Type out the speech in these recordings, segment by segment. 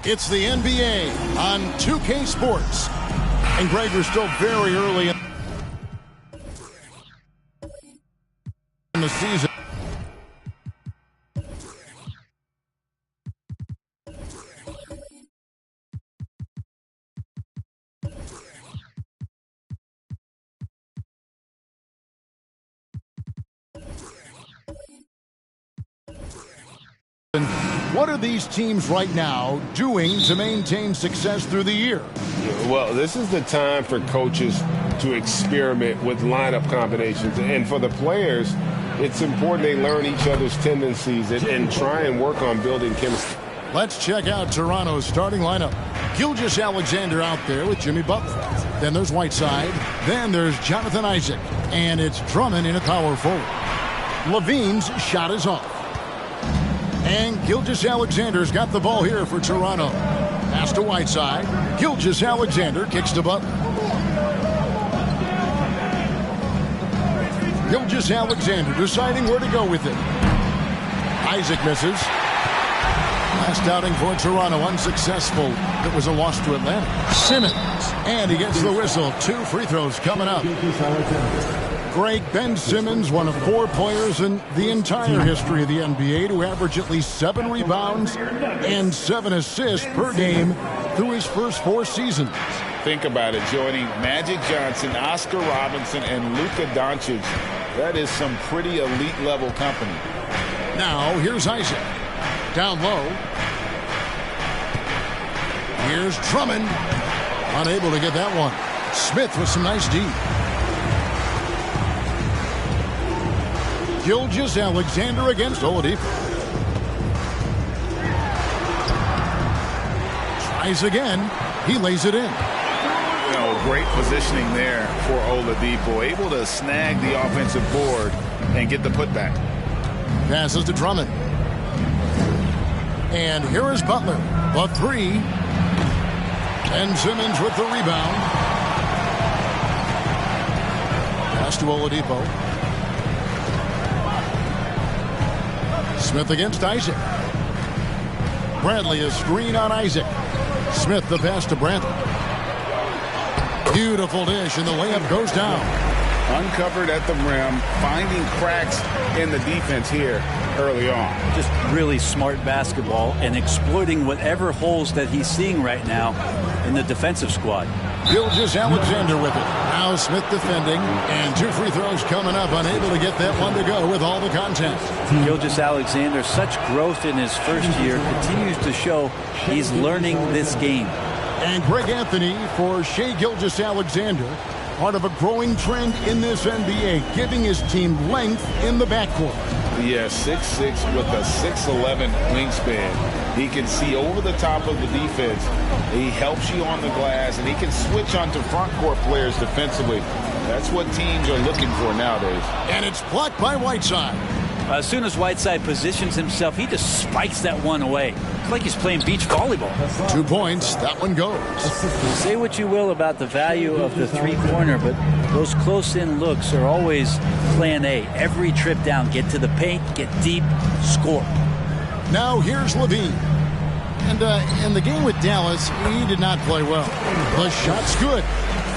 It's the NBA on 2K Sports. And Greg, we're still very early in the season. What are these teams right now doing to maintain success through the year? Well, this is the time for coaches to experiment with lineup combinations. And for the players, it's important they learn each other's tendencies and try and work on building chemistry. Let's check out Toronto's starting lineup. Gilgeous-Alexander out there with Jimmy Butler. Then there's Whiteside. Then there's Jonathan Isaac. And it's Drummond in a power forward. Levine's shot is off. And Gilgeous-Alexander's got the ball here for Toronto. Pass to Whiteside. Gilgeous-Alexander kicks to Butler. Gilgeous-Alexander deciding where to go with it. Isaac misses. Last outing for Toronto, unsuccessful. It was a loss to Atlanta. Simmons, and he gets the whistle. 2 free throws coming up. Greg, Ben Simmons, one of 4 players in the entire history of the NBA to average at least 7 rebounds and 7 assists per game through his first 4 seasons. Think about it, joining Magic Johnson, Oscar Robinson, and Luka Doncic. That is some pretty elite level company. Now, here's Isaac. Down low. Here's Drummond. Unable to get that one. Smith with some nice D. Gilgeous-Alexander against Oladipo. Tries again. He lays it in. Great positioning there for Oladipo. Able to snag the offensive board and get the putback. Passes to Drummond. And here is Butler. The 3. Ben Simmons with the rebound. Pass to Oladipo. Smith against Isaac. Bradley a screen on Isaac. Smith the pass to Bradley. Beautiful dish, and the layup goes down. Uncovered at the rim, finding cracks in the defense here early on. Just really smart basketball and exploiting whatever holes that he's seeing right now in the defensive squad. Gilgeous-Alexander with it. Now Smith defending, and 2 free throws coming up. Unable to get that one to go with all the contact. Gilgeous-Alexander, such growth in his first year, continues to show he's learning this game. And Greg Anthony for Shai Gilgeous-Alexander, part of a growing trend in this NBA, giving his team length in the backcourt. Yeah, 6'6" with a 6'11" wingspan. He can see over the top of the defense. He helps you on the glass, and he can switch onto front court players defensively. That's what teams are looking for nowadays. And it's blocked by Whiteside. As soon as Whiteside positions himself, he just spikes that one away. It's like he's playing beach volleyball. 2 points. That one goes. Say what you will about the value of the 3-pointer, but those close-in looks are always plan A. Every trip down, get to the paint, get deep, score. Now here's LaVine. And in the game with Dallas, he did not play well. The shot's good.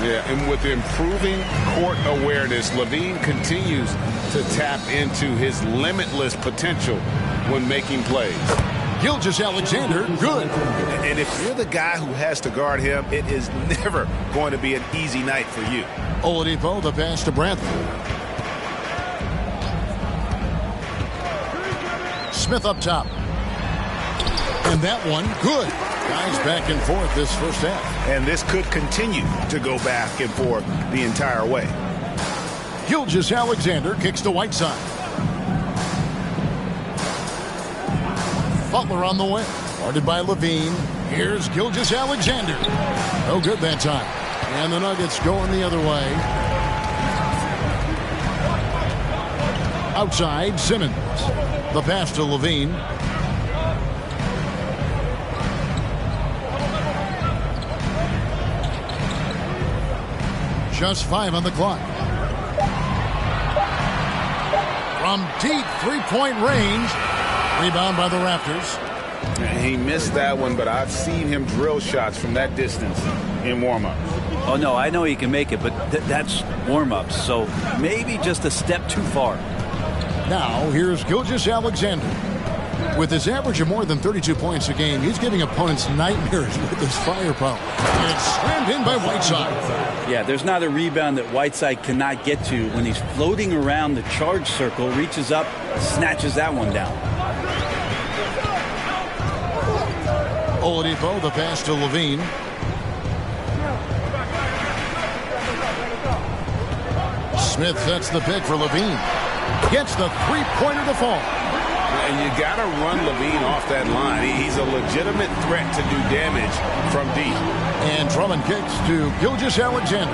Yeah, and with improving court awareness, LaVine continues to tap into his limitless potential when making plays. Gilgeous-Alexander, good. And if you're the guy who has to guard him, it is never going to be an easy night for you. Oladipo, the pass to Bradley. Smith up top. And that one, good. Guys back and forth this first half. And this could continue to go back and forth the entire way. Gilgeous-Alexander kicks to Whiteside. Butler on the wing. Guarded by LaVine. Here's Gilgeous-Alexander. No good that time. And the Nuggets going the other way. Outside, Simmons. The pass to LaVine. Just 5 on the clock. From deep 3-point range. Rebound by the Raptors. He missed that one, but I've seen him drill shots from that distance in warm-ups. Oh, no, I know he can make it, but that's warm-ups, so maybe just a step too far. Now, here's Gilgeous-Alexander. With his average of more than 32 points a game, he's giving opponents nightmares with his firepower. And it's slammed in by Whiteside. Yeah, there's not a rebound that Whiteside cannot get to when he's floating around the charge circle, reaches up, snatches that one down. Oladipo, the pass to LaVine. Smith sets the pick for LaVine. Gets the 3-pointer to fall. And you got to run LaVine off that line. He's a legitimate threat to do damage from deep. And Drummond kicks to Gilgeous-Alexander.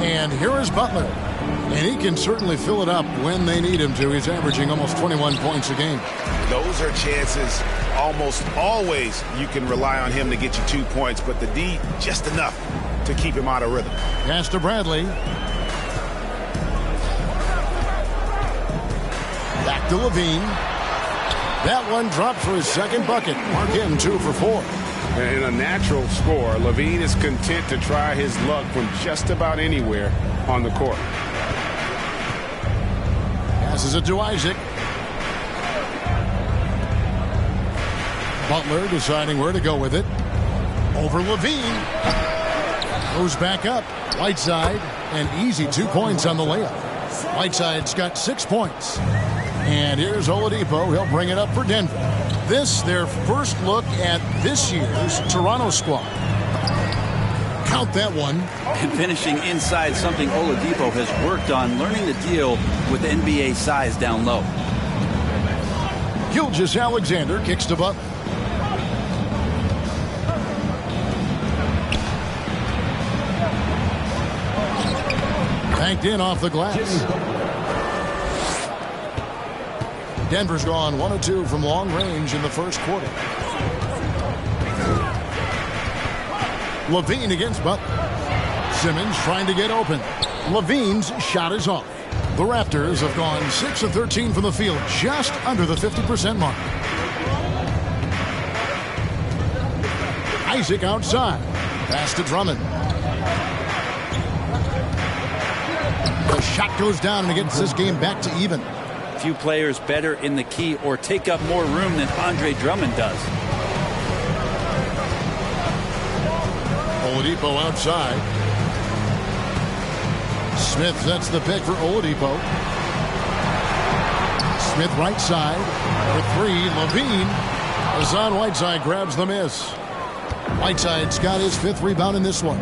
And here is Butler. And he can certainly fill it up when they need him to. He's averaging almost 21 points a game. Those are chances almost always you can rely on him to get you 2 points, but the D just enough to keep him out of rhythm. Pass to Bradley. Back to Levine. That one dropped for his second bucket. Mark him 2 for 4. In a natural score, Levine is content to try his luck from just about anywhere on the court. Passes it to Isaac. Butler deciding where to go with it. Over Levine. Goes back up. Whiteside, an easy 2 points on the layup. Whiteside's got 6 points. And here's Oladipo. He'll bring it up for Denver. This, their first look at this year's Toronto squad. Count that one. And finishing inside, something Oladipo has worked on, learning to deal with NBA size down low. Gilgeous-Alexander kicks to Butler. Banked in off the glass. Denver's gone 1 of 2 from long range in the first quarter. Levine against Butler. Simmons trying to get open. Levine's shot is off. The Raptors have gone 6 of 13 from the field, just under the 50% mark. Isaac outside. Pass to Drummond. The shot goes down and it gets this game back to even. Few players better in the key or take up more room than Andre Drummond does. Oladipo outside. Smith sets the pick for Oladipo. Smith right side for 3. Levine. Hassan Whiteside grabs the miss. Whiteside's got his 5th rebound in this one.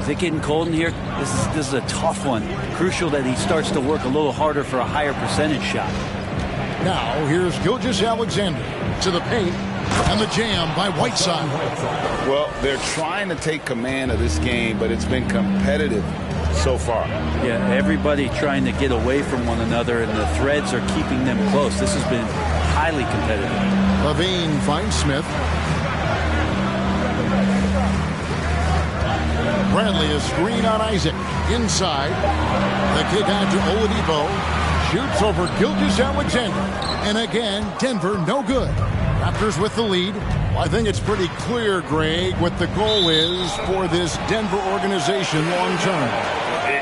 Is it getting cold in here? This is a tough one. Crucial that he starts to work a little harder for a higher percentage shot. Now here's Gilgeous-Alexander to the paint, and the jam by Whiteside. Well, they're trying to take command of this game, but it's been competitive so far. Yeah, everybody trying to get away from one another, and the threads are keeping them close. This has been highly competitive. Levine finds Smith. Bradley, a screen on Isaac. Inside. The kick out to Oladipo. Shoots over Gilgeous-Alexander. And again, Denver no good. Raptors with the lead. Well, I think it's pretty clear, Greg, what the goal is for this Denver organization long term.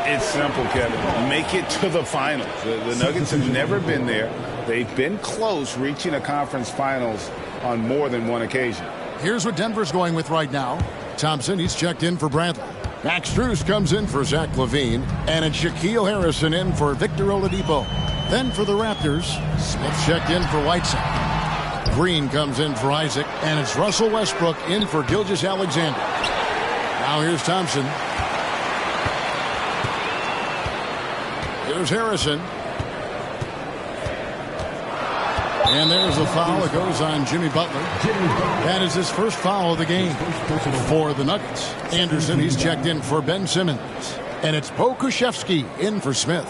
It's simple, Kevin. Make it to the finals. The Nuggets have never been there. They've been close reaching a conference finals on more than one occasion. Here's what Denver's going with right now. Thompson, he's checked in for Bradley. Max Strus comes in for Zach LaVine. And it's Shaquille Harrison in for Victor Oladipo. Then for the Raptors, Smith checked in for Whiteside. Green comes in for Isaac. And it's Russell Westbrook in for Gilgeous-Alexander. Now here's Thompson. Here's Harrison. And there's a foul that goes on Jimmy Butler. That is his first foul of the game for the Nuggets. Anderson, he's checked in for Ben Simmons. And it's Pokusevski in for Smith.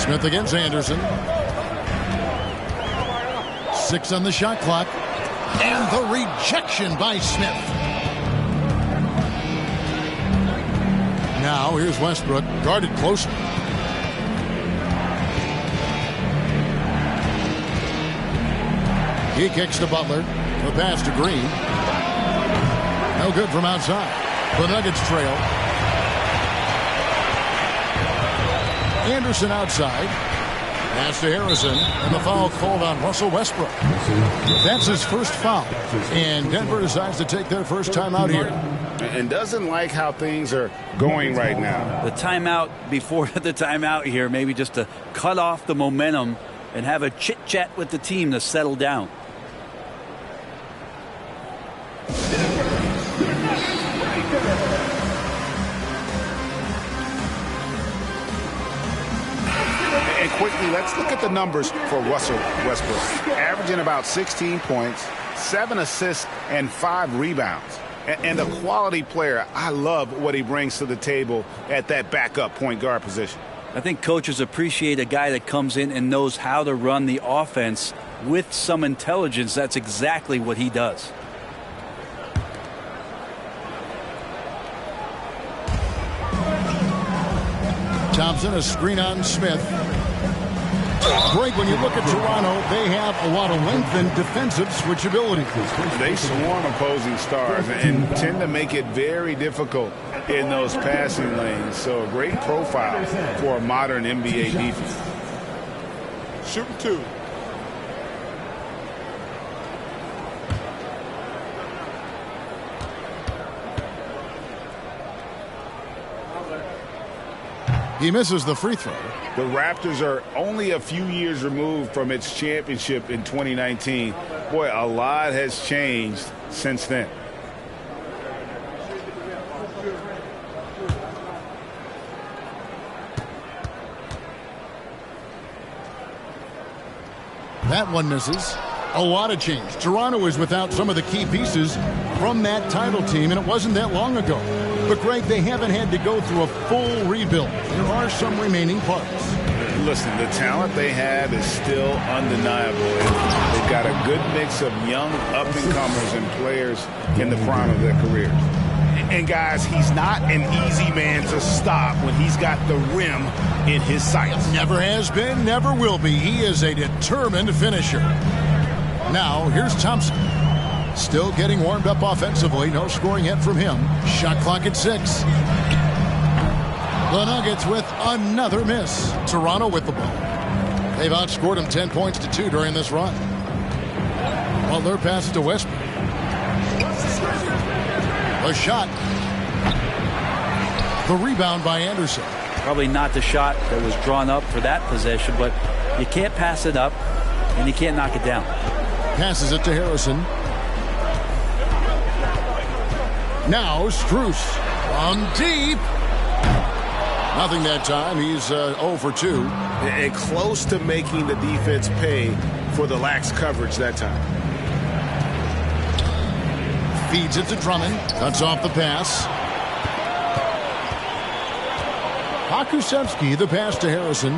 Smith against Anderson. 6 on the shot clock. And the rejection by Smith. Now here's Westbrook, guarded closer. He kicks to Butler. The pass to Green. No good from outside. The Nuggets trail. Anderson outside. Pass to Harrison, and the foul called on Russell Westbrook. That's his first foul, and Denver decides to take their first timeout here. And doesn't like how things are going right now. The timeout before the timeout here, maybe just to cut off the momentum and have a chit-chat with the team to settle down. And quickly, let's look at the numbers for Russell Westbrook. Averaging about 16 points, 7 assists, and 5 rebounds. And a quality player. I love what he brings to the table at that backup point guard position. I think coaches appreciate a guy that comes in and knows how to run the offense with some intelligence. That's exactly what he does. Thompson, a screen on Smith. Greg, when you look at Toronto, they have a lot of length and defensive switchability. They swarm opposing stars and tend to make it very difficult in those passing lanes. So a great profile for a modern NBA defense. Shooting 2. He misses the free throw. The Raptors are only a few years removed from its championship in 2019. Boy, a lot has changed since then. That one misses. A lot of change. Toronto is without some of the key pieces from that title team, and it wasn't that long ago. But, Greg, they haven't had to go through a full rebuild. There are some remaining parts. Listen, the talent they have is still undeniable. They've got a good mix of young up-and-comers and players in the prime of their careers. And, guys, he's not an easy man to stop when he's got the rim in his sights. Never has been, never will be. He is a determined finisher. Now, here's Thompson. Still getting warmed up offensively. No scoring yet from him. Shot clock at 6. The Nuggets with another miss. Toronto with the ball. They've outscored them 10 points to 2 during this run. Well, their pass is to Westbrook. A shot. The rebound by Anderson. Probably not the shot that was drawn up for that possession, but you can't pass it up and you can't knock it down. Passes it to Harrison. Now Strus from deep. Nothing that time. He's 0 for 2. And close to making the defense pay for the lax coverage that time. Feeds it to Drummond. Cuts off the pass. Pokusevski, the pass to Harrison.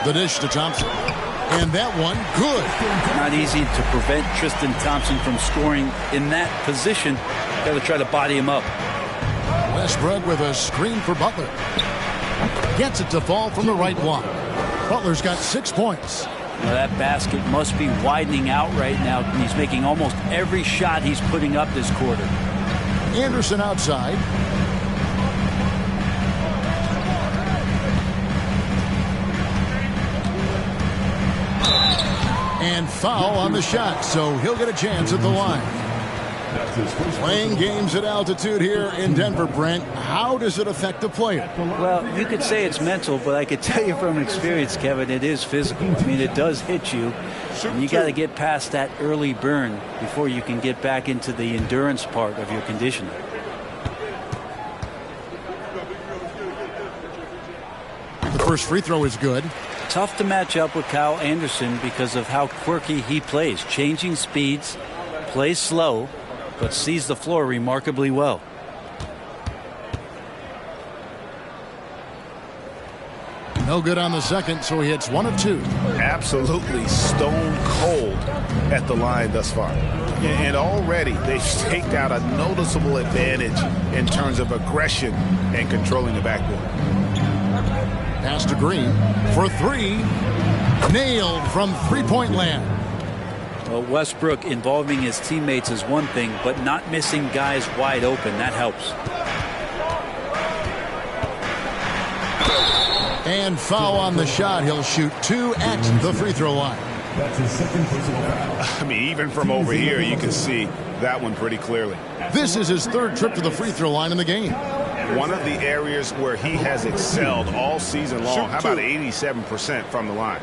The dish to Thompson. And that one, good. Not easy to prevent Tristan Thompson from scoring in that position. Got to try to body him up. Westbrook with a screen for Butler. Gets it to fall from the right block. Butler's got 6 points. Now that basket must be widening out right now. He's making almost every shot he's putting up this quarter. Anderson outside. And foul on the shot, so he'll get a chance at the line. Playing games at altitude here in Denver, Brent, how does it affect the player? Well, you could say it's mental, but I could tell you from experience, Kevin, it is physical. I mean, it does hit you. And you got to get past that early burn before you can get back into the endurance part of your conditioning. The first free throw is good. Tough to match up with Kyle Anderson because of how quirky he plays. Changing speeds, plays slow, but sees the floor remarkably well. No good on the second, so he hits 1 of 2. Absolutely stone cold at the line thus far. And already they've staked out a noticeable advantage in terms of aggression and controlling the backboard. Pass to Green for 3. Nailed from three-point land. Well, Westbrook involving his teammates is one thing, but not missing guys wide open, that helps. And foul on the shot. He'll shoot 2 at the free throw line. That's his second personal foul. I mean, even from over here, you can see that one pretty clearly. This is his 3rd trip to the free throw line in the game. One of the areas where he has excelled all season long. How about 87% from the line?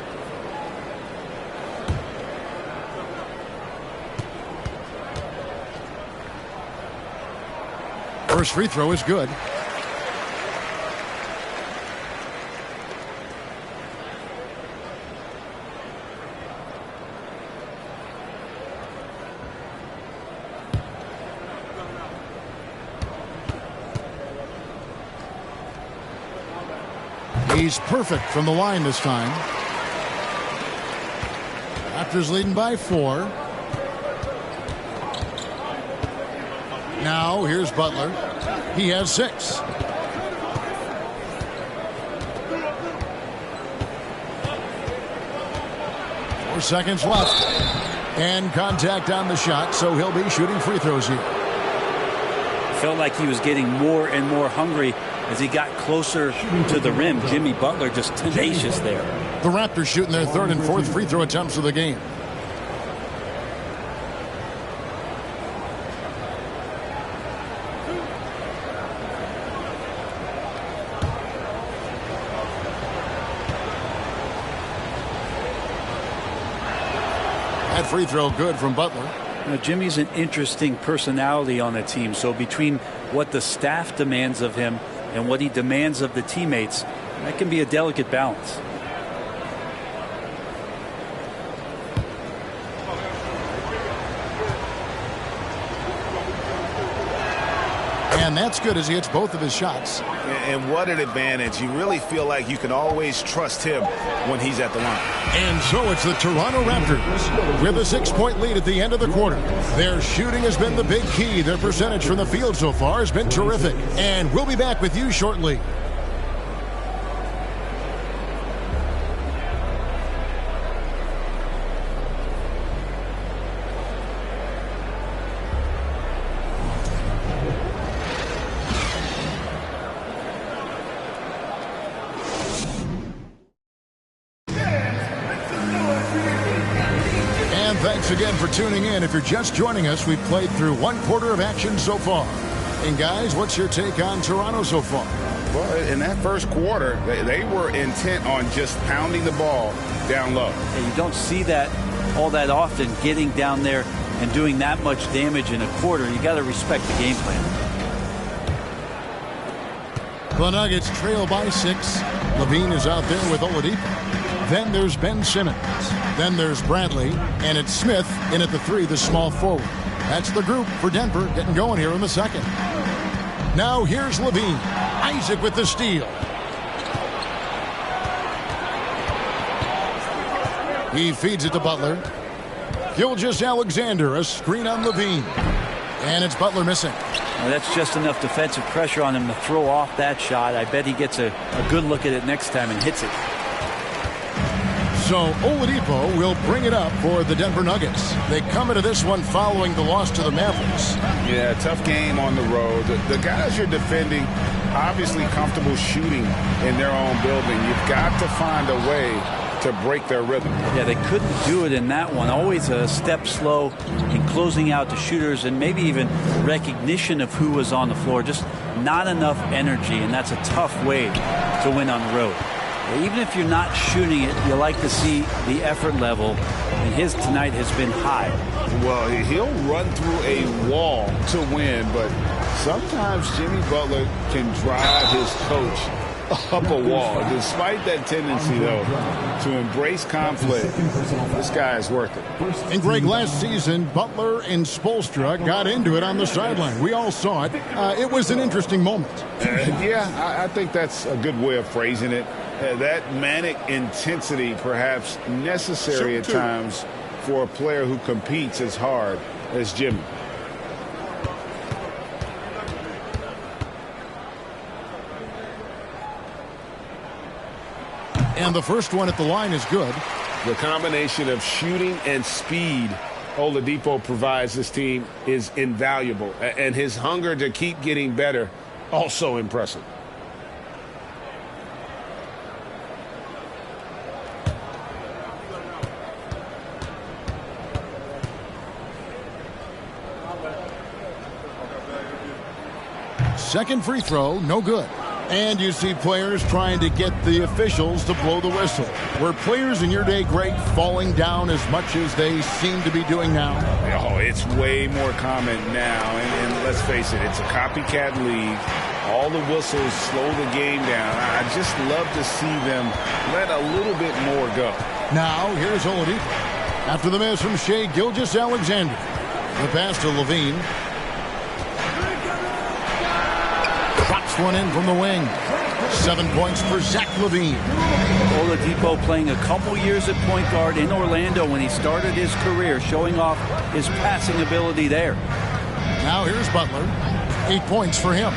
First free throw is good. He's perfect from the line this time. Raptors leading by 4. Now here's Butler. He has 6. Seconds left, and contact on the shot, so he'll be shooting free throws here. Felt like he was getting more and more hungry as he got closer to the rim. Jimmy Butler just tenacious there. The Raptors shooting their 3rd and 4th free throw attempts of the game. That free throw good from Butler. Jimmy's an interesting personality on the team. So between what the staff demands of him and what he demands of the teammates, that can be a delicate balance. And that's good as he hits both of his shots. And what an advantage. You really feel like you can always trust him when he's at the line. And so it's the Toronto Raptors with a 6-point lead at the end of the quarter. Their shooting has been the big key. Their percentage from the field so far has been terrific. And we'll be back with you shortly. Thanks again for tuning in. If you're just joining us, we've played through 1 quarter of action so far. And guys, what's your take on Toronto so far? Well, in that first quarter, they were intent on just pounding the ball down low. And you don't see that all that often, getting down there and doing that much damage in a quarter. You got to respect the game plan. The Nuggets trail by 6. Levine is out there with Oladipo. Then there's Ben Simmons. Then there's Bradley. And it's Smith in at the 3, the small forward. That's the group for Denver getting going here in the second. Now here's Levine. Isaac with the steal. He feeds it to Butler. Gilgeous-Alexander, a screen on Levine. And it's Butler missing. Well, that's just enough defensive pressure on him to throw off that shot. I bet he gets a good look at it next time and hits it. So Oladipo will bring it up for the Denver Nuggets. They come into this one following the loss to the Mavericks. Yeah, tough game on the road. The guys you're defending, obviously comfortable shooting in their own building. You've got to find a way to break their rhythm. Yeah, they couldn't do it in that one. Always a step slow in closing out the shooters and maybe even recognition of who was on the floor. Just not enough energy, and that's a tough way to win on the road. Even if you're not shooting it, you like to see the effort level, and his tonight has been high. Well, he'll run through a wall to win, but sometimes Jimmy Butler can drive his coach up a wall. Despite that tendency, though, to embrace conflict, this guy is worth it. And Greg, last season, Butler and Spoelstra got into it on the sideline. We all saw it. It was an interesting moment. Yeah, I think that's a good way of phrasing it. That manic intensity perhaps necessary at times for a player who competes as hard as Jimmy. And the first one at the line is good. The combination of shooting and speed Oladipo provides this team is invaluable. And his hunger to keep getting better, also impressive. Second free throw, no good. And you see players trying to get the officials to blow the whistle. Were players in your day, Greg, falling down as much as they seem to be doing now? Oh, it's way more common now. And let's face it, it's a copycat league. All the whistles slow the game down. I just love to see them let a little bit more go. Now, here's Oladipo. After the miss from Shai Gilgeous-Alexander. The pass to Levine. Drops one in from the wing. 7 points for Zach LaVine. Oladipo playing a couple years at point guard in Orlando when he started his career, showing off his passing ability there. Now here's Butler. 8 points for him.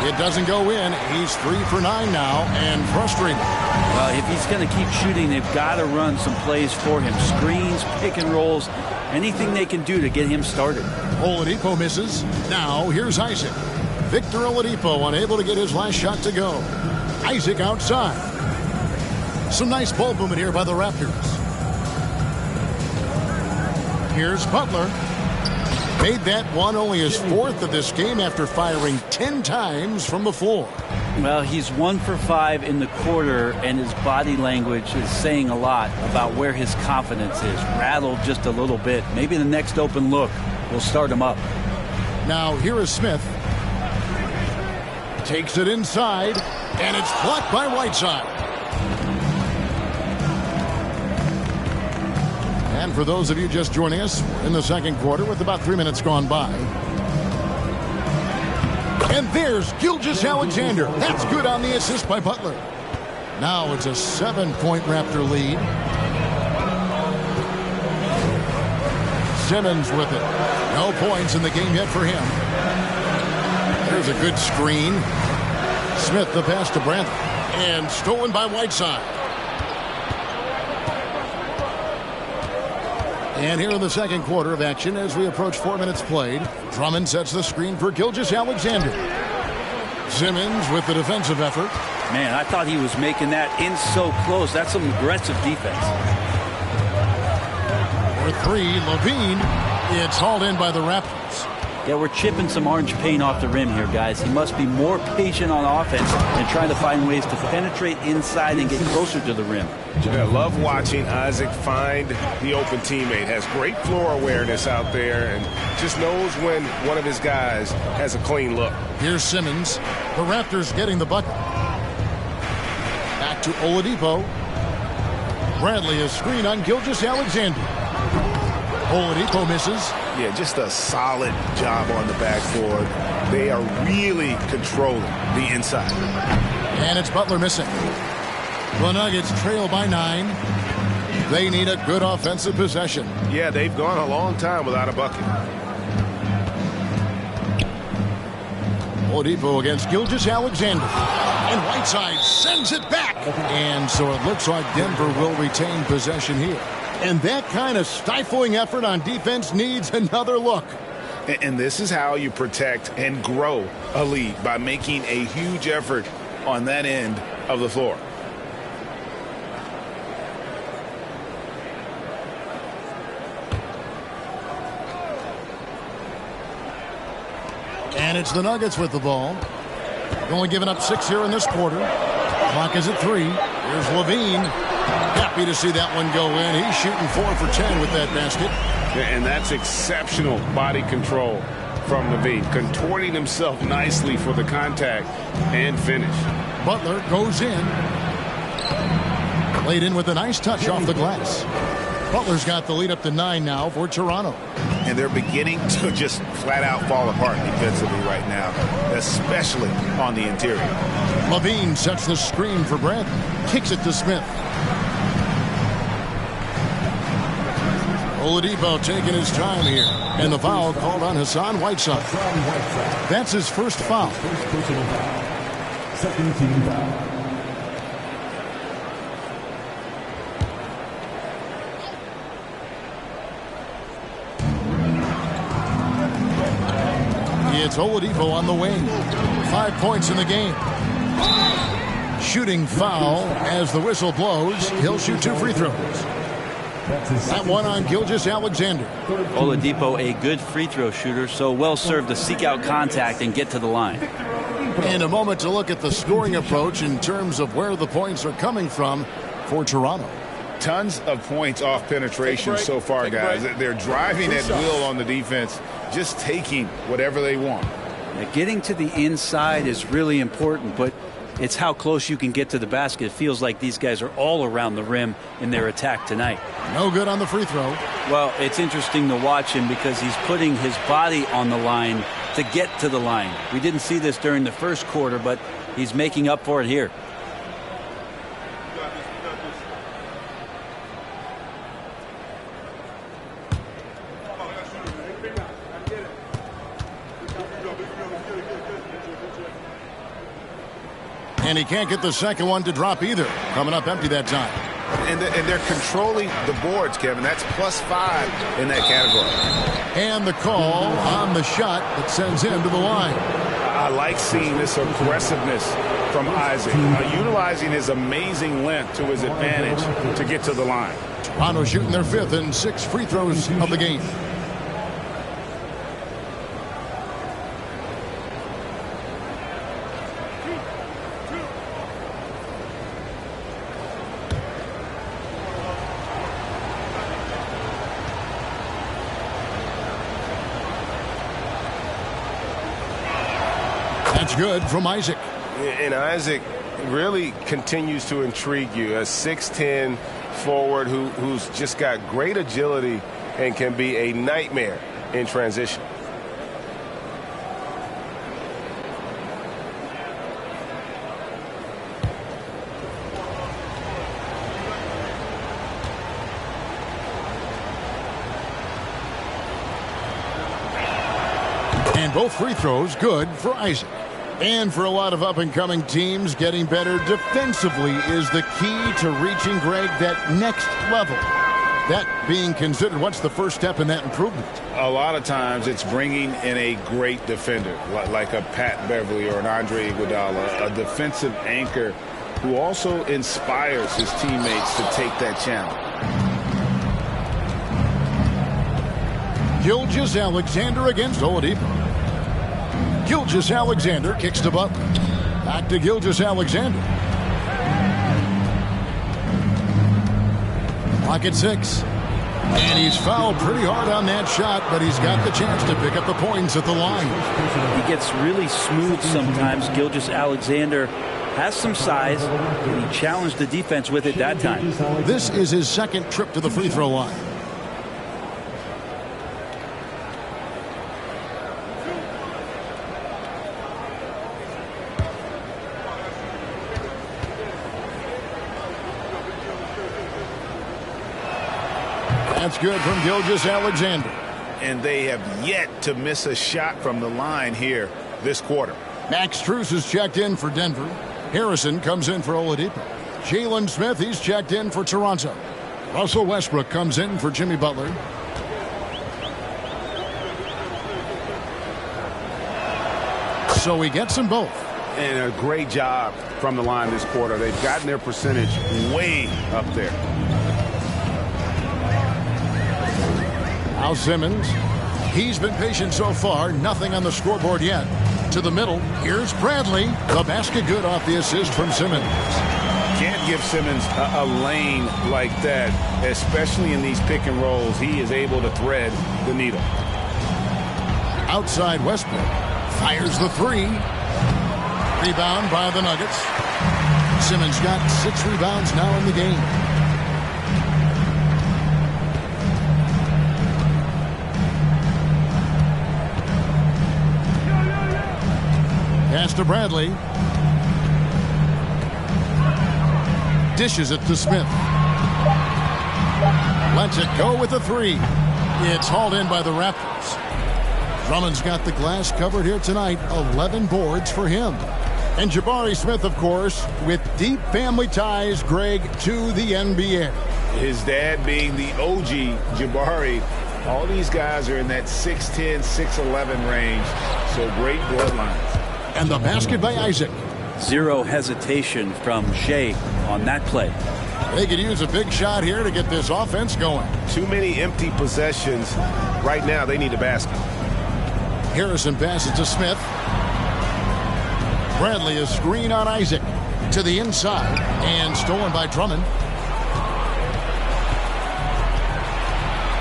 It doesn't go in. He's 3 for 9 now and frustrated. Well, if he's going to keep shooting, they've got to run some plays for him. Screens, pick and rolls, anything they can do to get him started. Oladipo misses. Now here's Isaac. Victor Oladipo unable to get his last shot to go. Isaac outside. Some nice ball movement here by the Raptors. Here's Butler. Made that one only his 4th of this game after firing 10 times from the floor. Well, he's 1 for 5 in the quarter, and his body language is saying a lot about where his confidence is. Rattled just a little bit. Maybe the next open look will start him up. Now here is Smith. Takes it inside, and it's blocked by Whiteside. And for those of you just joining us, we're in the second quarter with about 3 minutes gone by. And there's Gilgeous-Alexander. That's good on the assist by Butler. Now it's a 7-point Raptor lead. Simmons with it. No points in the game yet for him. There's a good screen. Smith the pass to Brandt. And stolen by Whiteside. And here in the second quarter of action as we approach 4 minutes played. Drummond sets the screen for Gilgeous-Alexander. Simmons with the defensive effort. Man, I thought he was making that in so close. That's some aggressive defense. For 3, Levine. It's hauled in by the Raptors. Yeah, we're chipping some orange paint off the rim here, guys. He must be more patient on offense and trying to find ways to penetrate inside and get closer to the rim. I love watching Isaac find the open teammate. Has great floor awareness out there and just knows when one of his guys has a clean look. Here's Simmons. The Raptors getting the bucket. Back to Oladipo. Bradley a screen on Gilgeous-Alexander. Oladipo misses. Yeah, just a solid job on the backboard. They are really controlling the inside. And it's Butler missing. The Nuggets trail by 9. They need a good offensive possession. Yeah, they've gone a long time without a bucket. Oladipo against Gilgeous-Alexander. And Whiteside sends it back. And so it looks like Denver will retain possession here. And that kind of stifling effort on defense needs another look. And this is how you protect and grow a lead, by making a huge effort on that end of the floor. And it's the Nuggets with the ball. Only giving up 6 here in this quarter. Clock is at 3. Here's Levine. Happy to see that one go in. He's shooting 4 for 10 with that basket. And that's exceptional body control from Levine. Contorting himself nicely for the contact and finish. Butler goes in. Laid in with a nice touch off the glass. Butler's got the lead up to 9 now for Toronto. And they're beginning to just flat out fall apart defensively right now, especially on the interior. Levine sets the screen for Brandt. Kicks it to Smith. Oladipo taking his time here. And the foul called on Hassan Whiteside. That's his first foul. Second team foul. It's Oladipo on the wing. 5 points in the game. Shooting foul as the whistle blows. He'll shoot 2 free throws. That one on Gilgeous-Alexander. Oladipo, a good free throw shooter, so well served to seek out contact and get to the line. And a moment to look at the scoring approach in terms of where the points are coming from for Toronto. Tons of points off penetration so far, guys. They're driving at will on the defense, just taking whatever they want. Getting to the inside is really important, but it's how close you can get to the basket. It feels like these guys are all around the rim in their attack tonight. No good on the free throw. Well, it's interesting to watch him because he's putting his body on the line to get to the line. We didn't see this during the first quarter, but he's making up for it here. And he can't get the second one to drop either. Coming up empty that time. And they're controlling the boards, Kevin. That's +5 in that category. And the call on the shot that sends him to the line. I like seeing this aggressiveness from Isaac, utilizing his amazing length to his advantage to get to the line. Toronto shooting their 5th and 6th free throws of the game. That's good from Isaac. And Isaac really continues to intrigue you. A 6'10 forward who's just got great agility and can be a nightmare in transition. And both free throws good for Isaac. And for a lot of up-and-coming teams, getting better defensively is the key to reaching, Greg, that next level. That being considered, what's the first step in that improvement? A lot of times it's bringing in a great defender, like a Pat Beverly or an Andre Iguodala, a defensive anchor who also inspires his teammates to take that challenge. Gilgeous-Alexander against Oladipo. Gilgeous-Alexander kicks to Butler. Back to Gilgeous-Alexander. Clock at 6. And he's fouled pretty hard on that shot, but he's got the chance to pick up the points at the line. He gets really smooth sometimes. Gilgeous-Alexander has some size, and he challenged the defense with it that time. This is his 2nd trip to the free throw line. That's good from Gilgeous-Alexander. And they have yet to miss a shot from the line here this quarter. Max Strus is checked in for Denver. Harrison comes in for Oladipo. Jalen Smith, he's checked in for Toronto. Russell Westbrook comes in for Jimmy Butler. So he gets them both. And a great job from the line this quarter. They've gotten their percentage way up there. Al Simmons, he's been patient so far. Nothing on the scoreboard yet. To the middle, here's Bradley. The basket good off the assist from Simmons. Can't give Simmons a lane like that, especially in these pick and rolls. He is able to thread the needle. Outside Westbrook. Fires the 3. Rebound by the Nuggets. Simmons got 6 rebounds now in the game. Pass to Bradley. Dishes it to Smith. Lets it go with a 3. It's hauled in by the Raptors. Drummond's got the glass covered here tonight. 11 boards for him. And Jabari Smith, of course, with deep family ties, Greg, to the NBA. His dad being the OG Jabari. All these guys are in that 6'10", 6'11" range. So great bloodlines. And the basket by Isaac. Zero hesitation from Shea on that play. They could use a big shot here to get this offense going. Too many empty possessions. Right now, they need a basket. Harrison passes to Smith. Bradley is screen on Isaac to the inside and stolen by Drummond.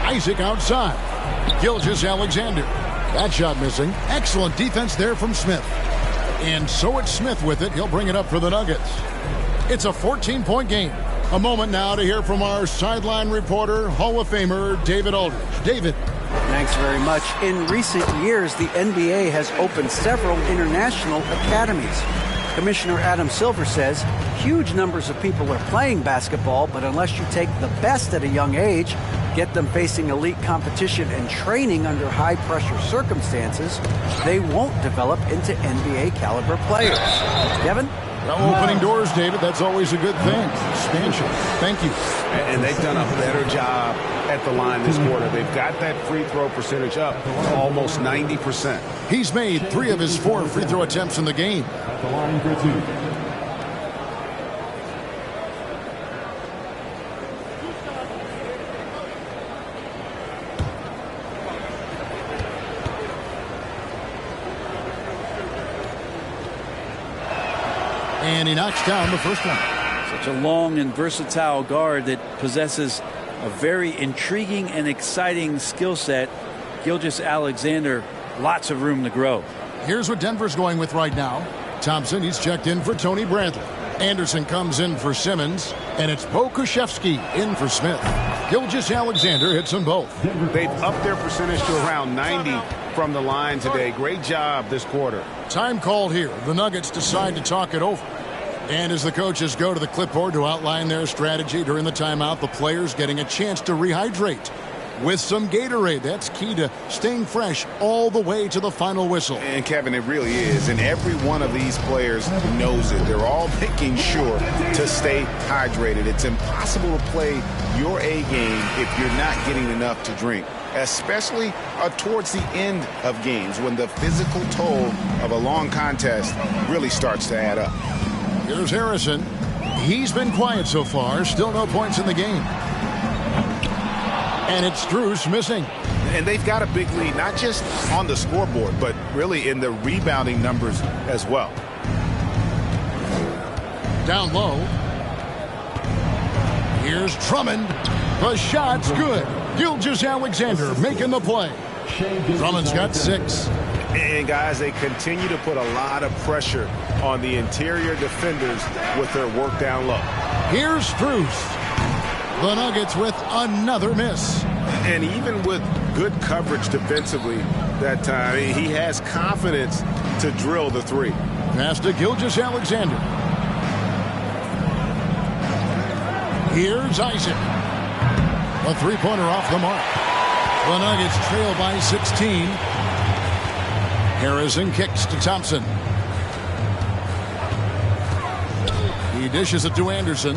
Isaac outside. Gilgeous-Alexander. That shot missing. Excellent defense there from Smith. And so it's Smith with it. He'll bring it up for the Nuggets. It's a 14-point game. A moment now to hear from our sideline reporter, Hall of Famer David Aldridge. David. Thanks very much. In recent years, the NBA has opened several international academies. Commissioner Adam Silver says huge numbers of people are playing basketball, but unless you take the best at a young age, get them facing elite competition and training under high-pressure circumstances, they won't develop into NBA-caliber players. Kevin? Well, opening doors, David, that's always a good thing. Expansion. Thank you. And they've done a better job at the line this quarter. They've got that free throw percentage up to almost 90%. He's made 3 of his 4 free throw attempts in the game. At the line for 2. And he knocks down the first one. Such a long and versatile guard that possesses a very intriguing and exciting skill set. Gilgeous-Alexander, lots of room to grow. Here's what Denver's going with right now. Thompson, he's checked in for Tony Bradley. Anderson comes in for Simmons. And it's Bo Krzyzewski in for Smith. Gilgeous-Alexander hits them both. They've upped their percentage to around 90 from the line today. Great job this quarter. Time called here. The Nuggets decide to talk it over. And as the coaches go to the clipboard to outline their strategy during the timeout, the players getting a chance to rehydrate with some Gatorade. That's key to staying fresh all the way to the final whistle. And Kevin, it really is. And every one of these players knows it. They're all making sure to stay hydrated. It's impossible to play your A game if you're not getting enough to drink, especially towards the end of games when the physical toll of a long contest really starts to add up. Here's Harrison. He's been quiet so far. Still no points in the game. And it's Strus missing. And they've got a big lead, not just on the scoreboard, but really in the rebounding numbers as well. Down low. Here's Drummond. The shot's good. Gilgeous-Alexander making the play. Drummond's got 6. And guys, they continue to put a lot of pressure on the interior defenders with their work down low. Here's Strus. The Nuggets with another miss. And even with good coverage defensively that time, he has confidence to drill the 3. Pass to Gilgeous-Alexander. Here's Isaac. A 3-pointer off the mark. The Nuggets trail by 16. Harrison kicks to Thompson. He dishes it to Anderson.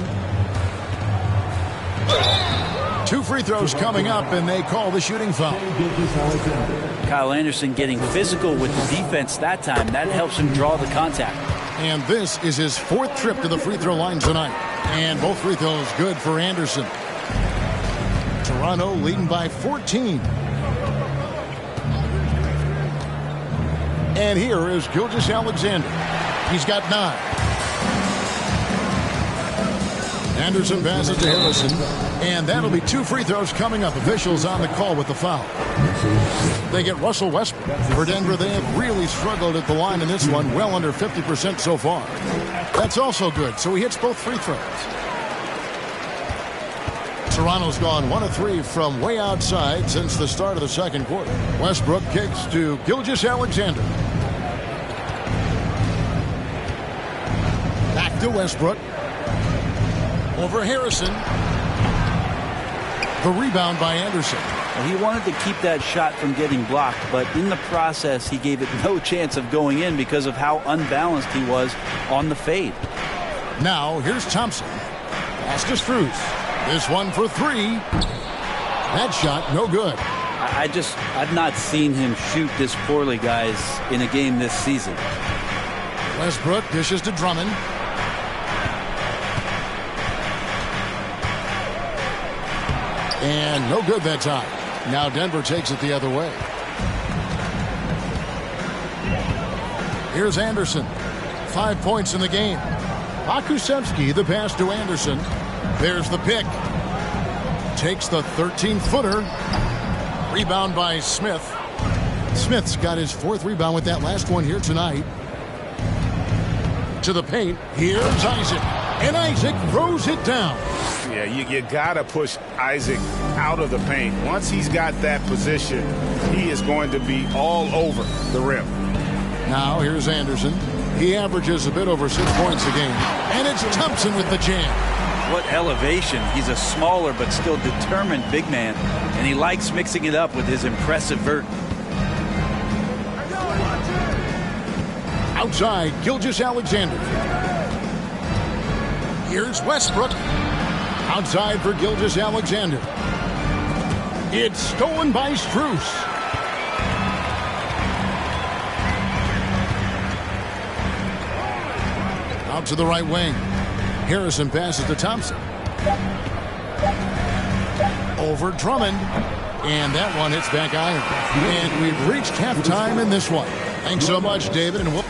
2 free throws coming up, and they call the shooting foul. Kyle Anderson getting physical with the defense that time. That helps him draw the contact. And this is his 4th trip to the free throw line tonight. And both free throws good for Anderson. Toronto leading by 14. And here is Gilgeous-Alexander. He's got 9. Anderson passes to Harrison. And that'll be 2 free throws coming up. Officials on the call with the foul. They get Russell Westbrook. For Denver, they have really struggled at the line in this one. Well under 50% so far. That's also good. So he hits both free throws. Toronto's gone 1 of 3 from way outside since the start of the second quarter. Westbrook kicks to Gilgeous-Alexander. Back to Westbrook. Over Harrison. The rebound by Anderson. Well, he wanted to keep that shot from getting blocked, but in the process, he gave it no chance of going in because of how unbalanced he was on the fade. Now, here's Thompson. Pass to Strus. This one for 3. That shot, no good. I've not seen him shoot this poorly, guys, in a game this season. Westbrook dishes to Drummond. And no good that time. Now Denver takes it the other way. Here's Anderson. 5 points in the game. Pokusevski, the pass to Anderson. There's the pick. Takes the 13-footer. Rebound by Smith. Smith's got his 4th rebound with that last one here tonight. To the paint. Here's Isaac. And Isaac throws it down. Yeah, you got to push Isaac out of the paint. Once he's got that position, he is going to be all over the rim. Now here's Anderson. He averages a bit over 6 points a game. And it's Thompson with the jam. What elevation. He's a smaller but still determined big man. And he likes mixing it up with his impressive vert. Outside, Gilgeous-Alexander. Here's Westbrook. Outside for Gilgeous-Alexander. It's stolen by Strus. Out to the right wing. Harrison passes to Thompson. Over Drummond. And that one hits back iron. And we've reached halftime in this one. Thanks so much, David. And we'll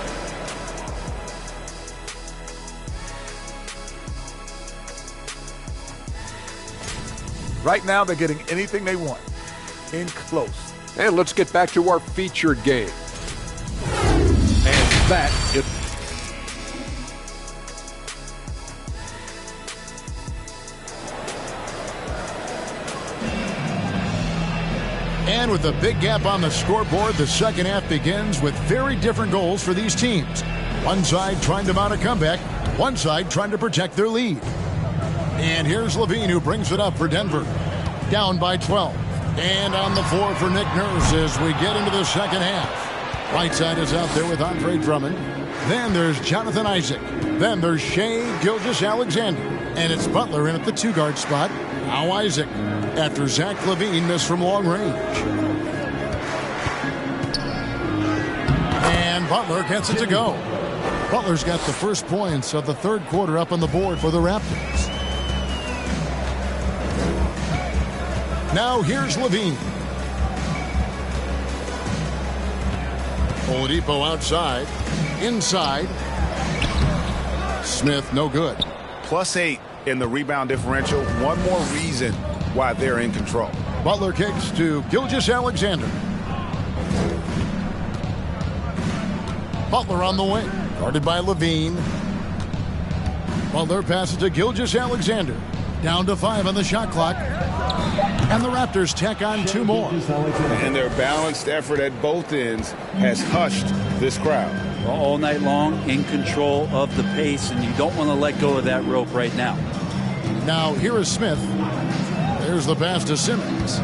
Right now, they're getting anything they want. In close. And let's get back to our featured game. And that is... And with a big gap on the scoreboard, the second half begins with very different goals for these teams. One side trying to mount a comeback, one side trying to protect their lead. And here's Levine, who brings it up for Denver. Down by 12. And on the floor for Nick Nurse as we get into the second half. Right side is out there with Andre Drummond. Then there's Jonathan Isaac. Then there's Shai Gilgeous-Alexander. And it's Butler in at the two-guard spot. Now Isaac, after Zach LaVine missed from long range. And Butler gets it to go. Butler's got the first points of the third quarter up on the board for the Raptors. Now here's LaVine. Oladipo outside. Inside. Smith, no good. +8 in the rebound differential. One more reason why they're in control. Butler kicks to Gilgeous-Alexander. Butler on the wing. Guarded by LaVine. Butler passes to Gilgeous-Alexander. Down to 5 on the shot clock. And the Raptors tack on 2 more. And their balanced effort at both ends has hushed this crowd. All night long, in control of the pace, and you don't want to let go of that rope right now. Now here is Smith. There's the pass to Simmons.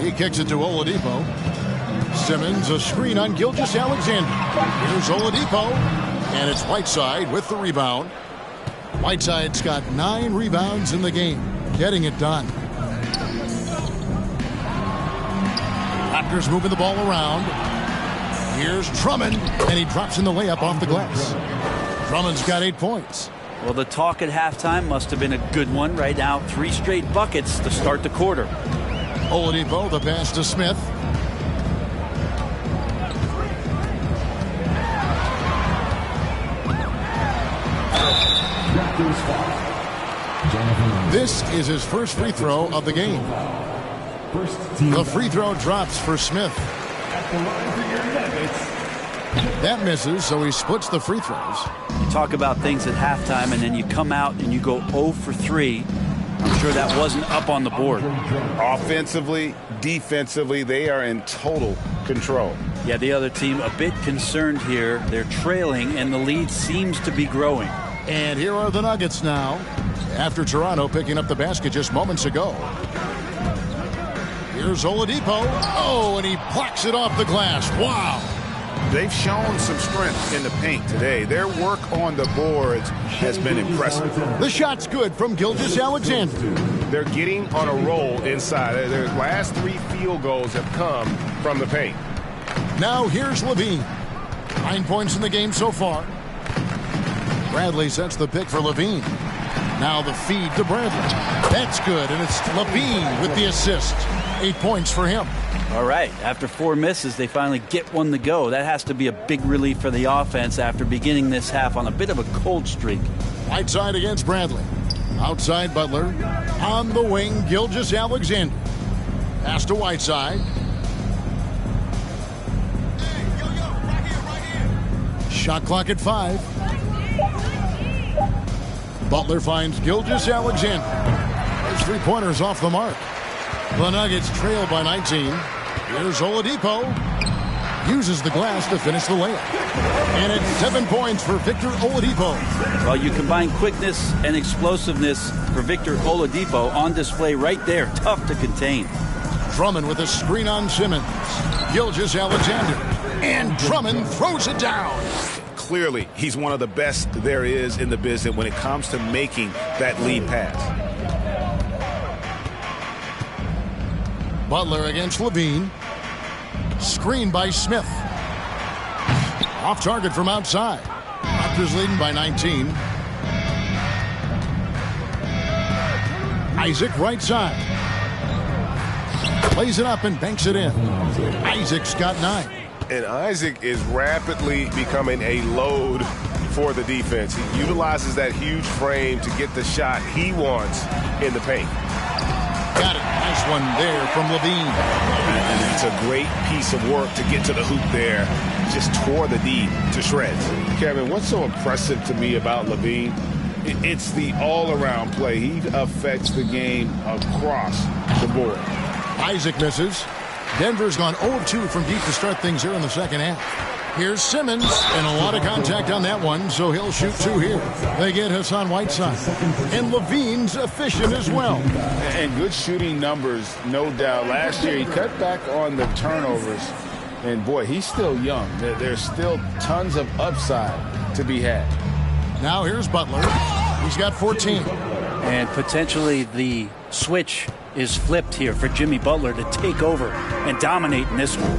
He kicks it to Oladipo. Simmons, a screen on Gilgeous-Alexander. Here's Oladipo. And it's Whiteside with the rebound. Whiteside's got 9 rebounds in the game. Getting it done. Raptors moving the ball around. Here's Drummond, and he drops in the layup off the glass. Drummond's got 8 points. Well, the talk at halftime must have been a good one. Right now, 3 straight buckets to start the quarter. Oladipo, the pass to Smith. This is his first free throw of the game. The free throw drops for Smith. That misses, so he splits the free throws. You talk about things at halftime, and then you come out and you go 0 for 3. I'm sure that wasn't up on the board. Offensively, defensively, they are in total control. Yeah, the other team a bit concerned here. They're trailing, and the lead seems to be growing. And here are the Nuggets now, after Toronto picking up the basket just moments ago. Here's Oladipo. Oh, and he blocks it off the glass. Wow. They've shown some strength in the paint today. Their work on the boards has been impressive. The shot's good from Gilgeous-Alexander. They're getting on a roll inside. Their last 3 field goals have come from the paint. Now here's LaVine. 9 points in the game so far. Bradley sets the pick for LaVine. Now the feed to Bradley. That's good, and it's LaVine with the assist. 8 points for him. All right, after 4 misses, they finally get one to go. That has to be a big relief for the offense after beginning this half on a bit of a cold streak. Whiteside against Bradley. Outside Butler. On the wing, Gilgeous-Alexander. Pass to Whiteside. Shot clock at 5. Butler finds Gilgeous-Alexander. His 3-pointers off the mark. The Nuggets trail by 19. Here's Oladipo. Uses the glass to finish the layup. And it's 7 points for Victor Oladipo. Well, you combine quickness and explosiveness for Victor Oladipo on display right there. Tough to contain. Drummond with a screen on Simmons. Gilgeous-Alexander. And Drummond throws it down. clearly he's one of the best there is in the business when it comes to making that lead pass. Butler against Levine. Screen by Smith. Off target from outside. Raptors leading by 19. Isaac right side. Plays it up and banks it in. Isaac's got 9. And Isaac is rapidly becoming a load for the defense. He utilizes that huge frame to get the shot he wants in the paint. Got it. Nice one there from Levine. And it's a great piece of work to get to the hoop there. Just tore the D to shreds. Kevin, what's so impressive to me about Levine? It's the all-around play. He affects the game across the board. Isaac misses. Denver's gone 0-2 from deep to start things here in the second half. Here's Simmons, and a lot of contact on that one, so he'll shoot 2 here. They get Hassan Whiteside. And Levine's efficient as well. And good shooting numbers, no doubt. Last year, he cut back on the turnovers. And, boy, he's still young. There's still tons of upside to be had. Now here's Butler. He's got 14. And potentially the switch is flipped here for Jimmy Butler to take over and dominate in this one.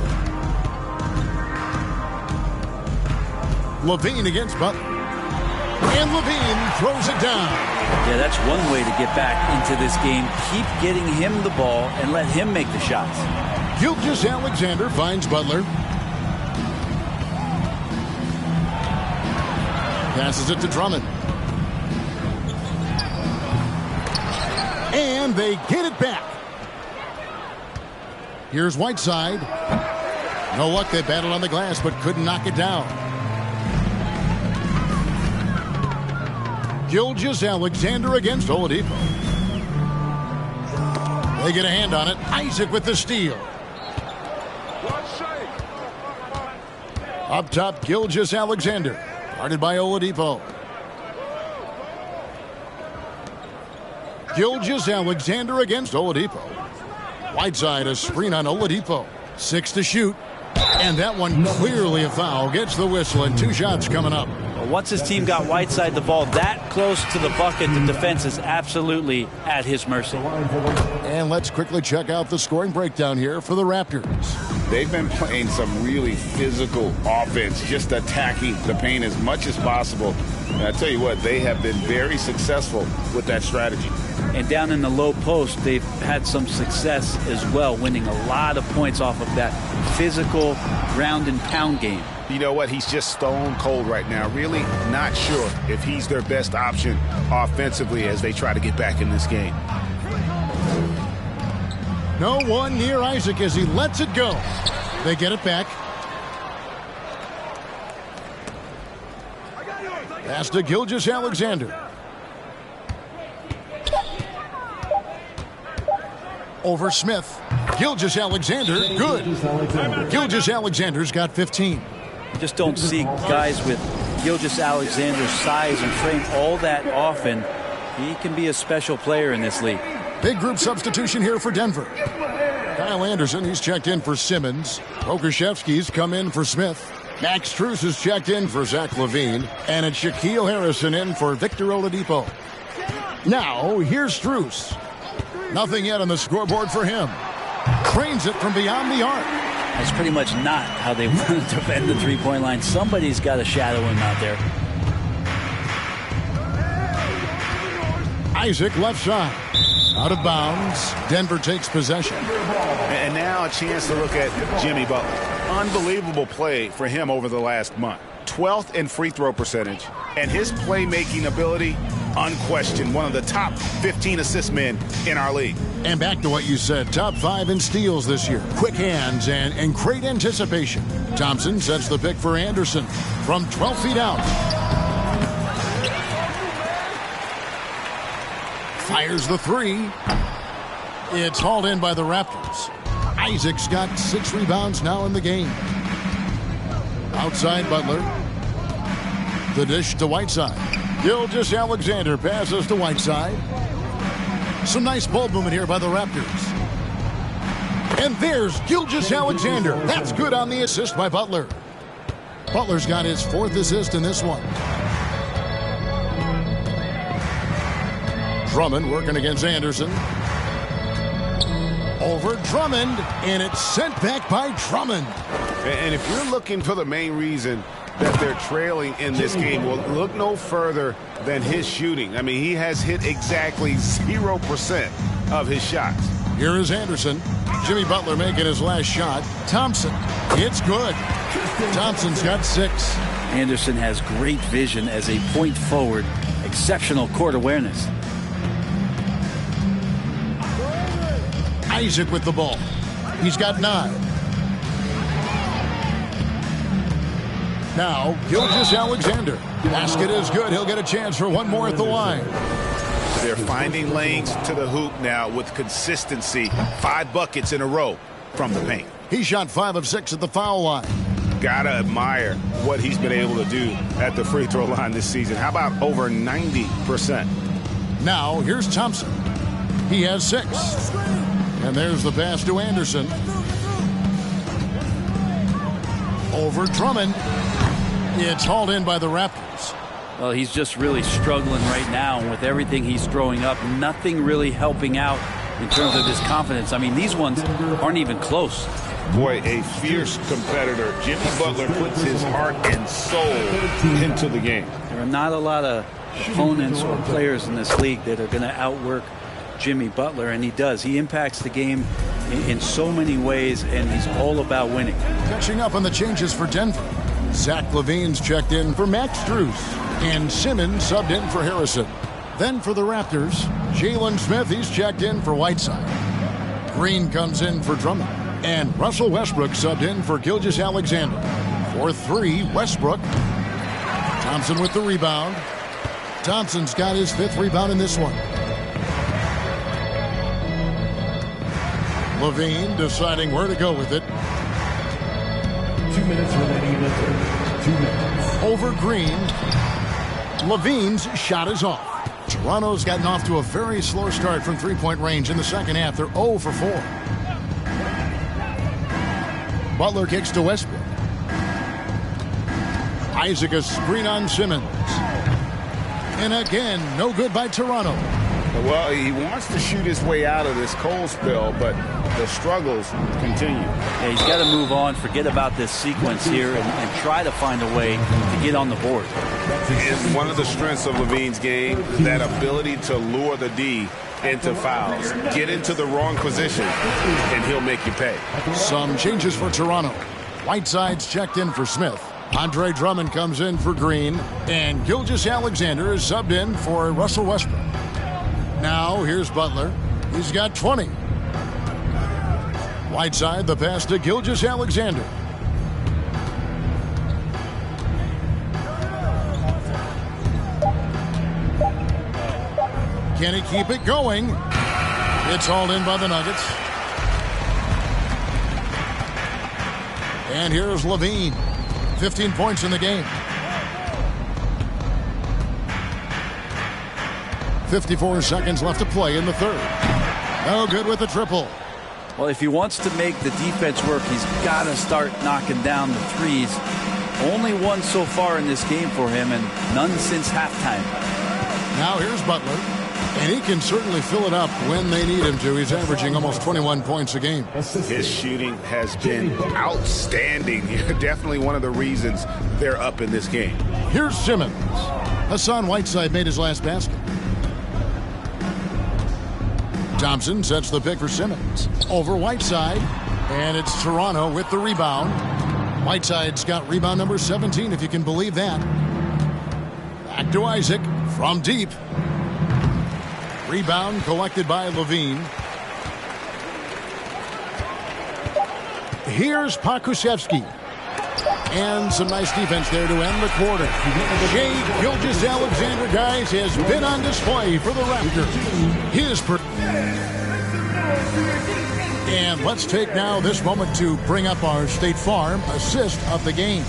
Levine against Butler. And Levine throws it down. Yeah, that's one way to get back into this game. Keep getting him the ball and let him make the shots. Gilgeous-Alexander finds Butler. Passes it to Drummond. And they get it back. Here's Whiteside. No luck, they battled on the glass, but couldn't knock it down. Gilgeous-Alexander against Oladipo. They get a hand on it. Isaac with the steal. Up top, Gilgeous-Alexander. Guarded by Oladipo. Gilgeous-Alexander against Oladipo. Whiteside, a screen on Oladipo. 6 to shoot. And that one clearly a foul. Gets the whistle, and 2 shots coming up. Once his team got Whiteside the ball that close to the bucket, the defense is absolutely at his mercy. And let's quickly check out the scoring breakdown here for the Raptors. They've been playing some really physical offense, just attacking the paint as much as possible. And I tell you what, they have been very successful with that strategy. And down in the low post, they've had some success as well, winning a lot of points off of that physical ground and pound game. You know what? He's just stone cold right now. Really not sure if he's their best option offensively as they try to get back in this game. No one near Isaac as he lets it go. They get it back. Pass to Gilgeous-Alexander. Over Smith. Gilgeous-Alexander, good. Gilgeous-Alexander's got 15. You just don't see guys with Gilgeous-Alexander's size and frame all that often. He can be a special player in this league. Big group substitution here for Denver. Kyle Anderson, he's checked in for Simmons. Pokusevski's come in for Smith. Max Strus has checked in for Zach LaVine. And it's Shaquille Harrison in for Victor Oladipo. Now, here's Strus. Nothing yet on the scoreboard for him. Cranes it from beyond the arc. That's pretty much not how they want to defend the three-point line. Somebody's got to shadow him out there. Isaac left side. Out of bounds. Denver takes possession. And now a chance to look at Jimmy Butler. Unbelievable play for him over the last month. 12th in free throw percentage. And his playmaking ability, unquestioned. One of the top 15 assist men in our league. And back to what you said. Top 5 in steals this year. Quick hands and great anticipation. Thompson sets the pick for Anderson from 12 feet out. Fires the 3. It's hauled in by the Raptors. Isaac's got 6 rebounds now in the game. Outside Butler. The dish to Whiteside. Gilgeous-Alexander passes to Whiteside. Some nice ball movement here by the Raptors. And there's Gilgeous-Alexander. That's good on the assist by Butler. Butler's got his 4th assist in this one. Drummond working against Anderson. Over Drummond, and it's sent back by Drummond. And if you're looking for the main reason that they're trailing in this game, well, look no further than his shooting. I mean, he has hit exactly 0% of his shots. Here is Anderson. Jimmy Butler making his last shot. Thompson, it's good. Thompson's got 6. Anderson has great vision as a point forward. Exceptional court awareness. Isaac with the ball. He's got 9. Now, Gilgeous-Alexander. Basket is good. He'll get a chance for one more at the line. They're finding lanes to the hoop now with consistency. 5 buckets in a row from the paint. He shot 5 of 6 at the foul line. Gotta admire what he's been able to do at the free throw line this season. How about over 90%? Now, here's Thompson. He has 6. And there's the pass to Anderson. Over Drummond. It's hauled in by the Raptors. Well, he's just really struggling right now. And with everything he's throwing up, nothing really helping out in terms of his confidence. I mean, these ones aren't even close. Boy, a fierce competitor. Jimmy Butler puts his heart and soul into the game. There are not a lot of opponents or players in this league that are going to outwork Jimmy Butler, and he does. He impacts the game in so many ways, and he's all about winning. Catching up on the changes for Denver. Zach LaVine's checked in for Max Strus, and Simmons subbed in for Harrison. Then for the Raptors, Jalen Smith, he's checked in for Whiteside. Green comes in for Drummond, and Russell Westbrook subbed in for Gilgeous-Alexander. For 3, Westbrook. Thompson with the rebound. Thompson's got his 5th rebound in this one. LaVine deciding where to go with it. 2 minutes remaining in the third. 2 minutes. Over Green. LaVine's shot is off. Toronto's gotten off to a very slow start from three-point range in the second half. They're 0 for 4. Butler kicks to Westbrook. Isaac a screen on Simmons. And again, no good by Toronto. Well, he wants to shoot his way out of this cold spell, but the struggles continue. Yeah, he's got to move on, forget about this sequence here, and try to find a way to get on the board. And one of the strengths of LaVine's game, that ability to lure the D into fouls. Get into the wrong position, and he'll make you pay. Some changes for Toronto. Whiteside's checked in for Smith. Andre Drummond comes in for Green, and Gilgeous-Alexander is subbed in for Russell Westbrook. Now, here's Butler. He's got 20. Whiteside, the pass to Gilgeous-Alexander. Can he keep it going? It's hauled in by the Nuggets. And here's LaVine. 15 points in the game. 54 seconds left to play in the third. No good with the triple. Well, if he wants to make the defense work, he's got to start knocking down the threes. Only one so far in this game for him, and none since halftime. Now here's Butler, and he can certainly fill it up when they need him to. He's averaging almost 21 points a game. His shooting has been outstanding. Definitely one of the reasons they're up in this game. Here's Simmons. Hassan Whiteside made his last basket. Thompson sets the pick for Simmons. Over Whiteside, and it's Toronto with the rebound. Whiteside's got rebound number 17, if you can believe that. Back to Isaac from deep. Rebound collected by LaVine. Here's Pokusevski. And some nice defense there to end the quarter. Shai Gilgeous-Alexander, guys, has been on display for the Raptors. And let's take now this moment to bring up our State Farm assist of the game.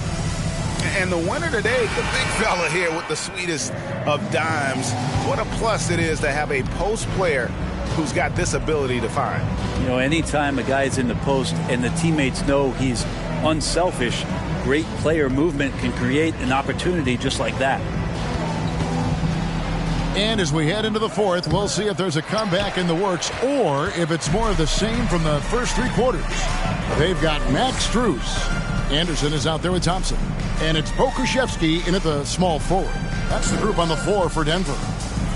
And the winner today, the big fella here with the sweetest of dimes. What a plus it is to have a post player who's got this ability to find. You know, anytime a guy's in the post and the teammates know he's unselfish, great player movement can create an opportunity just like that. And as we head into the fourth, we'll see if there's a comeback in the works or if it's more of the same from the first three quarters. They've got Max Strus. Anderson is out there with Thompson. And it's Pokusevski in at the small forward. That's the group on the floor for Denver.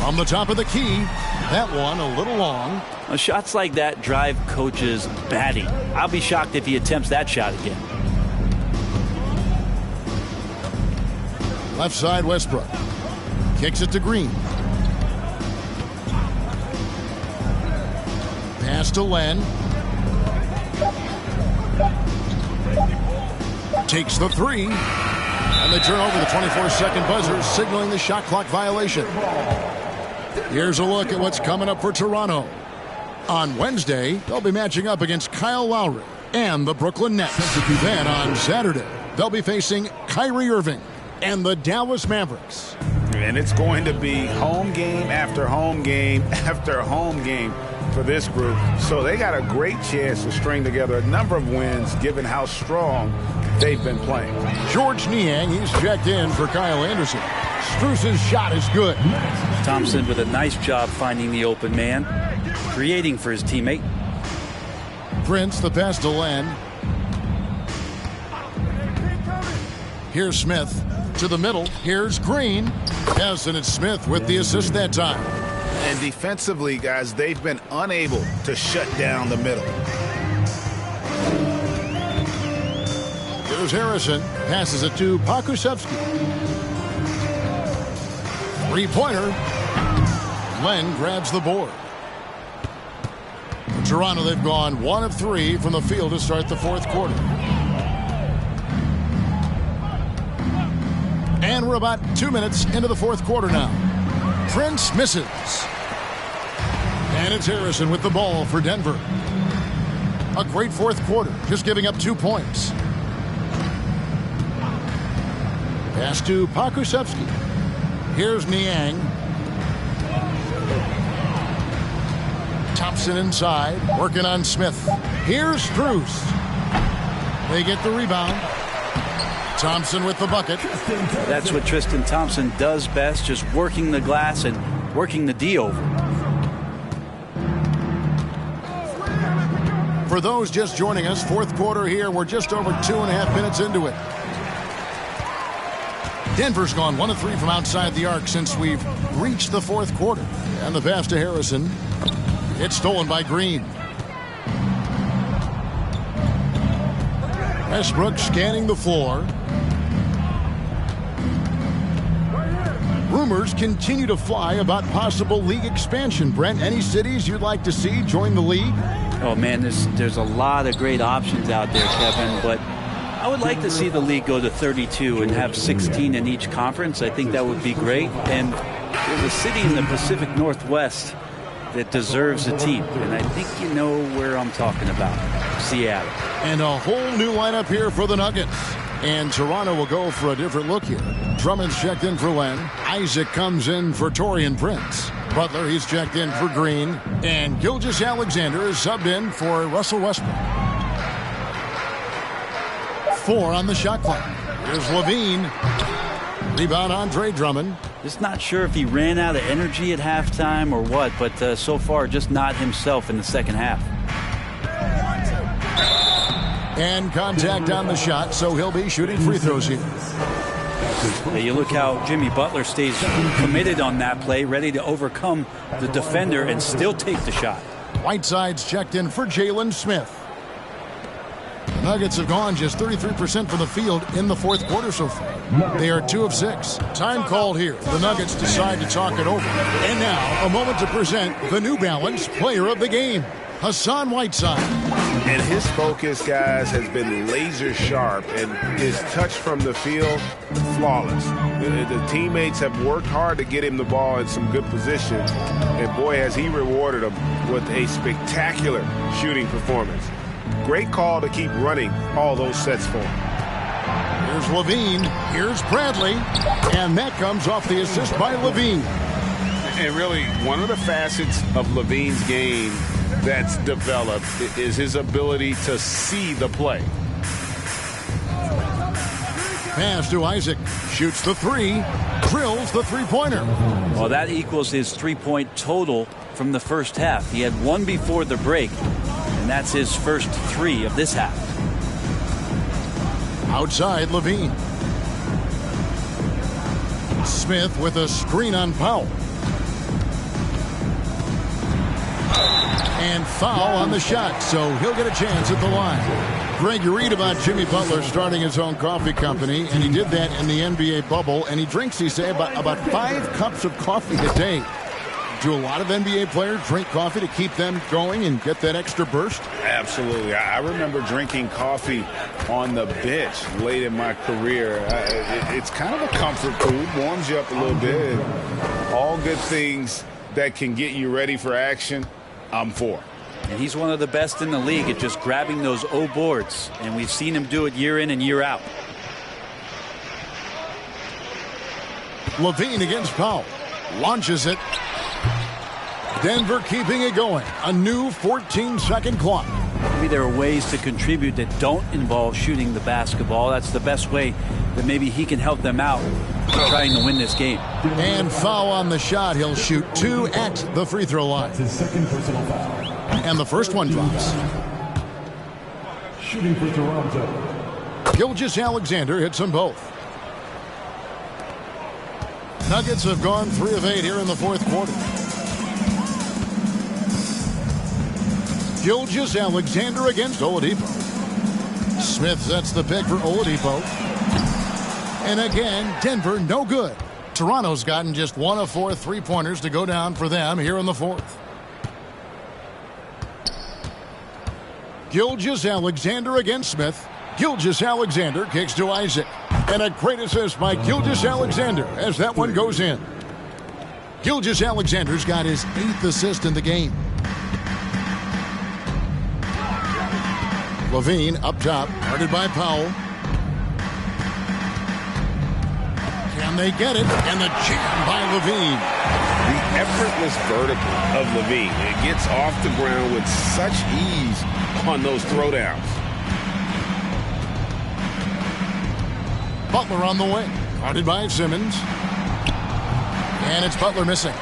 From the top of the key, that one a little long. Well, shots like that drive coaches batty. I'll be shocked if he attempts that shot again. Left side, Westbrook. Kicks it to Green. Pass to Len. Takes the three. And they turn over the 24-second buzzer, signaling the shot clock violation. Here's a look at what's coming up for Toronto. On Wednesday, they'll be matching up against Kyle Lowry and the Brooklyn Nets. Then on Saturday, they'll be facing Kyrie Irving and the Dallas Mavericks. And it's going to be home game after home game after home game for this group. So they got a great chance to string together a number of wins given how strong they've been playing. George Niang, he's checked in for Kyle Anderson. Strus's shot is good. Thompson with a nice job finding the open man, creating for his teammate. Prince, the pass to Len. Here's Smith to the middle. Here's Green. Yes, and it's Smith with the assist that time. And defensively, guys, they've been unable to shut down the middle. Here's Harrison. Passes it to Pokusevski. Three-pointer. Len grabs the board. For Toronto, they've gone 1 of 3 from the field to start the fourth quarter. And we're about 2 minutes into the fourth quarter now. Prince misses. And it's Harrison with the ball for Denver. A great fourth quarter, just giving up 2 points. Pass to Pokusevski. Here's Niang. Thompson inside, working on Smith. Here's Strus. They get the rebound. Thompson with the bucket. That's what Tristan Thompson does best, just working the glass and working the D over. For those just joining us, fourth quarter here, we're just over 2.5 minutes into it. Denver's gone 1 of 3 from outside the arc since we've reached the fourth quarter. And the pass to Harrison. It's stolen by Green. Westbrook scanning the floor. Rumors continue to fly about possible league expansion. Brent, any cities you'd like to see join the league? Oh, man, there's a lot of great options out there, Kevin, but I would like to see the league go to 32 and have 16 in each conference. I think that would be great. And there's a city in the Pacific Northwest that deserves a team, and I think you know where I'm talking about. Seattle. And a whole new lineup here for the Nuggets. And Toronto will go for a different look here. Drummond's checked in for Len. Isaac comes in for Taurean Prince. Butler, he's checked in for Green. And Gilgeous-Alexander is subbed in for Russell Westbrook. 4 on the shot clock. Here's Levine. Rebound Andre Drummond. Just not sure if he ran out of energy at halftime or what, but so far just not himself in the second half. And contact on the shot, so he'll be shooting free throws here. You look how Jimmy Butler stays committed on that play, ready to overcome the defender and still take the shot. Whiteside's checked in for Jalen Smith. The Nuggets have gone just 33% from the field in the fourth quarter so far. They are 2 of 6. Time called here. The Nuggets decide to talk it over. And now, a moment to present the New Balance Player of the Game, Hassan Whiteside. And his focus, guys, has been laser sharp, and his touch from the field, flawless. The teammates have worked hard to get him the ball in some good position, and boy, has he rewarded them with a spectacular shooting performance. Great call to keep running all those sets for him. Here's Levine. Here's Bradley. And that comes off the assist by Levine. And really, one of the facets of Levine's game that's developed is his ability to see the play. Pass to Isaac. Shoots the three. Drills the three-pointer. Well, that equals his three-point total from the first half. He had one before the break, and that's his first three of this half. Outside, Levine. Smith with a screen on Powell. And foul on the shot, so he'll get a chance at the line. Greg, you read about Jimmy Butler starting his own coffee company, and he did that in the NBA bubble, and he drinks, he say, about 5 cups of coffee a day. Do a lot of NBA players drink coffee to keep them going and get that extra burst? Absolutely. I remember drinking coffee on the bench late in my career. It's kind of a comfort food, warms you up a little bit. All good things that can get you ready for action, I'm for. And he's one of the best in the league at just grabbing those O boards, and we've seen him do it year in and year out. Levine against Powell. Launches it. Denver keeping it going. A new 14-second clock. Maybe there are ways to contribute that don't involve shooting the basketball. That's the best way that maybe he can help them out trying to win this game. And foul on the shot. He'll shoot 2 at the free throw line. That's his second personal foul. And the first one drops. Shooting for Toronto. Gilgeous-Alexander hits them both. Nuggets have gone 3 of 8 here in the fourth quarter. Gilgeous-Alexander against Oladipo. Smith sets the pick for Oladipo. And again, Denver no good. Toronto's gotten just 1 of 4 three-pointers to go down for them here in the fourth. Gilgeous-Alexander against Smith. Gilgeous-Alexander kicks to Isaac. And a great assist by Gilgeous-Alexander as that one goes in. Gilgeous-Alexander's got his 8th assist in the game. Levine up top, guarded by Powell. Can they get it? And the jam by Levine. The effortless vertical of Levine. It gets off the ground with such ease on those throwdowns. Butler on the wing, guarded by Simmons. And it's Butler missing.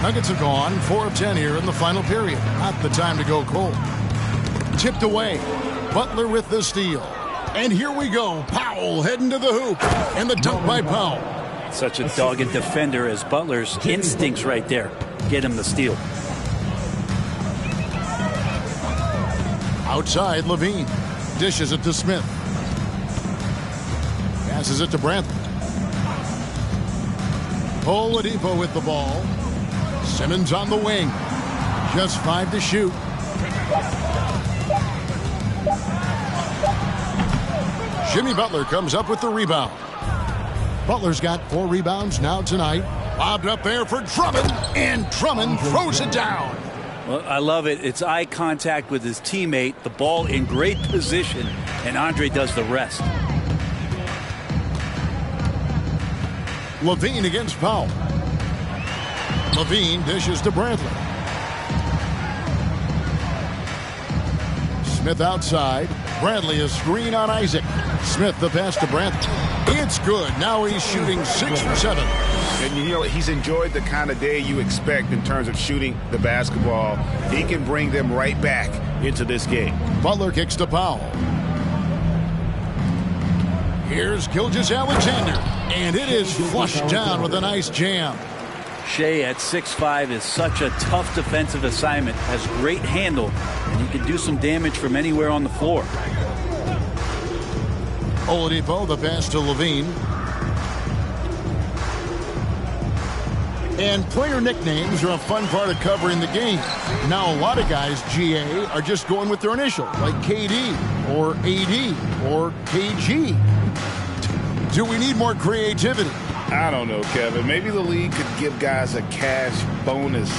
Nuggets have gone 4 of 10 here in the final period. Not the time to go cold. Tipped away. Butler with the steal. And here we go. Powell heading to the hoop. And the dunk by Powell. Such a dogged defender as Butler's instincts right there get him the steal. Outside, Levine. Dishes it to Smith. Passes it to Brantley. Oladipo with the ball. Simmons on the wing. Just 5 to shoot. Jimmy Butler comes up with the rebound. Butler's got 4 rebounds now tonight. Lobbed up there for Drummond, and Drummond throws it down. Well, I love it. It's eye contact with his teammate, the ball in great position, and Andre does the rest. Levine against Powell. Levine dishes to Brantley. Smith outside. Bradley a screen on Isaac. Smith the pass to Brantley. It's good. Now he's shooting 6 for 7. And you know, he's enjoyed the kind of day you expect in terms of shooting the basketball. He can bring them right back into this game. Butler kicks to Powell. Here's Gilgeous-Alexander. And it is flushed down with a nice jam. Shea at 6'5" is such a tough defensive assignment, has great handle, and he can do some damage from anywhere on the floor. Oladipo, the pass to Levine. And player nicknames are a fun part of covering the game. Now a lot of guys, GA, are just going with their initial, like KD or AD or KG. Do we need more creativity? I don't know, Kevin. Maybe the league could give guys a cash bonus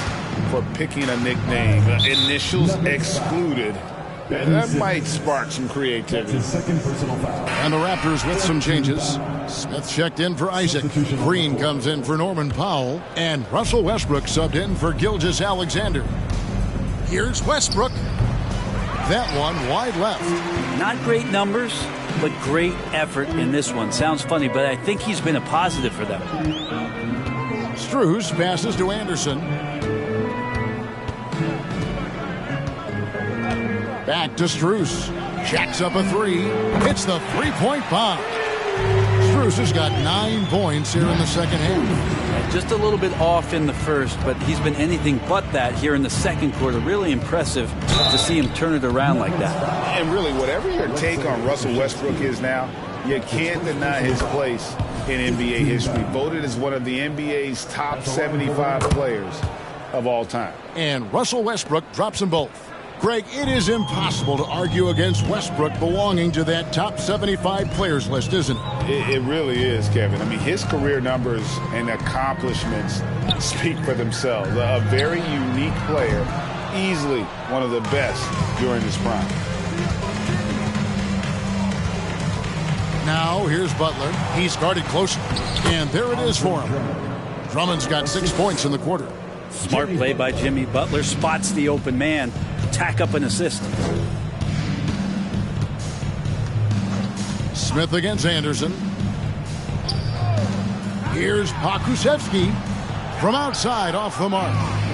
for picking a nickname. Initials excluded. That might spark some creativity. Second personal foul. And the Raptors with some changes. Smith checked in for Isaac. Green comes in for Norman Powell. And Russell Westbrook subbed in for Gilgeous-Alexander. Here's Westbrook. That one wide left. Not great numbers, but great effort in this one. Sounds funny, but I think he's been a positive for them. Strus passes to Anderson. Back to Strus. Jacks up a three. Hits the three-point bomb. Strus has got 9 points here in the second half. Just a little bit off in the first, but he's been anything but that here in the second quarter. Really impressive to see him turn it around like that. And really, whatever your take on Russell Westbrook is now, you can't deny his place in NBA history. Voted as one of the NBA's top 75 players of all time. And Russell Westbrook drops them both. Greg, it is impossible to argue against Westbrook belonging to that top 75 players list, isn't it? It really is, Kevin. I mean, his career numbers and accomplishments speak for themselves. A very unique player, easily one of the best during his prime. Now, here's Butler. He's guarded close, and there it is for him. Drummond's got 6 points in the quarter. Smart play by Jimmy. Butler spots the open man. Tack up an assist. Smith against Anderson. Here's Pokusevski from outside off the mark.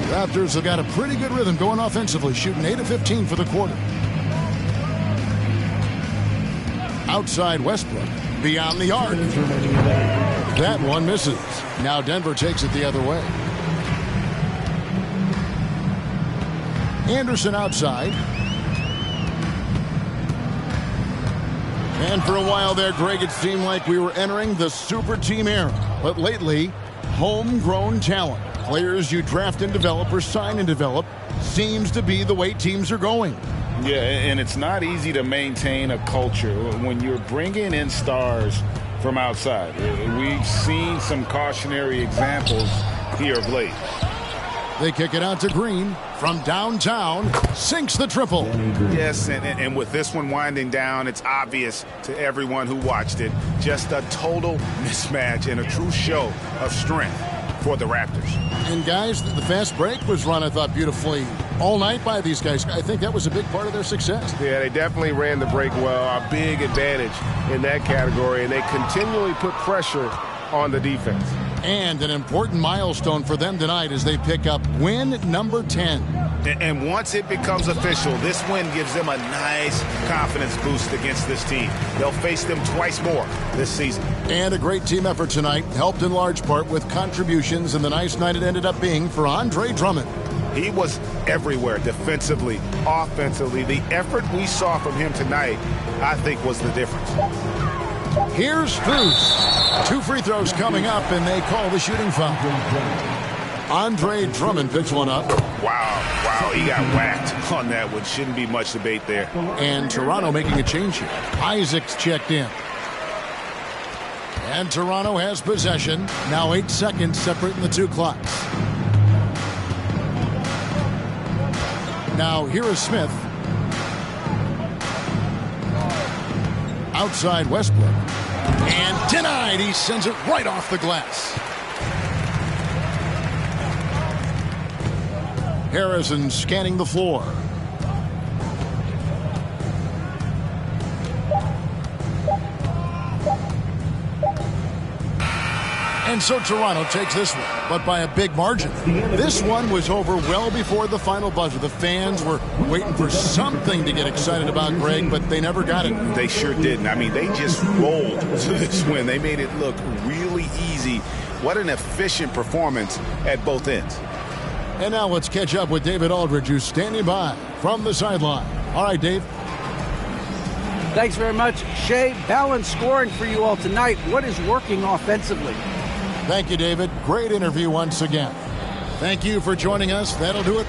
Raptors have got a pretty good rhythm going offensively, shooting 8 of 15 for the quarter. Outside Westbrook, beyond the arc. That one misses. Now Denver takes it the other way. Anderson outside. And for a while there, Greg, it seemed like we were entering the super team era. But lately, homegrown talent, players you draft and develop or sign and develop, seems to be the way teams are going. Yeah, and it's not easy to maintain a culture when you're bringing in stars from outside. We've seen some cautionary examples here of late. They kick it out to Green from downtown, sinks the triple. Yes, and with this one winding down, it's obvious to everyone who watched it. Just a total mismatch and a true show of strength for the Raptors. And guys, the fast break was run, I thought, beautifully all night by these guys. I think that was a big part of their success. Yeah, they definitely ran the break well. A big advantage in that category, and they continually put pressure on the defense. And an important milestone for them tonight as they pick up win number 10. And once it becomes official, this win gives them a nice confidence boost against this team. They'll face them twice more this season. And a great team effort tonight, helped in large part with contributions, and the nice night it ended up being for Andre Drummond. He was everywhere, defensively, offensively. The effort we saw from him tonight, I think, was the difference. Here's Strus. 2 free throws coming up, and they call the shooting foul. Andre Drummond picks one up. Wow, he got whacked on that one. Shouldn't be much debate there. And Toronto making a change here. Isaac's checked in. And Toronto has possession. Now 8 seconds separating the 2 clocks. Now here is Smith. Outside Westbrook. And denied. He sends it right off the glass. Harrison scanning the floor. And so Toronto takes this one, but by a big margin. This one was over well before the final buzzer. The fans were waiting for something to get excited about, Greg, but they never got it. They sure didn't. I mean, they just rolled to this win. They made it look really easy. What an efficient performance at both ends. And now let's catch up with David Aldridge, who's standing by from the sideline. All right, Dave. Thanks very much, Shea. Balanced scoring for you all tonight. What is working offensively? Thank you, David. Great interview once again. Thank you for joining us. That'll do it.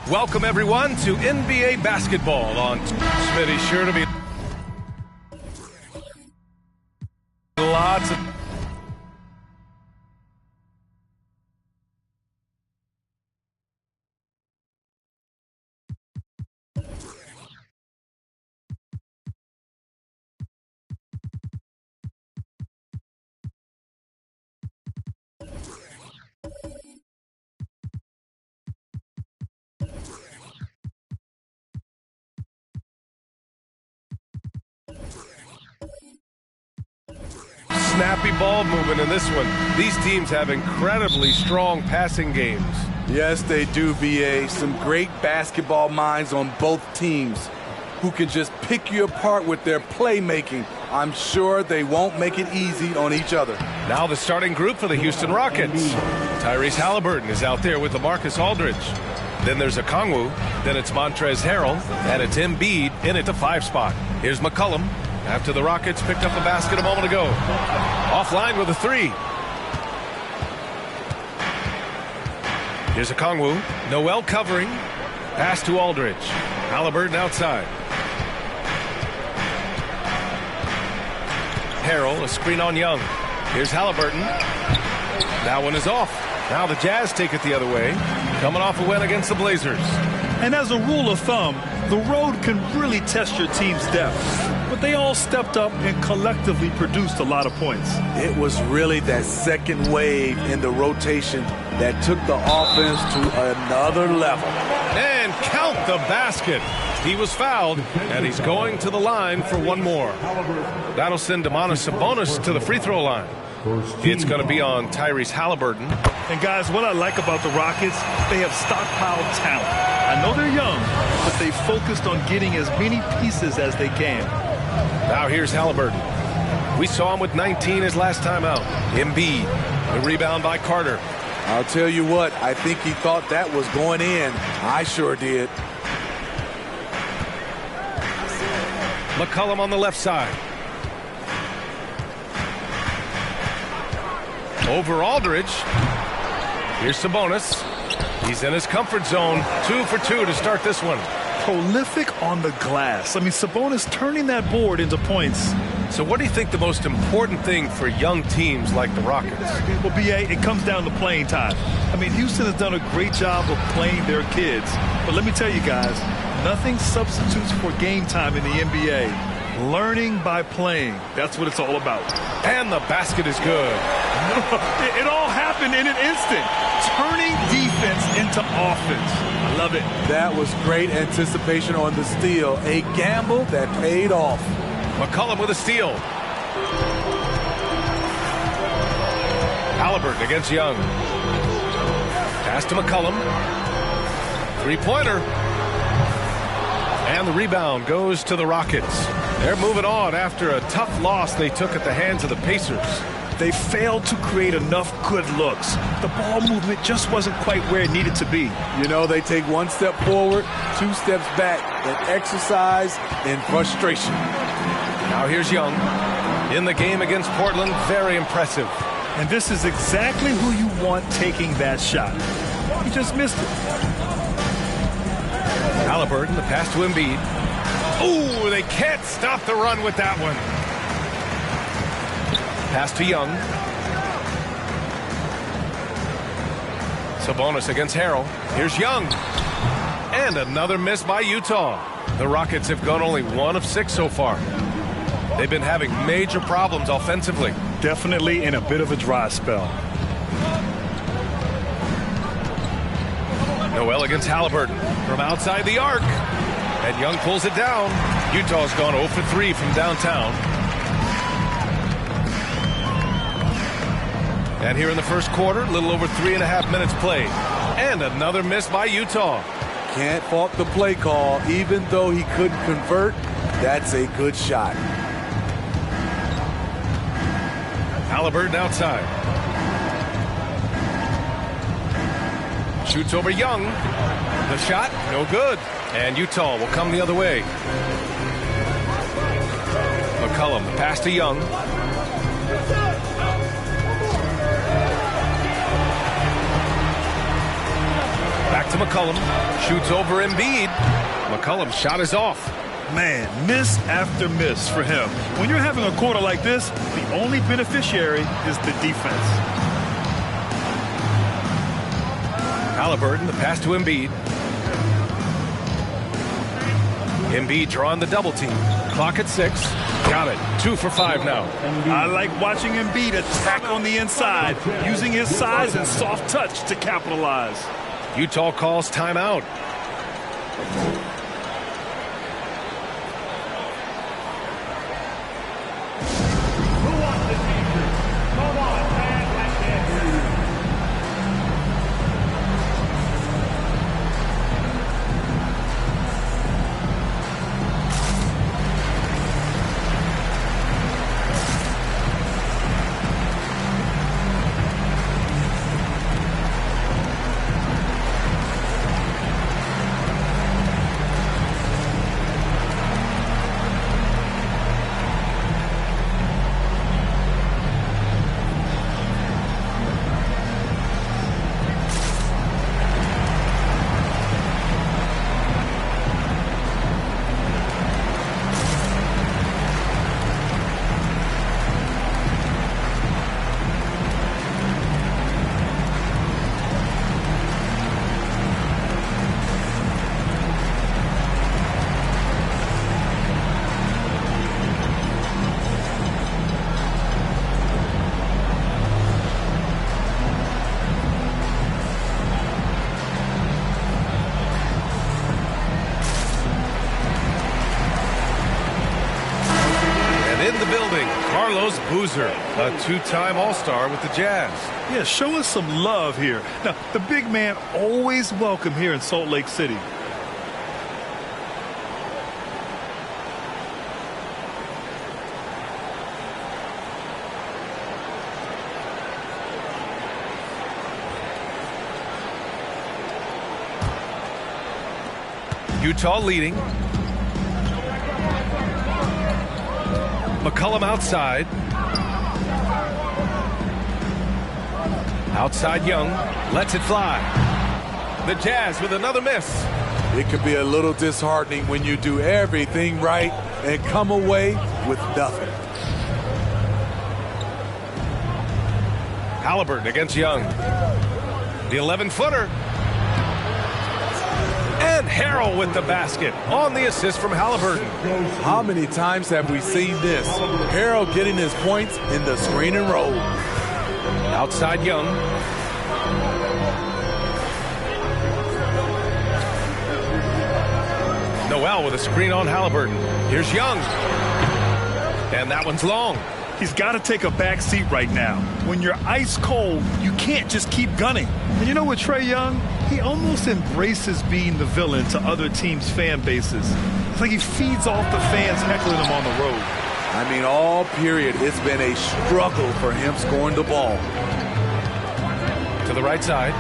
Welcome, everyone, to NBA basketball on Smitty. Sure to be lots of snappy ball movement in this one. These teams have incredibly strong passing games. Yes, they do, B.A. Some great basketball minds on both teams who can just pick you apart with their playmaking. I'm sure they won't make it easy on each other. Now the starting group for the Houston Rockets. Tyrese Halliburton is out there with LaMarcus Aldridge. Then there's Okongwu. Then it's Montrezl Harrell. And it's Embiid in at the 5 spot. Here's McCollum after the Rockets picked up the basket a moment ago. Offline with a 3. Here's Okongwu. Noel covering. Pass to Aldridge. Halliburton outside. Harrell, a screen on Young. Here's Halliburton. That one is off. Now the Jazz take it the other way. Coming off a win against the Blazers. And as a rule of thumb, the road can really test your team's depth. But they all stepped up and collectively produced a lot of points. It was really that second wave in the rotation that took the offense to another level. And count the basket. He was fouled, and he's going to the line for one more. That'll send Domantas Sabonis to the free throw line. It's going to be on Tyrese Halliburton. And guys, what I like about the Rockets, they have stockpiled talent. I know they're young, but they focused on getting as many pieces as they can. Now here's Halliburton. We saw him with 19 his last time out. Embiid, the rebound by Carter. I'll tell you what, I think he thought that was going in. I sure did. McCollum on the left side. Over Aldridge. Here's Sabonis. He's in his comfort zone. 2 for 2 to start this one. Prolific on the glass. I mean, Sabonis turning that board into points. So what do you think the most important thing for young teams like the Rockets? Well, B.A., it comes down to playing time. I mean, Houston has done a great job of playing their kids. But let me tell you guys, nothing substitutes for game time in the NBA. Learning by playing. That's what it's all about. And the basket is good. It all happened in an instant. Turning defense into offense. I love it. That was great anticipation on the steal. A gamble that paid off. McCollum with a steal. Halliburton against Young. Pass to McCollum. Three-pointer. And the rebound goes to the Rockets. They're moving on after a tough loss they took at the hands of the Pacers. They failed to create enough good looks. The ball movement just wasn't quite where it needed to be. You know, they take 1 step forward, 2 steps back. That exercise in frustration. Now here's Young. In the game against Portland, very impressive. And this is exactly who you want taking that shot. He just missed it. Halliburton, the pass to Embiid. Ooh, they can't stop the run with that one. Pass to Young. Sabonis against Harrell. Here's Young. And another miss by Utah. The Rockets have gone only 1 of 6 so far. They've been having major problems offensively. Definitely in a bit of a dry spell. Noel against Halliburton from outside the arc. And Young pulls it down. Utah's gone 0 for 3 from downtown. And here in the first quarter, a little over 3.5 minutes played. And another miss by Utah. Can't fault the play call. Even though he couldn't convert, that's a good shot. Halliburton outside. Shoots over Young. The shot, no good. And Utah will come the other way. McCollum, pass to Young. Back to McCollum. Shoots over Embiid. McCollum's shot is off. Man, miss after miss for him. When you're having a quarter like this, the only beneficiary is the defense. Halliburton, the pass to Embiid. Embiid drawing the double team. Clock at 6. Got it. 2 for 5 now. I like watching Embiid attack on the inside, using his size and soft touch to capitalize. Utah calls timeout. In the building, Carlos Boozer, a two-time All-Star with the Jazz. Yeah, show us some love here. Now, the big man always welcome here in Salt Lake City. Utah leading. McCollum outside. Outside Young. Lets it fly. The Jazz with another miss. It could be a little disheartening when you do everything right and come away with nothing. Haliburton against Young. The 11-footer. And Harrell with the basket on the assist from Haliburton. How many times have we seen this? Harrell getting his points in the screen and roll. Outside Young. Noel with a screen on Haliburton. Here's Young. And that one's long. He's got to take a back seat right now. When you're ice cold, you can't just keep gunning. And you know what, Trae Young? He almost embraces being the villain to other teams' fan bases. It's like he feeds off the fans heckling him on the road. I mean, all period, it's been a struggle for him scoring the ball. To the right side.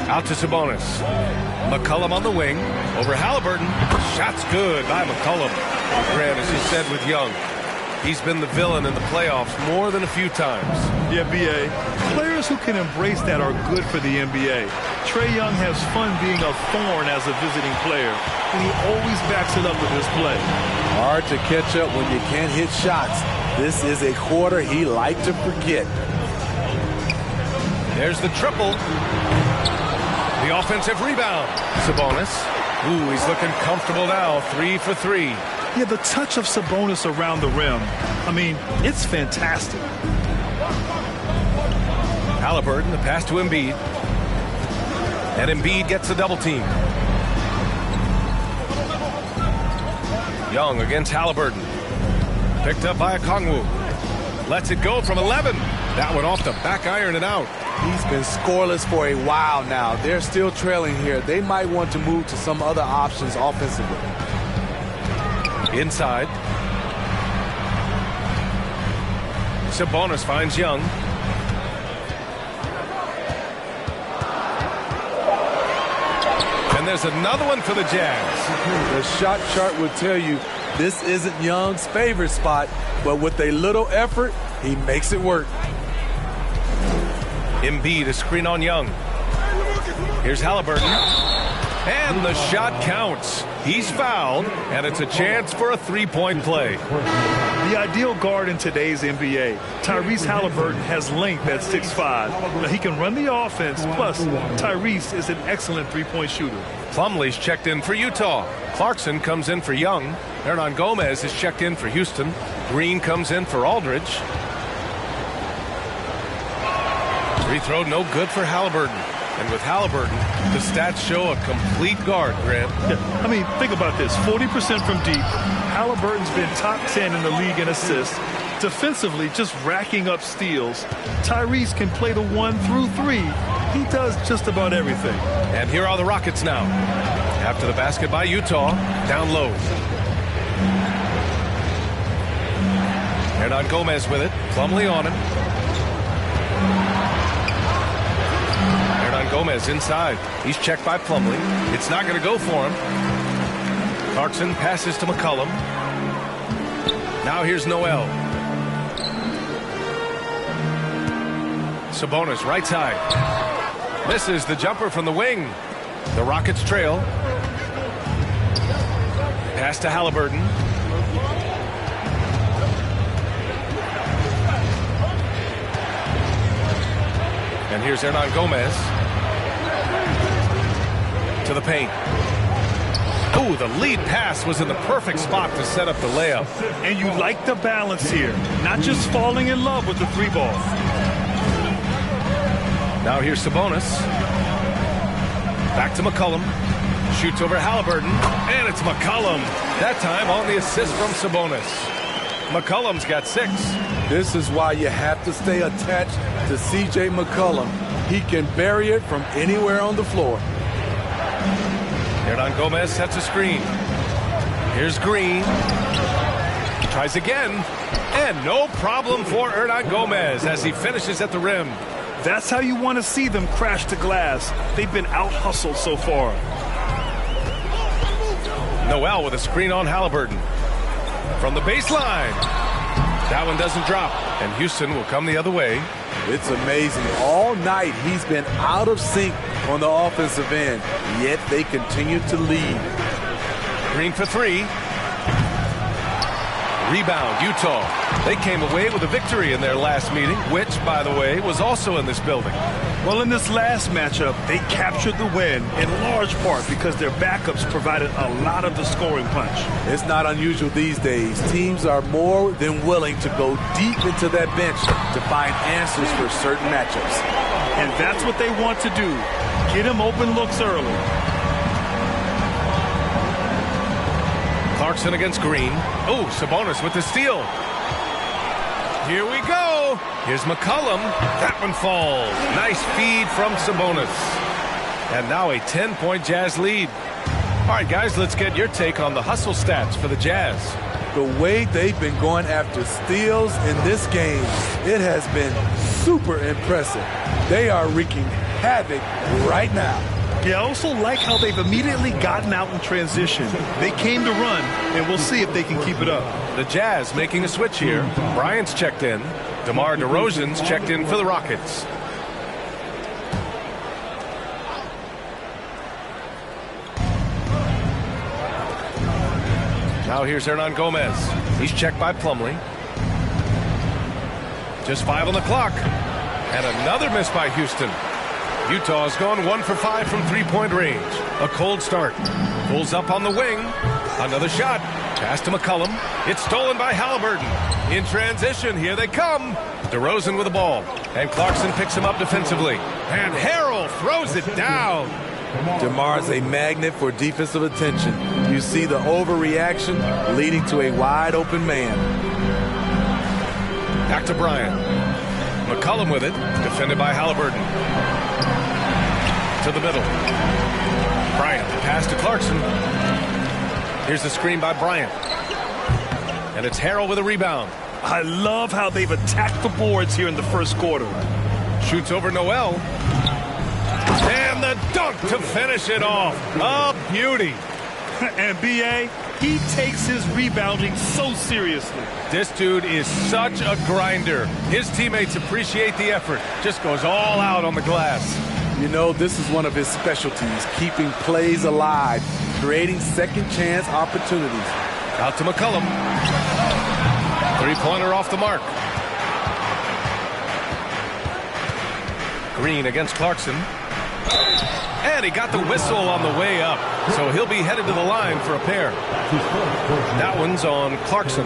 Out to Sabonis. McCollum on the wing. Over Haliburton. Shot's good by McCollum. Grant, as you said with Young, he's been the villain in the playoffs more than a few times. Yeah, B.A. Players who can embrace that are good for the NBA. Trae Young has fun being a thorn as a visiting player, and he always backs it up with his play. Hard to catch up when you can't hit shots. This is a quarter he liked to forget. There's the triple. The offensive rebound. Sabonis. Ooh, he's looking comfortable now. 3 for 3. Yeah, the touch of Sabonis around the rim. I mean, it's fantastic. Haliburton, the pass to Embiid. And Embiid gets a double team. Young against Haliburton. Picked up by Okongwu. Lets it go from 11. That one off the back iron and out. He's been scoreless for a while now. They're still trailing here. They might want to move to some other options offensively. Inside. Sabonis finds Young. And there's another one for the Jazz. The shot chart would tell you this isn't Young's favorite spot, but with a little effort, he makes it work. Embiid, a screen on Young. Here's Haliburton. And the shot counts. He's fouled, and it's a chance for a three-point play. The ideal guard in today's NBA, Tyrese Haliburton, has length at 6'5". Now, he can run the offense, plus Tyrese is an excellent three-point shooter. Plumlee's checked in for Utah. Clarkson comes in for Young. Hernan Gomez is checked in for Houston. Green comes in for Aldridge. Free throw no good for Haliburton. And with Haliburton, the stats show a complete guard, Grant. Yeah, I mean, think about this. 40% from deep. Haliburton's been top 10 in the league in assists. Defensively, just racking up steals. Tyrese can play the 1 through 3. He does just about everything. And here are the Rockets now. After the basket by Utah, down low. Hernan Gomez with it. Plumlee on him. Hernan Gomez inside. He's checked by Plumlee. It's not going to go for him. Clarkson passes to McCollum. Now here's Noel. Sabonis right side. Misses the jumper from the wing. The Rockets trail. Pass to Haliburton. And here's Hernan Gomez. To the paint. Oh, the lead pass was in the perfect spot to set up the layup. And you like the balance here. Not just falling in love with the three ball. Now here's Sabonis. Back to McCollum. Shoots over Halliburton, and it's McCollum. That time on the assist from Sabonis. McCollum's got 6. This is why you have to stay attached to C.J. McCollum. He can bury it from anywhere on the floor. Hernan Gomez sets a screen. Here's Green. Tries again. And no problem for Hernan Gomez as he finishes at the rim. That's how you want to see them crash the glass. They've been out-hustled so far. Noel with a screen on Halliburton. From the baseline. That one doesn't drop. And Houston will come the other way. It's amazing. All night he's been out of sync on the offensive end, yet they continue to lead. Green for 3. Rebound, Utah. They came away with a victory in their last meeting, which, by the way, was also in this building. Well, in this last matchup, they captured the win in large part because their backups provided a lot of the scoring punch. It's not unusual these days. Teams are more than willing to go deep into that bench to find answers for certain matchups. And that's what they want to do. Get them open looks early. Clarkson against Green. Oh, Sabonis with the steal. Here we go. Here's McCollum. That one falls. Nice feed from Sabonis. And now a 10-point Jazz lead. All right, guys, let's get your take on the hustle stats for the Jazz. The way they've been going after steals in this game, it has been super impressive. They are wreaking havoc right now. Yeah, I also like how they've immediately gotten out in transition. They came to run, and we'll see if they can keep it up. The Jazz making a switch here. Bryant's checked in. DeMar DeRozan's checked in for the Rockets. Now here's Hernan Gomez. He's checked by Plumlee. Just 5 on the clock. And another miss by Houston. Utah's gone 1 for 5 from three-point range. A cold start. Pulls up on the wing. Another shot. Pass to McCollum. It's stolen by Halliburton. In transition, here they come. DeRozan with the ball. And Clarkson picks him up defensively. And Harrell throws it down. DeMar's a magnet for defensive attention. You see the overreaction leading to a wide-open man. Back to Bryant. McCollum with it. Defended by Halliburton. To the middle. Bryant, pass to Clarkson. Here's the screen by Bryant. And it's Harrell with a rebound. I love how they've attacked the boards here in the first quarter. Shoots over Noel. And the dunk to finish it off. A beauty. And B.A., he takes his rebounding so seriously. This dude is such a grinder. His teammates appreciate the effort. Just goes all out on the glass. You know, this is one of his specialties, keeping plays alive, creating second chance opportunities. Out to McCollum. Three-pointer off the mark. Green against Clarkson. And he got the whistle on the way up. So he'll be headed to the line for a pair. That one's on Clarkson.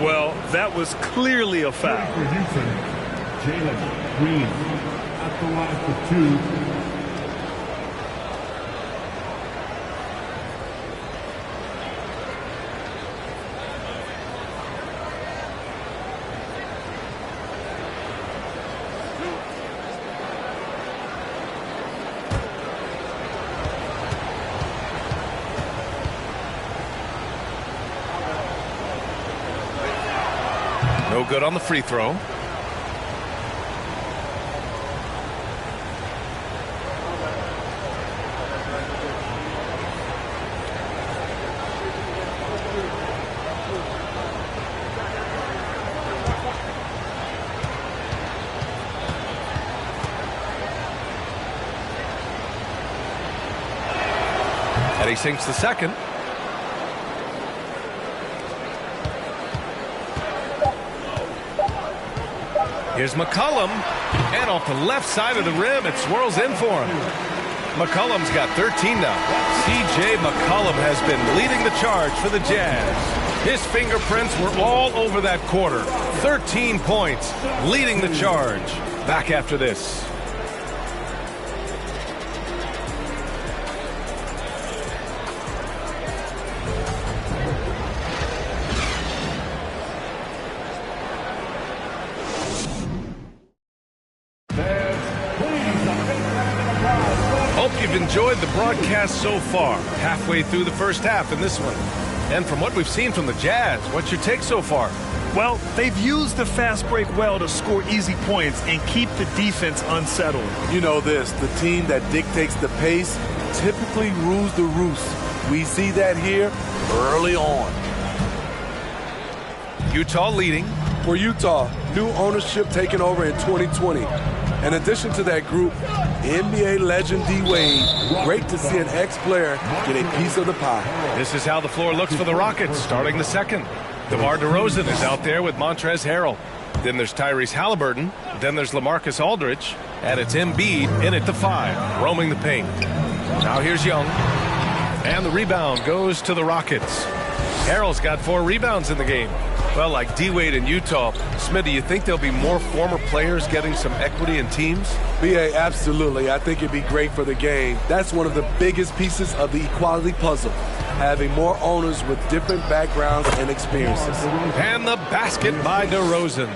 Well, that was clearly a foul. Jalen Green at the line for 2. No good on the free throw. And he sinks the second. Here's McCollum, and off the left side of the rim, it swirls in for him. McCollum's got 13 now. C.J. McCollum has been leading the charge for the Jazz. His fingerprints were all over that quarter. 13 points, leading the charge. Back after this. the broadcast so far, halfway through the first half in this one? And from what we've seen from the Jazz, what's your take so far? Well, they've used the fast break well to score easy points and keep the defense unsettled. You know this, the team that dictates the pace typically rules the roost. We see that here early on. Utah leading. For Utah, new ownership taking over in 2020. In addition to that group, NBA legend D-Wade. Great to see an ex-player get a piece of the pie. This is how the floor looks for the Rockets starting the second. DeMar DeRozan is out there with Montrezl Harrell. Then there's Tyrese Halliburton. Then there's LaMarcus Aldridge. And it's Embiid in at the 5, roaming the paint. Now here's Young. And the rebound goes to the Rockets. Harrell's got 4 rebounds in the game. Well, like D-Wade in Utah, Smith, do you think there'll be more former players getting some equity in teams? B.A., absolutely. I think it'd be great for the game. That's one of the biggest pieces of the equality puzzle, having more owners with different backgrounds and experiences. And the basket by DeRozan.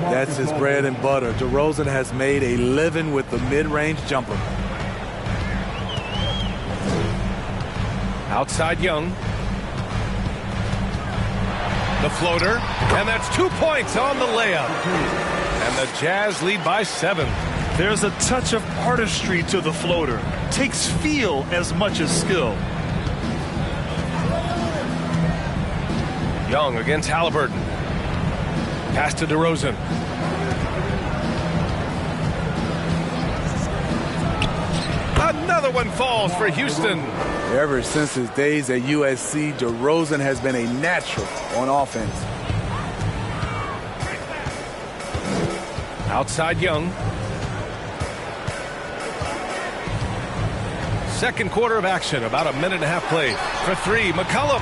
That's his bread and butter. DeRozan has made a living with the mid-range jumper. Outside Young. The floater, and that's 2 points on the layup. And the Jazz lead by 7. There's a touch of artistry to the floater. Takes feel as much as skill. Young against Halliburton. Pass to DeRozan. Another one falls for Houston. Ever since his days at USC, DeRozan has been a natural on offense. Outside Young. Second quarter of action, about a minute and a half played. For 3, McCollum.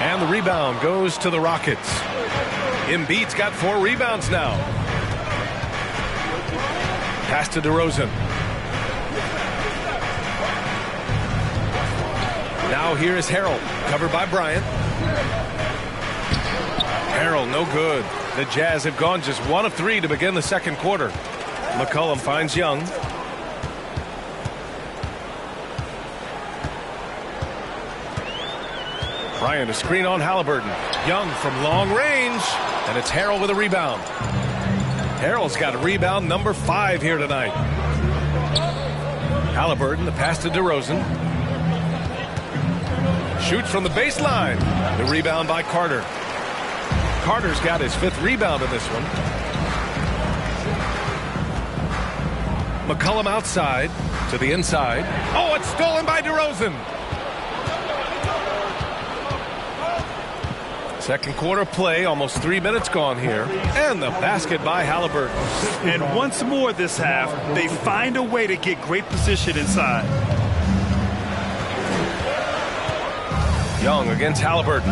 And the rebound goes to the Rockets. Embiid's got 4 rebounds now. Pass to DeRozan. Now here is Harrell, covered by Bryant. Harrell, no good. The Jazz have gone just 1 of 3 to begin the second quarter. McCollum finds Young. Bryant, a screen on Halliburton. Young from long range, and it's Harrell with a rebound. Harrell's got a rebound number 5 here tonight. Halliburton, the pass to DeRozan. Shoots from the baseline. The rebound by Carter. Carter's got his 5th rebound in this one. McCollum outside to the inside. Oh, it's stolen by DeRozan. Second quarter play, almost 3 minutes gone here. And the basket by Halliburton. And once more this half, they find a way to get great position inside. Young against Halliburton.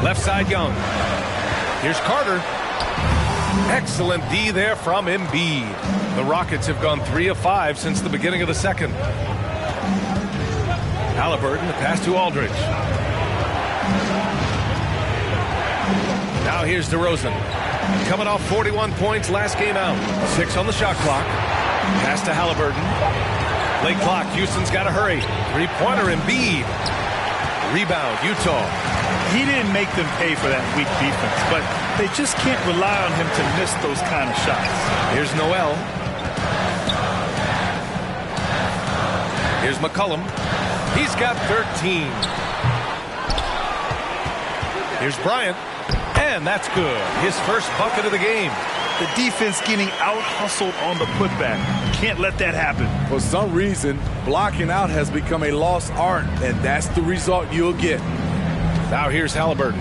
Left side Young. Here's Carter. Excellent D there from Embiid. The Rockets have gone 3 of 5 since the beginning of the second. Halliburton, the pass to Aldridge. Now here's DeRozan. Coming off 41 points last game out. 6 on the shot clock. Pass to Halliburton. Late clock, Houston's got to hurry. 3-pointer Embiid. Rebound, Utah. He didn't make them pay for that weak defense, but they just can't rely on him to miss those kind of shots. Here's Noel. Here's McCollum. He's got 13. Here's Bryant. And that's good. His first bucket of the game. The defense getting out-hustled on the putback. Can't let that happen. For some reason, blocking out has become a lost art, and that's the result you'll get. Now here's Halliburton.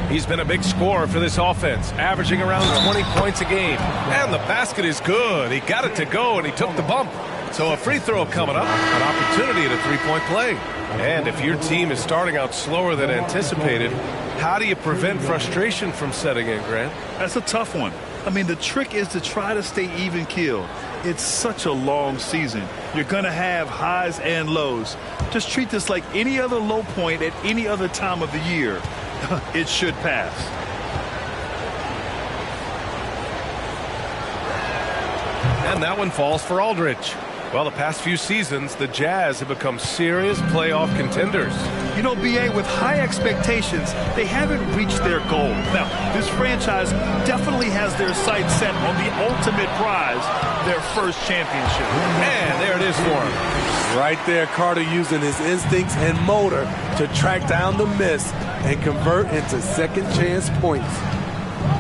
He's been a big scorer for this offense, averaging around 20 points a game. And the basket is good. He got it to go, and he took the bump. So a free throw coming up, an opportunity at a 3-point play. And if your team is starting out slower than anticipated, how do you prevent frustration from setting in, Grant? That's a tough one. I mean, the trick is to try to stay even-keeled. It's such a long season. You're going to have highs and lows. Just treat this like any other low point at any other time of the year. It should pass. And that one falls for Aldridge. Well, the past few seasons, the Jazz have become serious playoff contenders. You know, B.A., with high expectations, they haven't reached their goal. Now, this franchise definitely has their sights set on the ultimate prize, their first championship. And there it is for him. Right there, Carter using his instincts and motor to track down the miss and convert into second chance points.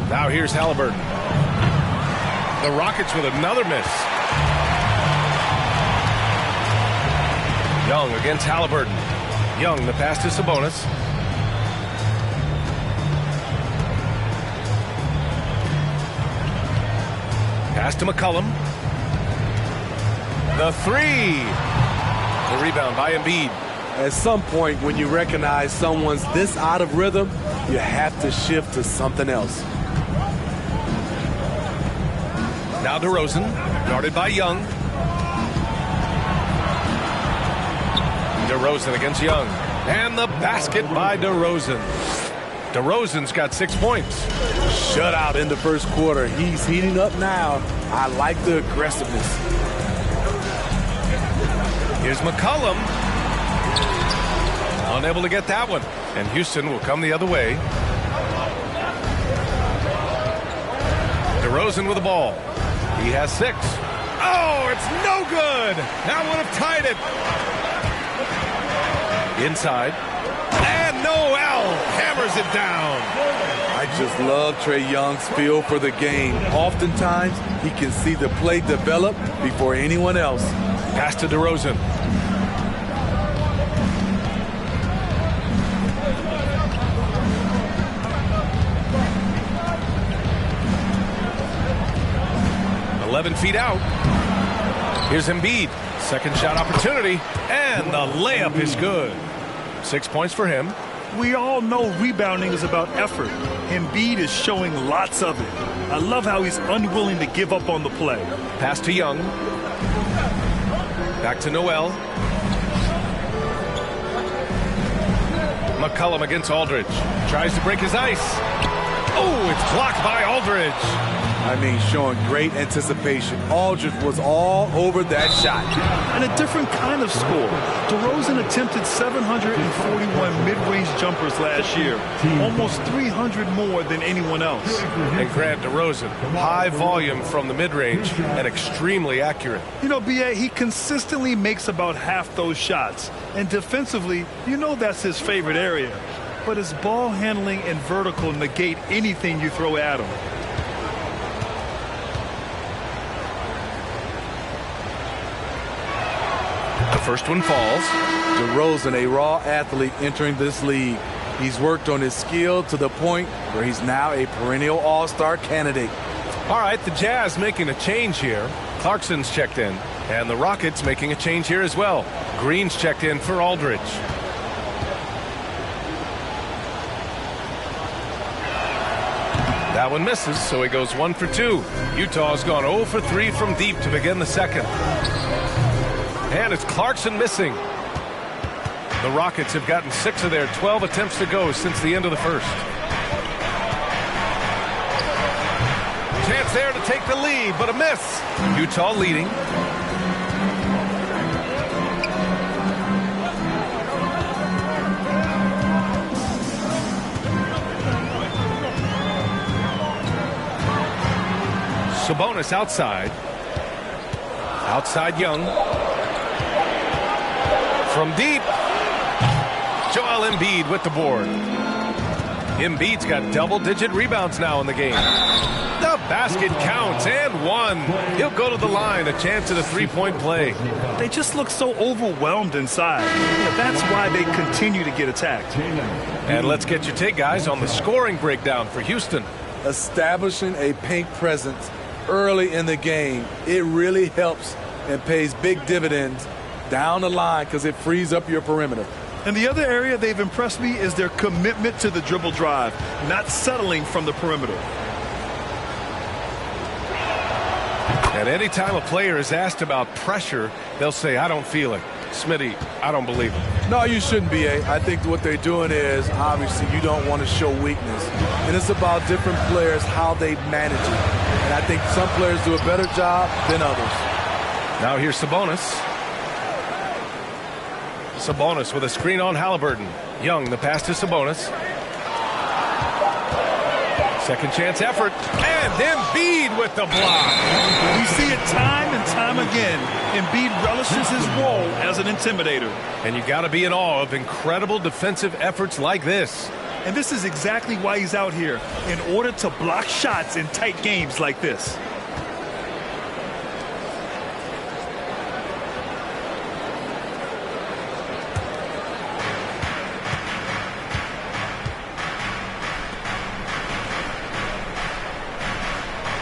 Now here's Halliburton. The Rockets with another miss. Young against Halliburton. Young, the pass to Sabonis. Pass to McCollum. The three. The rebound by Embiid. At some point, when you recognize someone's this out of rhythm, you have to shift to something else. Now DeRozan, guarded by Young. DeRozan against Young. And the basket by DeRozan. DeRozan's got 6 points. Shutout in the first quarter. He's heating up now. I like the aggressiveness. Here's McCollum. Unable to get that one. And Houston will come the other way. DeRozan with the ball. He has 6. Oh, it's no good. That would have tied it. Inside. And Noel hammers it down. I just love Trae Young's feel for the game. Oftentimes, he can see the play develop before anyone else. Pass to DeRozan. Feet out. Here's Embiid. Second shot opportunity. And the layup is good. 6 points for him. We all know rebounding is about effort. Embiid is showing lots of it. I love how he's unwilling to give up on the play. Pass to Young. Back to Noel. McCollum against Aldridge. Tries to break his ice. Oh, it's blocked by Aldridge. I mean, showing great anticipation. Aldridge was all over that shot. And a different kind of score. DeRozan attempted 741 mid-range jumpers last year. Almost 300 more than anyone else. And Grant DeRozan, high volume from the mid-range and extremely accurate. You know, B.A., he consistently makes about half those shots. And defensively, you know that's his favorite area. But his ball handling and vertical negate anything you throw at him. The first one falls. DeRozan, a raw athlete entering this league. He's worked on his skill to the point where he's now a perennial all-star candidate. All right, the Jazz making a change here. Clarkson's checked in. And the Rockets making a change here as well. Green's checked in for Aldridge. That one misses, so he goes 1 for 2. Utah's gone 0 for 3 from deep to begin the second. And it's Clarkson missing. The Rockets have gotten 6 of their 12 attempts to go since the end of the first. Chance there to take the lead, but a miss. Utah leading. Sabonis outside. Outside Young. From deep. Joel Embiid with the board. Embiid's got double-digit rebounds now in the game. The basket counts and 1. He'll go to the line, a chance at a three-point play. They just look so overwhelmed inside. That's why they continue to get attacked. And let's get your take, guys, on the scoring breakdown for Houston. Establishing a paint presence early in the game, it really helps and pays big dividends down the line because it frees up your perimeter. And the other area they've impressed me is their commitment to the dribble drive, not settling from the perimeter. And anytime a player is asked about pressure, they'll say, I don't feel it. Smitty, I don't believe it. No, you shouldn't be. I think what they're doing is, obviously, you don't want to show weakness. And it's about different players, how they manage it. And I think some players do a better job than others. Now here's Sabonis. Sabonis with a screen on Halliburton. Young, the pass to Sabonis. Second chance effort. And Embiid with the block. We see it time and time again. Embiid relishes his role as an intimidator. And you got to be in awe of incredible defensive efforts like this. And this is exactly why he's out here, in order to block shots in tight games like this.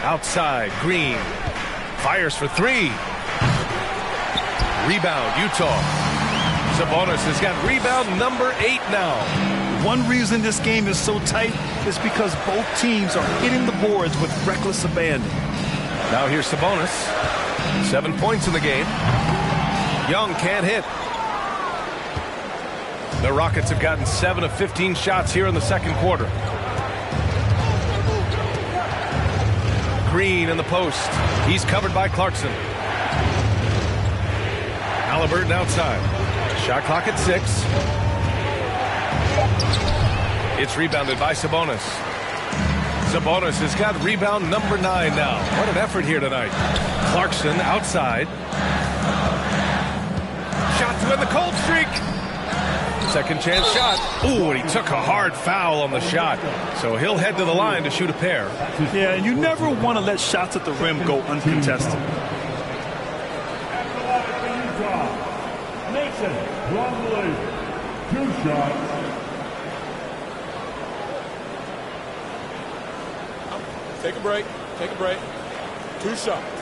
Outside, Green fires for three. Rebound, Utah. Sabonis has got rebound number 8 now. One reason this game is so tight is because both teams are hitting the boards with reckless abandon. Now here's Sabonis. 7 points in the game. Young can't hit. The Rockets have gotten 7 of 15 shots here in the second quarter. Green in the post. He's covered by Clarkson. Halliburton outside. Shot clock at 6. It's rebounded by Sabonis. Sabonis has got rebound number 9 now. What an effort here tonight. Clarkson outside. Shot to end the cold streak. Second chance shot. Ooh, and he took a hard foul on the shot. So he'll head to the line to shoot a pair. Yeah, and you never want to let shots at the rim go uncontested. Mason Plumlee, 2 shots. Take a break. Take a break. 2 shots.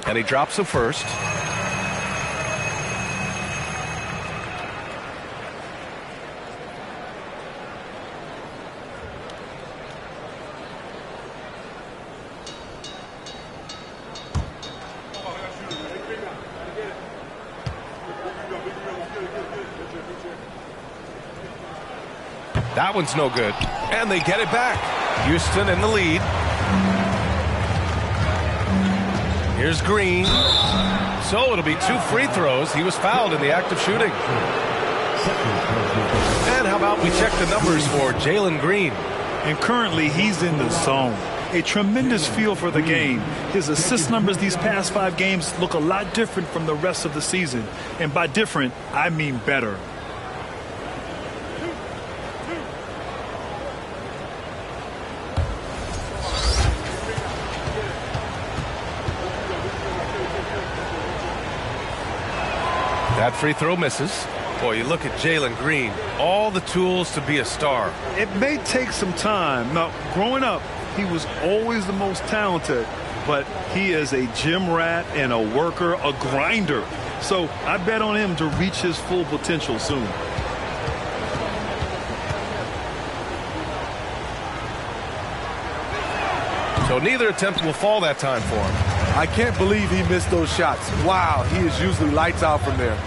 And he drops the first. That one's no good. And they get it back. Houston in the lead. Here's Green. So it'll be 2 free throws. He was fouled in the act of shooting. And how about we check the numbers for Jalen Green? And currently he's in the zone. A tremendous feel for the game. His assist numbers these past 5 games look a lot different from the rest of the season. And by different, I mean better. That free throw misses. Boy, you look at Jalen Green. All the tools to be a star. It may take some time. Now, growing up, he was always the most talented, but he is a gym rat and a worker, a grinder. So I bet on him to reach his full potential soon. So neither attempt will fall that time for him. I can't believe he missed those shots. Wow, he is usually lights out from there.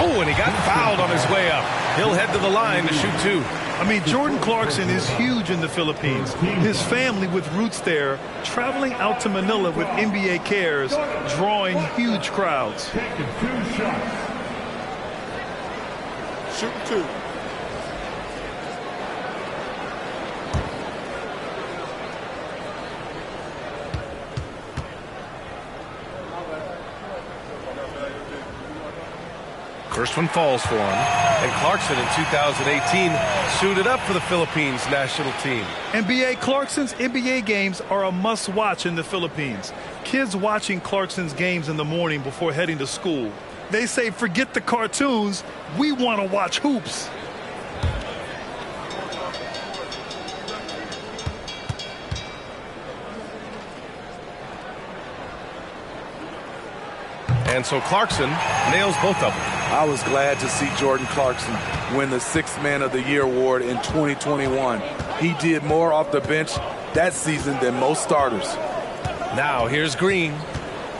Oh, and he got fouled on his way up. He'll head to the line to shoot 2. I mean, Jordan Clarkson is huge in the Philippines. His family with roots there, traveling out to Manila with NBA cares, drawing huge crowds. Taking 2 shots. Shoot 2. First one falls for him. And Clarkson in 2018 suited up for the Philippines national team. NBA Clarkson's NBA games are a must-watch in the Philippines. Kids watching Clarkson's games in the morning before heading to school. They say, forget the cartoons, we want to watch hoops. And so Clarkson nails both of them. I was glad to see Jordan Clarkson win the 6th Man of the Year award in 2021. He did more off the bench that season than most starters. Now here's Green.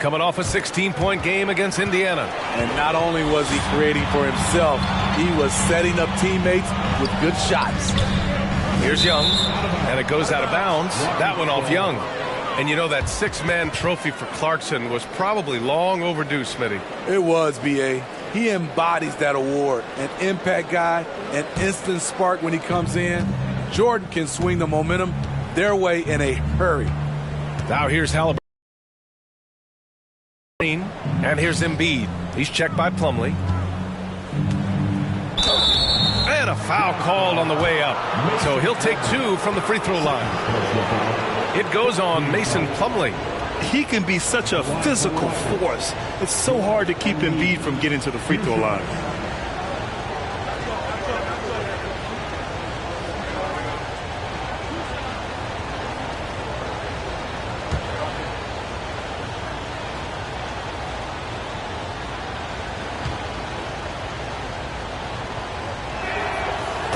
coming off a 16-point game against Indiana. And not only was he creating for himself, he was setting up teammates with good shots. Here's Young, and it goes out of bounds. That went off Young. And you know, that six-man trophy for Clarkson was probably long overdue, Smitty. It was, B.A. He embodies that award. An impact guy, an instant spark when he comes in. Jordan can swing the momentum their way in a hurry. Now here's Haliburton. And here's Embiid. He's checked by Plumlee. And a foul called on the way up. So he'll take 2 from the free throw line. It goes on Mason Plumlee. He can be such a physical force. It's so hard to keep Embiid from getting to the free throw line.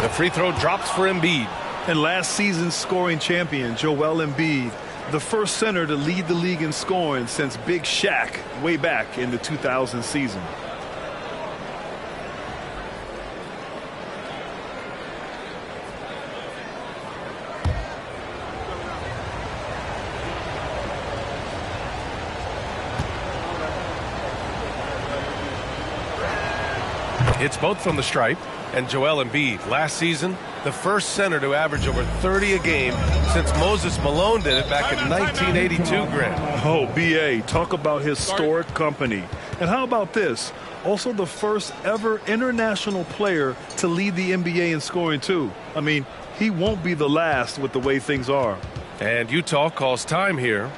The free throw drops for Embiid. And last season's scoring champion, Joel Embiid, the first center to lead the league in scoring since Big Shaq way back in the 2000 season. It's both from the stripe. And Joel Embiid, last season, the first center to average over 30 a game since Moses Malone did it back in 1982, Grant. Oh, B.A., talk about historic company. And how about this? Also the first ever international player to lead the NBA in scoring, too. I mean, he won't be the last with the way things are. And Utah calls time here.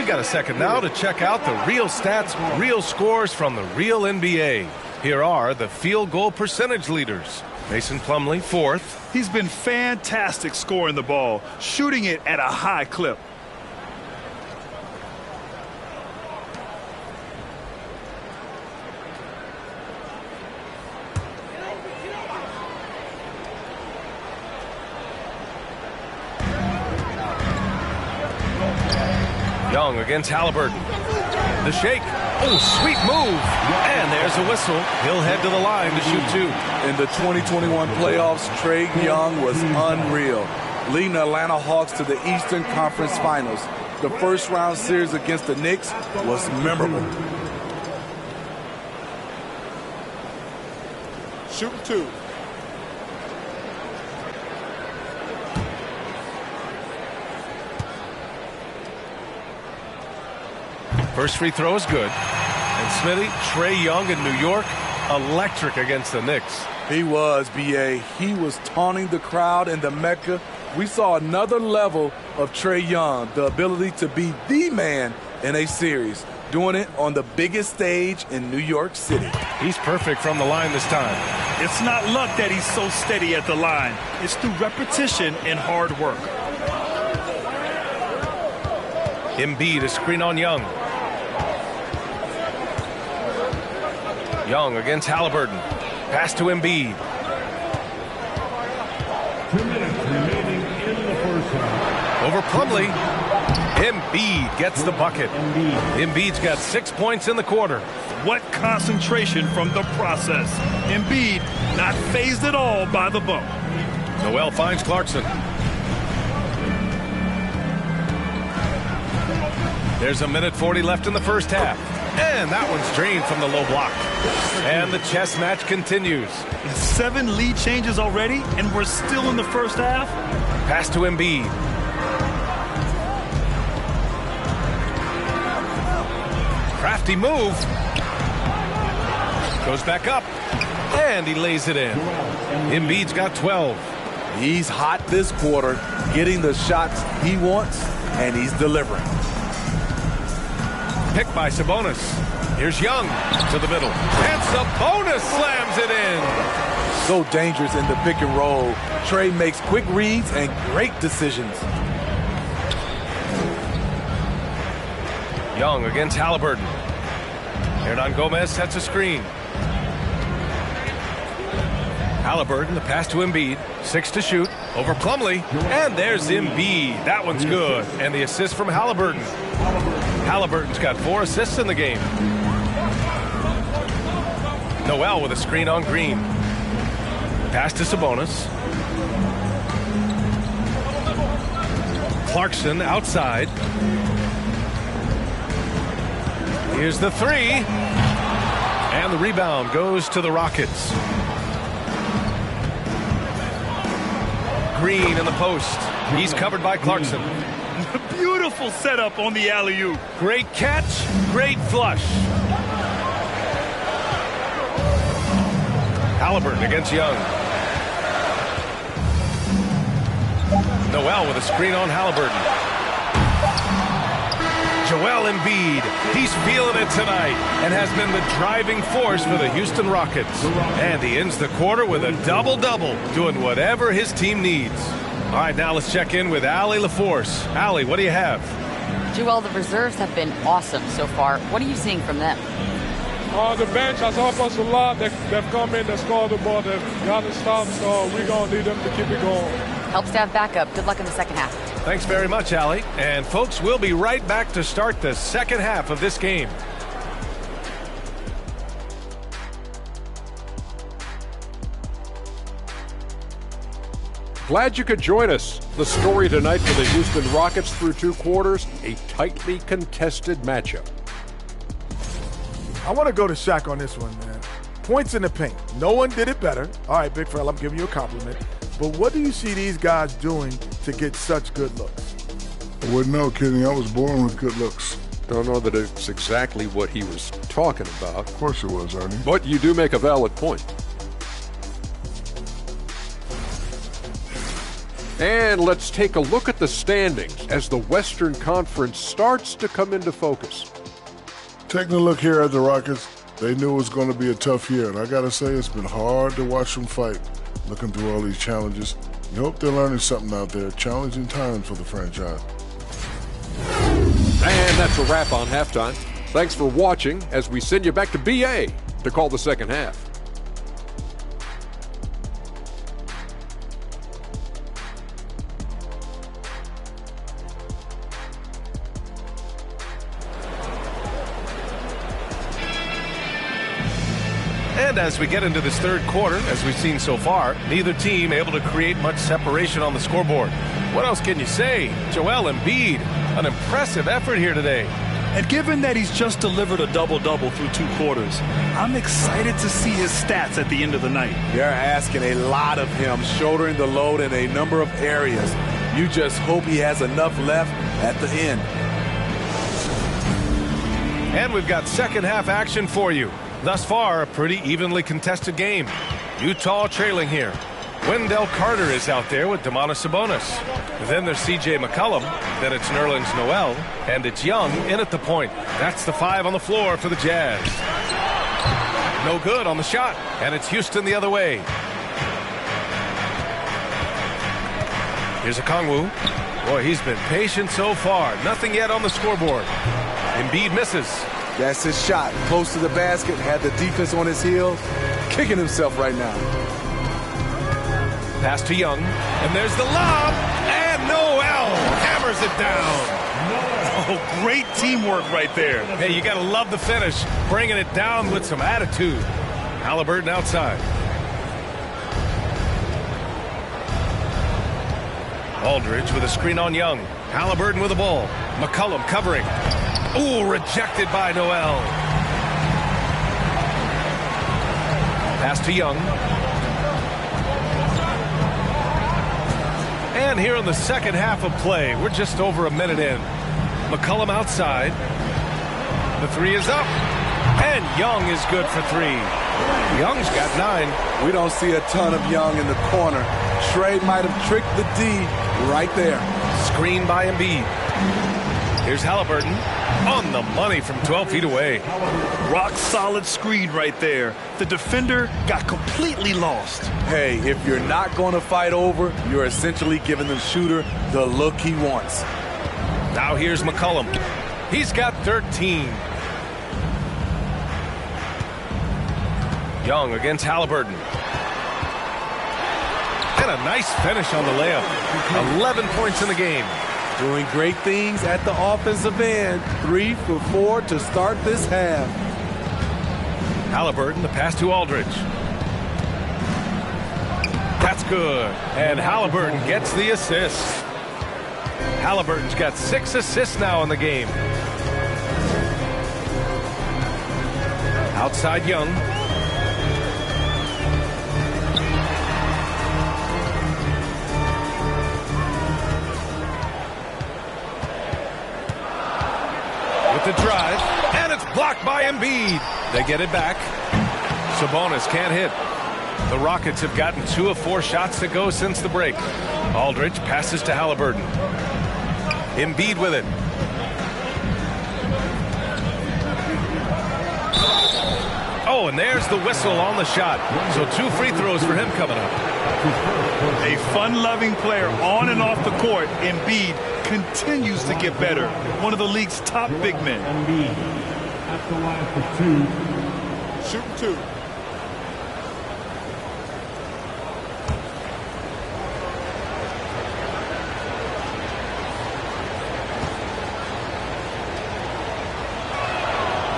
Got a second now to check out the real stats, real scores from the real NBA. Here are the field goal percentage leaders. Mason Plumlee, 4th. He's been fantastic scoring the ball, shooting it at a high clip. Young against Haliburton. The shake. Oh, sweet move. And there's a whistle. He'll head to the line to shoot 2. In the 2021 playoffs, Trae Young was unreal, leading the Atlanta Hawks to the Eastern Conference Finals. The first round series against the Knicks was memorable. Shooting 2. First free throw is good. And Smitty, Trae Young in New York, electric against the Knicks. He was, B.A. He was taunting the crowd in the Mecca. We saw another level of Trae Young, the ability to be the man in a series, doing it on the biggest stage in New York City. He's perfect from the line this time. It's not luck that he's so steady at the line. It's through repetition and hard work. Embiid, a screen on Young. Young against Haliburton. Pass to Embiid. 2 minutes remaining in the first half. Over Plumlee. Embiid gets the bucket. Embiid's got 6 points in the quarter. What concentration from the process. Embiid not fazed at all by the bump. Noel finds Clarkson. There's a minute 40 left in the first half. And that one's drained from the low block. And the chess match continues. 7 lead changes already, and we're still in the first half. Pass to Embiid. Crafty move. Goes back up. And he lays it in. Embiid's got 12. He's hot this quarter, getting the shots he wants, and he's delivering. Picked by Sabonis. Here's Young to the middle. And Sabonis slams it in. So dangerous in the pick and roll. Trey makes quick reads and great decisions. Young against Halliburton. Hernan Gomez sets a screen. Halliburton, the pass to Embiid. 6 to shoot. Over Plumlee. And there's Embiid. That one's good. And the assist from Halliburton. Halliburton's got 4 assists in the game. Noel with a screen on Green. Pass to Sabonis. Clarkson outside. Here's the 3. And the rebound goes to the Rockets. Green in the post. He's covered by Clarkson. Beautiful setup on the alley-oop. Great catch, great flush. Halliburton against Young. Noel with a screen on Halliburton. Joel Embiid, he's feeling it tonight and has been the driving force for the Houston Rockets. And he ends the quarter with a double-double, doing whatever his team needs. All right, now let's check in with Allie LaForce. Allie, what do you have? Joel, the reserves have been awesome so far. What are you seeing from them? The bench has helped us a lot. They've come in, they scored the ball, they've gotten stops, so we're going to need them to keep it going. Helps to have backup. Good luck in the second half. Thanks very much, Allie. And folks, we'll be right back to start the second half of this game. Glad you could join us. The story tonight for the Houston Rockets through 2 quarters, a tightly contested matchup. I want to go to Shaq on this one, man. Points in the paint. No one did it better. All right, big fella, I'm giving you a compliment. But what do you see these guys doing to get such good looks? I wouldn't know, Kenny. I was born with good looks. Don't know that it's exactly what he was talking about. Of course it was, Ernie. But you do make a valid point. And let's take a look at the standings as the Western Conference starts to come into focus. Taking a look here at the Rockets, they knew it was going to be a tough year. And I got to say, it's been hard to watch them fight, looking through all these challenges. You hope they're learning something out there. Challenging times for the franchise. And that's a wrap on halftime. Thanks for watching as we send you back to BA to call the second half. And as we get into this third quarter, as we've seen so far, neither team able to create much separation on the scoreboard. What else can you say? Joel Embiid, an impressive effort here today. And given that he's just delivered a double-double through 2 quarters, I'm excited to see his stats at the end of the night. They're asking a lot of him, shouldering the load in a number of areas. You just hope he has enough left at the end. And we've got second half action for you. Thus far, a pretty evenly contested game. Utah trailing here. Wendell Carter is out there with Domantas Sabonis. Then there's C.J. McCollum. Then it's Nerlens Noel. And it's Young in at the point. That's the 5 on the floor for the Jazz. No good on the shot. And it's Houston the other way. Here's Okongwu. Boy, he's been patient so far. Nothing yet on the scoreboard. Embiid misses. That's his shot. Close to the basket. Had the defense on his heels. Kicking himself right now. Pass to Young. And there's the lob. And Noel hammers it down. Oh, great teamwork right there. Hey, you got to love the finish. Bringing it down with some attitude. Halliburton outside. Aldridge with a screen on Young. Halliburton with the ball. McCollum covering. Ooh, rejected by Noel. Pass to Young. And here in the second half of play, we're just over a minute in. McCollum outside. The three is up. And Young is good for three. Young's got 9. We don't see a ton of Young in the corner. Trey might have tricked the D right there. Screen by Embiid. Here's Halliburton on the money from 12 feet away. Rock solid screen right there. The defender got completely lost. Hey, if you're not going to fight over, you're essentially giving the shooter the look he wants. Now here's McCollum. He's got 13. Young against Halliburton. And a nice finish on the layup. 11 points in the game. Doing great things at the offensive end. 3 for 4 to start this half. Halliburton, the pass to Aldridge. That's good. And Halliburton gets the assist. Halliburton's got 6 assists now in the game. Outside Young. The drive, and it's blocked by Embiid. They get it back. Sabonis can't hit. The Rockets have gotten 2 of 4 shots to go since the break. Aldridge passes to Halliburton. Embiid with it. Oh, and there's the whistle on the shot. So 2 free throws for him coming up. A fun-loving player on and off the court. Embiid continues to get better. One of the league's top big men. Embiid at the line for 2. Shooting 2.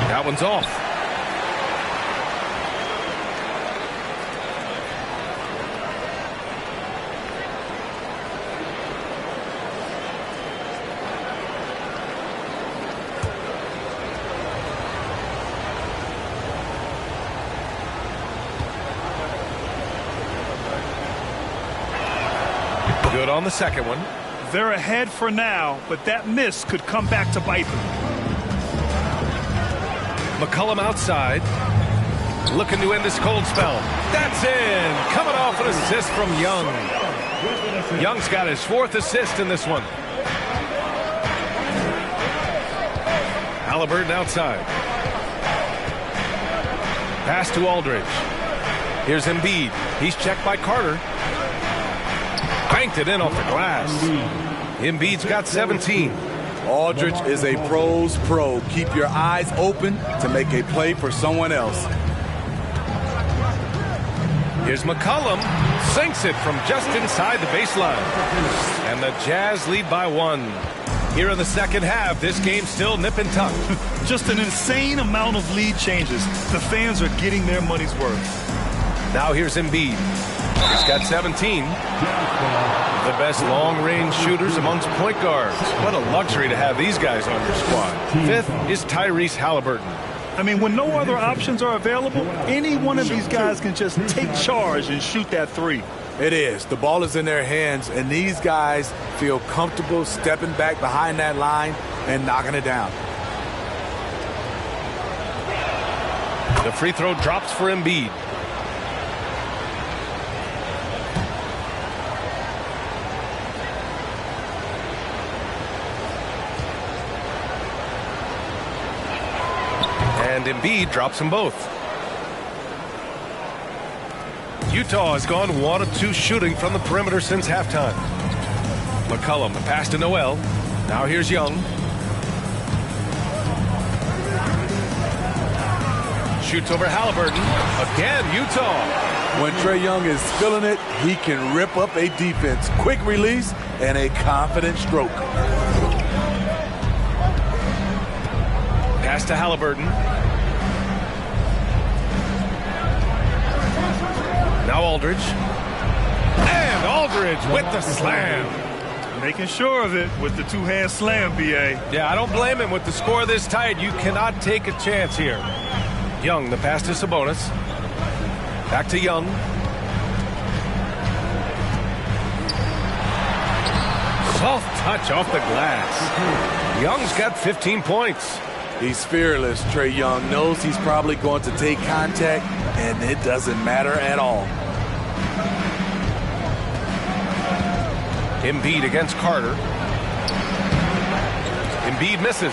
That one's off. Good on the second one. They're ahead for now, but that miss could come back to bite them. McCollum outside. Looking to end this cold spell. That's in. Coming off an assist from Young. Young's got his 4th assist in this one. Halliburton outside. Pass to Aldridge. Here's Embiid. He's checked by Carter. Banked it in off the glass. Embiid's got 17. Aldridge is a pro's pro. Keep your eyes open to make a play for someone else. Here's McCollum. Sinks it from just inside the baseline. And the Jazz lead by 1. Here in the second half, this game's still nip and tuck. Just an insane amount of lead changes. The fans are getting their money's worth. Now here's Embiid. He's got 17. The best long-range shooters amongst point guards. What a luxury to have these guys on your squad. 5th is Tyrese Halliburton. I mean, when no other options are available, any one of these guys can just take charge and shoot that 3. It is. The ball is in their hands, and these guys feel comfortable stepping back behind that line and knocking it down. The free throw drops for Embiid. And Embiid drops them both. Utah has gone 1 of 2 shooting from the perimeter since halftime. McCollum, the pass to Noel. Now here's Young. Shoots over Halliburton. Again, Utah. When Trae Young is feeling it, he can rip up a defense. Quick release and a confident stroke. Pass to Halliburton. Now Aldridge. And Aldridge with the slam. Making sure of it with the two-hand slam, B.A. Yeah, I don't blame him. With the score this tight, you cannot take a chance here. Young, the pass to Sabonis. Back to Young. Soft touch off the glass. Young's got 15 points. He's fearless. Trae Young knows he's probably going to take contact, and it doesn't matter at all. Embiid against Carter. Embiid misses.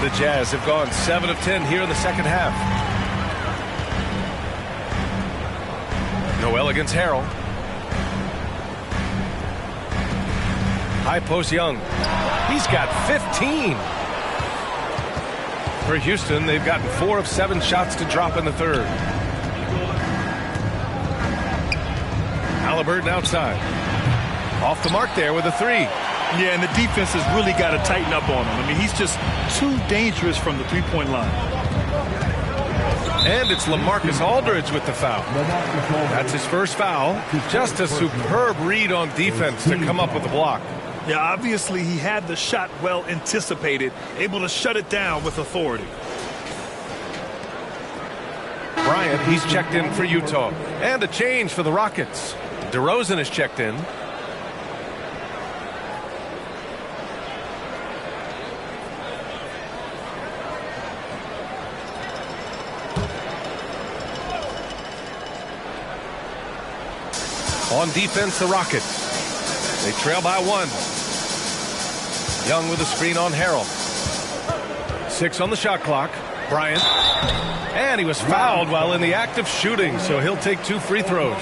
The Jazz have gone 7 of 10 here in the second half. Noel against Harrell. High post Young. He's got 15. For Houston, they've gotten 4 of 7 shots to drop in the third. Halliburton outside. Off the mark there with a 3. Yeah, and the defense has really got to tighten up on him. I mean, he's just too dangerous from the three-point line. And it's LaMarcus Aldridge with the foul. That's his first foul. Just a superb read on defense to come up with the block. Yeah, obviously he had the shot well anticipated, able to shut it down with authority. Bryant, he's checked in for Utah. And a change for the Rockets. DeRozan is checked in. On defense, the Rockets. They trail by 1. Young with a screen on Harrell. 6 on the shot clock. Bryant. And he was fouled while in the act of shooting, so he'll take 2 free throws.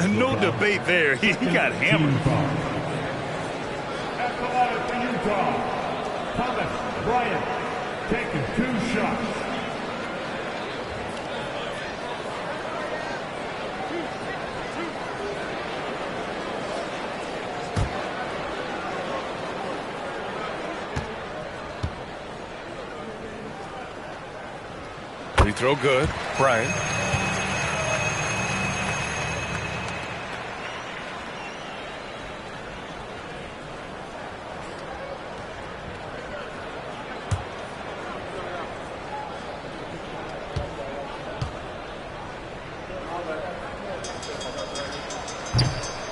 No debate there. He got hammered. At the line for Utah, Thomas Bryant taking 2 shots. Free throw good. Bryant.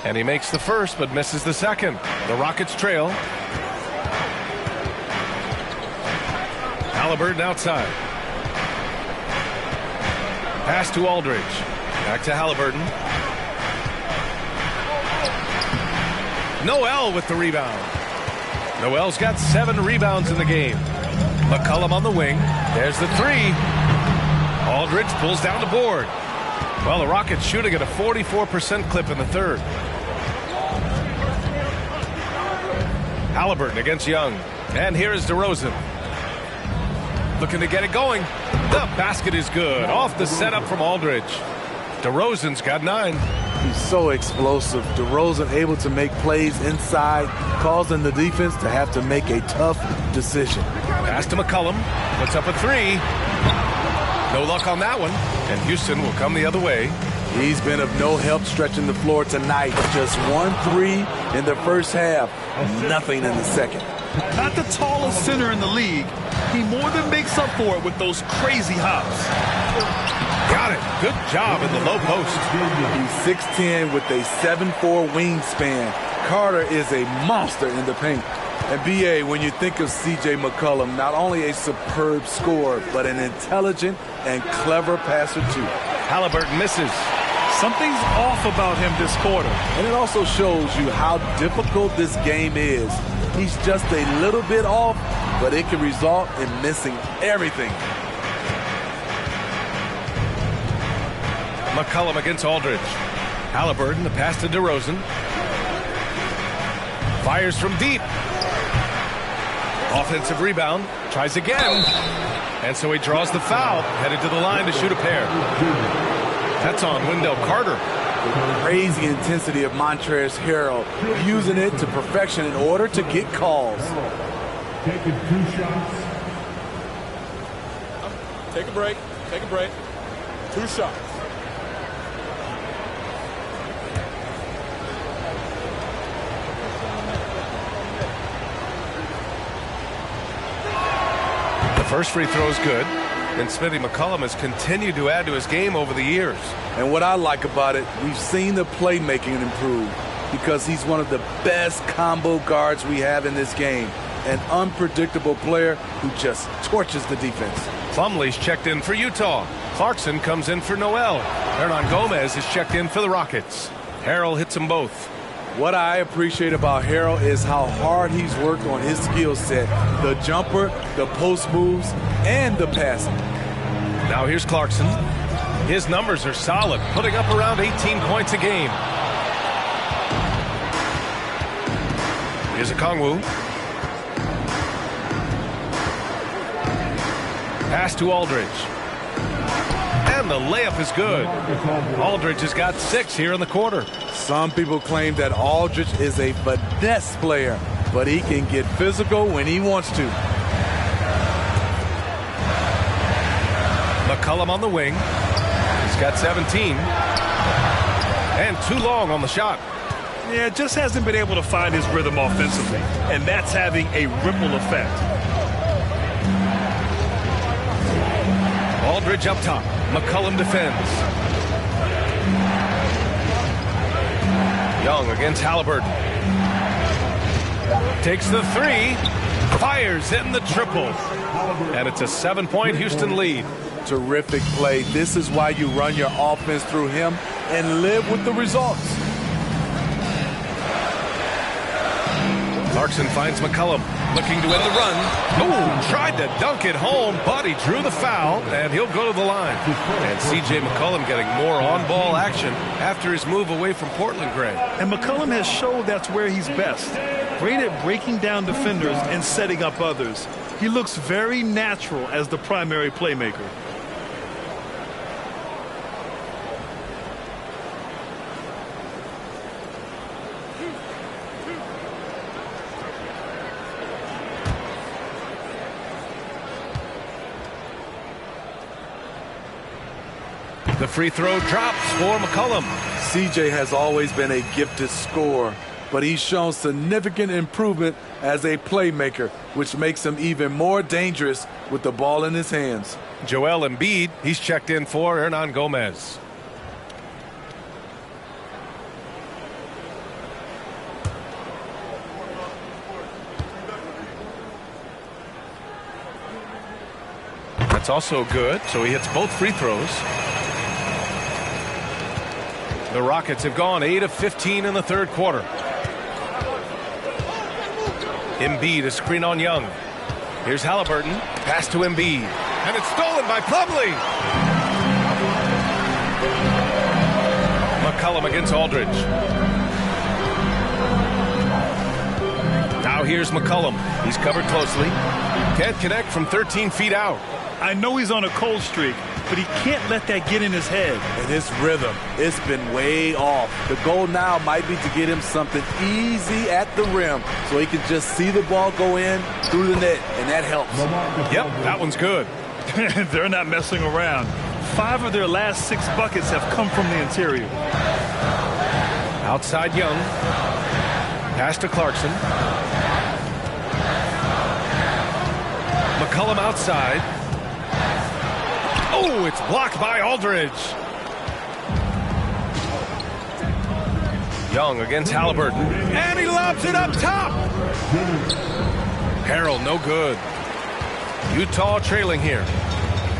And he makes the first, but misses the second. The Rockets trail. Halliburton outside. Pass to Aldridge. Back to Halliburton. Noel with the rebound. Noel's got 7 rebounds in the game. McCollum on the wing. There's the 3. Aldridge pulls down the board. Well, the Rockets shooting at a 44% clip in the third. Halliburton against Young. And here is DeRozan. Looking to get it going. The basket is good. Off the setup from Aldridge. DeRozan's got 9. He's so explosive. DeRozan able to make plays inside, causing the defense to have to make a tough decision. Pass to McCollum. Puts up a 3. No luck on that one. And Houston will come the other way. He's been of no help stretching the floor tonight. Just 1-3 in the first half. Nothing in the second. Not the tallest center in the league. He more than makes up for it with those crazy hops. Got it. Good job in the low post. He's 6'10 with a 7'4 wingspan. Carter is a monster in the paint. And B.A., when you think of C.J. McCollum, not only a superb scorer, but an intelligent and clever passer, too. Halliburton misses. Something's off about him this quarter. And it also shows you how difficult this game is. He's just a little bit off, but it can result in missing everything. McCollum against Aldridge. Halliburton, the pass to DeRozan. Fires from deep. Offensive rebound. Tries again. And so he draws the foul. Headed to the line to shoot a pair. That's on Wendell Carter. Crazy intensity of Montrezl Harrell, using it to perfection in order to get calls. Taking 2 shots. Take a break. Take a break. 2 shots. The first free throw is good, and Smithy McCollum has continued to add to his game over the years. And what I like about it, we've seen the playmaking improve because he's one of the best combo guards we have in this game. An unpredictable player who just torches the defense. Plumlee's checked in for Utah. Clarkson comes in for Noel. Hernan Gomez is checked in for the Rockets. Harrell hits them both. What I appreciate about Harrell is how hard he's worked on his skill set. The jumper, the post moves, and the passing. Now here's Clarkson. His numbers are solid, putting up around 18 points a game. Here's Okongwu. Pass to Aldridge. And the layup is good. Aldridge has got 6 here in the quarter. Some people claim that Aldridge is a finesse player, but he can get physical when he wants to. McCollum on the wing. He's got 17. And too long on the shot. Yeah, just hasn't been able to find his rhythm offensively, and that's having a ripple effect. Aldridge up top. McCollum defends. Young against Halliburton. Takes the 3. Fires in the triple. And it's a 7-point Houston lead. Terrific play. This is why you run your offense through him and live with the results. Clarkson finds McCollum, looking to end the run. Oh, tried to dunk it home, but he drew the foul, and he'll go to the line. And C.J. McCollum getting more on-ball action after his move away from Portland, Greg. And McCollum has showed that's where he's best. Great at breaking down defenders and setting up others. He looks very natural as the primary playmaker. The free throw drops for McCollum. CJ has always been a gifted scorer, but he's shown significant improvement as a playmaker, which makes him even more dangerous with the ball in his hands. Joel Embiid, he's checked in for Hernan Gomez. That's also good, so he hits both free throws. The Rockets have gone 8 of 15 in the third quarter. Embiid, a screen on Young. Here's Halliburton. Pass to Embiid. And it's stolen by Plumlee. McCollum against Aldridge. Now here's McCollum. He's covered closely. Can't connect from 13 feet out. I know he's on a cold streak, but he can't let that get in his head. And his rhythm, it's been way off. The goal now might be to get him something easy at the rim so he can just see the ball go in through the net, and that helps. Yep, that one's good. They're not messing around. 5 of their last 6 buckets have come from the interior. Outside Young. Pass to Clarkson. McCollum outside. Oh, it's blocked by Aldridge. Young against Halliburton. And he lobs it up top. Harrell, no good. Utah trailing here.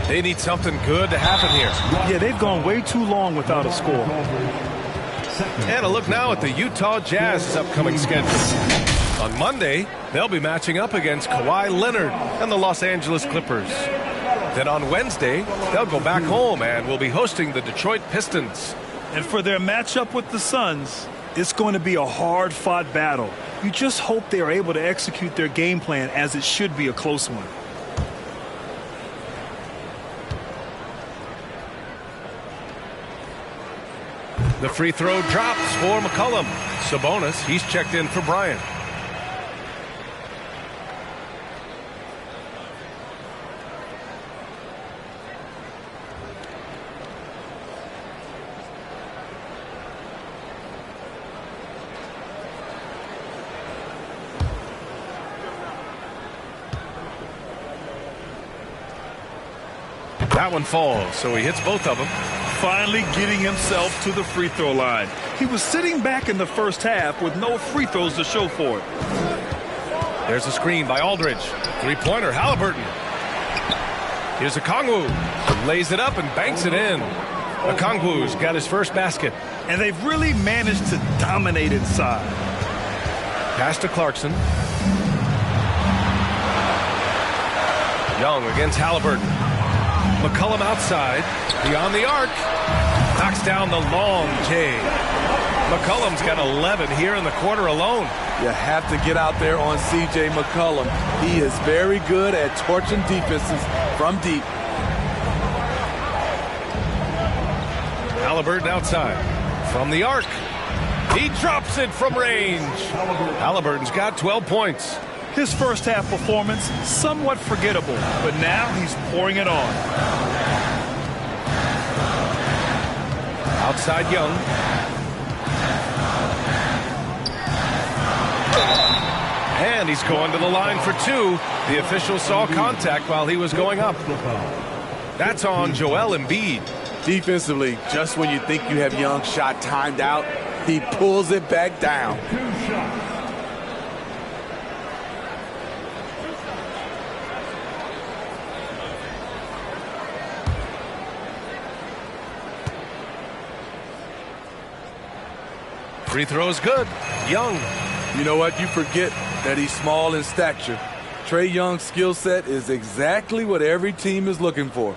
They need something good to happen here. Yeah, they've gone way too long without a score. And a look now at the Utah Jazz's upcoming schedule. On Monday, they'll be matching up against Kawhi Leonard and the Los Angeles Clippers. Then on Wednesday, they'll go back home and will be hosting the Detroit Pistons. And for their matchup with the Suns, it's going to be a hard-fought battle. You just hope they are able to execute their game plan as it should be a close one. The free throw drops for McCollum. Sabonis, he's checked in for Bryant. That one falls, so he hits both of them. Finally getting himself to the free throw line. He was sitting back in the first half with no free throws to show for it. There's a screen by Aldridge. Three-pointer, Halliburton. Here's Okongwu. Lays it up and banks it in. Okongwu's got his first basket. And they've really managed to dominate inside. Pass to Clarkson. Young against Halliburton. McCollum outside. Beyond the arc. Knocks down the long J. McCollum's got 11 here in the quarter alone. You have to get out there on C.J. McCollum. He is very good at torching defenses from deep. Halliburton outside. From the arc. He drops it from range. Halliburton's got 12 points. His first half performance, somewhat forgettable, but now he's pouring it on. Outside Young. And he's going to the line for two. The official saw contact while he was going up. That's on Joel Embiid. Defensively, just when you think you have Young shot timed out, he pulls it back down. Free throw's good. Young. You know what? You forget that he's small in stature. Trae Young's skill set is exactly what every team is looking for.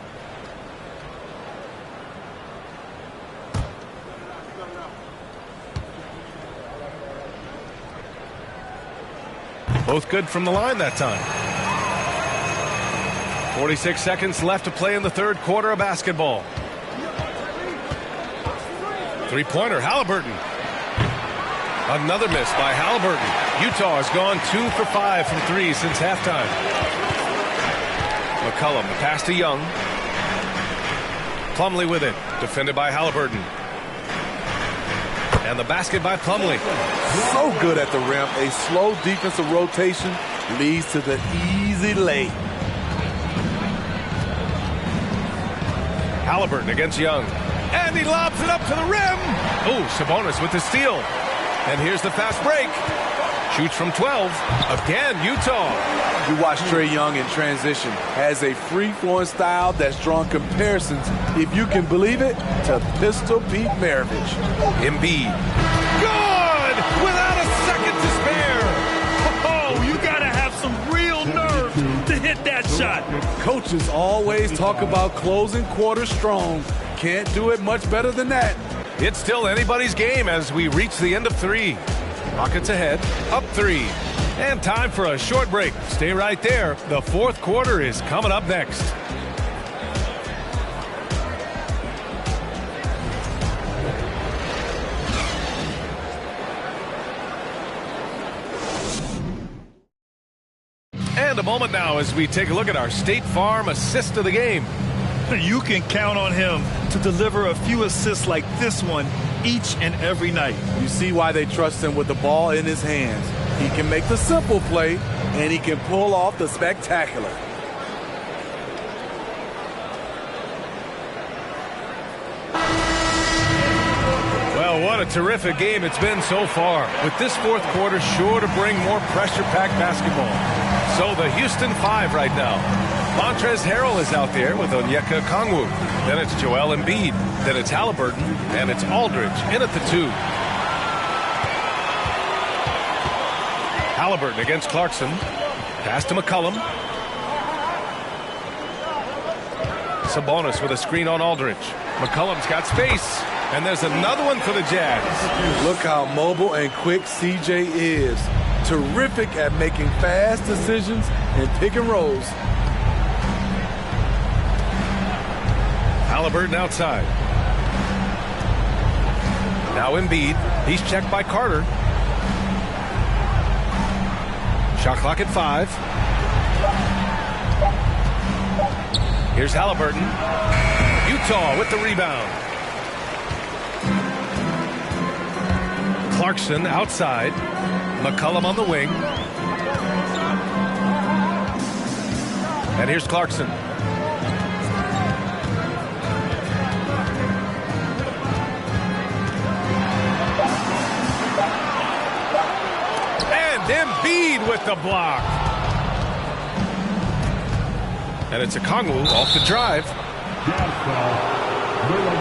Both good from the line that time. 46 seconds left to play in the third quarter of basketball. Three-pointer, Halliburton. Another miss by Halliburton. Utah has gone 2 for 5 from three since halftime. McCollum, the pass to Young. Plumlee with it, defended by Halliburton. And the basket by Plumlee. So good at the rim. A slow defensive rotation leads to the easy lay. Halliburton against Young. And he lobs it up to the rim. Oh, Sabonis with the steal. And here's the fast break. Shoots from 12. Again, Utah. You watch Trae Young in transition. Has a free-flowing style that's drawn comparisons, if you can believe it, to Pistol Pete Maravich. Embiid. Good! Without a second to spare. Oh, you got to have some real nerve to hit that shot. Coaches always talk about closing quarters strong. Can't do it much better than that. It's still anybody's game as we reach the end of three. Rockets ahead, up 3. And time for a short break. Stay right there. The fourth quarter is coming up next. And a moment now as we take a look at our State Farm assist of the game. You can count on him to deliver a few assists like this one each and every night. You see why they trust him with the ball in his hands. He can make the simple play, and he can pull off the spectacular. Well, what a terrific game it's been so far, with this fourth quarter sure to bring more pressure-packed basketball. So the Houston 5 right now. Montrezl Harrell is out there with Onyeka Okongwu. Then it's Joel Embiid. Then it's Halliburton. And it's Aldridge in at the 2. Halliburton against Clarkson. Pass to McCollum. Sabonis with a screen on Aldridge. McCollum's got space. And there's another one for the Jazz. Look how mobile and quick CJ is. Terrific at making fast decisions and pick and rolls. Halliburton outside. Now Embiid. He's checked by Carter. Shot clock at 5. Here's Halliburton. Utah with the rebound. Clarkson outside. McCollum on the wing. And here's Clarkson. Embiid with the block. And it's a Okongwu off the drive. Jazz foul. Miller.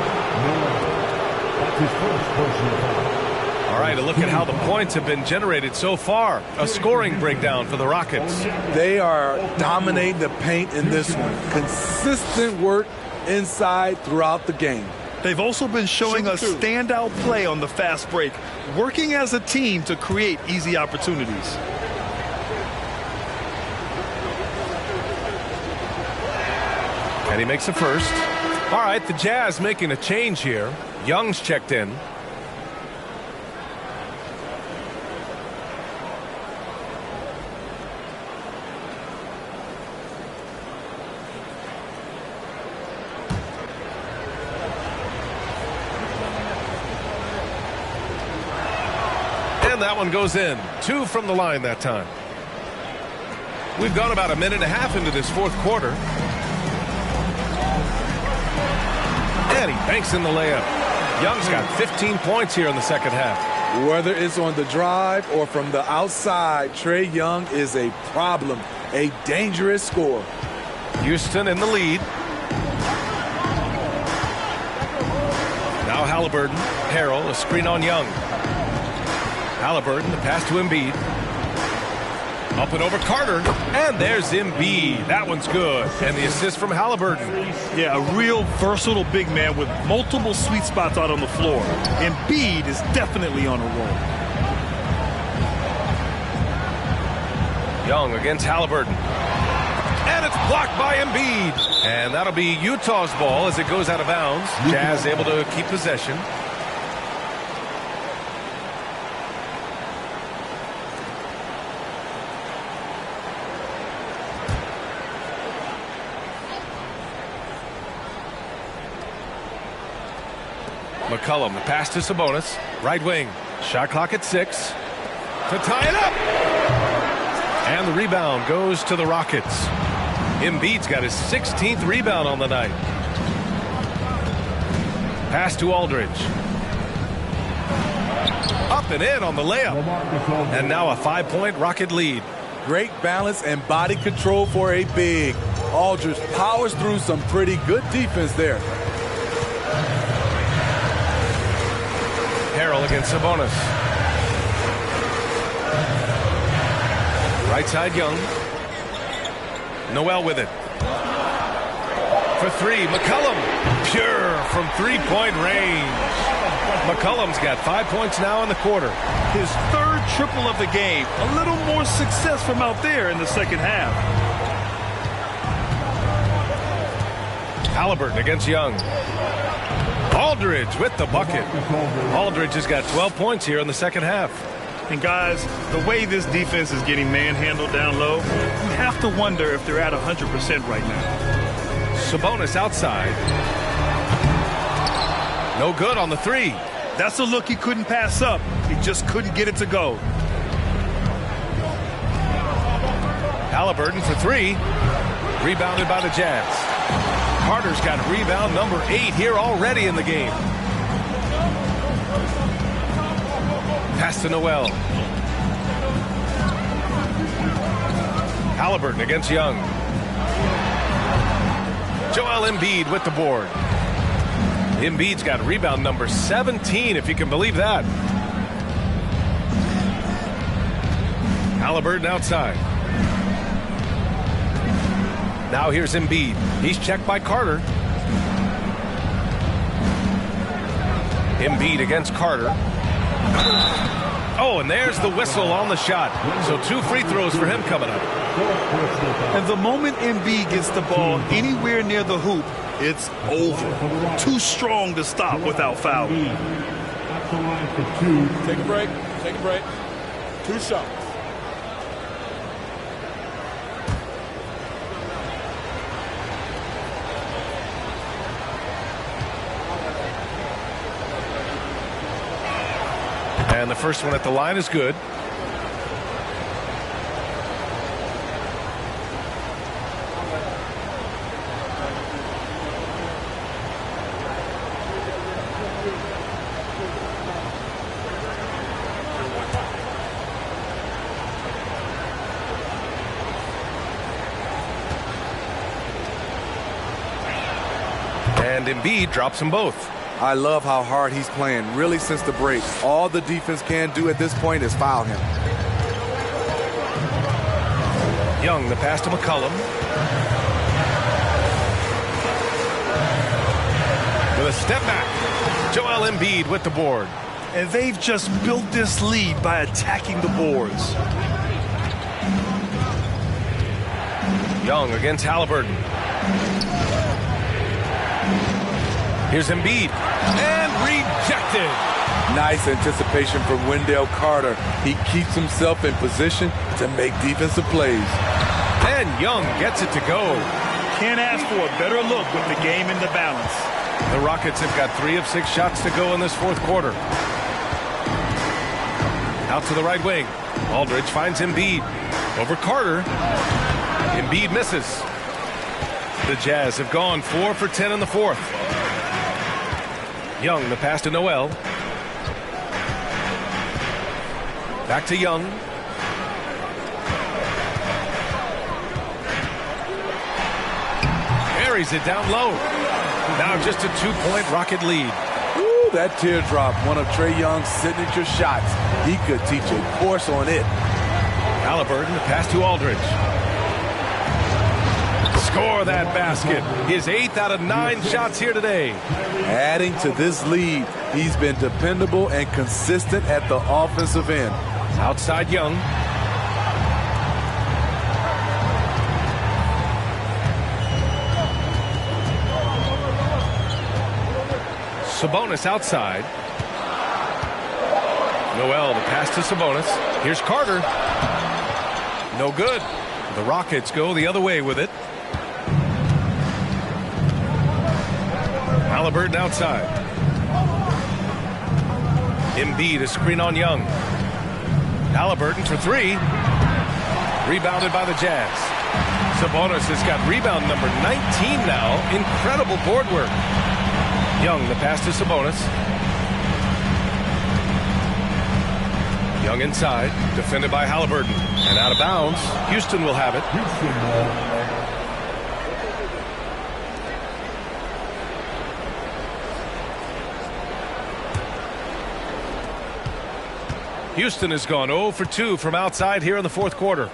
That's his first personal foul. All right, a look at how the points have been generated so far. A scoring breakdown for the Rockets. They are dominating the paint in this one. Consistent work inside throughout the game. They've also been showing a standout play on the fast break, working as a team to create easy opportunities. And he makes a first. All right, the Jazz making a change here. Young's checked in. And that one goes in. 2 from the line that time. We've gone about a minute and a half into this fourth quarter. And he banks in the layup. Young's got 15 points here in the second half. Whether it's on the drive or from the outside, Trae Young is a problem, a dangerous scorer. Houston in the lead. Now Halliburton, Harrell, a screen on Young. Halliburton, the pass to Embiid. Up and over Carter, and there's Embiid. That one's good. And the assist from Halliburton. Yeah, a real versatile big man with multiple sweet spots out on the floor. Embiid is definitely on a roll. Young against Halliburton. And it's blocked by Embiid. And that'll be Utah's ball as it goes out of bounds. Jazz able to keep possession. McCollum, the pass to Sabonis. Right wing. Shot clock at 6. To tie it up. And the rebound goes to the Rockets. Embiid's got his 16th rebound on the night. Pass to Aldridge. Up and in on the layup. And now a 5-point Rocket lead. Great balance and body control for a big. Aldridge powers through some pretty good defense there. Harrell against Sabonis. Right side Young. Noel with it. For 3, McCollum. Pure from 3-point range. McCollum's got 5 points now in the quarter. His 3rd triple of the game. A little more success from out there in the second half. Halliburton against Young. Aldridge with the bucket. Aldridge has got 12 points here in the second half. And guys, the way this defense is getting manhandled down low, you have to wonder if they're at 100% right now. Sabonis outside. No good on the 3. That's a look he couldn't pass up. He just couldn't get it to go. Halliburton for 3. Rebounded by the Jazz. Carter's got rebound number 8 here already in the game. Pass to Noel. Halliburton against Young. Joel Embiid with the board. Embiid's got rebound number 17, if you can believe that. Halliburton outside. Now here's Embiid. He's checked by Carter. Embiid against Carter. Oh, and there's the whistle on the shot. So 2 free throws for him coming up. And the moment Embiid gets the ball anywhere near the hoop, it's over. Too strong to stop without fouling. Take a break. Take a break. 2 shots. And the first one at the line is good. And Embiid drops them both. I love how hard he's playing, really, since the break. All the defense can do at this point is foul him. Young, the pass to McCollum. With a step back, Joel Embiid with the board. And they've just built this lead by attacking the boards. Young against Halliburton. Here's Embiid. And rejected. Nice anticipation from Wendell Carter. He keeps himself in position to make defensive plays. And Young gets it to go. Can't ask for a better look with the game in the balance. The Rockets have got 3 of 6 shots to go in this fourth quarter. Out to the right wing. Aldridge finds Embiid. Over Carter. Embiid misses. The Jazz have gone 4 for 10 in the fourth. Young, the pass to Noel. Back to Young. Carries it down low. Now just a 2-point Rocket lead. Ooh, that teardrop, one of Trae Young's signature shots. He could teach a course on it. Halliburton, the pass to Aldridge. Score that basket. His 8th out of 9 shots here today. Adding to this lead, he's been dependable and consistent at the offensive end. Outside Young. Sabonis outside. Noel, the pass to Sabonis. Here's Carter. No good. The Rockets go the other way with it. Halliburton outside. Embiid, a screen on Young. Halliburton for 3. Rebounded by the Jazz. Sabonis has got rebound number 19 now. Incredible board work. Young, the pass to Sabonis. Young inside, defended by Halliburton. And out of bounds. Houston will have it. Houston has gone 0 for 2 from outside here in the fourth quarter.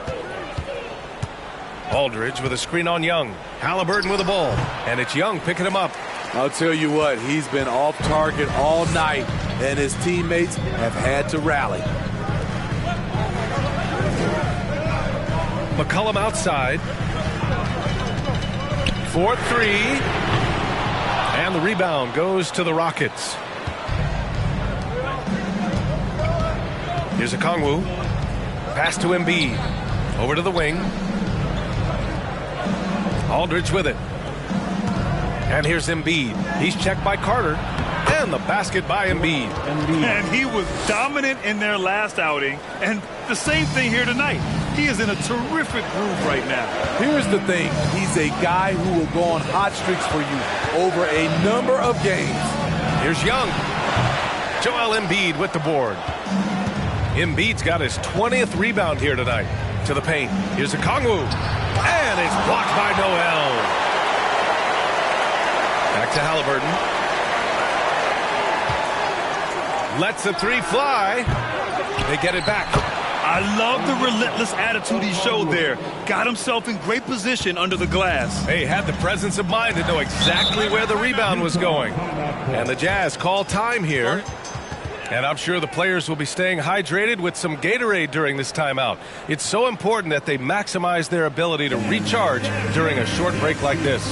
Aldridge with a screen on Young. Halliburton with the ball. And it's Young picking him up. I'll tell you what, he's been off target all night, and his teammates have had to rally. McCollum outside. 4-3. And the rebound goes to the Rockets. Here's Okongwu. Pass to Embiid. Over to the wing. Aldridge with it. And here's Embiid. He's checked by Carter. And the basket by Embiid. And he was dominant in their last outing. And the same thing here tonight. He is in a terrific groove right now. Here's the thing. He's a guy who will go on hot streaks for you over a number of games. Here's Young. Joel Embiid with the board. Embiid's got his 20th rebound here tonight. To the paint. Here's Okongwu. And it's blocked by Noel. Back to Halliburton. Lets the 3 fly. They get it back. I love the relentless attitude he showed there. Got himself in great position under the glass. He had the presence of mind to know exactly where the rebound was going. And the Jazz call time here. And I'm sure the players will be staying hydrated with some Gatorade during this timeout. It's so important that they maximize their ability to recharge during a short break like this.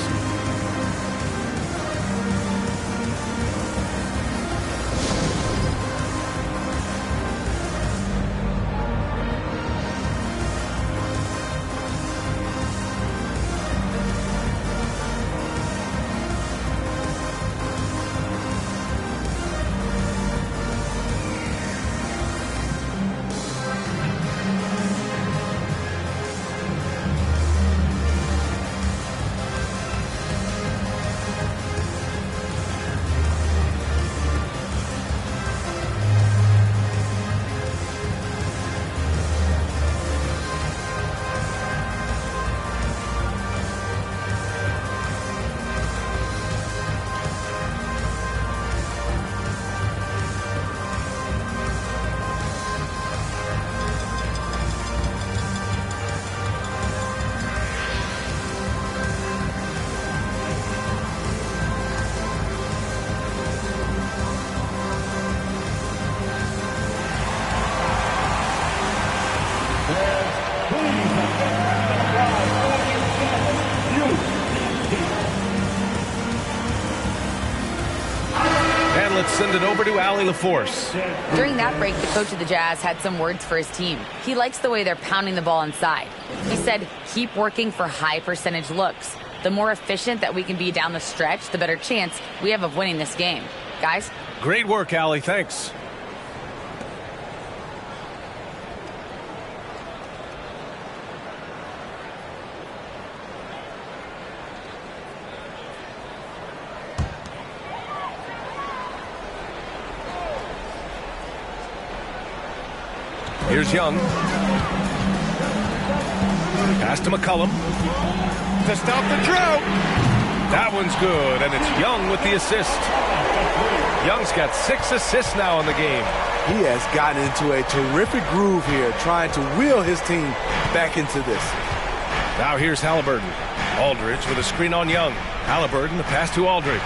let's send it over to Allie LaForce. During that break, the coach of the Jazz had some words for his team. He likes the way they're pounding the ball inside. He said, keep working for high percentage looks. The more efficient that we can be down the stretch, the better chance we have of winning this game. Guys? Great work, Allie. Thanks. Here's Young. Pass to McCollum. To stop the drought. That one's good, and it's Young with the assist. Young's got 6 assists now in the game. He has gotten into a terrific groove here, trying to wheel his team back into this. Now here's Halliburton. Aldridge with a screen on Young. Halliburton, the pass to Aldridge.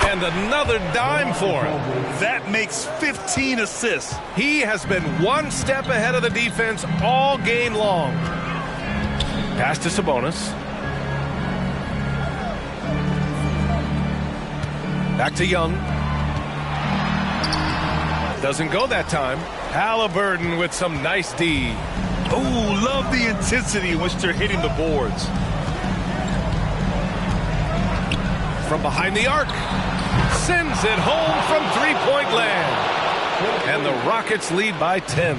And another dime for him. That makes 15 assists. He has been one step ahead of the defense all game long. Pass to Sabonis. Back to Young. Doesn't go that time. Halliburton with some nice D. Oh, love the intensity in which they're hitting the boards. From behind the arc. Sends it home from three-point land. And the Rockets lead by 10.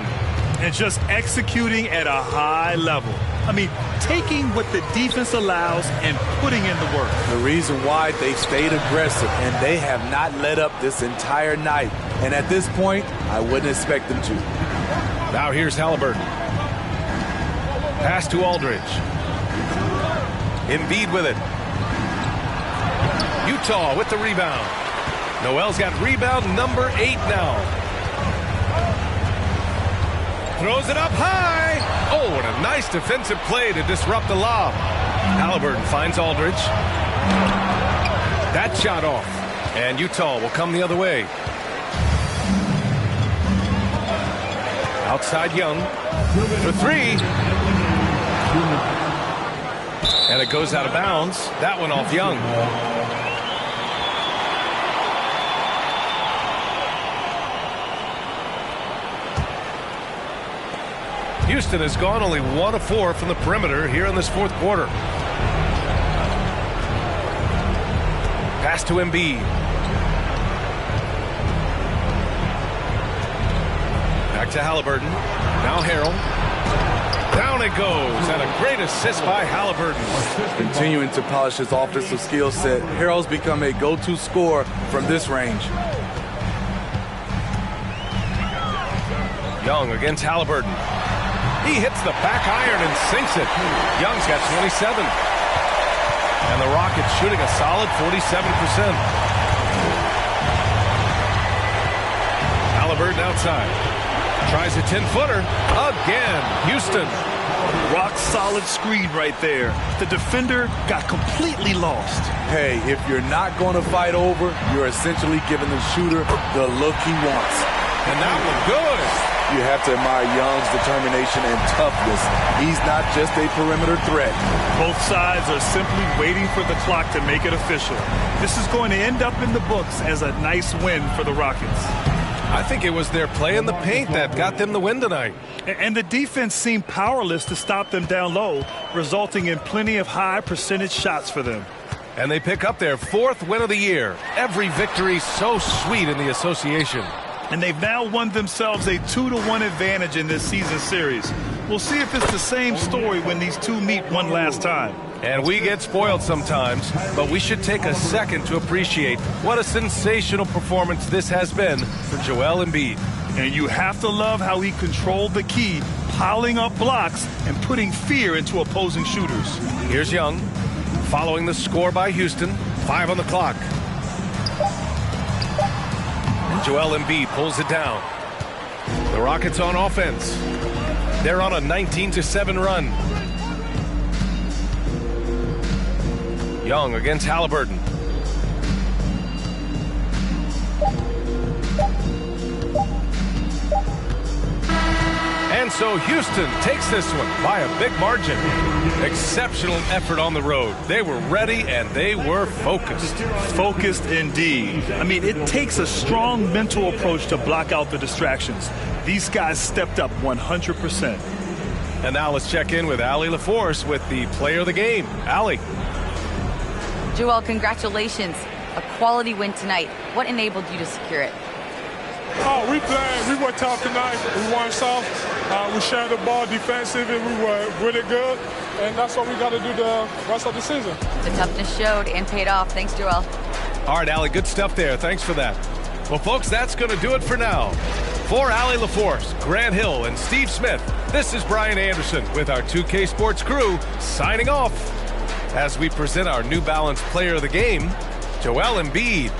And just executing at a high level. I mean, taking what the defense allows and putting in the work. The reason why they stayed aggressive, and they have not let up this entire night. And at this point, I wouldn't expect them to. Now here's Halliburton. Pass to Aldridge. Embiid with it. Utah with the rebound. Noel's got rebound number 8 now. Throws it up high. Oh, and a nice defensive play to disrupt the lob. Halliburton finds Aldridge. That shot off. And Utah will come the other way. Outside Young. For 3. And it goes out of bounds. That one off Young. Houston has gone only 1 of 4 from the perimeter here in this fourth quarter. Pass to Embiid. Back to Halliburton. Now Harrell. Down it goes, and a great assist by Halliburton. Continuing to polish his offensive skill set, Harrell's become a go-to scorer from this range. Young against Halliburton. He hits the back iron and sinks it. Young's got 27. And the Rockets shooting a solid 47%. Halliburton outside. Tries a 10-footer. Again, Houston. Rock solid screen right there. The defender got completely lost. Hey, if you're not going to fight over, you're essentially giving the shooter the look he wants. And that one good. You have to admire Young's determination and toughness. He's not just a perimeter threat. Both sides are simply waiting for the clock to make it official. This is going to end up in the books as a nice win for the Rockets. I think it was their play in the paint that got them the win tonight. And the defense seemed powerless to stop them down low, resulting in plenty of high percentage shots for them. And they pick up their 4th win of the year. Every victory so sweet in the association. And they've now won themselves a 2-1 advantage in this season series. We'll see if it's the same story when these two meet one last time. And we get spoiled sometimes, but we should take a second to appreciate what a sensational performance this has been for Joel Embiid. And you have to love how he controlled the key, piling up blocks and putting fear into opposing shooters. Here's Young, following the score by Houston. 5 on the clock. And Joel Embiid pulls it down. The Rockets on offense. They're on a 19-7 run. Young against Halliburton. And so Houston takes this one by a big margin. Exceptional effort on the road. They were ready and they were focused. Focused indeed. I mean, it takes a strong mental approach to block out the distractions. These guys stepped up 100%. And now let's check in with Allie LaForce with the player of the game. Allie. Joel, congratulations. A quality win tonight. What enabled you to secure it? Oh, we played. We were tough tonight. We won soft. We shared the ball defensively. We were really good. And that's what we got to do the rest of the season. The toughness showed and paid off. Thanks, Joel. All right, Allie, good stuff there. Thanks for that. Well, folks, that's going to do it for now. For Allie LaForce, Grant Hill, and Steve Smith, this is Brian Anderson with our 2K Sports crew signing off as we present our New Balance Player of the Game, Joel Embiid.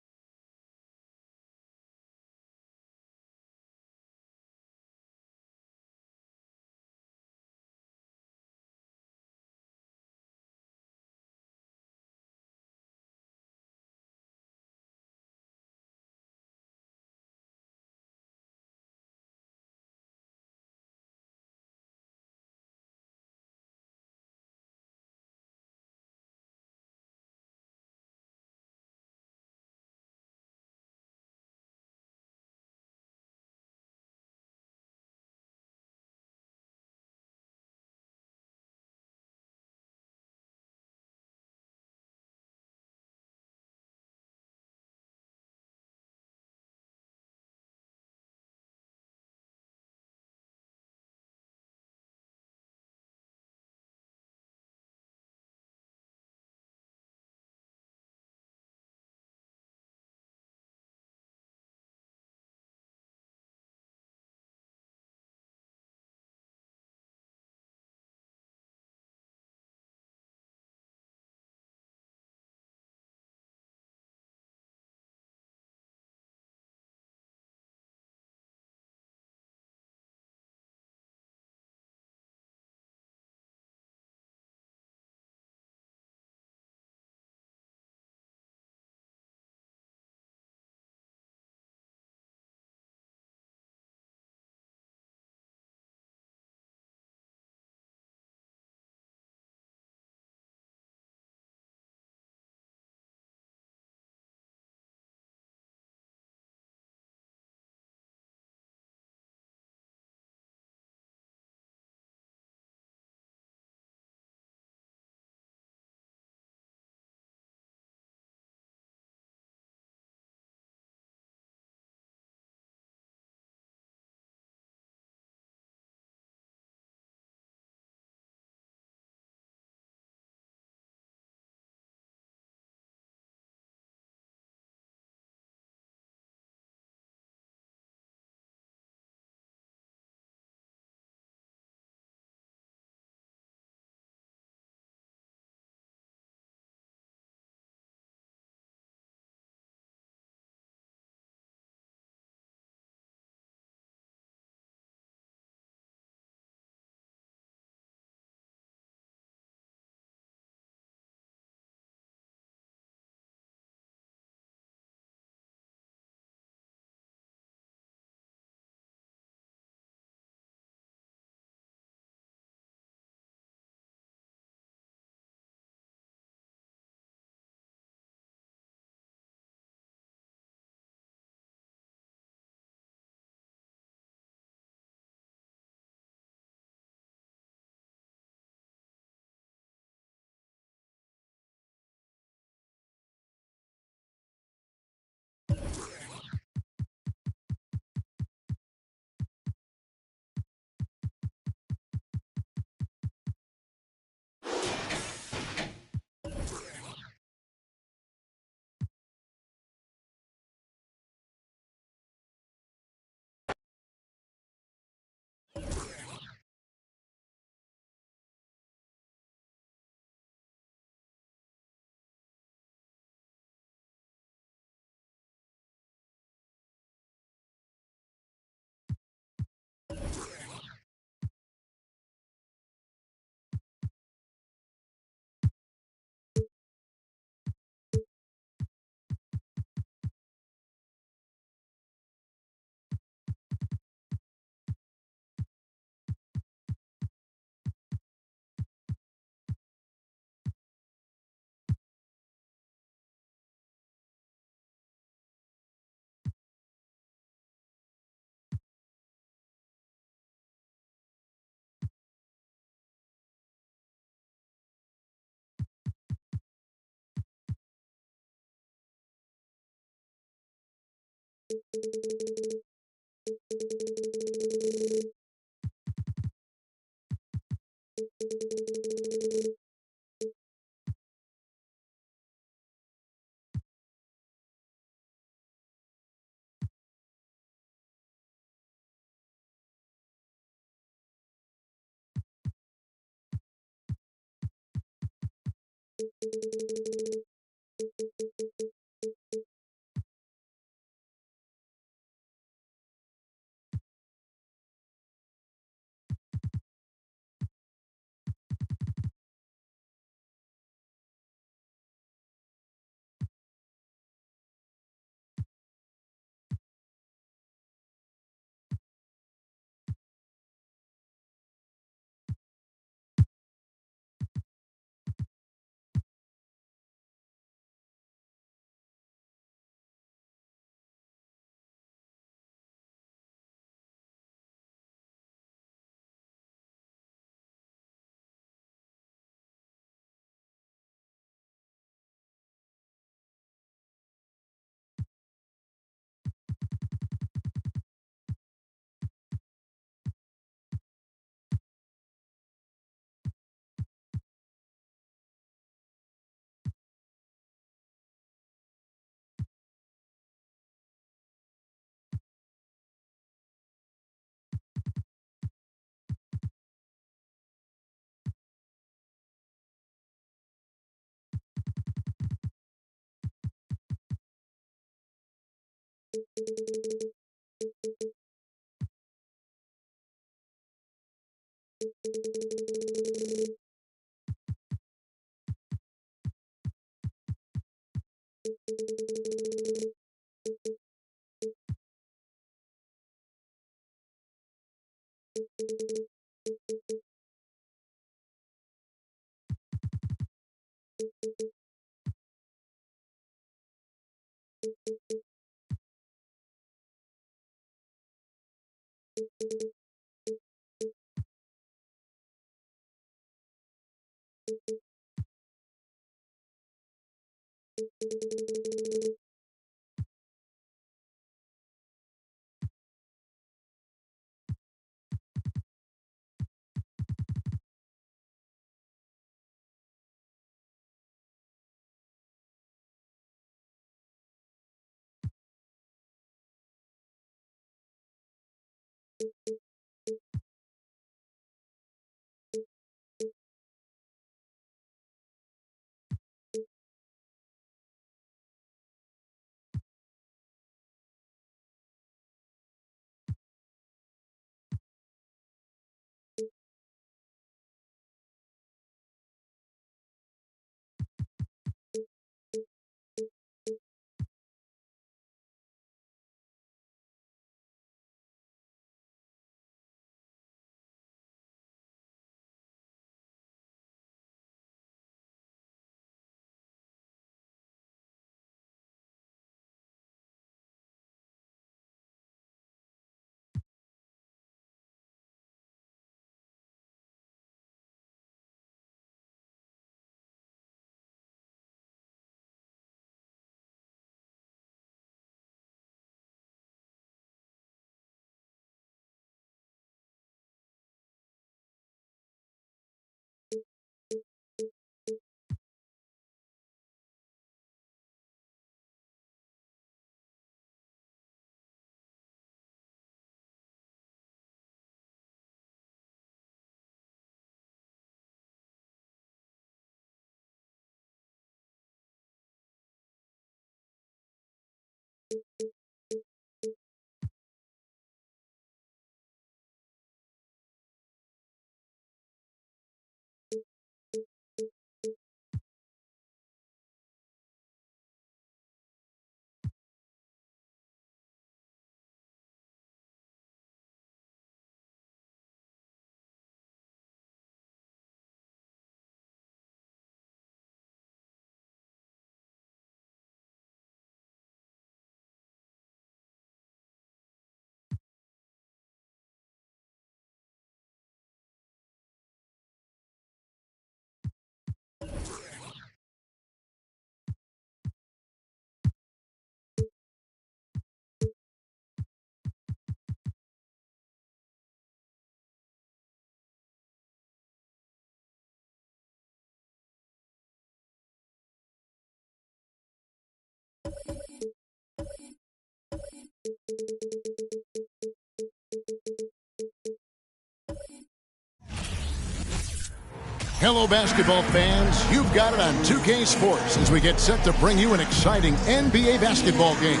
Hello, basketball fans. You've got it on 2K Sports as we get set to bring you an exciting NBA basketball game.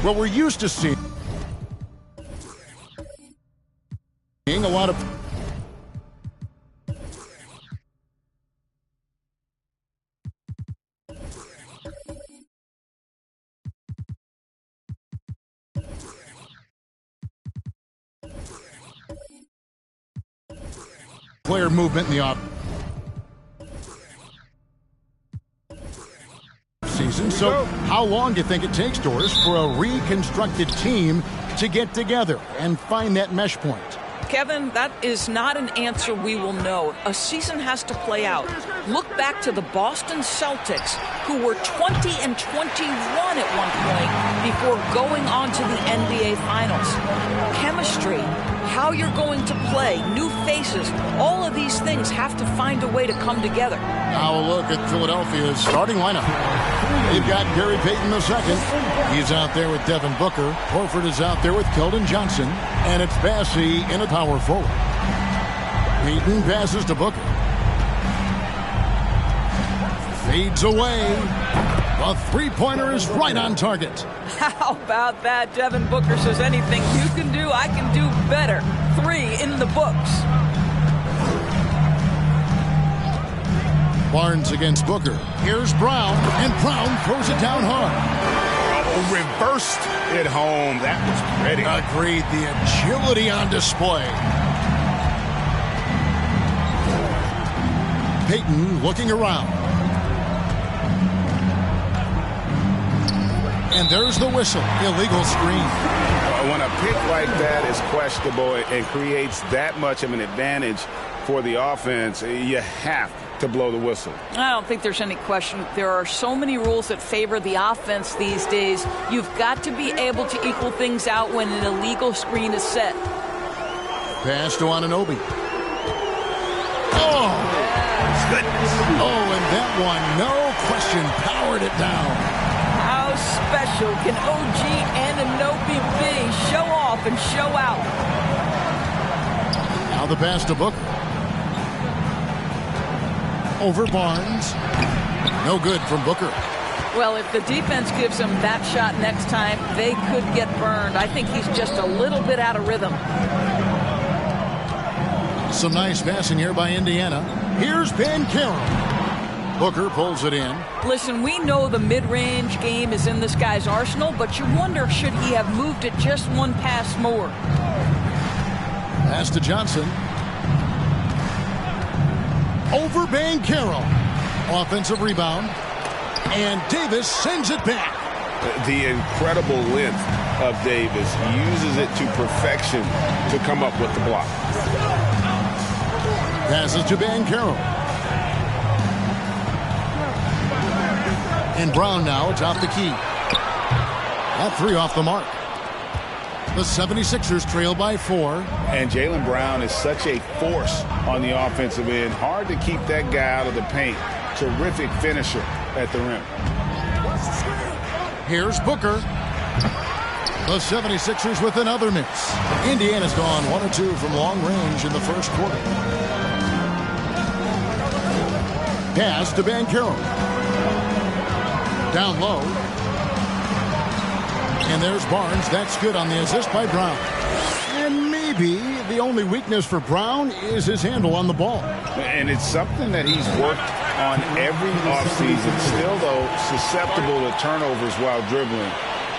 Well, we're used to seeing a lot of player movement in the off season. So how long do you think it takes, Doris, for a reconstructed team to get together and find that mesh point? Kevin, that is not an answer we will know. A season has to play out. Look back to the Boston Celtics, who were 20-21 at one point before going on to the NBA Finals. Chemistry, how you're going to play, new faces, all of these things have to find a way to come together. Now a look at Philadelphia's starting lineup. They've got Gary Payton II. He's out there with Devin Booker. Horford is out there with Keldon Johnson. And it's Bassey in a power forward. Payton passes to Booker. Fades away. The three-pointer is right on target. How about that? Devin Booker says anything you can do, I can do better. 3 in the books. Barnes against Booker. Here's Brown, and Brown throws it down hard. Reversed it home. That was pretty. Agreed. The agility on display. Payton looking around. And there's the whistle. Illegal screen. When a pick like that is questionable and creates that much of an advantage for the offense, you have to blow the whistle. I don't think there's any question. There are so many rules that favor the offense these days. You've got to be able to equal things out when an illegal screen is set. Pass to Anunoby. Oh! Goodness. Oh, and that one, no question, powered it down. How special can OG Anunoby be? Show off and show out. Now the pass to Booker. Over Barnes. No good from Booker. Well, if the defense gives him that shot next time, they could get burned. I think he's just a little bit out of rhythm. Some nice passing here by Indiana. Here's Banchero. Booker pulls it in. Listen, we know the mid-range game is in this guy's arsenal, but you wonder, should he have moved it just one pass more? Pass to Johnson. Over Banchero. Offensive rebound. And Davis sends it back. The incredible length of Davis uses it to perfection to come up with the block. Passes to Banchero. And Brown now atop the key. That 3 off the mark. The 76ers trail by 4. And Jaylen Brown is such a force on the offensive end. Hard to keep that guy out of the paint. Terrific finisher at the rim. Here's Booker. The 76ers with another miss. Indiana's gone 1 of 2 from long range in the first quarter. Pass to Banchero. Down low. And there's Barnes. That's good on the assist by Brown. And maybe the only weakness for Brown is his handle on the ball. And it's something that he's worked on every offseason. Still, though, susceptible to turnovers while dribbling.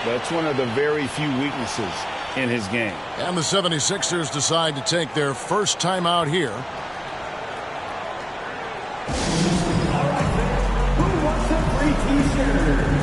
That's one of the very few weaknesses in his game. And the 76ers decide to take their first time out here. Who wants a free t-shirt?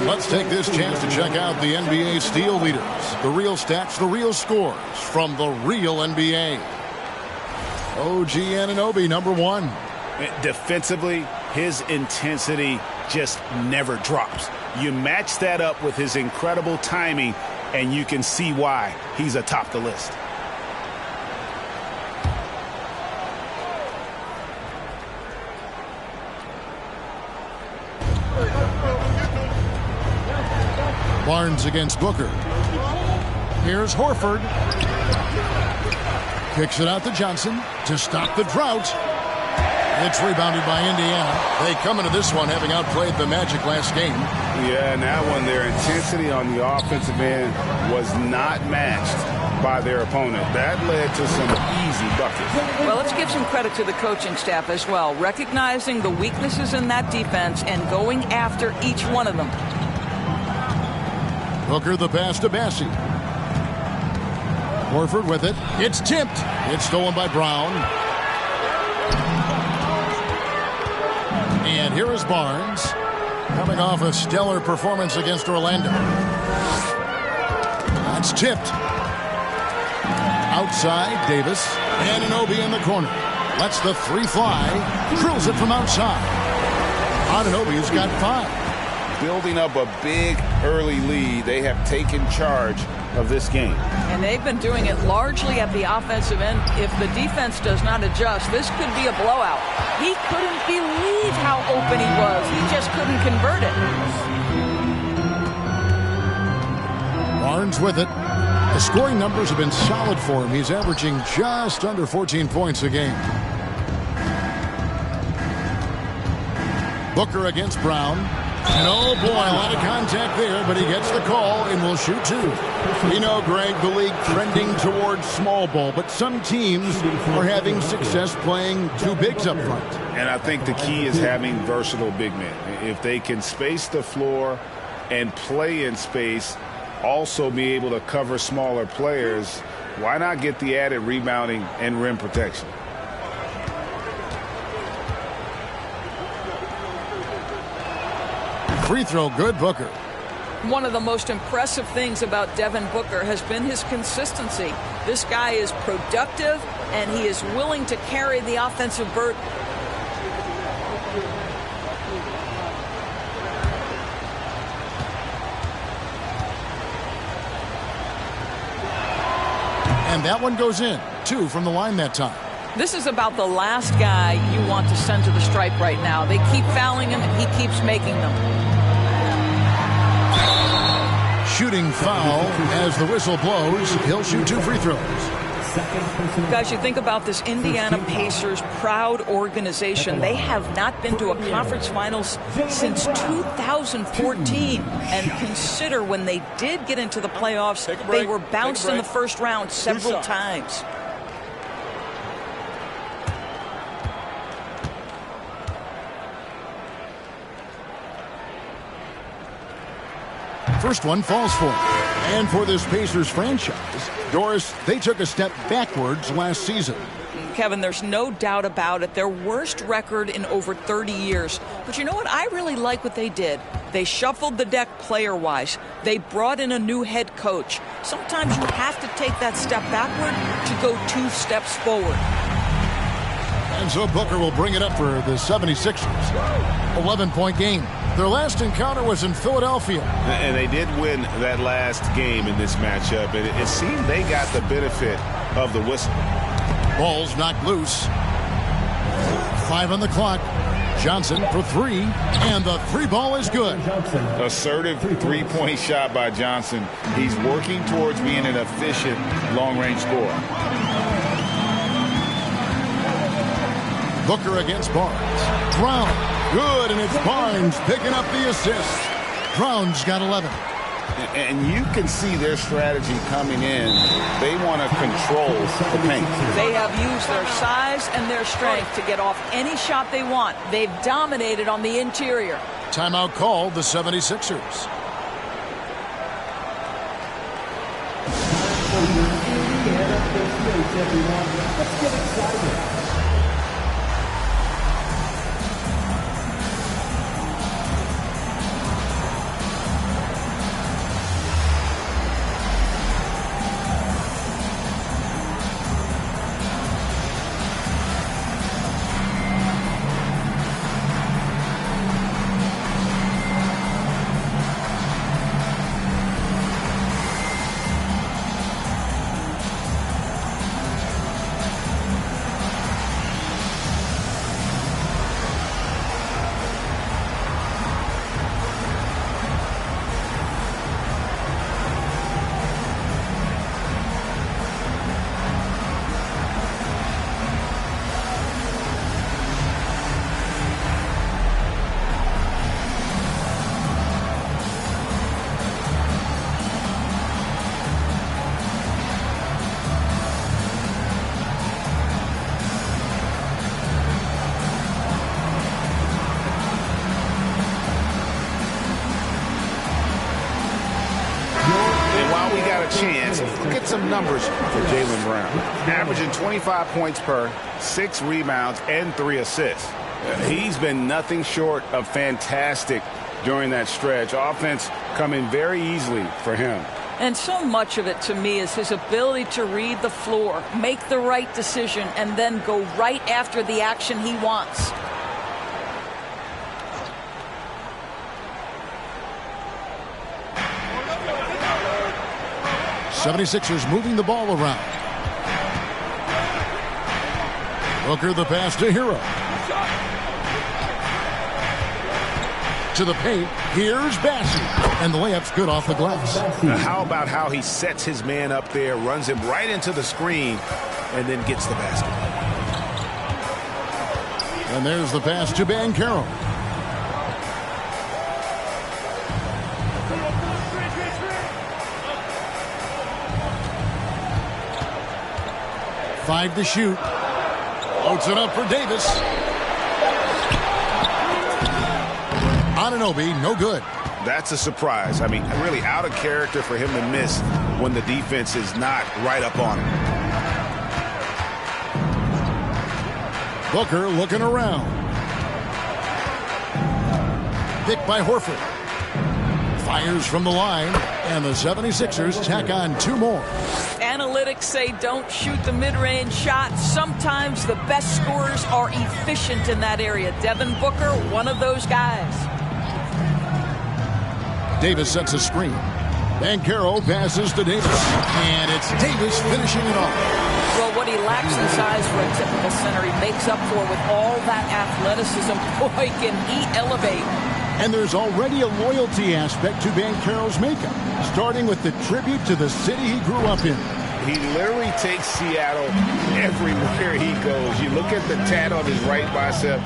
Let's take this chance to check out the NBA steal leaders. The real stats, the real scores from the real NBA. OG Anunoby, number 1. Defensively, his intensity just never drops. You match that up with his incredible timing, and you can see why he's atop the list. Barnes against Booker. Here's Horford. Kicks it out to Johnson to stop the drought. It's rebounded by Indiana. They come into this one having outplayed the Magic last game. Yeah, and that one, their intensity on the offensive end was not matched by their opponent. That led to some easy buckets. Well, let's give some credit to the coaching staff as well, recognizing the weaknesses in that defense and going after each one of them. Booker the pass to Bassey. Horford with it. It's tipped. It's stolen by Brown. And here is Barnes coming off a stellar performance against Orlando. That's tipped. Outside, Davis. Anunoby in the corner. Lets the 3 fly. Drills it from outside. Anunoby's got 5. Building up a big early lead. They have taken charge of this game. And they've been doing it largely at the offensive end. If the defense does not adjust, this could be a blowout. He couldn't believe how open he was. He just couldn't convert it. Barnes with it. The scoring numbers have been solid for him. He's averaging just under 14 points a game. Booker against Brown. And oh boy, a lot of contact there, but he gets the call and will shoot 2. You know, Greg, the league trending towards small ball, but some teams are having success playing 2 bigs up front. And I think the key is having versatile big men. If they can space the floor and play in space, also be able to cover smaller players, why not get the added rebounding and rim protection? Free throw good, Booker. One of the most impressive things about Devin Booker has been his consistency. This guy is productive, and he is willing to carry the offensive burden. And that one goes in. 2 from the line that time. This is about the last guy you want to send to the stripe right now. They keep fouling him, and he keeps making them. Shooting foul as the whistle blows. He'll shoot 2 free throws. Guys, you think about this Indiana Pacers proud organization. They have not been to a conference finals since 2014. And consider when they did get into the playoffs, they were bounced in the first round several times. First one falls for him. And for this Pacers franchise, Doris, they took a step backwards last season. Kevin, there's no doubt about it. Their worst record in over 30 years. But you know what? I really like what they did. They shuffled the deck player-wise. They brought in a new head coach. Sometimes you have to take that step backward to go 2 steps forward. And so Booker will bring it up for the 76ers. 11-point game. Their last encounter was in Philadelphia. And they did win that last game in this matchup. And it seemed they got the benefit of the whistle. Ball's knocked loose. 5 on the clock. Johnson for 3. And the 3 ball is good. Assertive 3-point shot by Johnson. He's working towards being an efficient long-range scorer. Booker against Barnes. Brown, good, and it's Barnes picking up the assist. Brown's got 11. And you can see their strategy coming in. They want to control the paint. They have used their size and their strength to get off any shot they want. They've dominated on the interior. Timeout called the 76ers. Let's get excited. Chance. Look at some numbers for Jaylen Brown. Averaging 25 points per, 6 rebounds, and 3 assists. He's been nothing short of fantastic during that stretch. Offense coming very easily for him. And so much of it to me is his ability to read the floor, make the right decision, and then go right after the action he wants. '76ers moving the ball around. Booker the pass to Hero. To the paint. Here's Bassey. And the layup's good off the glass. Now how about how he sets his man up there, runs him right into the screen, and then gets the basket. And there's the pass to Banchero. Five to shoot. Loads it up for Davis. Anunoby, no good. That's a surprise. I mean, really out of character for him to miss when the defense is not right up on him. Booker looking around. Picked by Horford. Fires from the line, and the 76ers tack on 2 more. Analytics say don't shoot the mid-range shot. Sometimes the best scorers are efficient in that area. Devin Booker, one of those guys. Davis sets a screen. Banchero passes to Davis. And it's Davis finishing it off. Well, what he lacks in size for a typical center, he makes up for with all that athleticism. Boy, can he elevate. And there's already a loyalty aspect to Banchero's makeup, starting with the tribute to the city he grew up in. He literally takes Seattle everywhere he goes. You look at the tat on his right bicep.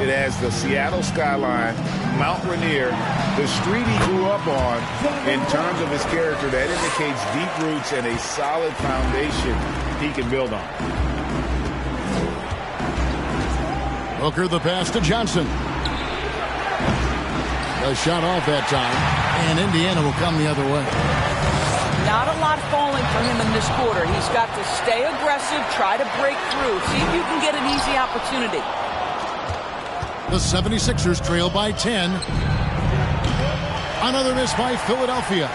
It has the Seattle skyline, Mount Rainier, the street he grew up on. In terms of his character, that indicates deep roots and a solid foundation he can build on. Booker the pass to Johnson. A shot off that time, and Indiana will come the other way. Not a lot falling for him in this quarter. He's got to stay aggressive, try to break through, see if you can get an easy opportunity. The 76ers trail by 10. Another miss by Philadelphia.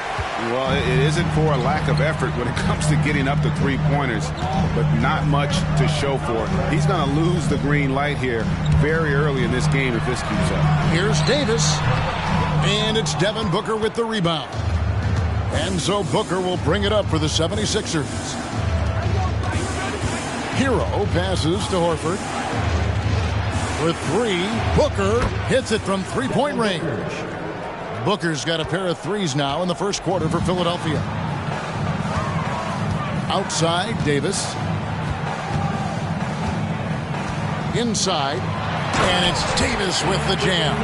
Well, it isn't for a lack of effort when it comes to getting up to three-pointers, but not much to show for it. He's going to lose the green light here very early in this game if this keeps up. Here's Davis, and it's Devin Booker with the rebound. And so Booker will bring it up for the 76ers. Hero passes to Horford. For 3, Booker hits it from three-point range. Booker's got a pair of threes now in the first quarter for Philadelphia. Outside, Davis. inside, and it's Davis with the jam.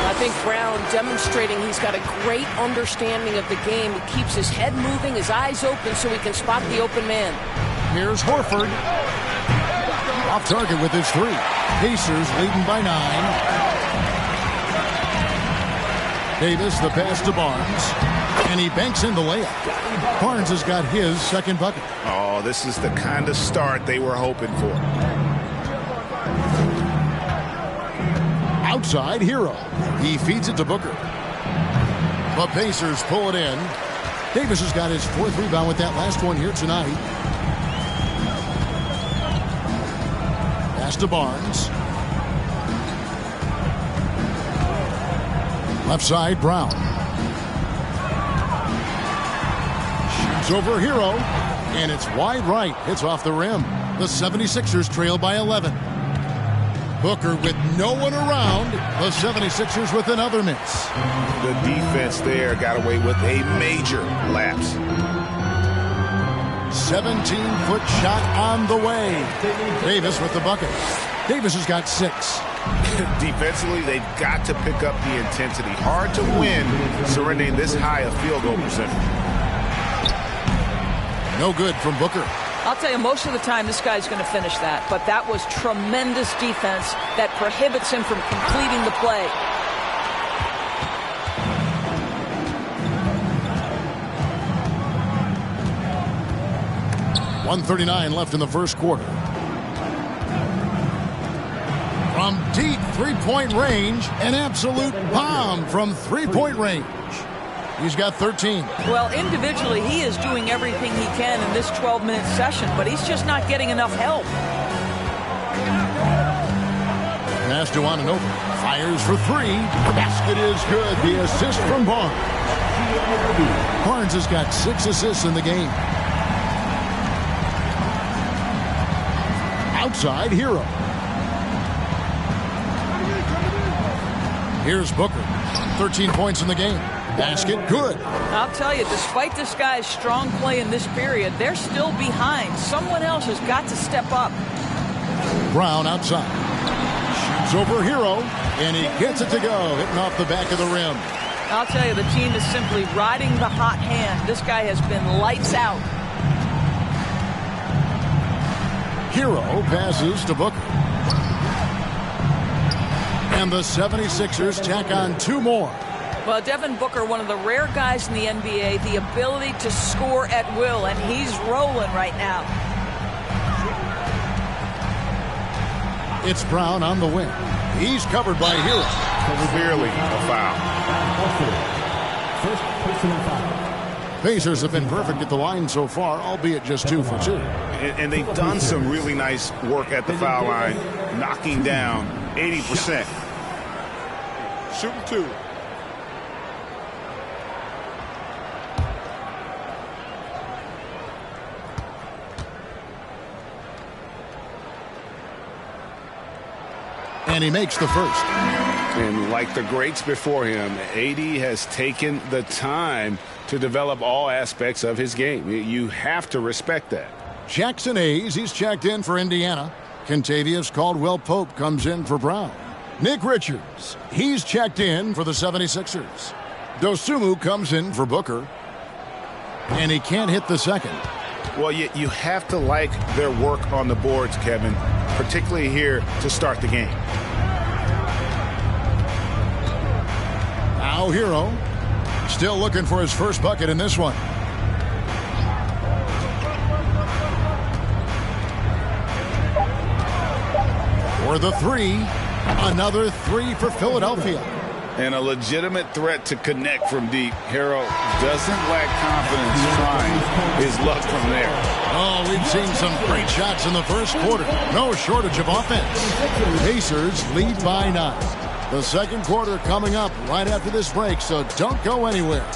I think Brown demonstrating he's got a great understanding of the game. He keeps his head moving, his eyes open so he can spot the open man. Here's Horford. Off target with his 3. Pacers leading by 9. Davis, the pass to Barnes. And he banks in the layup. Barnes has got his second bucket. Oh, this is the kind of start they were hoping for. Outside, Hero. He feeds it to Booker. The Pacers pull it in. Davis has got his 4th rebound with that last one here tonight. Pass to Barnes. Left side, Brown. Shoots over Hero. And it's wide right. Hits off the rim. The 76ers trail by 11. Booker with no one around. The 76ers with another miss. The defense there got away with a major lapse. 17-foot shot on the way. Davis with the bucket. Davis has got 6. Defensively, they've got to pick up the intensity. Hard to win surrendering this high a field goal percentage. No good from Booker. I'll tell you, most of the time this guy's going to finish that. But that was tremendous defense that prohibits him from completing the play. .139 left in the first quarter. From deep three-point range, an absolute bomb from three-point range. He's got 13. Well, individually, he is doing everything he can in this 12-minute session, but he's just not getting enough help. Pass to Anunoby. Fires for 3. The basket is good. The assist from Barnes. Barnes has got 6 assists in the game. Outside, Hero. Here's Booker. 13 points in the game. Basket good. I'll tell you, despite this guy's strong play in this period, they're still behind. Someone else has got to step up. Brown outside. Shoots over Hero, and he gets it to go, hitting off the back of the rim. I'll tell you, the team is simply riding the hot hand. This guy has been lights out. Hero passes to Booker. And the 76ers tack on 2 more. Well, Devin Booker, one of the rare guys in the NBA, the ability to score at will, and he's rolling right now. It's Brown on the wing. He's covered by Hero. Clearly a foul. First personal foul. Pacers have been perfect at the line so far, albeit just 2 for 2. And they've done some really nice work at the foul line, knocking down 80%. Shooting 2. And he makes the first. And like the greats before him, AD has taken the time to develop all aspects of his game. You have to respect that. Jackson Hayes, he's checked in for Indiana. Kentavious Caldwell-Pope comes in for Brown. Nick Richards, he's checked in for the 76ers. Dosunmu comes in for Booker. And he can't hit the second. Well, you have to like their work on the boards, Kevin, particularly here to start the game. Now Hero, still looking for his first bucket in this one. For the 3, another 3 for Philadelphia. And a legitimate threat to connect from deep. Hero doesn't lack confidence trying his luck from there. Oh, we've seen some great shots in the first quarter. No shortage of offense. Pacers lead by 9. The second quarter coming up right after this break, so don't go anywhere.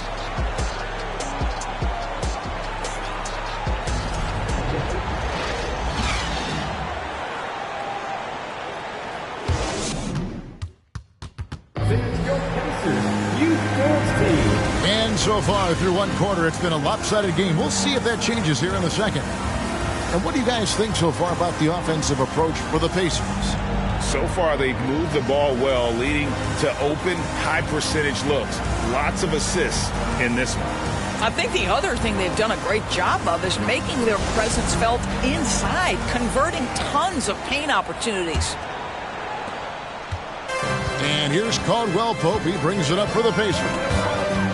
And so far through one quarter, it's been a lopsided game. We'll see if that changes here in the second. And what do you guys think so far about the offensive approach for the Pacers? So far, they've moved the ball well, leading to open, high-percentage looks. Lots of assists in this one. I think the other thing they've done a great job of is making their presence felt inside, converting tons of paint opportunities. And here's Caldwell Pope. He brings it up for the Pacers.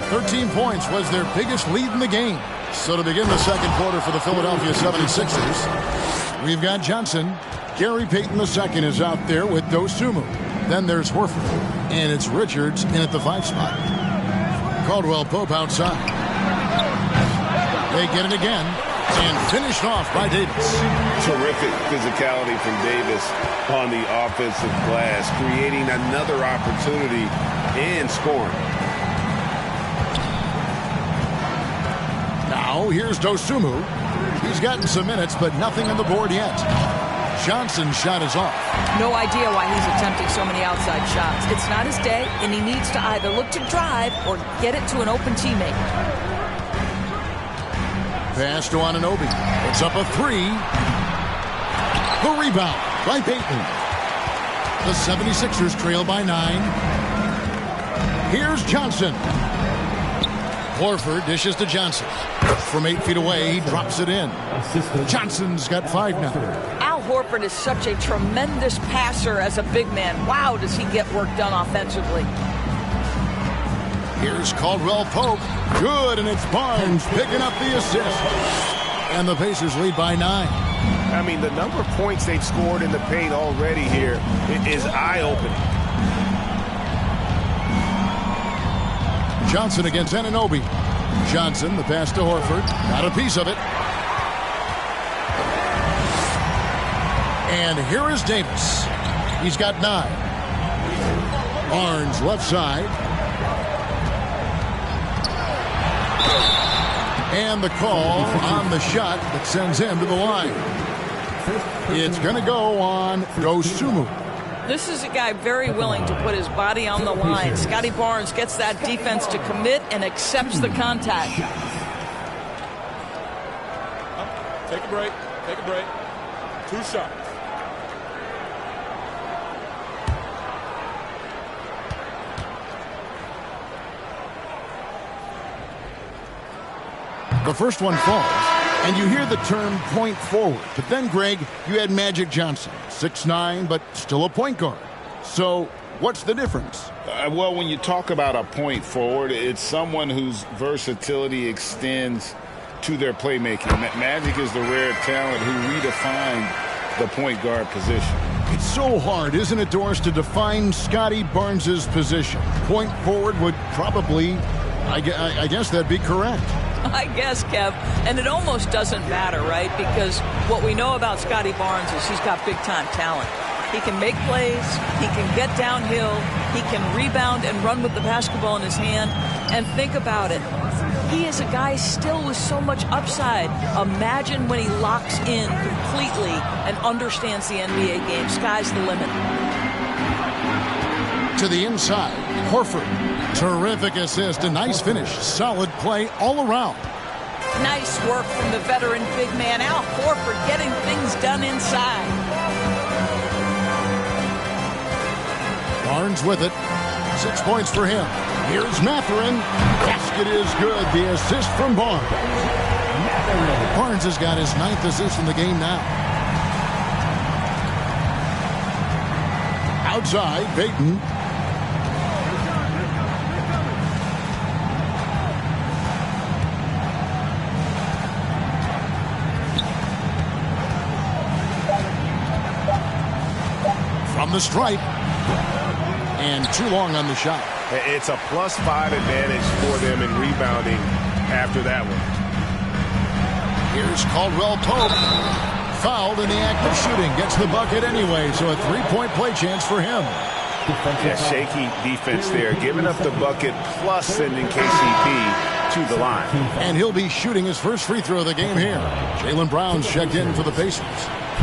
13 points was their biggest lead in the game. So to begin the second quarter for the Philadelphia 76ers, we've got Johnson. Gary Payton II is out there with Dosunmu. Then there's Horford. And it's Richards in at the 5 spot. Caldwell Pope outside. They get it again. And finished off by Davis. Terrific physicality from Davis on the offensive glass, creating another opportunity and scoring. Now here's Dosunmu. He's gotten some minutes, but nothing on the board yet. Johnson's shot is off. No idea why he's attempting so many outside shots. It's not his day, and he needs to either look to drive or get it to an open teammate. Pass to Anunoby. It's up a 3. The rebound by Payton. The 76ers trail by 9. Here's Johnson. Horford dishes to Johnson. From 8 feet away, he drops it in. Johnson's got 5 now. Al Horford is such a tremendous passer as a big man. Wow, does he get work done offensively. Here's Caldwell Pope. Good, and it's Barnes picking up the assist. And the Pacers lead by 9. I mean, the number of points they've scored in the paint already here is eye-opening. Johnson against Anunoby. Johnson, the pass to Horford. Got a piece of it. And here is Davis. He's got 9. Barnes left side. And the call on the shot that sends him to the line. It's going to go on Dosunmu. This is a guy very willing to put his body on the line. Scotty Barnes gets that defense to commit and accepts the contact. Take a break. Take a break. 2 shots. The first one falls, and you hear the term point forward. But then, Greg, you had Magic Johnson, 6'9", but still a point guard. So what's the difference? Well, when you talk about a point forward, it's someone whose versatility extends to their playmaking. Magic is the rare talent who redefined the point guard position. It's so hard, isn't it, Doris, to define Scotty Barnes's position? Point forward would probably, I guess that'd be correct. I guess, Kev, and it almost doesn't matter, right? Because what we know about Scotty Barnes is he's got big-time talent. He can make plays, he can get downhill, he can rebound and run with the basketball in his hand. And think about it. He is a guy still with so much upside. Imagine when he locks in completely and understands the NBA game. Sky's the limit. To the inside, Horford. Terrific assist, a nice finish. Solid play all around. Nice work from the veteran big man, Al Horford, getting things done inside. Barnes with it. 6 points for him. Here's Mathurin. Basket is good. The assist from Barnes. Barnes has got his 9th assist in the game now. Outside, Payton. From the stripe. And too long on the shot. It's a +5 advantage for them in rebounding after that one. Here's Caldwell Pope. Fouled in the act of shooting. Gets the bucket anyway, so a 3-point play chance for him. Yeah, shaky defense there. Giving up the bucket plus sending KCP to the line. And he'll be shooting his first free throw of the game here. Jaylen Brown's checked in for the Pacers.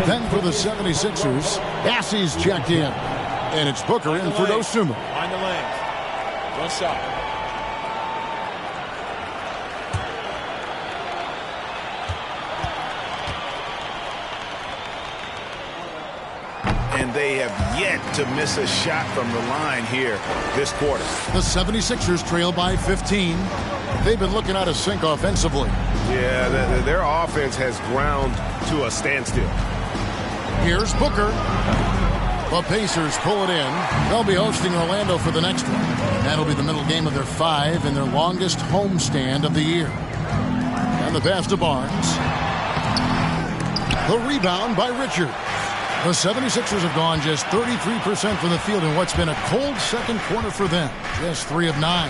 Then for the 76ers, Bassey's checked in. And it's Booker in for Dosunmu. Find the lane. 1 shot. and they have yet to miss a shot from the line here this quarter. The 76ers trail by 15. They've been looking out of sync offensively. Yeah, their offense has ground to a standstill. Here's Booker. The Pacers pull it in. They'll be hosting Orlando for the next one. That'll be the middle game of their 5 and their longest homestand of the year. And the pass to Barnes. The rebound by Richard. The 76ers have gone just 33% from the field in what's been a cold second quarter for them. Just 3 of 9.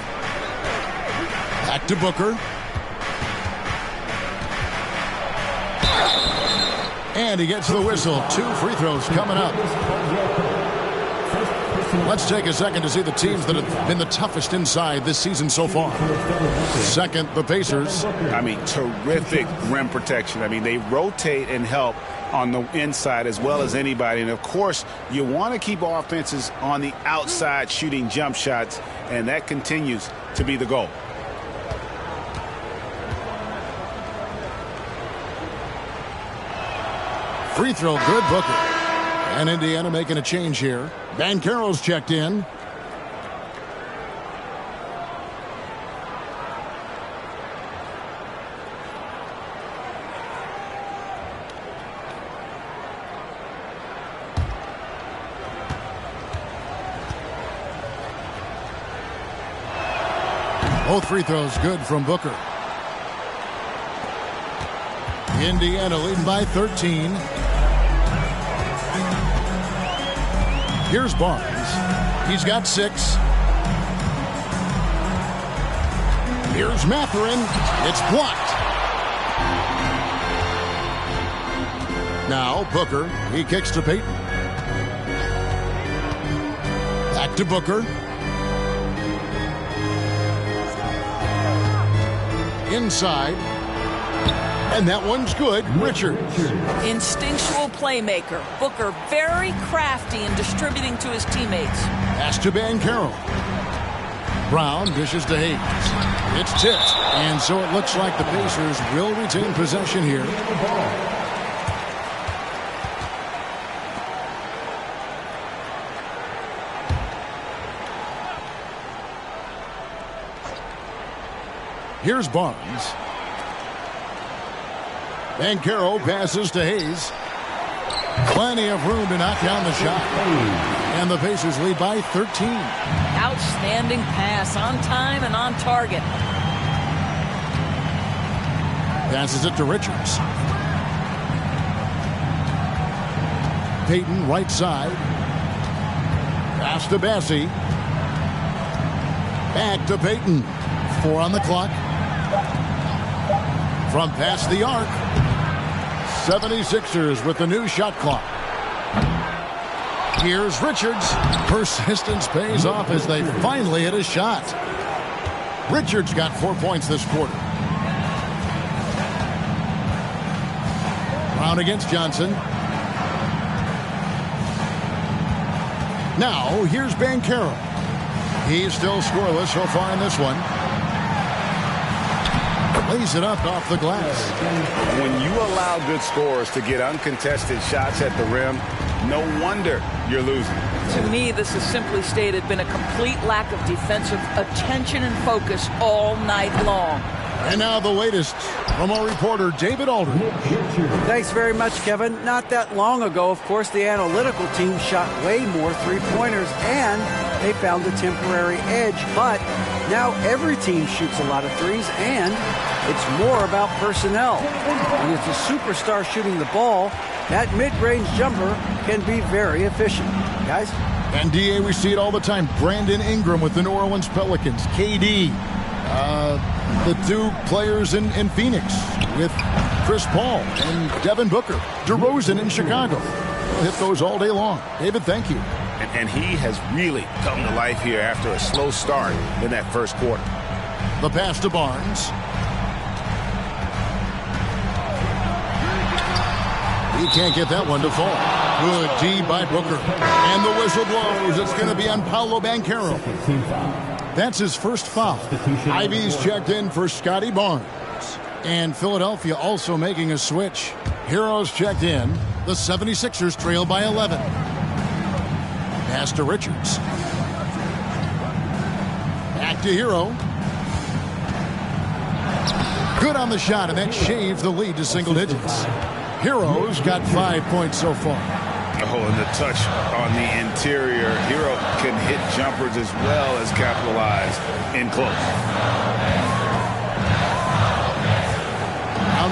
Back to Booker. And he gets the whistle. 2 free throws coming up. Let's take a second to see the teams that have been the toughest inside this season so far. Second, the Pacers. I mean, terrific rim protection. I mean, they rotate and help on the inside as well as anybody. And, of course, you want to keep offenses on the outside shooting jump shots, and that continues to be the goal. Free throw good, Booker. And Indiana making a change here. Banchero's checked in. Both free throws good from Booker. Indiana leading by 13. Here's Barnes. He's got 6. Here's Mathurin. It's blocked. Now Booker. He kicks to Payton. Back to Booker. Inside. And that one's good. Richards. Instinctual playmaker. Booker very crafty in distributing to his teammates. Pass to Banchero. Brown dishes to Hayes. It's tipped. And so it looks like the Pacers will retain possession here. Here's Barnes. Banchero passes to Hayes. Plenty of room to knock down the shot. And the Pacers lead by 13. Outstanding pass on time and on target. Passes it to Richards. Payton right side. Pass to Bassey. Back to Payton. 4 on the clock. From past the arc. 76ers with the new shot clock. Here's Richards. Persistence pays off as they finally hit a shot. Richards got 4 points this quarter. Brown against Johnson. Now here's Banchero. He's still scoreless so far in this one. Lays it up off the glass. When you allow good scorers to get uncontested shots at the rim, no wonder you're losing. To me, this has simply stated been a complete lack of defensive attention and focus all night long. And now the latest from our reporter, David Aldridge. Thanks very much, Kevin. Not that long ago, of course, the analytical team shot way more three-pointers, and they found a temporary edge. But now every team shoots a lot of threes, and it's more about personnel. When it's a superstar shooting the ball, that mid-range jumper can be very efficient. Guys? And, D.A., we see it all the time. Brandon Ingram with the New Orleans Pelicans. KD. The 2 players in Phoenix with Chris Paul and Devin Booker. DeRozan in Chicago. We'll hit those all day long. David, thank you. And he has really come to life here after a slow start in that first quarter. The pass to Barnes. He can't get that one to fall. Good D by Booker. And the whistle blows. It's going to be on Paolo Banchero. That's his first foul. Ivy's checked in for Scotty Barnes. And Philadelphia also making a switch. Heroes checked in. The 76ers trail by 11. Pass to Richards. Back to Hero. Good on the shot, and that shaved the lead to single digits. Hero's got 5 points so far. Oh, and the touch on the interior. Hero can hit jumpers as well as capitalize in close.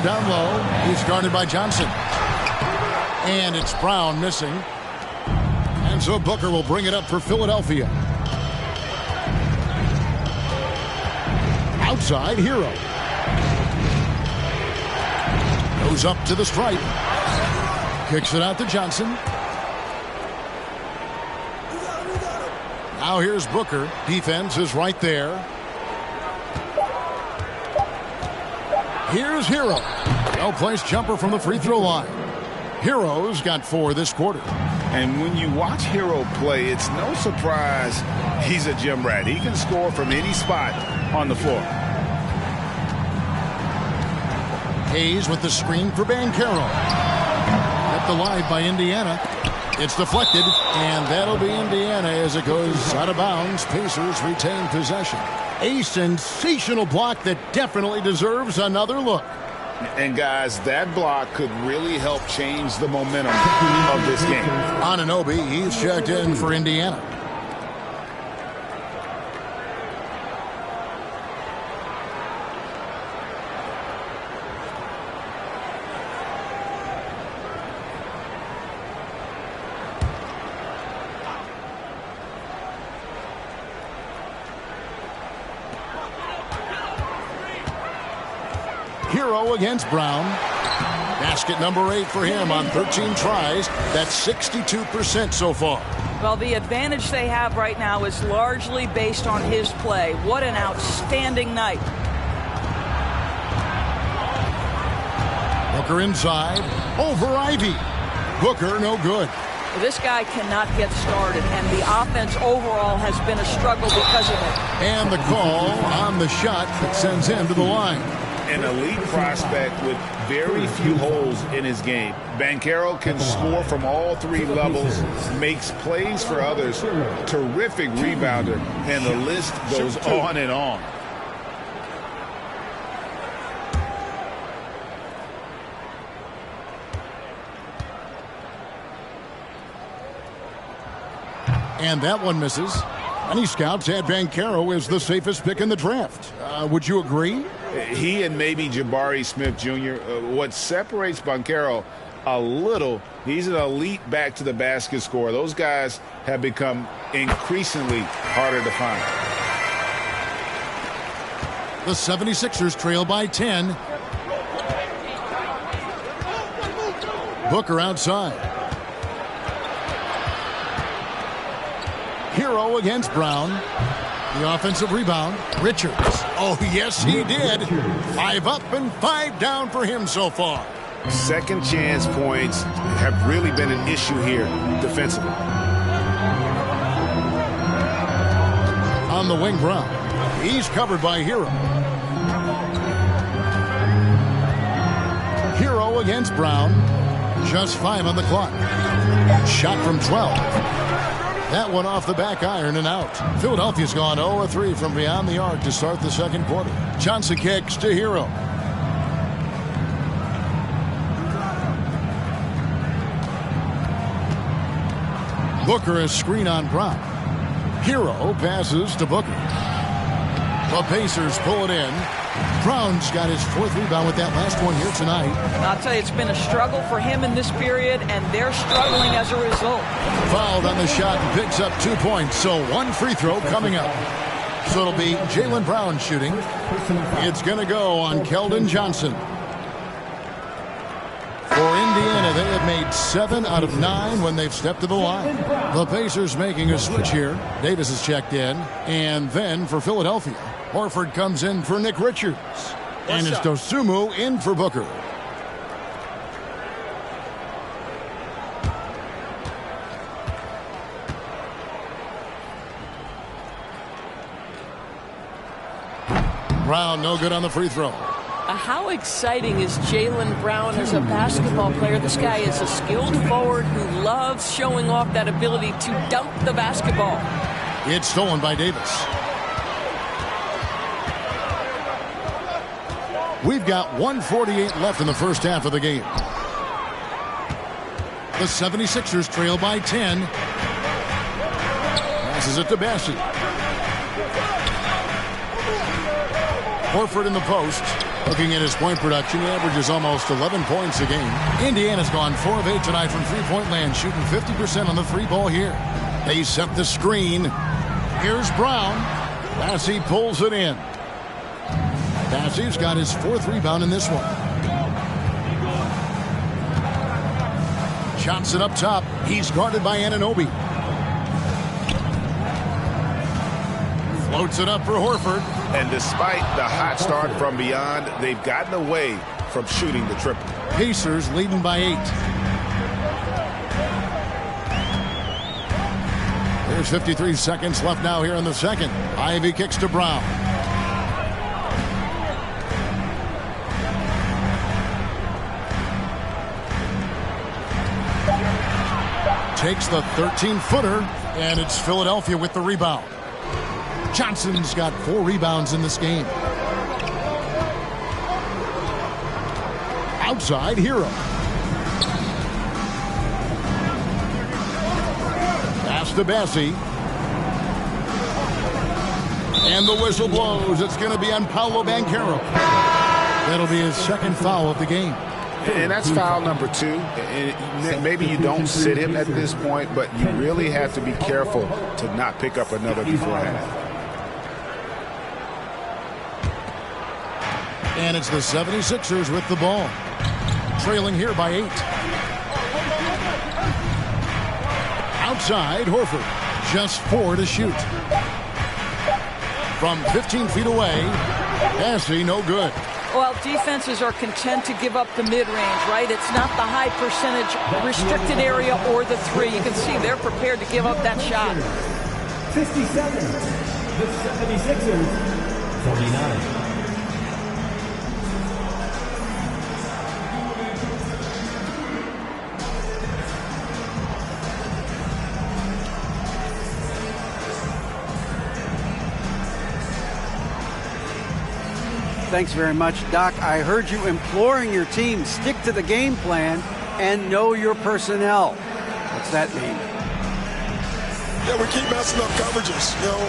Down low. He's guarded by Johnson. And it's Brown missing. And so Booker will bring it up for Philadelphia. Outside, Hero. Goes up to the stripe. Kicks it out to Johnson. Now here's Booker. Defense is right there. Here's Hero. Well-placed jumper from the free throw line. Hero's got 4 this quarter. And when you watch Hero play, it's no surprise he's a gym rat. He can score from any spot on the floor. Hayes with the screen for Banchero. Kept alive by Indiana. It's deflected, and that'll be Indiana as it goes out of bounds. Pacers retain possession. A sensational block that definitely deserves another look. And guys, that block could really help change the momentum of this game. Anunoby, he's checked in for Indiana. Hero against Brown. Basket number 8 for him on 13 tries. That's 62% so far. Well, the advantage they have right now is largely based on his play. What an outstanding night. Booker inside. Over Ivy. Booker no good. This guy cannot get started, and the offense overall has been a struggle because of it. And the call on the shot that sends him to the line. An elite prospect with very few holes in his game. Banchero can score from all 3 levels, makes plays for others, terrific rebounder, and the list goes on and on. And that one misses. Many scouts had Banchero as the safest pick in the draft. Would you agree? He and maybe Jabari Smith Jr. What separates Banchero a little, he's an elite back to the basket scorer. Those guys have become increasingly harder to find. The 76ers trail by 10. Booker outside. Hero against Brown. The offensive rebound. Richards. Oh, yes, he did. 5 up and 5 down for him so far. Second chance points have really been an issue here defensively. On the wing, Brown. He's covered by Hero. Hero against Brown. Just 5 on the clock. Shot from 12. That one off the back iron and out. Philadelphia's gone 0-3 from beyond the arc to start the second quarter. Johnson kicks to Hero. Booker is screen on Brown. Hero passes to Booker. The Pacers pull it in. Brown's got his 4th rebound with that last one here tonight. I'll tell you, it's been a struggle for him in this period, and they're struggling as a result. Fouled on the shot and picks up 2 points, so 1 free throw coming up. So it'll be Jaylen Brown shooting. It's going to go on Keldon Johnson. For Indiana, they have made 7 out of 9 when they've stepped to the line. The Pacers making a switch here. Davis is checked in. And then for Philadelphia, Horford comes in for Nick Richards. And it's Dosunmu in for Booker. Brown no good on the free throw. How exciting is Jaylen Brown as a basketball player? This guy is a skilled forward who loves showing off that ability to dunk the basketball. It's stolen by Davis. We've got 1:48 left in the first half of the game. The 76ers trail by 10. Passes it to Bassey. Horford in the post. Looking at his point production, he averages almost 11 points a game. Indiana's gone 4 of 8 tonight from three-point land, shooting 50% on the three ball here. They set the screen. Here's Brown. Bassey pulls it in. Bassey's got his 4th rebound in this one. Johnson up top. He's guarded by Anunoby. Floats it up for Horford. And despite the hot start from beyond, they've gotten away from shooting the triple. Pacers leading by 8. There's 53 seconds left now here in the second. Ivy kicks to Brown. Takes the 13-footer, and it's Philadelphia with the rebound. Johnson's got 4 rebounds in this game. Outside, Hero. Pass to Bassey. And the whistle blows. It's going to be on Paolo Banchero. That'll be his 2nd foul of the game. And that's foul number 2. And maybe you don't sit him at this point, but you really have to be careful to not pick up another beforehand. And it's the 76ers with the ball. Trailing here by 8. Outside, Horford. Just 4 to shoot. From 15 feet away, Bassey no good. Well, defenses are content to give up the mid-range, right? It's not the high percentage restricted area or the 3. You can see they're prepared to give up that shot. 57. The 76ers, 49. Thanks very much, Doc. I heard you imploring your team, stick to the game plan and know your personnel. What's that mean? Yeah, we keep messing up coverages. You know,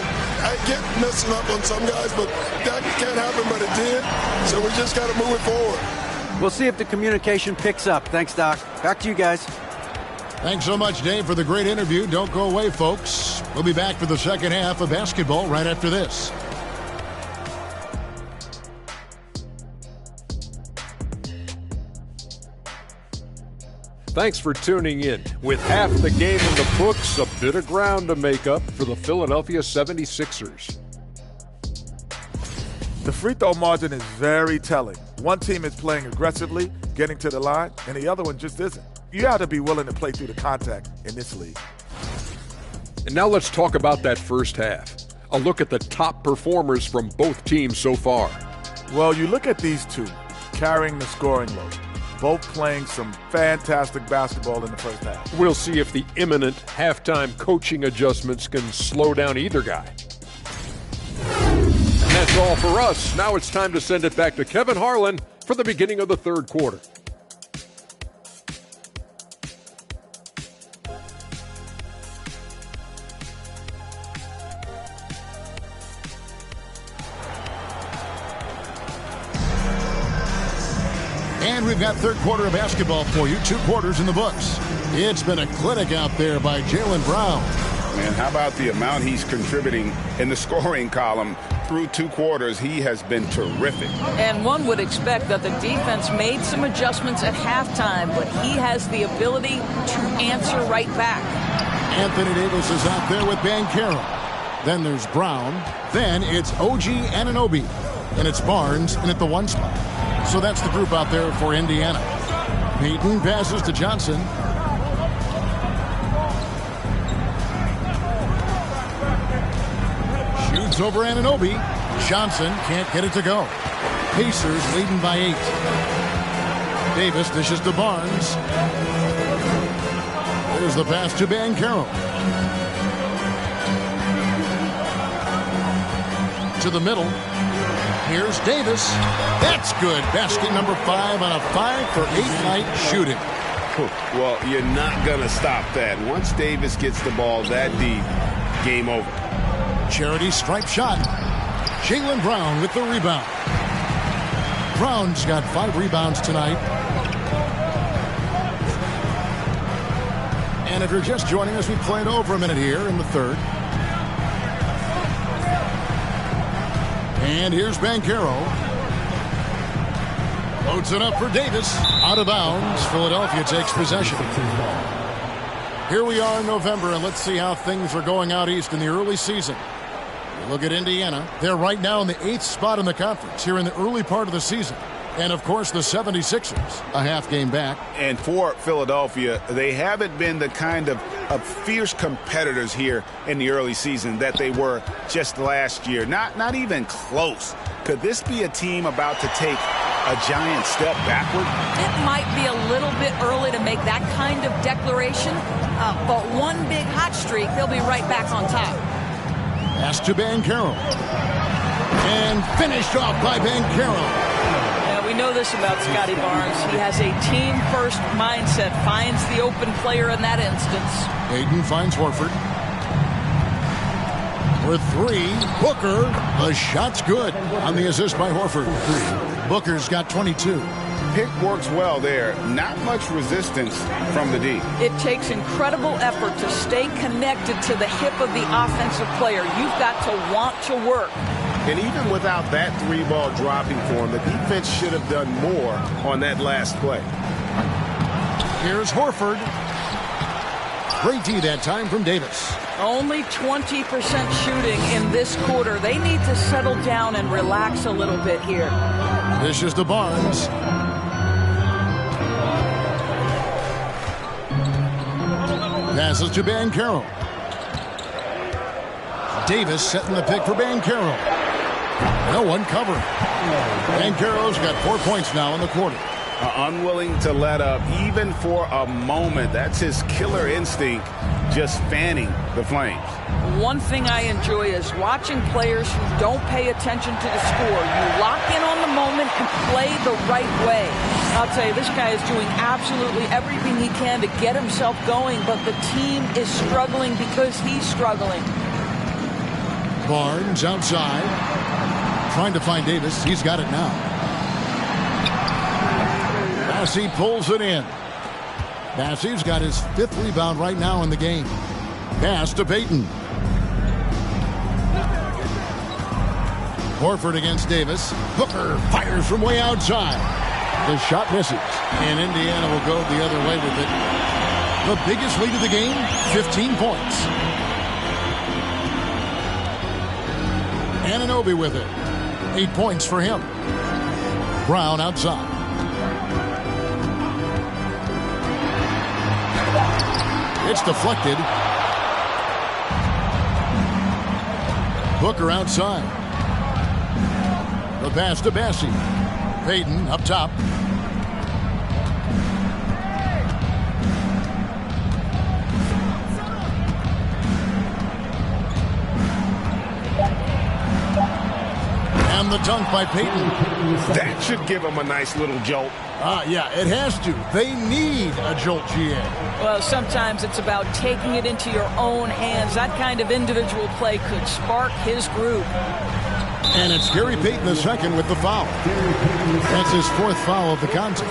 I get messing up on some guys, but that can't happen, but it did. So we just got to move it forward. We'll see if the communication picks up. Thanks, Doc. Back to you guys. Thanks so much, Dave, for the great interview. Don't go away, folks. We'll be back for the second half of basketball right after this. Thanks for tuning in. With half the game in the books, a bit of ground to make up for the Philadelphia 76ers. The free throw margin is very telling. One team is playing aggressively, getting to the line, and the other one just isn't. You have to be willing to play through the contact in this league. And now let's talk about that first half. A look at the top performers from both teams so far. Well, you look at these two carrying the scoring load. Both playing some fantastic basketball in the first half. We'll see if the imminent halftime coaching adjustments can slow down either guy. And that's all for us. Now it's time to send it back to Kevin Harlan for the beginning of the third quarter. And we've got third quarter of basketball for you. 2 quarters in the books. It's been a clinic out there by Jaylen Brown. Man, how about the amount he's contributing in the scoring column through 2 quarters? He has been terrific. And one would expect that the defense made some adjustments at halftime, but he has the ability to answer right back. Anthony Davis is out there with Banchero. Then there's Brown. Then it's OG Anunoby. And it's Barnes in at the 1 spot. So that's the group out there for Indiana. Payton passes to Johnson. Shoots over Anunoby. Johnson can't get it to go. Pacers leading by 8. Davis dishes to Barnes. Here's the pass to Banchero. To the middle. Here's Davis. That's good. Basket number 5 on a 5-for-8 night shooting. Well, you're not going to stop that. Once Davis gets the ball that deep, game over. Charity stripe shot. Jaylen Brown with the rebound. Brown's got 5 rebounds tonight. And if you're just joining us, we played over a minute here in the third. And here's Banchero. Loads it up for Davis. Out of bounds. Philadelphia takes possession. Here we are in November, and let's see how things are going out east in the early season. Look at Indiana. They're right now in the 8th spot in the conference here in the early part of the season. And, of course, the 76ers, a half game back. And for Philadelphia, they haven't been the kind of fierce competitors here in the early season that they were just last year. Not even close. Could this be a team about to take a giant step backward? It might be a little bit early to make that kind of declaration, but one big hot streak, they'll be right back on top. Pass to Banchero. And finished off by Banchero. Yeah, we know this about Scotty Barnes. He has a team-first mindset, finds the open player in that instance. Hayden finds Horford. For 3, Booker. The shot's good on the assist by Horford. Booker's got 22. Pick works well there. Not much resistance from the D. It takes incredible effort to stay connected to the hip of the offensive player. You've got to want to work. And even without that 3-ball dropping for him, the defense should have done more on that last play. Here's Horford. Great D that time from Davis. Only 20% shooting in this quarter. They need to settle down and relax a little bit here. This is to Barnes. Passes to Banchero. Davis setting the pick for Banchero. No one covering. Banchero's got 4 points now in the quarter. Unwilling to let up even for a moment. That's his killer instinct, just fanning the flames. One thing I enjoy is watching players who don't pay attention to the score. You lock in on the moment and play the right way. I'll tell you, this guy is doing absolutely everything he can to get himself going, but the team is struggling because he's struggling. Barnes outside. Trying to find Davis. He's got it now. Bassey pulls it in. Bassey's got his 5th rebound right now in the game. Pass to Payton. Horford against Davis. Booker fires from way outside. The shot misses. And Indiana will go the other way with it. The biggest lead of the game, 15 points. Anunoby with it. 8 points for him. Brown outside. It's deflected. Booker outside. The pass to Bassey. Payton up top. And the dunk by Payton. That should give him a nice little jolt. Yeah, it has to. They need a jolt, GA. Well, sometimes it's about taking it into your own hands. That kind of individual play could spark his groove. And it's Gary Payton II with the foul. That's his 4th foul of the contest.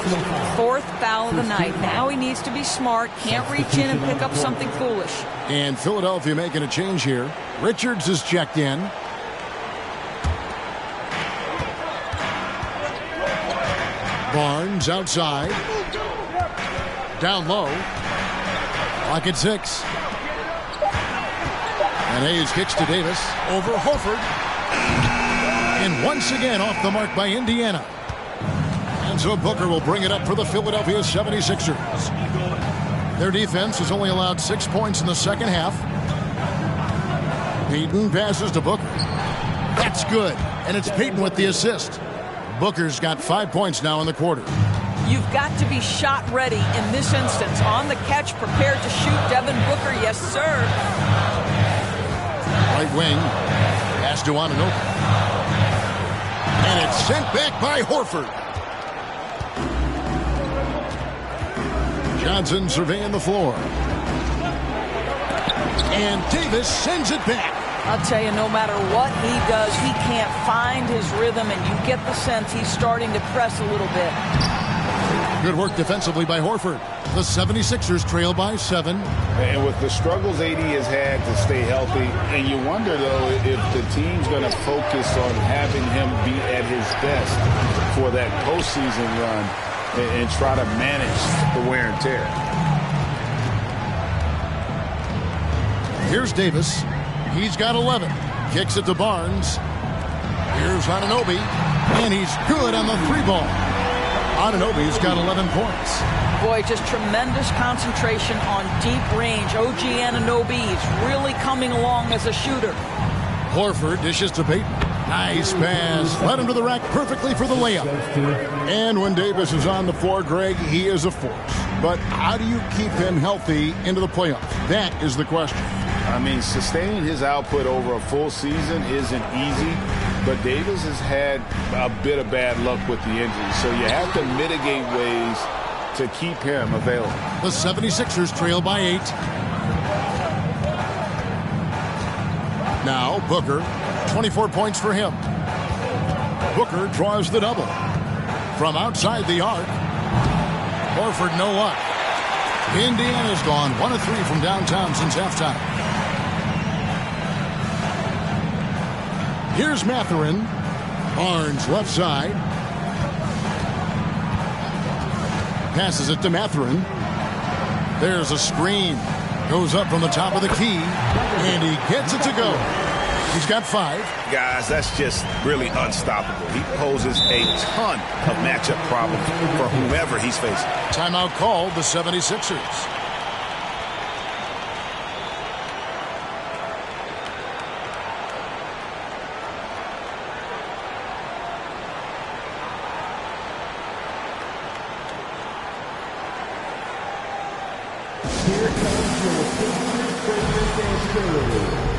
4th foul of the night. Now he needs to be smart. Can't reach in and pick up something foolish. And Philadelphia making a change here. Richards is checked in. Barnes outside. Down low. Clock at 6. And Hayes kicks to Davis. Over Horford. And once again off the mark by Indiana. And so Booker will bring it up for the Philadelphia 76ers. Their defense has only allowed 6 points in the second half. Payton passes to Booker. That's good. And it's Payton with the assist. Booker's got 5 points now in the quarter. You've got to be shot ready in this instance. On the catch, prepared to shoot. Devin Booker, yes, sir. Right wing. Pass to Anunoby. And it's sent back by Horford. Johnson surveying the floor. And Davis sends it back. I'll tell you, no matter what he does, he can't find his rhythm, and you get the sense he's starting to press a little bit. Good work defensively by Horford. The 76ers trail by 7. And with the struggles AD has had to stay healthy, and you wonder, though, if the team's going to focus on having him be at his best for that postseason run and try to manage the wear and tear. Here's Davis. He's got 11. Kicks it to Barnes. Here's Anunoby. And he's good on the 3-ball. Anunoby's got 11 points. Boy, just tremendous concentration on deep range. OG Anunoby is really coming along as a shooter. Horford dishes to Payton. Nice pass. Led him to the rack perfectly for the layup. And when Davis is on the floor, Greg, he is a force. But how do you keep him healthy into the playoffs? That is the question. I mean, sustaining his output over a full season isn't easy, but Davis has had a bit of bad luck with the injury, so you have to mitigate ways to keep him available. The 76ers trail by 8. Now Booker, 24 points for him. Booker draws the double. From outside the arc, Horford no luck. Indiana's gone 1 of 3 from downtown since halftime. Here's Mathurin. Barnes left side. Passes it to Mathurin. There's a screen. Goes up from the top of the key. And he gets it to go. He's got 5. Guys, that's just really unstoppable. He poses a ton of matchup problems for whomever he's facing. Timeout called the 76ers. Here comes your Pacers favorite dancer.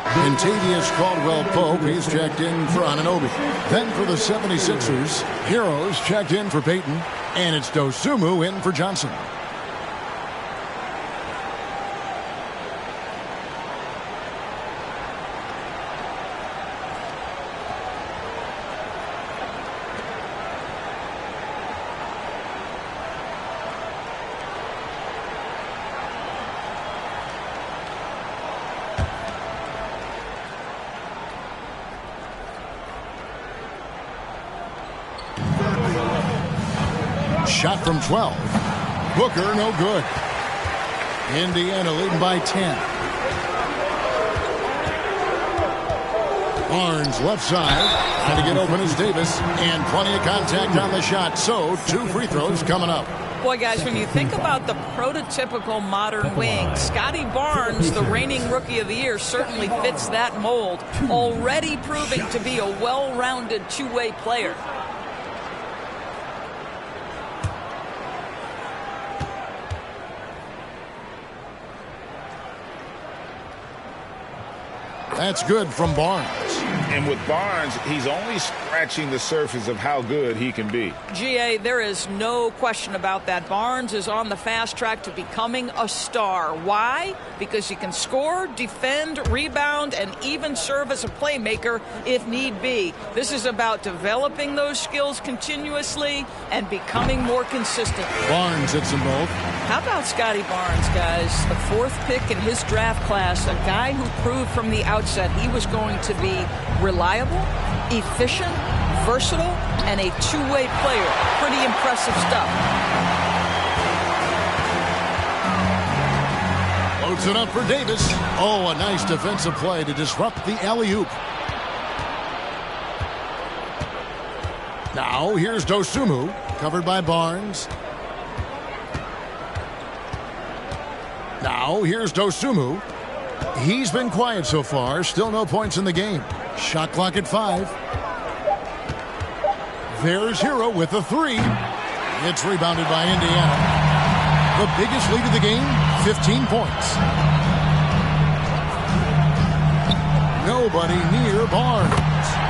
Kentavious Caldwell-Pope, he's checked in for Anunoby. Then for the 76ers, Heroes checked in for Payton, and it's Dosunmu in for Johnson. Shot from 12. Booker, no good. Indiana leading by 10. Barnes left side. Trying to get open is Davis. And plenty of contact on the shot. So 2 free throws coming up. Boy, guys, when you think about the prototypical modern wing, Scotty Barnes, the reigning Rookie of the Year, certainly fits that mold. Already proving to be a well-rounded two-way player. That's good from Barnes. And with Barnes, he's only scratching the surface of how good he can be. GA, there is no question about that. Barnes is on the fast track to becoming a star. Why? Because he can score, defend, rebound, and even serve as a playmaker if need be. This is about developing those skills continuously and becoming more consistent. Barnes hits them both. How about Scotty Barnes, guys? The 4th pick in his draft class, a guy who proved from the outset he was going to be reliable, efficient, versatile, and a two-way player. Pretty impressive stuff. Loads it up for Davis. Oh, a nice defensive play to disrupt the alley-oop. Now, here's Dosunmu, covered by Barnes. Now, here's Dosunmu. He's been quiet so far. Still no points in the game. Shot clock at 5. There's Hero with a 3. It's rebounded by Indiana. The biggest lead of the game, 15 points. Nobody near Barnes.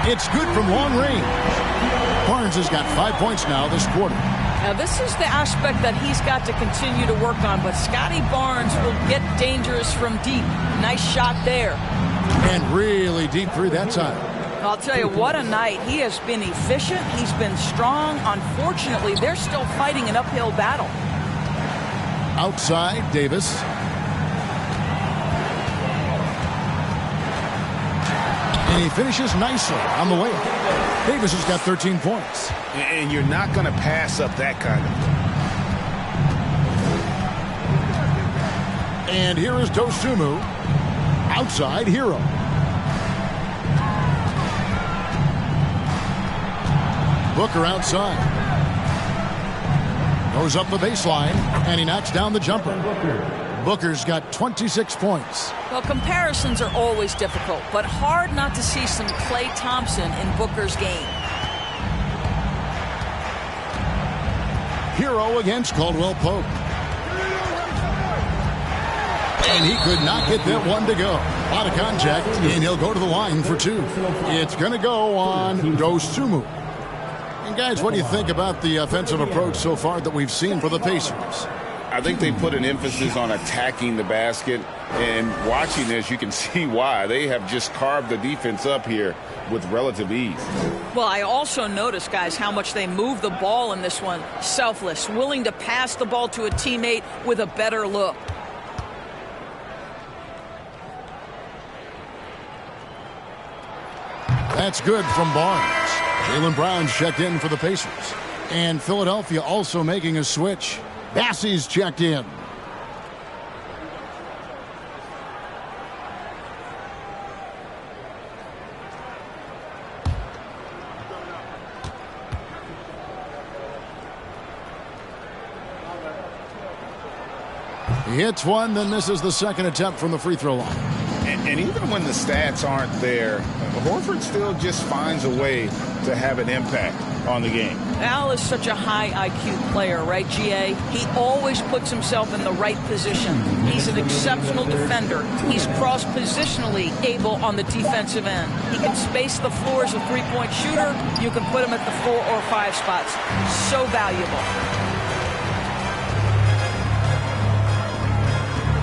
It's good from long range. Barnes has got 5 points now this quarter. Now, this is the aspect that he's got to continue to work on, but Scotty Barnes will get dangerous from deep. Nice shot there. And really deep three that time. I'll tell you, what a night. He has been efficient. He's been strong. Unfortunately, they're still fighting an uphill battle. Outside, Davis. And he finishes nicely on the way. Davis has got 13 points. And you're not going to pass up that kind of thing. And here is Dosunmu. Outside, Hero. Booker outside. Goes up the baseline, and he knocks down the jumper. Booker's got 26 points. Well, comparisons are always difficult, but hard not to see some Klay Thompson in Booker's game. Hero against Caldwell Pope. And he could not get that one to go. A lot of contact, and he'll go to the line for 2. It's going to go on Dosunmu. And guys, what do you think about the offensive approach so far that we've seen for the Pacers? I think they put an emphasis on attacking the basket, and watching this, you can see why. They have just carved the defense up here with relative ease. Well, I also noticed, guys, how much they move the ball in this one. Selfless, willing to pass the ball to a teammate with a better look. That's good from Barnes. Jaylen Brown's checked in for the Pacers. And Philadelphia also making a switch. Bassey's checked in. He hits one, then misses the second attempt from the free throw line. And even when the stats aren't there, Horford still just finds a way to have an impact on the game. Al is such a high IQ player, right, GA? He always puts himself in the right position. He's an exceptional defender. He's cross-positionally able on the defensive end. He can space the floor as a three-point shooter. You can put him at the 4 or 5 spots. So valuable.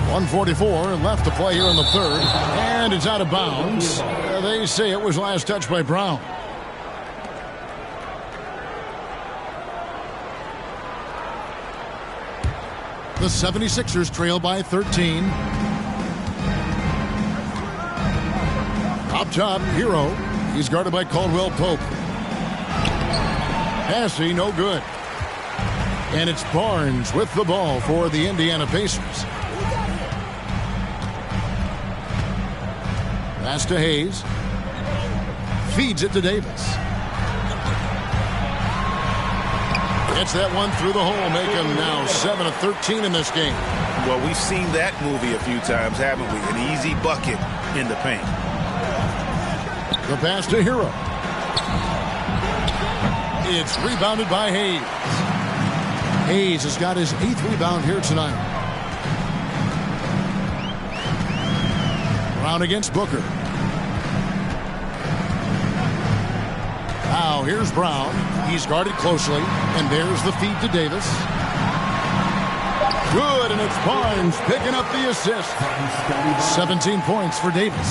1:44 left to play here in the third. And it's out of bounds. They say it was last touched by Brown. The 76ers trail by 13. Up top, Hero. He's guarded by Caldwell Pope. Bassey, no good. And it's Barnes with the ball for the Indiana Pacers. Pass to Hayes. Feeds it to Davis. Gets that one through the hole, make him now 7 of 13 in this game. Well, we've seen that movie a few times, haven't we? An easy bucket in the paint. The pass to Hero. It's rebounded by Hayes. Hayes has got his 8th rebound here tonight. Brown against Booker. Now here's Brown. He's guarded closely, and there's the feed to Davis. Good, and it's Barnes picking up the assist. 17 points for Davis.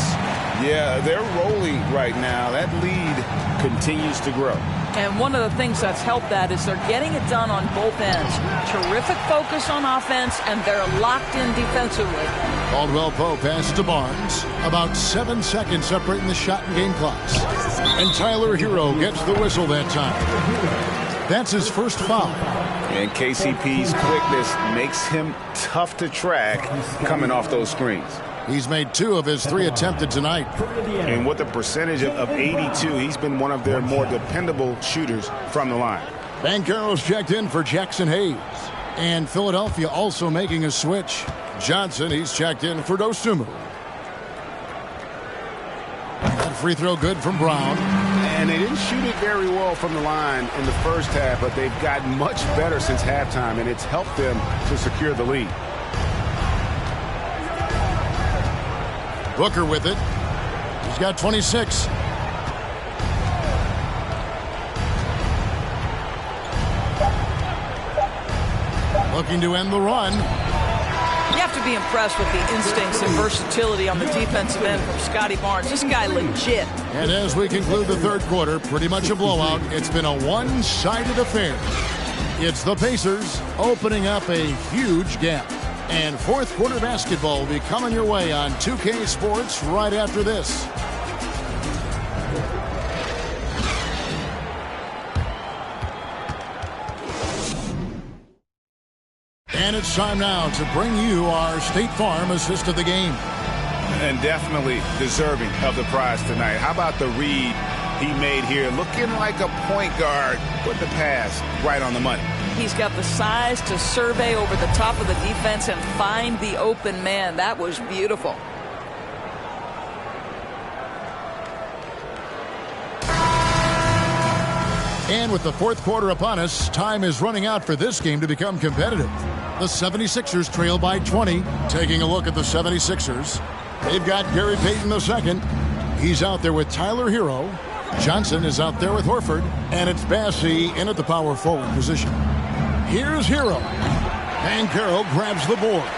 Yeah, they're rolling right now. That lead continues to grow. And one of the things that's helped that is they're getting it done on both ends. Terrific focus on offense, and they're locked in defensively. Caldwell Pope passes to Barnes. About 7 seconds separating the shot and game clocks. And Tyler Hero gets the whistle that time. That's his first foul. And KCP's quickness makes him tough to track coming off those screens. He's made 2 of his 3 attempted tonight. And with a percentage of 82, he's been one of their more dependable shooters from the line. Banchero's checked in for Jackson Hayes. And Philadelphia also making a switch. Johnson, he's checked in for Dosunmu. That free throw good from Brown. And they didn't shoot it very well from the line in the first half, but they've gotten much better since halftime, and it's helped them to secure the lead. Booker with it. He's got 26. Looking to end the run. You have to be impressed with the instincts and versatility on the defensive end from Scotty Barnes. This guy legit. And as we conclude the third quarter, pretty much a blowout. It's been a one-sided affair. It's the Pacers opening up a huge gap. And fourth quarter basketball will be coming your way on 2K Sports right after this. And it's time now to bring you our State Farm assist of the game. And definitely deserving of the prize tonight. How about the read he made here? Looking like a point guard. Put the pass right on the money. He's got the size to survey over the top of the defense and find the open man. That was beautiful. And with the fourth quarter upon us, time is running out for this game to become competitive. The 76ers trail by 20. Taking a look at the 76ers. They've got Gary Payton II. He's out there with Tyler Hero. Johnson is out there with Horford. And it's Bassey in at the power forward position. Here's Hero. Banchero grabs the board.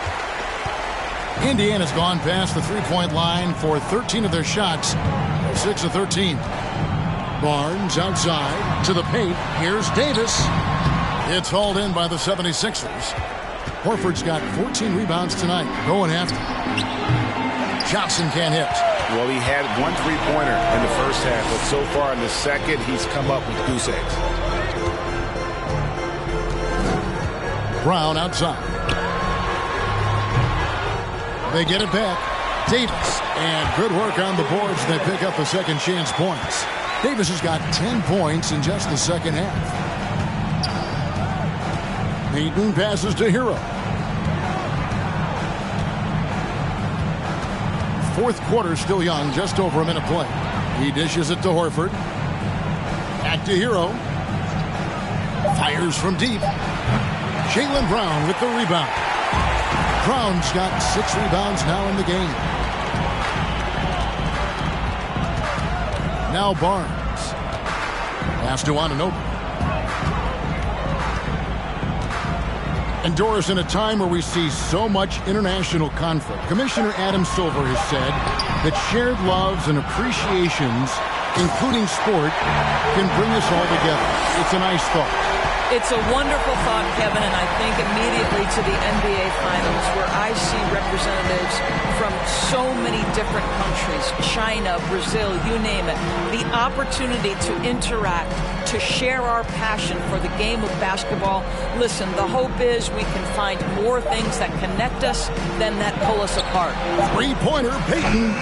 Indiana's gone past the three-point line for 13 of their shots. 6 of 13. Barnes outside to the paint. Here's Davis. It's hauled in by the 76ers. Horford's got 14 rebounds tonight. Going after. Johnson can't hit. Well, he had 1 3-pointer in the first half, but so far in the second, he's come up with goose eggs. Brown outside. They get it back. Davis. And good work on the boards. They pick up the second chance points. Davis has got 10 points in just the second half. Payton passes to Hero. Fourth quarter still young, just over a minute play. He dishes it to Horford. Back to Hero. Fires from deep. Jaylen Brown with the rebound. Brown's got 6 rebounds now in the game. Now Barnes. Pass to Anunoby. And Doris, in a time where we see so much international conflict, Commissioner Adam Silver has said that shared loves and appreciations, including sport, can bring us all together. It's a nice thought. It's a wonderful thought, Kevin, and I think immediately to the NBA Finals, where I see representatives from so many different countries, China, Brazil, you name it, the opportunity to interact, to share our passion for the game of basketball. Listen, the hope is we can find more things that connect us than that pull us apart. Three-pointer, Payton.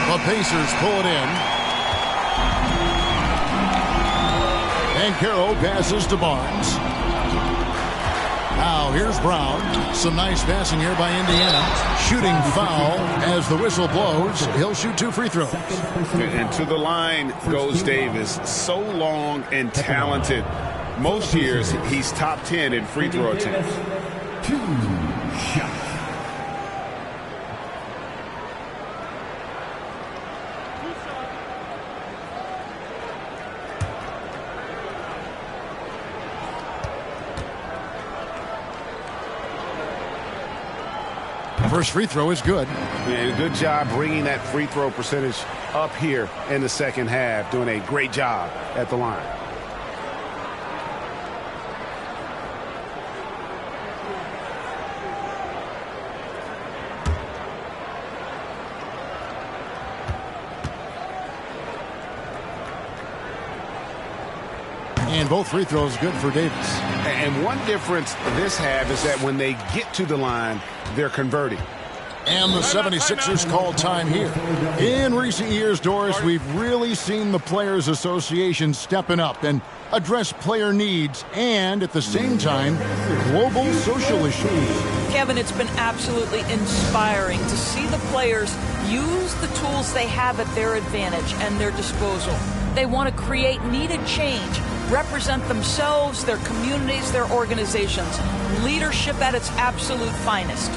The Pacers pull it in. And Banchero passes to Barnes. Now here's Brown. Some nice passing here by Indiana. Shooting foul as the whistle blows. He'll shoot 2 free throws. And to the line goes Davis. So long and talented. Most years, he's top 10 in free throw attempts. 2 shots. First free throw is good. And good job bringing that free throw percentage up here in the second half. Doing a great job at the line. And both free throws good for Davis. And one difference this half is that when they get to the line, they're converting. And the 76ers call time here. In recent years, Doris, we've really seen the Players Association stepping up and address player needs and, at the same time, global social issues. Kevin, it's been absolutely inspiring to see the players use the tools they have at their advantage and their disposal. They want to create needed change, represent themselves, their communities, their organizations. Leadership at its absolute finest.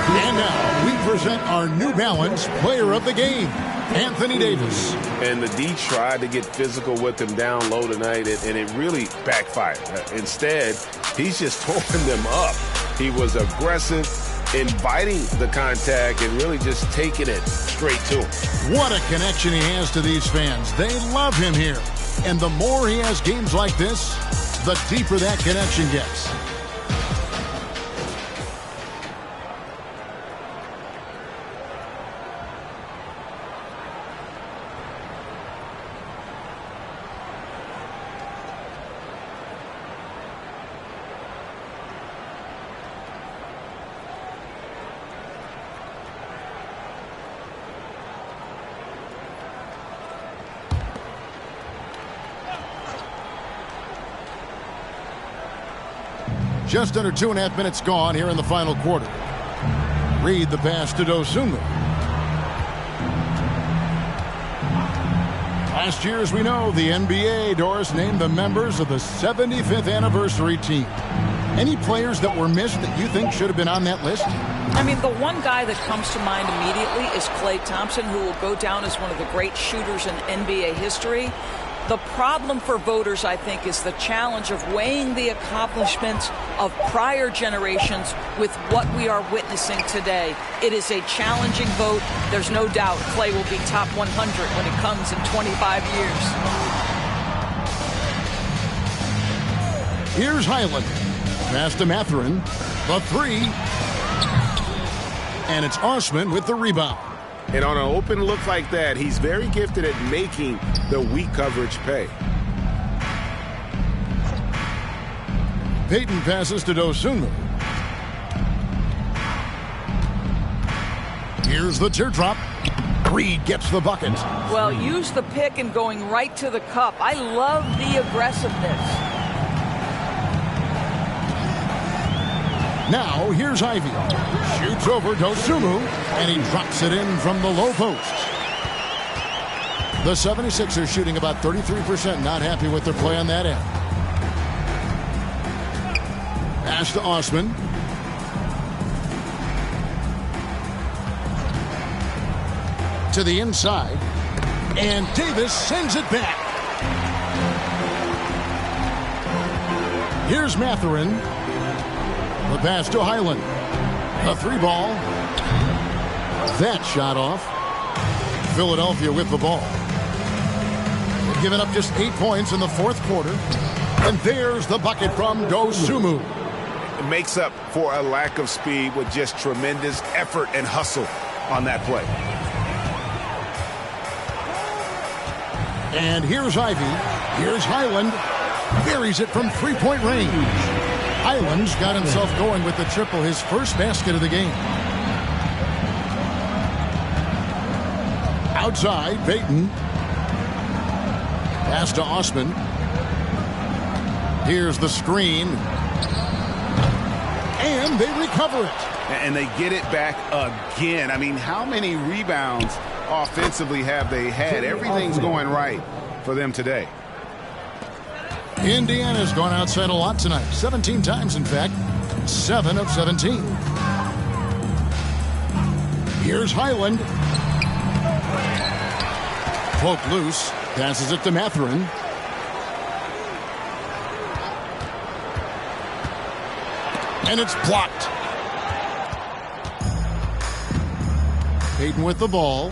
And now we present our New Balance Player of the Game, Anthony Davis. And the D tried to get physical with him down low tonight, and it really backfired. Instead, he's just throwing them up. He was aggressive, inviting the contact, and really just taking it straight to him. What a connection he has to these fans. They love him here. And the more he has games like this, the deeper that connection gets. Just under 2.5 minutes gone here in the final quarter. Reed the pass to Dosunmu. Last year, as we know, the NBA, Doris, named the members of the 75th anniversary team. Any players that were missed that you think should have been on that list? I mean, the one guy that comes to mind immediately is Klay Thompson, who will go down as one of the great shooters in NBA history. The problem for voters, I think, is the challenge of weighing the accomplishments of prior generations with what we are witnessing today. It is a challenging vote. There's no doubt Klay will be top 100 when it comes in 25 years. Here's Highland. Pass to Mathurin. The three. And it's Osman with the rebound. And on an open look like that, he's very gifted at making the weak coverage pay. Payton passes to Dosunmu. Here's the teardrop. Reed gets the bucket. Well, use the pick and going right to the cup. I love the aggressiveness. Now, here's Ivy. Shoots over Dosunmu, and he drops it in from the low post. The 76ers shooting about 33%, not happy with their play on that end. Pass to Osman. To the inside, and Davis sends it back. Here's Mathurin. The pass to Highland. A three ball. That shot off. Philadelphia with the ball. They've given up just 8 points in the fourth quarter. And there's the bucket from Dosunmu. It makes up for a lack of speed with just tremendous effort and hustle. on that play. And here's Ivy. Here's Highland. Buries it from three-point range. Highland's got himself going with the triple, his first basket of the game. Outside, Payton. Pass to Osman. Here's the screen. And they recover it. And they get it back again. I mean, how many rebounds offensively have they had? Everything's going right for them today. Indiana's gone outside a lot tonight. 17 times, in fact. 7 of 17. Here's Highland. Poke loose. Passes it to Mathurin. And it's blocked. Payton with the ball.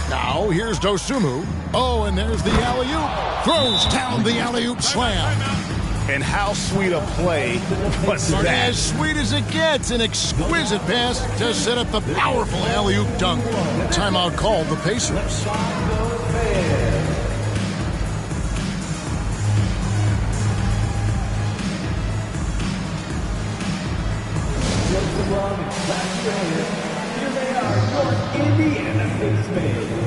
Now here's Dosunmu. Oh, and there's the alley-oop. Throws down the alley-oop slam. And how sweet a play was that? As sweet as it gets. An exquisite pass to set up the powerful alley-oop dunk. Timeout called the Pacers. Here they are, your Indiana Pacers.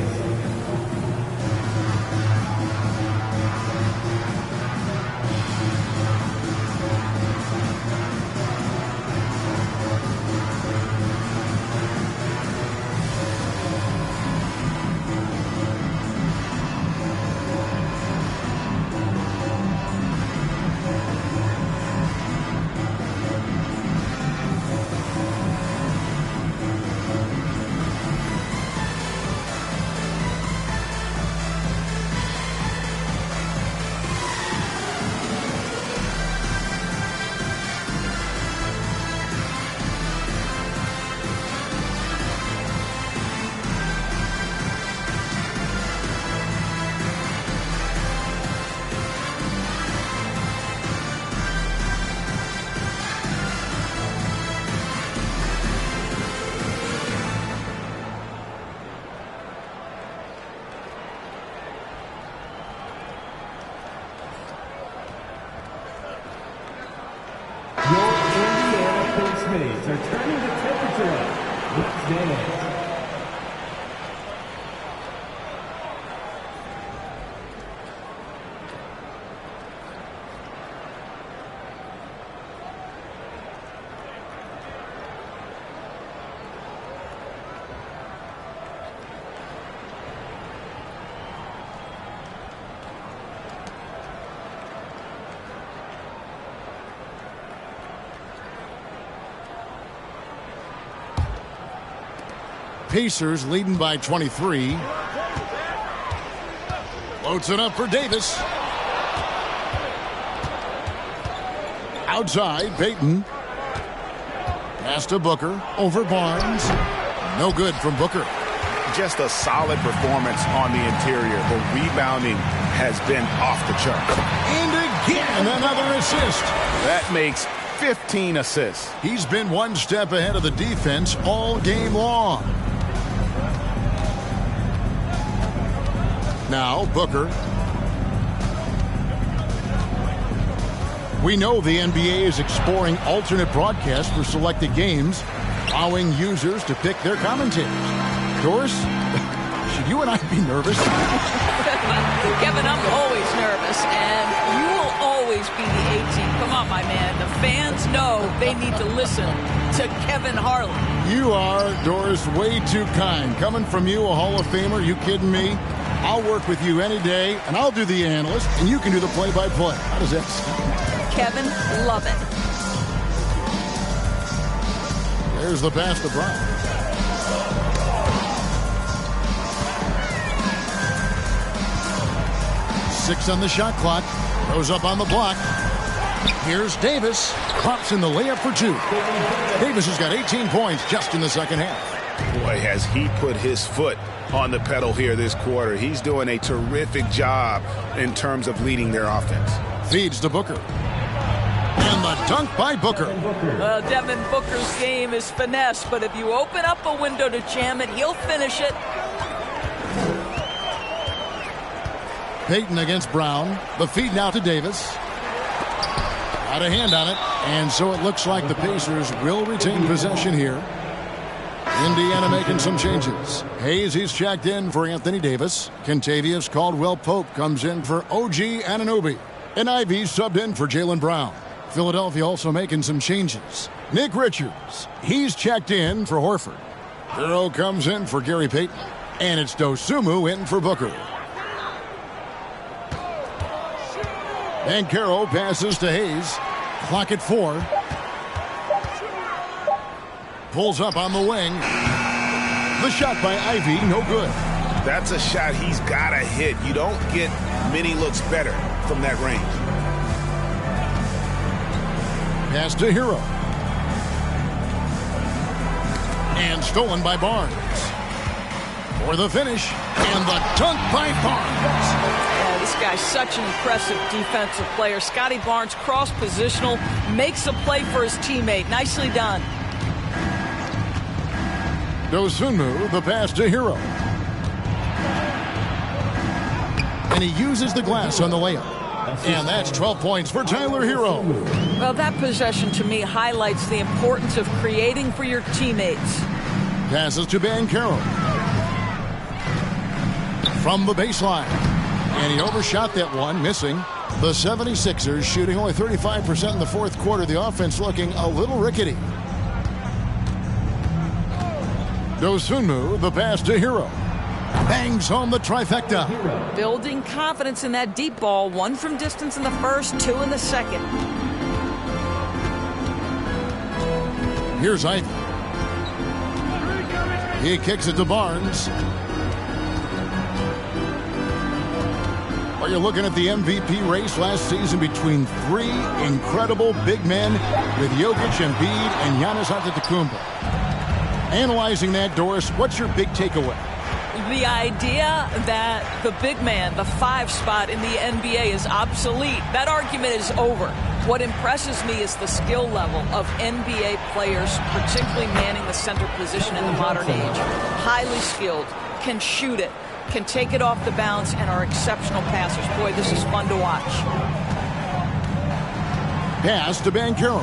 Are turning the temperature up. Let's dance. Pacers leading by 23. Floats it up for Davis. Outside, Payton. Pass to Booker. Over Barnes. No good from Booker. Just a solid performance on the interior. The rebounding has been off the chart. And again, another assist. That makes 15 assists. He's been one step ahead of the defense all game long. Now, Booker. We know the NBA is exploring alternate broadcasts for selected games, allowing users to pick their commentators. Doris, should you and I be nervous? Kevin, I'm always nervous, and you will always be the A-team. Come on, my man. The fans know they need to listen to Kevin Harlan. You are, Doris, way too kind. Coming from you, a Hall of Famer, you kidding me? I'll work with you any day, and I'll do the analyst, and you can do the play-by-play. How does that sound? Kevin, love it. There's the pass to Brown. Six on the shot clock. Goes up on the block. Here's Davis. Pops in the layup for two. Davis has got 18 points just in the second half. Boy, has he put his foot on the pedal here this quarter. He's doing a terrific job in terms of leading their offense. Feeds to Booker. And the a dunk by Booker. Well, Devin Booker's game is finesse, but if you open up a window to jam it, he'll finish it. Payton against Brown. The feed now to Davis. Got a hand on it, and so it looks like the Pacers will retain possession here. Indiana making some changes. Hayes, he's checked in for Anthony Davis. Kentavious Caldwell-Pope comes in for OG Anunoby. And Ivy subbed in for Jaylen Brown. Philadelphia also making some changes. Nick Richards, he's checked in for Horford. Hero comes in for Gary Payton. And it's Dosunmu in for Booker. Banchero passes to Hayes. Clock at 4. Pulls up on the wing. The shot by Ivy, no good. That's a shot he's got to hit. You don't get many looks better from that range. Pass to Hero. And stolen by Barnes. For the finish. And the dunk by Barnes. This guy's such an impressive defensive player. Scotty Barnes, cross-positional, makes a play for his teammate. Nicely done. Dosunmu, the pass to Hero. And he uses the glass on the layup. And that's 12 points for Tyler Hero. Well, that possession to me highlights the importance of creating for your teammates. Passes to Banchero. From the baseline. And he overshot that one, missing. The 76ers shooting only 35% in the fourth quarter. The offense looking a little rickety. Dosunmu, the pass to Hero. Bangs home the trifecta. Building confidence in that deep ball. 1 from distance in the first, 2 in the second. Here's Ivy. He kicks it to Barnes. Well, you're looking at the MVP race last season between 3 incredible big men with Jokic, Embiid, and Giannis Antetokounmpo. Analyzing that, Doris, what's your big takeaway? The idea that the big man, the 5 spot in the NBA is obsolete. That argument is over. What impresses me is the skill level of NBA players, particularly manning the center position in the modern age. Highly skilled, can shoot it, can take it off the bounce, and are exceptional passers. Boy, this is fun to watch. Pass to Banchero.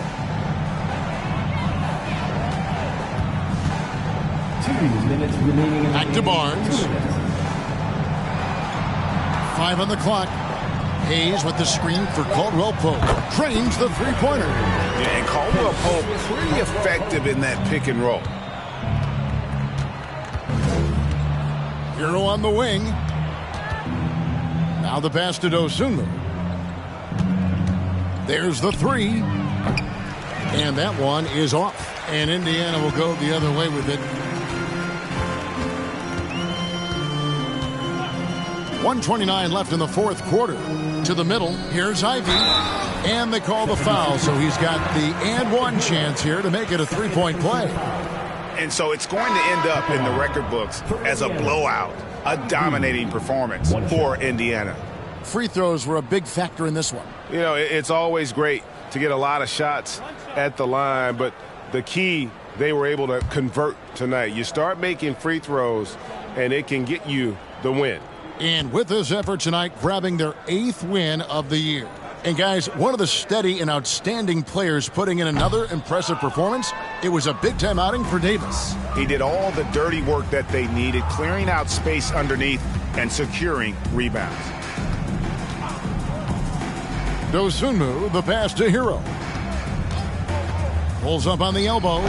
2 minutes remaining. Back to Barnes. 5 on the clock. Hayes with the screen for Caldwell-Pope. Trains the three-pointer. Yeah, and Caldwell-Pope pretty effective in that pick and roll. Hero on the wing. Now the pass to Dosunmu. There's the 3. And that one is off. And Indiana will go the other way with it. 1:29 left in the fourth quarter. To the middle. Here's Ivy. And they call the foul. So he's got the and one chance here to make it a three-point play. And so it's going to end up in the record books as a blowout, a dominating performance for Indiana. Free throws were a big factor in this one. You know, it's always great to get a lot of shots at the line, but the key, they were able to convert tonight. You start making free throws, and it can get you the win. And with this effort tonight, grabbing their 8th win of the year. And guys, one of the steady and outstanding players putting in another impressive performance, it was a big-time outing for Davis. He did all the dirty work that they needed, clearing out space underneath and securing rebounds. Dosunmu, the pass to Hero. Pulls up on the elbow,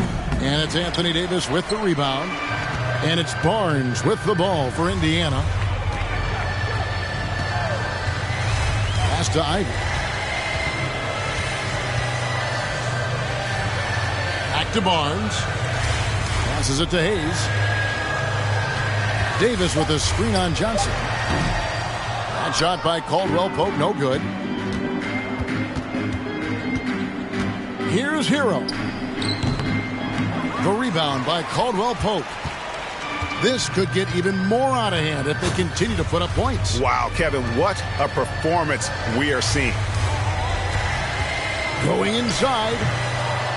and it's Anthony Davis with the rebound. And it's Barnes with the ball for Indiana. Pass to Ivy. Back to Barnes. Passes it to Hayes. Davis with a screen on Johnson. That shot by Caldwell-Pope, no good. Here's Hero. The rebound by Caldwell-Pope. This could get even more out of hand if they continue to put up points. Wow, Kevin, what a performance we are seeing. Going inside.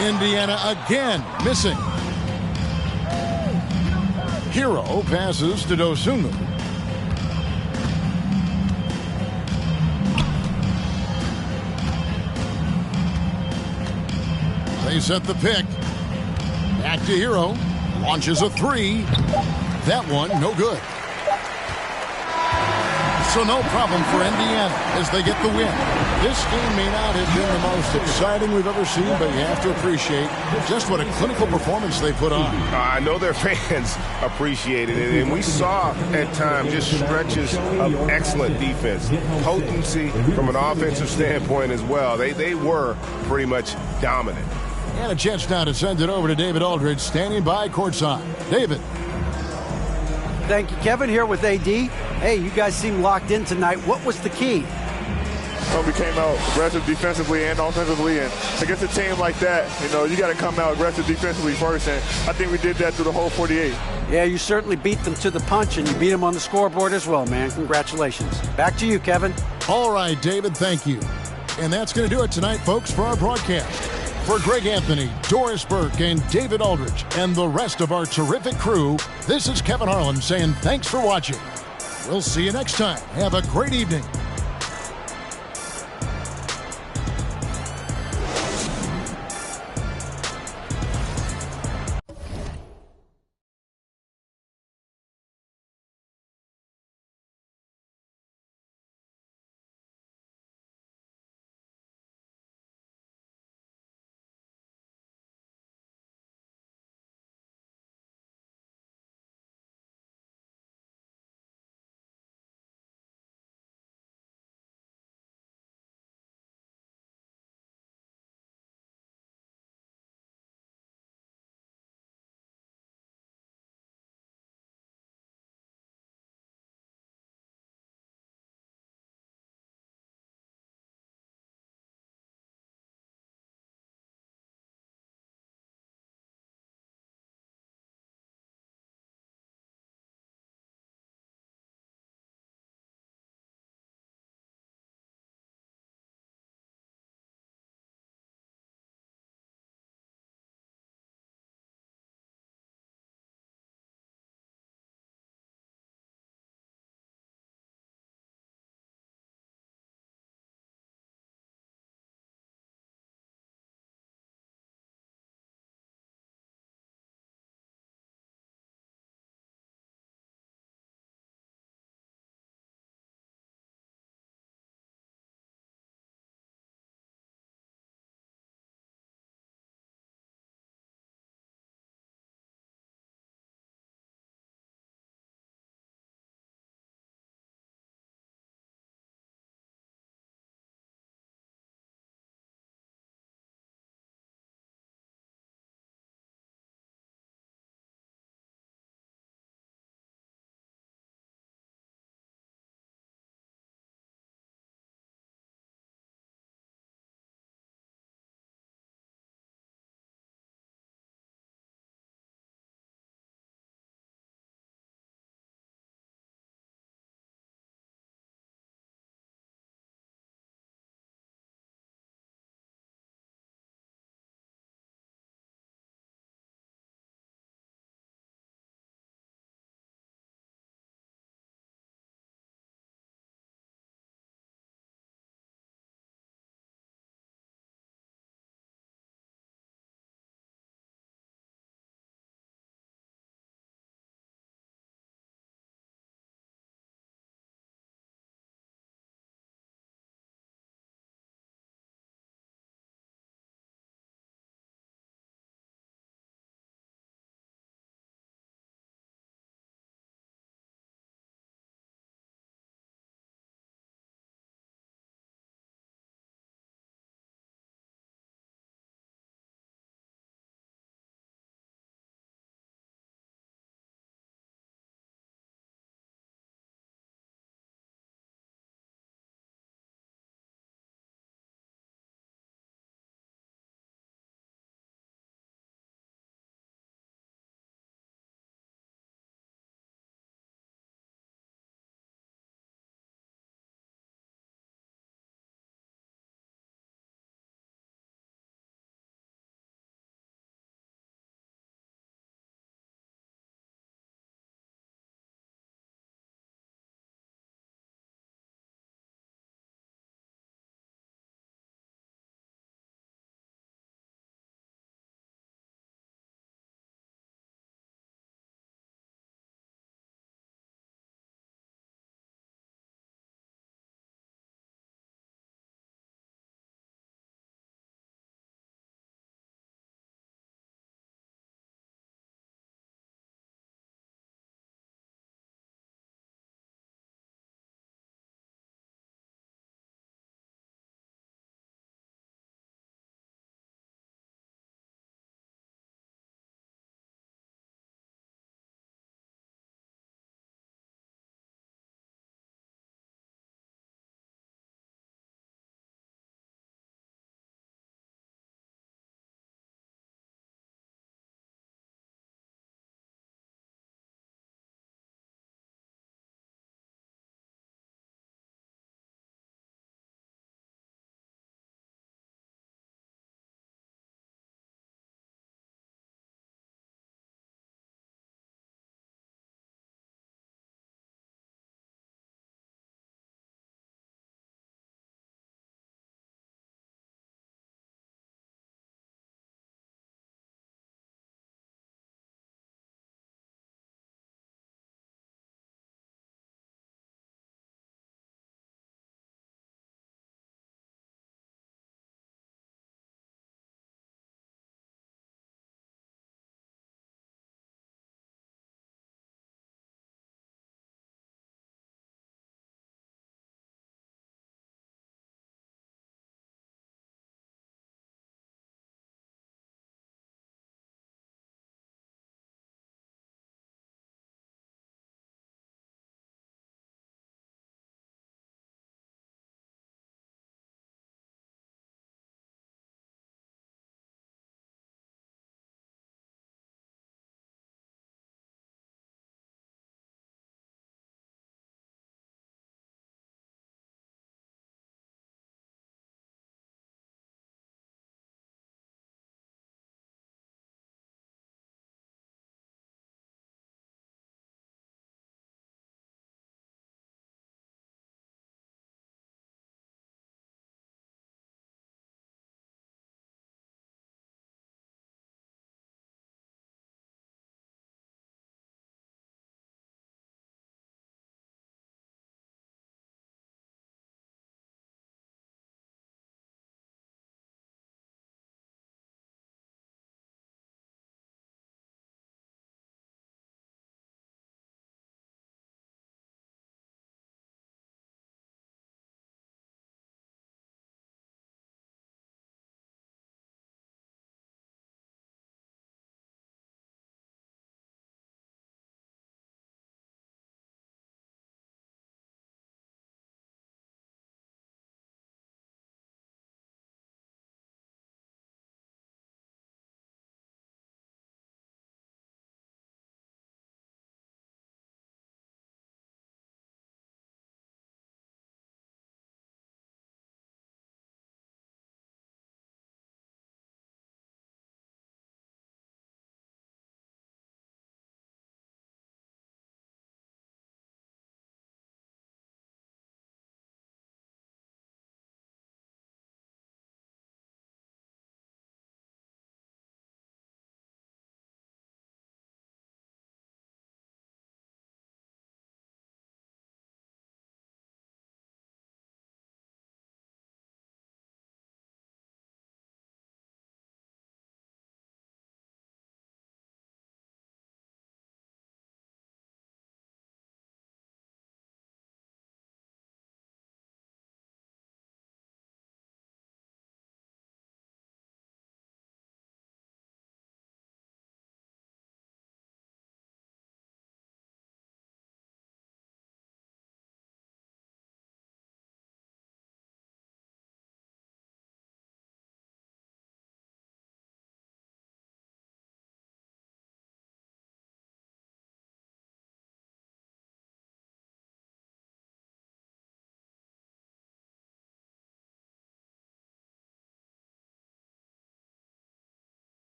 Indiana again missing. Hero passes to Dosunmu. They set the pick. Back to Hero. Launches a three. That one, no good. So no problem for Indiana as they get the win. This game may not have been the most exciting we've ever seen, but you have to appreciate just what a clinical performance they put on. I know their fans appreciated it, and we saw at times just stretches of excellent defense, potency from an offensive standpoint as well. They were pretty much dominant. And a chance now to send it over to David Aldridge, standing by courtside. David. Thank you, Kevin. Here with AD. Hey, you guys seem locked in tonight. What was the key? Well, we came out aggressive defensively and offensively, and against a team like that, you got to come out aggressive defensively first, and I think we did that through the whole 48. Yeah, you certainly beat them to the punch, and you beat them on the scoreboard as well, man. Congratulations. Back to you, Kevin. All right, David, thank you. And that's going to do it tonight, folks, for our broadcast. For Greg Anthony, Doris Burke, and David Aldridge, and the rest of our terrific crew, this is Kevin Harlan saying thanks for watching. We'll see you next time. Have a great evening.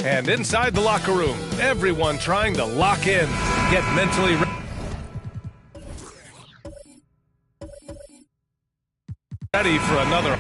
And inside the locker room, everyone trying to lock in, get mentally ready for another.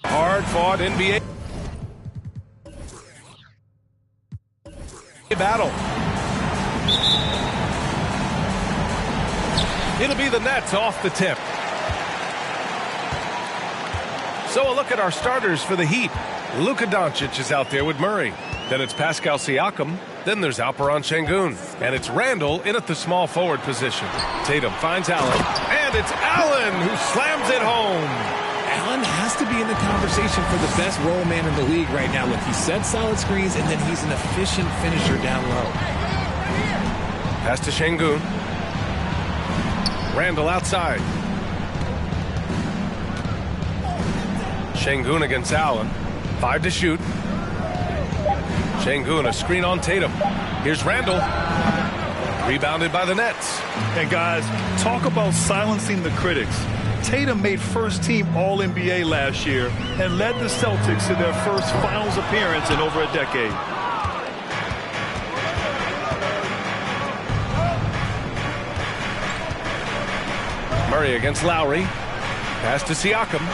Hard-fought NBA battle. It'll be the Nets off the tip. So a look at our starters for the Heat. Luka Doncic is out there with Murray. Then it's Pascal Siakam, Then there's Alperen Sengun. And it's Randall in at the small forward position. Tatum finds Allen. And it's Allen who slams it home. Allen has to be in the conversation for the best roll man in the league right now. Look, he sets solid screens, and then he's an efficient finisher down low. Pass to Sengun. Randall outside. Sengun against Allen. 5 to shoot. Sengun, a screen on Tatum. Here's Randall. Rebounded by the Nets. And guys, talk about silencing the critics. Tatum made first-team All-NBA last year and led the Celtics to their first finals appearance in over a decade. Murray against Lowry. Pass to Siakam.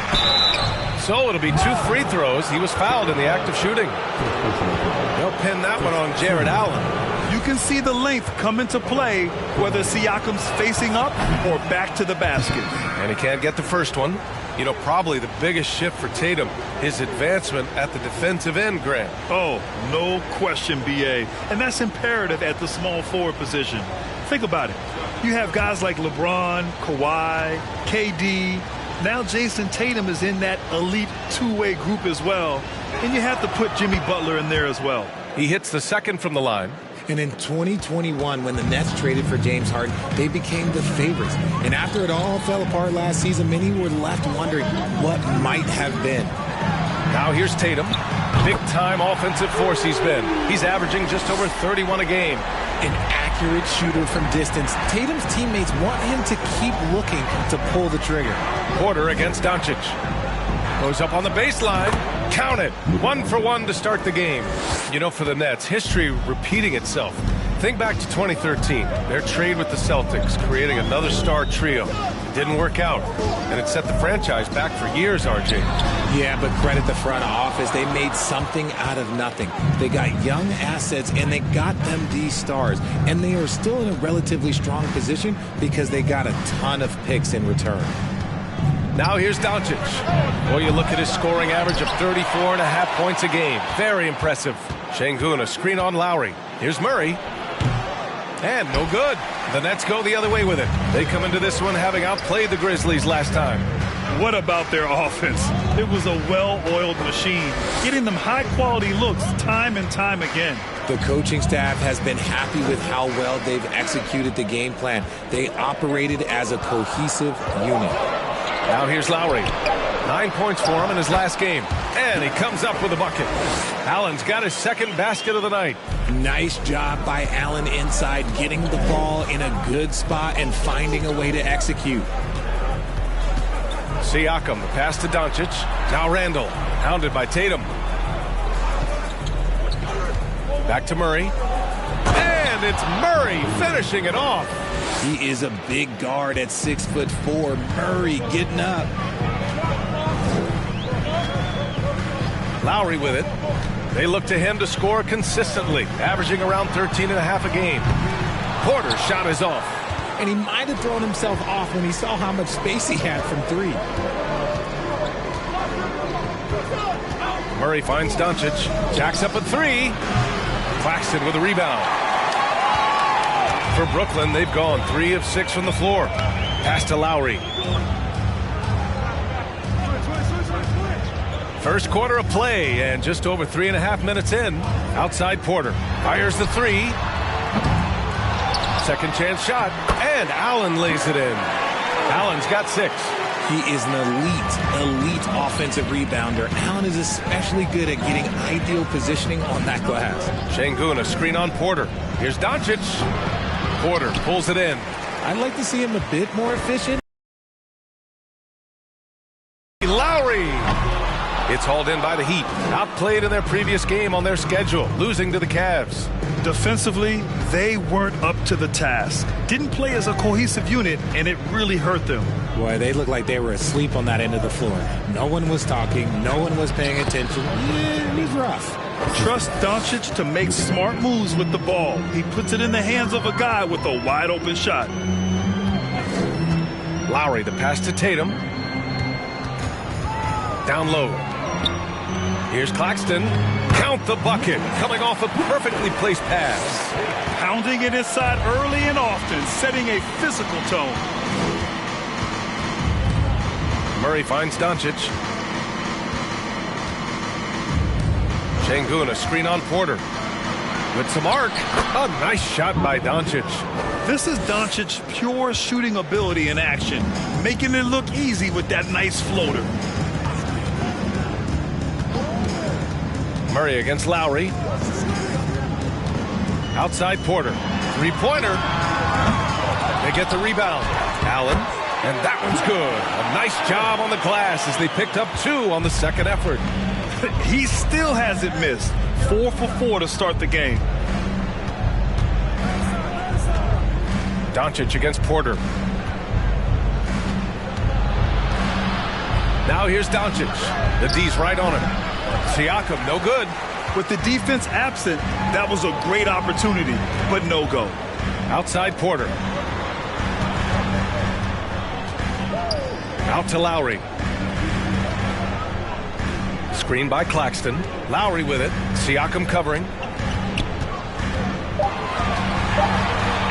So it'll be 2 free throws. He was fouled in the act of shooting. They'll pin that one on Jared Allen. You can see the length come into play whether Siakam's facing up or back to the basket. And he can't get the first one. You know, probably the biggest shift for Tatum, his advancement at the defensive end, Grant. Oh, no question, B.A. And that's imperative at the small forward position. Think about it. You have guys like LeBron, Kawhi, KD. Now Jason Tatum is in that elite two-way group as well. And you have to put Jimmy Butler in there as well. He hits the second from the line. And in 2021, when the Nets traded for James Harden, they became the favorites. And after it all fell apart last season, many were left wondering what might have been. Now here's Tatum. Big-time offensive force he's been. He's averaging just over 31 a game. An accurate shooter from distance. Tatum's teammates want him to keep looking to pull the trigger. Porter against Doncic. Goes up on the baseline. Count it. 1 for 1 to start the game. You know, for the Nets, history repeating itself. Think back to 2013. Their trade with the Celtics, creating another star trio. It didn't work out. And it set the franchise back for years, RJ. Yeah, but credit the front office. They made something out of nothing. They got young assets, and they got them these stars. And they are still in a relatively strong position because they got a ton of picks in return. Now here's Doncic. Well, you look at his scoring average of 34.5 points a game. Very impressive. Sengun, a screen on Lowry. Here's Murray. And no good. The Nets go the other way with it. They come into this one having outplayed the Grizzlies last time. What about their offense? It was a well-oiled machine, getting them high-quality looks time and time again. The coaching staff has been happy with how well they've executed the game plan. They operated as a cohesive unit. Now here's Lowry. 9 points for him in his last game. And he comes up with a bucket. Allen's got his second basket of the night. Nice job by Allen inside, getting the ball in a good spot and finding a way to execute. Siakam, the pass to Doncic. Now Randall, hounded by Tatum. Back to Murray. And it's Murray finishing it off. He is a big guard at 6'4". Murray getting up. Lowry with it. They look to him to score consistently, averaging around 13.5 a game. Porter's shot is off. And he might have thrown himself off when he saw how much space he had from 3. Murray finds Doncic. Jacks up a 3. Claxton with a rebound. For Brooklyn, they've gone 3 of 6 from the floor. Pass to Lowry. First quarter of play, and just over 3.5 minutes in. Outside Porter. Fires the 3. Second chance shot, and Allen lays it in. Allen's got 6. He is an elite offensive rebounder. Allen is especially good at getting ideal positioning on that glass. Sengun, a screen on Porter. Here's Doncic. Porter pulls it in. I'd like to see him a bit more efficient. Lowry. It's hauled in by the Heat. Outplayed in their previous game on their schedule, losing to the Cavs. Defensively, they weren't up to the task. Didn't play as a cohesive unit, and it really hurt them. Boy, they looked like they were asleep on that end of the floor. No one was talking. No one was paying attention. Yeah, it was rough. Trust Doncic to make smart moves with the ball. He puts it in the hands of a guy with a wide-open shot. Lowry, the pass to Tatum. Down low. Here's Claxton. Count the bucket. Coming off a perfectly placed pass. Pounding it inside early and often, setting a physical tone. Murray finds Doncic. Şengün, a screen on Porter. With some arc. A nice shot by Doncic. This is Doncic's pure shooting ability in action, making it look easy with that nice floater. Murray against Lowry. Outside Porter. Three-pointer. They get the rebound. Allen. And that one's good. A nice job on the glass as they picked up 2 on the second effort. He still hasn't missed. 4 for 4 to start the game. Doncic against Porter. Now here's Doncic. The D's right on him. Siakam, no good. With the defense absent, that was a great opportunity, but no go. Outside Porter. Out to Lowry. Screen by Claxton. Lowry with it. Siakam covering.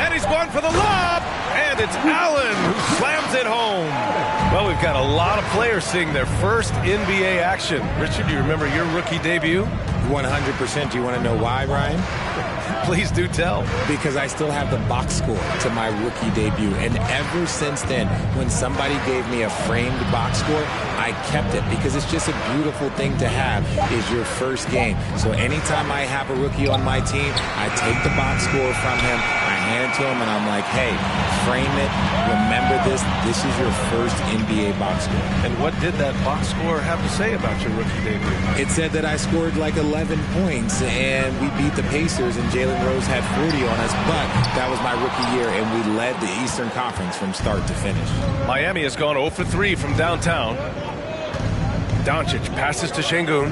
And he's going for the lob. And it's Allen who slams it home. Well, we've got a lot of players seeing their first NBA action. Richard, do you remember your rookie debut? 100%. Do you want to know why, Ryan? Please do tell. Because I still have the box score to my rookie debut. And ever since then, when somebody gave me a framed box score, I kept it because it's just a beautiful thing to have is your first game. So anytime I have a rookie on my team, I take the box score from him, I hand it to him, and I'm like, hey, frame it. Remember this. This is your first NBA box score. And what did that box score have to say about your rookie debut? It said that I scored like 11 points, and we beat the Pacers, and Jalen Rose had 40 on us, but that was my rookie year, and we led the Eastern Conference from start to finish. Miami has gone 0 for 3 from downtown. Doncic passes to Şengün.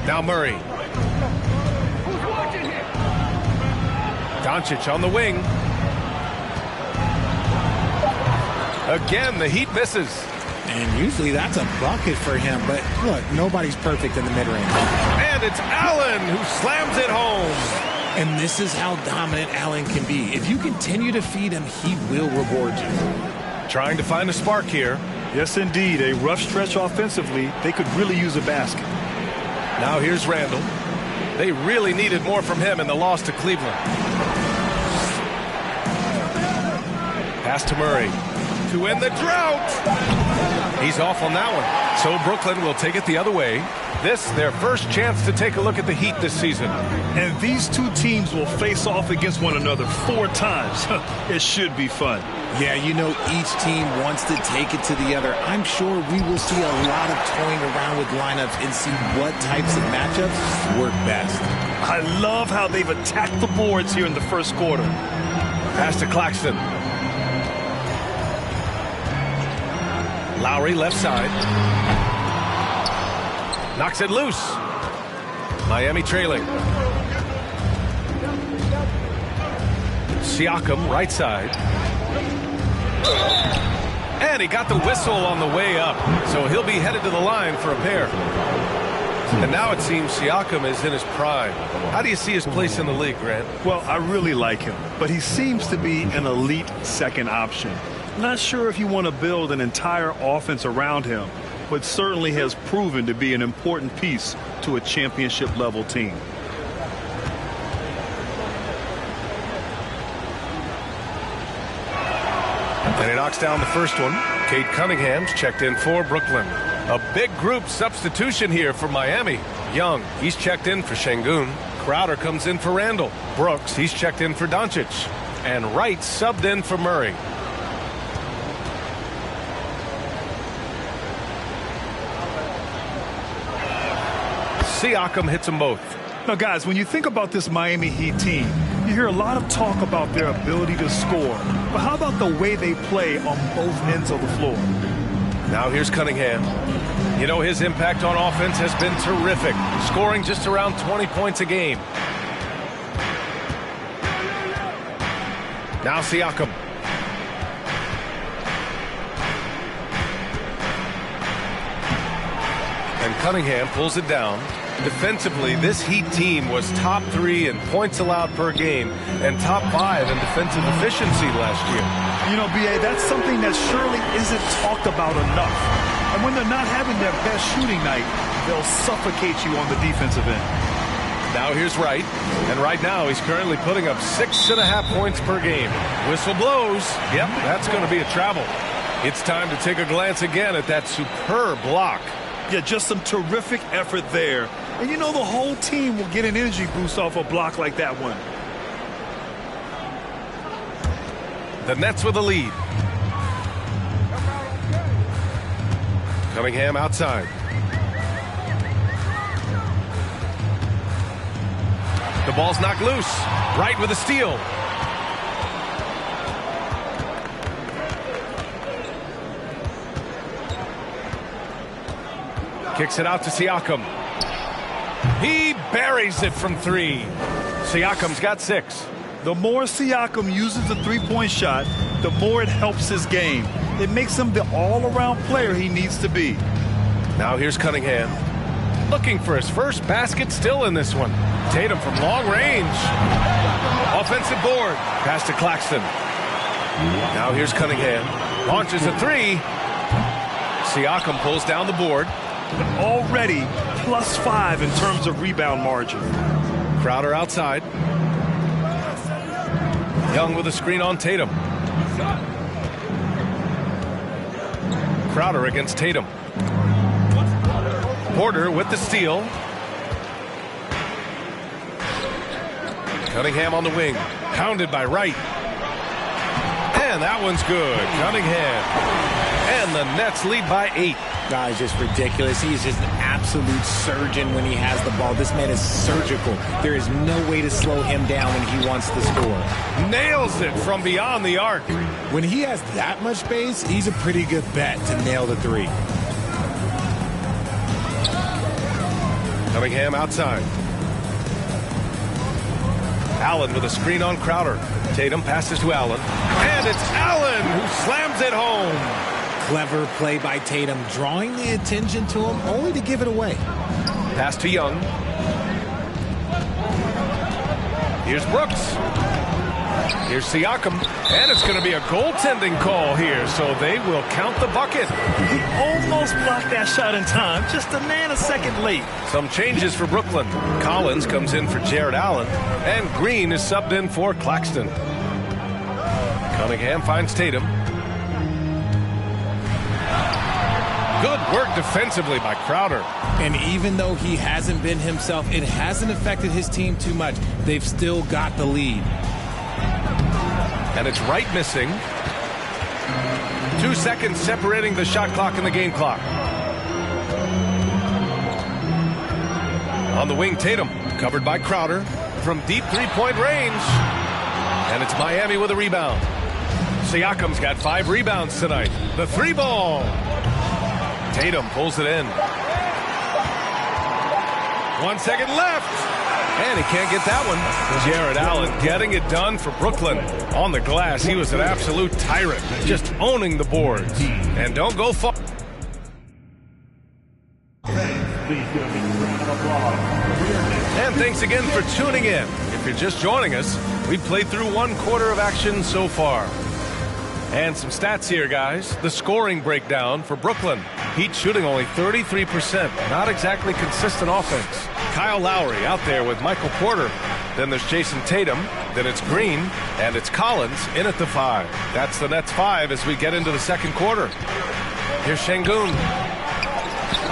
Now Murray. Doncic on the wing. Again, the Heat misses. And usually that's a bucket for him, but look, nobody's perfect in the mid-range. And it's Allen who slams it home. And this is how dominant Allen can be. If you continue to feed him, he will reward you. Trying to find a spark here. Yes, indeed. A rough stretch offensively. They could really use a basket. Now here's Randall. They really needed more from him in the loss to Cleveland. Pass to Murray. To end the drought. He's off on that one. So Brooklyn will take it the other way. This, their first chance to take a look at the Heat this season. And these two teams will face off against one another 4 times. It should be fun. Yeah, you know, each team wants to take it to the other. I'm sure we will see a lot of toying around with lineups and see what types of matchups work best. I love how they've attacked the boards here in the first quarter. Pass to Claxton. Lowry left side. Knocks it loose. Miami trailing. Siakam right side. And he got the whistle on the way up. So he'll be headed to the line for a pair. And now it seems Siakam is in his prime. How do you see his place in the league, Grant? Well, I really like him, but he seems to be an elite second option. Not sure if you want to build an entire offense around him, but certainly has proven to be an important piece to a championship-level team. And he knocks down the first one. Cade Cunningham's checked in for Brooklyn. A big group substitution here for Miami. Young, he's checked in for Şengün. Crowder comes in for Randall. Brooks, he's checked in for Doncic. And Wright subbed in for Murray. Siakam hits them both. Now, guys, when you think about this Miami Heat team, you hear a lot of talk about their ability to score. But how about the way they play on both ends of the floor? Now here's Cunningham. You know, his impact on offense has been terrific, scoring just around 20 points a game. Now Siakam. And Cunningham pulls it down. Defensively, this Heat team was top 3 in points allowed per game and top 5 in defensive efficiency last year. You know, B.A., that's something that surely isn't talked about enough. And when they're not having their best shooting night, they'll suffocate you on the defensive end. Now here's Wright, and right now he's currently putting up 6.5 points per game. Whistle blows. Yep, that's going to be a travel. It's time to take a glance again at that superb block. Yeah, just some terrific effort there. And you know the whole team will get an energy boost off a block like that one. The Nets with a lead. Cunningham outside. The ball's knocked loose. Wright with a steal. Kicks it out to Siakam. He buries it from 3. Siakam's got 6. The more Siakam uses the three-point shot, the more it helps his game. It makes him the all-around player he needs to be. Now here's Cunningham. Looking for his first basket, still in this one. Tatum from long range. Offensive board. Pass to Claxton. Now here's Cunningham. Launches a 3. Siakam pulls down the board. Already +5 in terms of rebound margin. Crowder outside. Young with a screen on Tatum. Crowder against Tatum. Porter with the steal. Cunningham on the wing. Pounded by Wright. And that one's good. Cunningham. And the Nets lead by 8. It's just ridiculous. He's just an absolute surgeon when he has the ball. This man is surgical. There is no way to slow him down when he wants to score. Nails it from beyond the arc. When he has that much space, he's a pretty good bet to nail the 3. Cunningham outside. Allen with a screen on Crowder. Tatum passes to Allen. And it's Allen who slams it home. Clever play by Tatum, drawing the attention to him, only to give it away. Pass to Young. Here's Brooks. Here's Siakam. And it's going to be a goaltending call here, so they will count the bucket. He almost blocked that shot in time, just a nanosecond late. Some changes for Brooklyn. Collins comes in for Jared Allen, and Green is subbed in for Claxton. Cunningham finds Tatum. Good work defensively by Crowder. And even though he hasn't been himself, it hasn't affected his team too much. They've still got the lead. And it's Wright missing. 2 seconds separating the shot clock and the game clock. On the wing, Tatum, covered by Crowder from deep three-point range. And it's Miami with a rebound. Siakam's got 5 rebounds tonight. The 3-ball. Tatum pulls it in. 1 second left. And he can't get that one. Jared Allen getting it done for Brooklyn. On the glass, he was an absolute tyrant, just owning the boards. And don't go far. And thanks again for tuning in. If you're just joining us, we've played through 1 quarter of action so far. And some stats here, guys. The scoring breakdown for Brooklyn. Heat shooting only 33%. Not exactly consistent offense. Kyle Lowry out there with Michael Porter. Then there's Jason Tatum. Then it's Green. And it's Collins in at the 5. That's the Nets 5 as we get into the second quarter. Here's Şengün.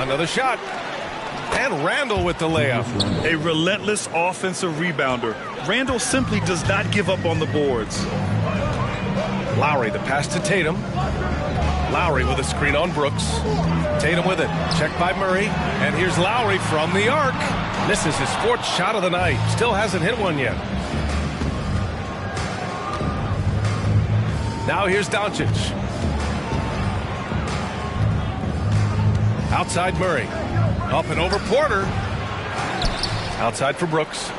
Another shot. And Randall with the layup. A relentless offensive rebounder. Randall simply does not give up on the boards. Lowry, the pass to Tatum. Lowry with a screen on Brooks. Tatum with it. Checked by Murray. And here's Lowry from the arc. Misses his 4th shot of the night. Still hasn't hit one yet. Now here's Doncic. Outside Murray. Up and over Porter. Outside for Brooks.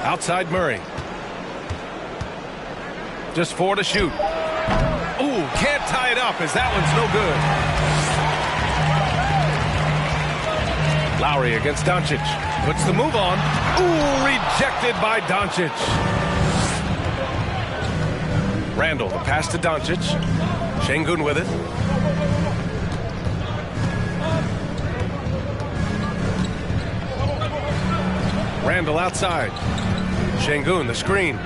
Outside Murray. Just 4 to shoot. Ooh, can't tie it up as that one's no good. Lowry against Doncic. Puts the move on. Ooh, rejected by Doncic. Randall, the pass to Doncic. Şengün with it. Randall outside. Şengün, the screen.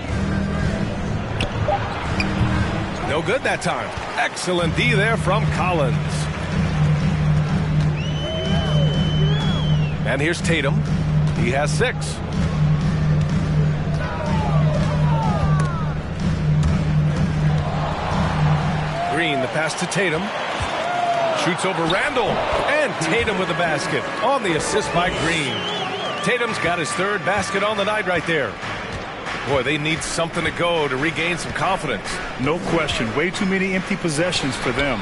No good that time. Excellent D there from Collins. And here's Tatum. He has 6. Green, the pass to Tatum. Shoots over Randall. And Tatum with the basket on the assist by Green. Tatum's got his 3rd basket on the night right there. Boy, they need something to go to regain some confidence. No question. Way too many empty possessions for them.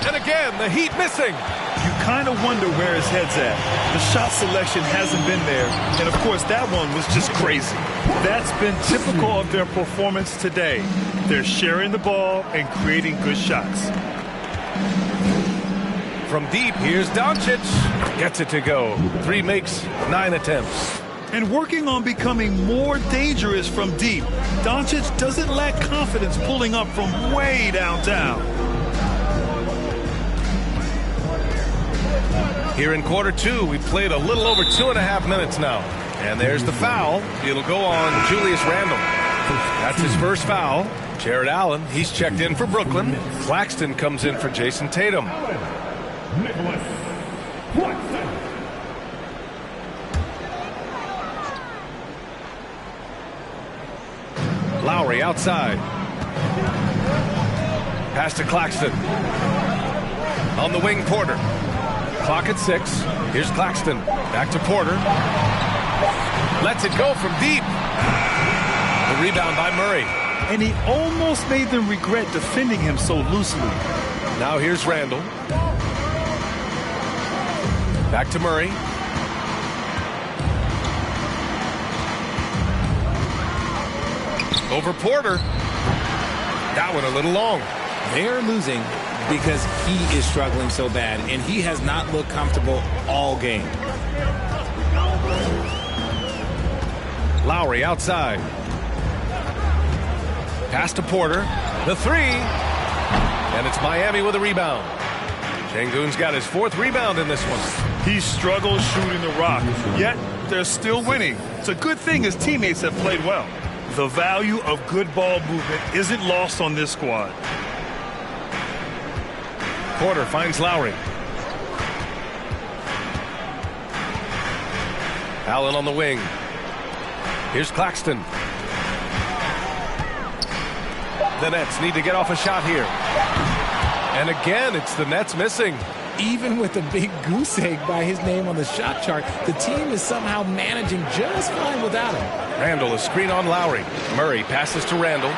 And again, the Heat missing. You kind of wonder where his head's at. The shot selection hasn't been there. And, of course, that one was just crazy. That's been typical of their performance today. They're sharing the ball and creating good shots. From deep, here's Doncic. Gets it to go. 3 makes, 9 attempts. And working on becoming more dangerous from deep. Doncic doesn't lack confidence pulling up from way downtown. Here in quarter 2, we've played a little over 2.5 minutes now. And there's the foul. It'll go on Julius Randle. That's his first foul. Jared Allen, he's checked in for Brooklyn. Claxton comes in for Jason Tatum. Nicholas Claxton. Lowry outside. Pass to Claxton. On the wing, Porter. Clock at 6. Here's Claxton. Back to Porter. Lets it go from deep. The rebound by Murray. And he almost made them regret defending him so loosely. Now here's Randall. Back to Murray. Over Porter. That one a little long. They're losing because he is struggling so bad, and he has not looked comfortable all game. Lowry outside. Pass to Porter. The 3. And it's Miami with a rebound. Şengün's got his 4th rebound in this one. He struggles shooting the rock, yet they're still winning. It's a good thing his teammates have played well. The value of good ball movement isn't lost on this squad. Porter finds Lowry. Allen on the wing. Here's Claxton. The Nets need to get off a shot here. And again, it's the Nets missing. Even with a big goose egg by his name on the shot chart, the team is somehow managing just fine without him. Randall, a screen on Lowry. Murray passes to Randall.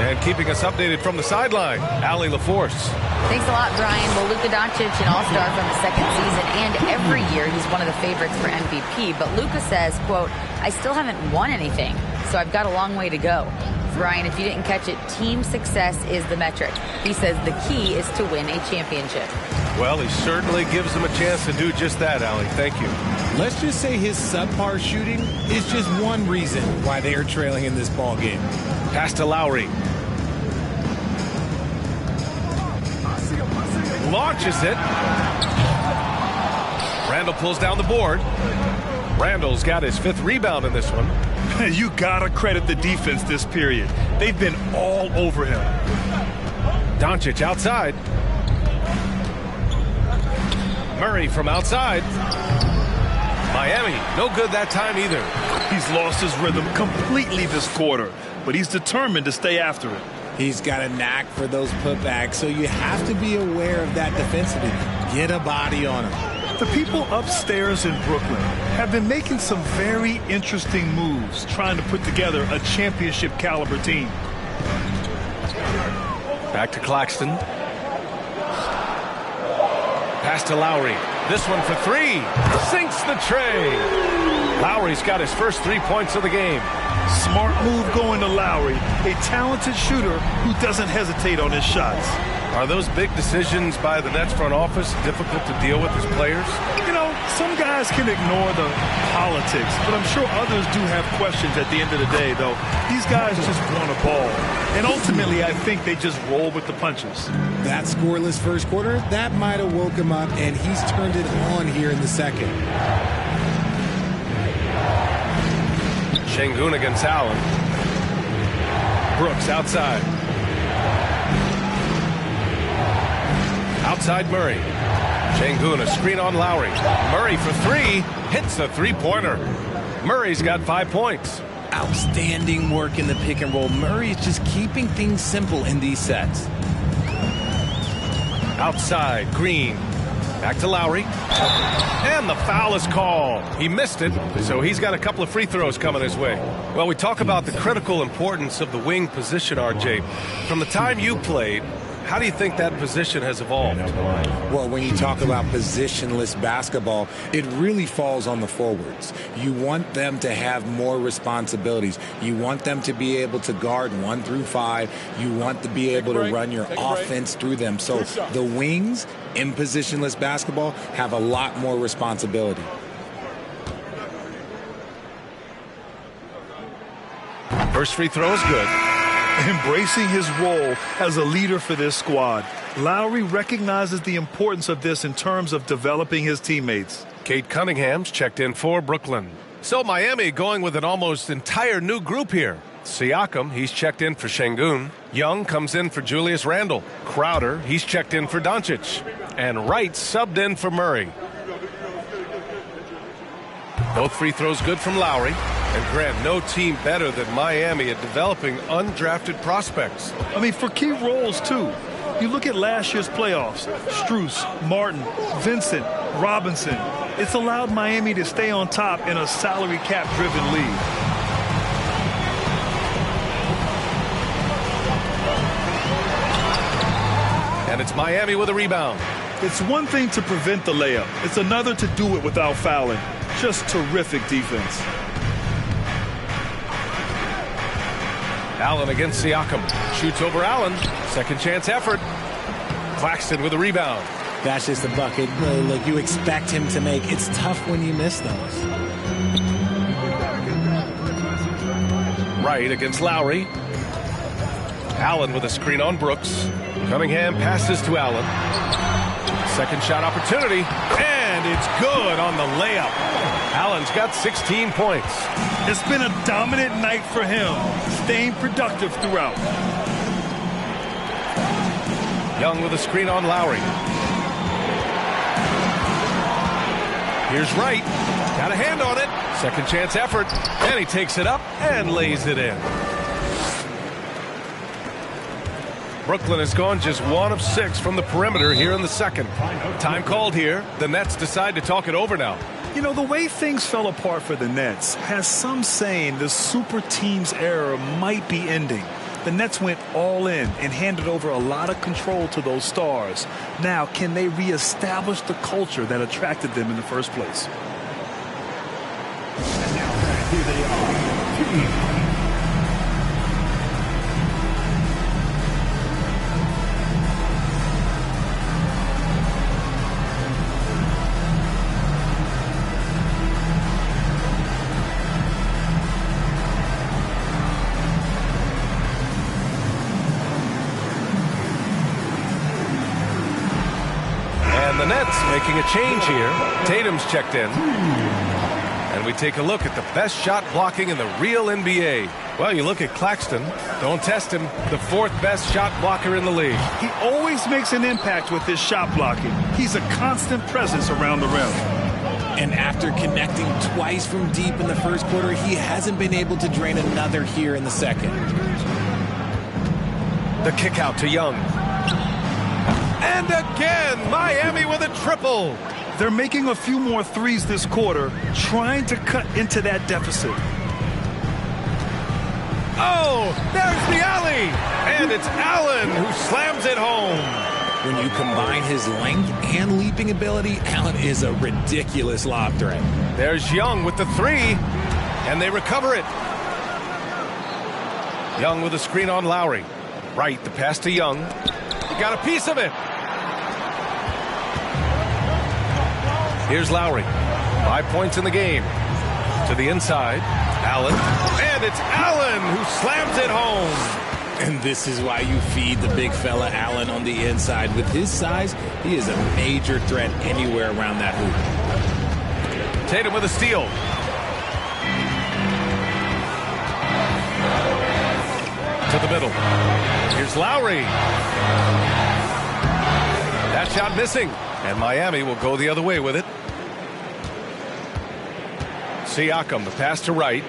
And keeping us updated from the sideline, Allie LaForce. Thanks a lot, Brian. Well, Luka Doncic, an all-star from the second season, and every year he's one of the favorites for MVP. But Luka says, quote, I still haven't won anything, so I've got a long way to go. Brian, if you didn't catch it, team success is the metric. He says the key is to win a championship. Well, he certainly gives them a chance to do just that, Allie. Thank you. Let's just say his subpar shooting is just one reason why they are trailing in this ball game. Pass to Lowry. Launches it. Randall pulls down the board. Randall's got his 5th rebound in this one. You gotta credit the defense this period. They've been all over him. Doncic outside. Murray from outside. Miami, no good that time either. He's lost his rhythm completely this quarter, but he's determined to stay after it. He's got a knack for those putbacks, so you have to be aware of that defensively. Get a body on him. The people upstairs in Brooklyn have been making some very interesting moves, trying to put together a championship caliber team. Back to Claxton. Pass to Lowry. This one for 3. Sinks the tray. Lowry's got his first 3 points of the game. Smart move going to Lowry, a talented shooter who doesn't hesitate on his shots. Are those big decisions by the Nets front office difficult to deal with as players? You know, some guys can ignore the politics, but I'm sure others do have questions at the end of the day, though. These guys just want a ball. And ultimately, I think they just roll with the punches. That scoreless first quarter, that might have woke him up, and he's turned it on here in the second. Şengün against Allen. Brooks outside. Outside Murray. Şengün, a screen on Lowry. Murray for three. Hits the three-pointer. Murray's got 5 points. Outstanding work in the pick and roll. Murray is just keeping things simple in these sets. Outside, Green. Back to Lowry. And the foul is called. He missed it, so he's got a couple of free throws coming his way. Well, we talk about the critical importance of the wing position, RJ. From the time you played, how do you think that position has evolved? Well, when you talk about positionless basketball, it really falls on the forwards. You want them to have more responsibilities. You want them to be able to guard 1 through 5. You want to be able to run your offense through them. So the wings in positionless basketball have a lot more responsibility. First free throw is good. Embracing his role as a leader for this squad. Lowry recognizes the importance of this in terms of developing his teammates. Cade Cunningham's checked in for Brooklyn. So Miami going with an almost entire new group here. Siakam, he's checked in for Şengün. Young comes in for Julius Randle. Crowder, he's checked in for Doncic. And Wright subbed in for Murray. Both free throws good from Lowry. And Grant, no team better than Miami at developing undrafted prospects. I mean, for key roles, too. You look at last year's playoffs. Strus, Martin, Vincent, Robinson. It's allowed Miami to stay on top in a salary cap-driven league. And it's Miami with a rebound. It's one thing to prevent the layup. It's another to do it without fouling. Just terrific defense. Allen against Siakam. Shoots over Allen. Second chance effort. Claxton with a rebound. That's just a bucket. Look, you expect him to make. It's tough when you miss those. Wright against Lowry. Allen with a screen on Brooks. Cunningham passes to Allen. Second shot opportunity. And it's good on the layup. Allen's got 16 points. It's been a dominant night for him, staying productive throughout. Young with a screen on Lowry. Here's Wright. Got a hand on it. Second chance effort. And he takes it up and lays it in. Brooklyn has gone just 1 of 6 from the perimeter here in the second. Time called here. The Nets decide to talk it over now. You know, the way things fell apart for the Nets has some saying the super team's era might be ending. The Nets went all in and handed over a lot of control to those stars. Now, can they reestablish the culture that attracted them in the first place? And now here they are. The Nets making a change here. Tatum's checked in. And we take a look at the best shot blocking in the real NBA. Well, you look at Claxton. Don't test him. The 4th best shot blocker in the league. He always makes an impact with his shot blocking. He's a constant presence around the rim. And after connecting twice from deep in the first quarter, he hasn't been able to drain another here in the second. The kick out to Young. And again, Miami with a triple. They're making a few more threes this quarter, trying to cut into that deficit. Oh, there's the alley. And it's Allen who slams it home. When you combine his length and leaping ability, Allen is a ridiculous lob threat. There's Young with the 3, and they recover it. Young with a screen on Lowry. Wright, the pass to Young. He got a piece of it. Here's Lowry. 5 points in the game. To the inside. Allen. And it's Allen who slams it home. And this is why you feed the big fella Allen on the inside. With his size, he is a major threat anywhere around that hoop. Tatum with a steal. To the middle. Here's Lowry. That shot missing. And Miami will go the other way with it. Siakam, the pass to Wright.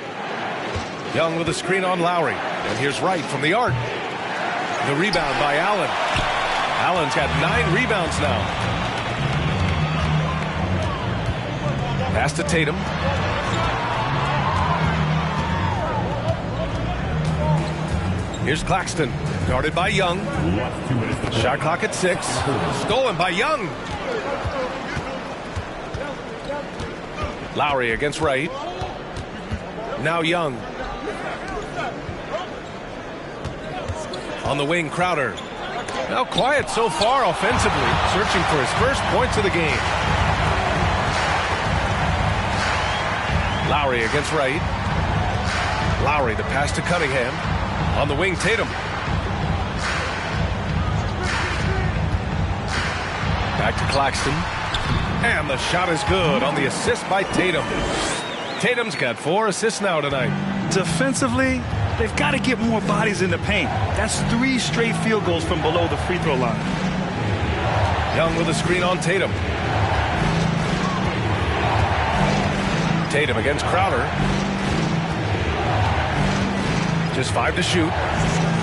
Young with a screen on Lowry. And here's Wright from the arc. The rebound by Allen. Allen's got 9 rebounds now. Pass to Tatum. Here's Claxton. Guarded by Young. Shot clock at 6. Stolen by Young. Lowry against Wright. Now Young. On the wing, Crowder. Now quiet so far offensively, searching for his first points of the game. Lowry against Wright. Lowry, the pass to Cunningham. On the wing, Tatum. Back to Claxton. And the shot is good on the assist by Tatum. Tatum's got 4 assists now tonight. Defensively, they've got to get more bodies in the paint. That's 3 straight field goals from below the free throw line. Young with a screen on Tatum. Tatum against Crowder. Just 5 to shoot.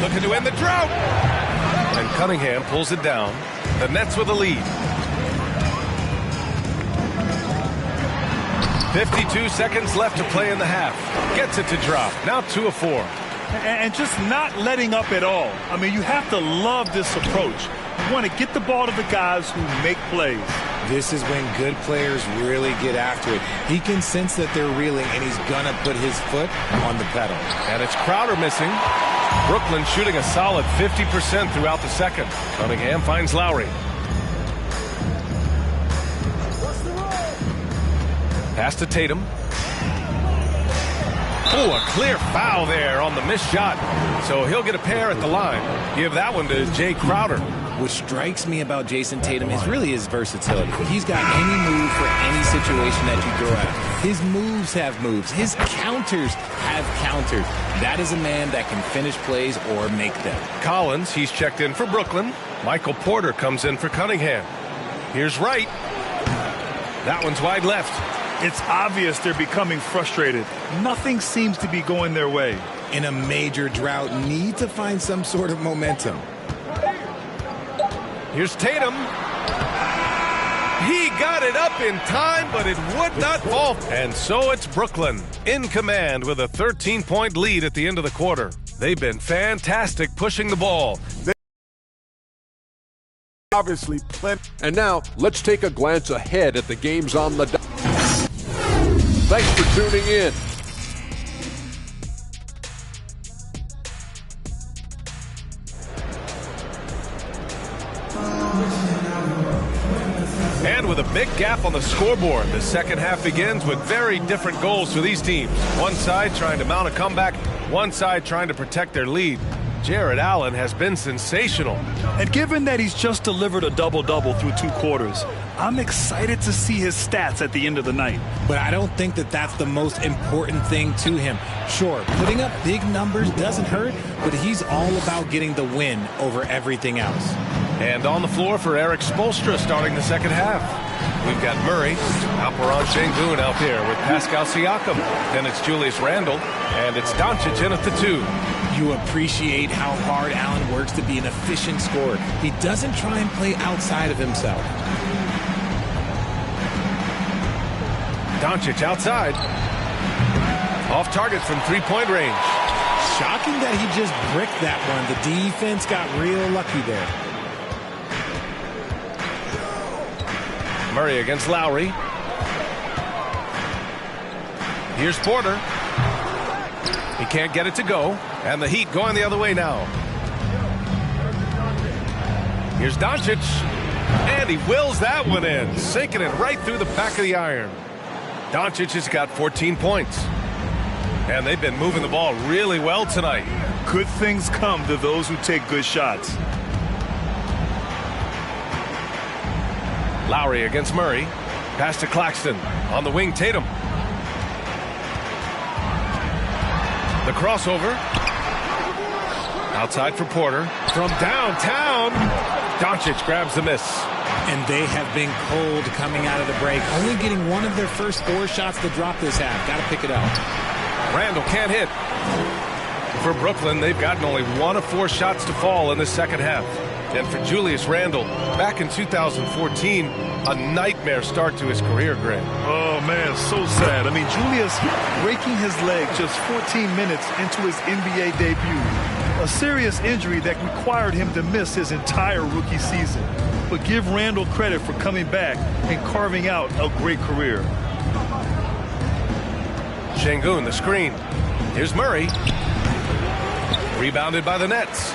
Looking to end the drought. And Cunningham pulls it down. The Nets with a lead. 52 seconds left to play in the half. Gets it to drop. Now 2 of 4. And just not letting up at all. I mean, you have to love this approach. You want to get the ball to the guys who make plays. This is when good players really get after it. He can sense that they're reeling, and he's going to put his foot on the pedal. And it's Crowder missing. Brooklyn shooting a solid 50% throughout the second. Cunningham finds Lowry. Pass to Tatum. Oh, a clear foul there on the missed shot. So he'll get a pair at the line. Give that one to Jay Crowder. What strikes me about Jason Tatum is really his versatility. He's got any move for any situation that you throw at him. His moves have moves. His counters have counters. That is a man that can finish plays or make them. Collins, he's checked in for Brooklyn. Michael Porter comes in for Cunningham. Here's Wright. That one's wide left. It's obvious they're becoming frustrated. Nothing seems to be going their way. In a major drought, need to find some sort of momentum. Here's Tatum. He got it up in time, but it would not fall. And so it's Brooklyn in command with a 13-point lead at the end of the quarter. They've been fantastic pushing the ball. Obviously plenty. And now, let's take a glance ahead at the games on the dock. Thanks for tuning in. And with a big gap on the scoreboard, the second half begins with very different goals for these teams. One side trying to mount a comeback, one side trying to protect their lead. Jarrett Allen has been sensational. And given that he's just delivered a double-double through 2 quarters, I'm excited to see his stats at the end of the night. But I don't think that that's the most important thing to him. Sure, putting up big numbers doesn't hurt, but he's all about getting the win over everything else. And on the floor for Eric Spoelstra starting the second half. We've got Murray, Alperen Sengun out there with Pascal Siakam. Then it's Julius Randle, and it's Doncic in at the 2. You appreciate how hard Allen works to be an efficient scorer. He doesn't try and play outside of himself. Doncic outside. Off target from 3-point range. Shocking that he just bricked that one. The defense got real lucky there. Murray against Lowry. Here's Porter. He can't get it to go. And the Heat going the other way now. Here's Doncic. And he wills that one in, sinking it right through the back of the iron. Doncic has got 14 points. And they've been moving the ball really well tonight. Good things come to those who take good shots. Lowry against Murray. Pass to Claxton. On the wing, Tatum. The crossover. Outside for Porter. From downtown. Doncic grabs the miss. And they have been cold coming out of the break. Only getting one of their first 4 shots to drop this half. Got to pick it up. Randall can't hit. For Brooklyn, they've gotten only 1 of 4 shots to fall in the second half. And for Julius Randle, back in 2014, a nightmare start to his career, Greg. Oh, man, so sad. I mean, Julius breaking his leg just 14 minutes into his NBA debut. A serious injury that required him to miss his entire rookie season. But give Randle credit for coming back and carving out a great career. Şengün, the screen. Here's Murray. Rebounded by the Nets.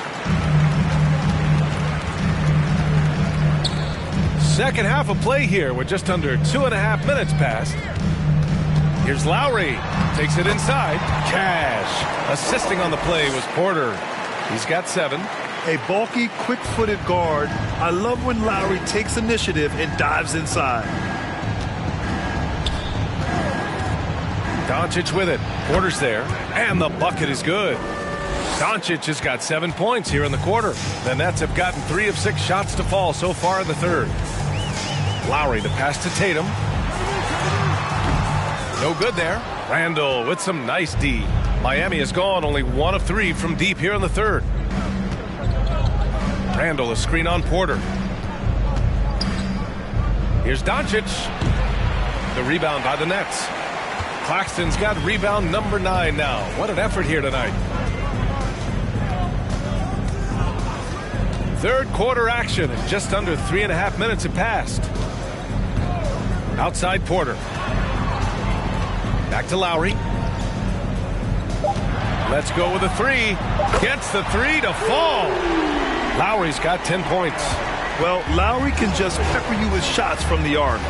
Second half of play here with just under 2.5 minutes passed. Here's Lowry. Takes it inside. Cash. Assisting on the play was Porter. He's got 7. A bulky, quick-footed guard. I love when Lowry takes initiative and dives inside. Doncic with it. Porter's there. And the bucket is good. Doncic has got 7 points here in the quarter. The Nets have gotten 3 of 6 shots to fall so far in the third. Lowry, the pass to Tatum. No good there. Randall with some nice D. Miami has gone only 1 of 3 from deep here in the third. Randall, a screen on Porter. Here's Doncic. The rebound by the Nets. Claxton's got rebound number 9 now. What an effort here tonight. Third quarter action, and just under 3.5 minutes have passed. Outside Porter. Back to Lowry. Let's go with a 3. Gets the 3 to fall. Lowry's got 10 points. Well, Lowry can just pepper you with shots from the arc.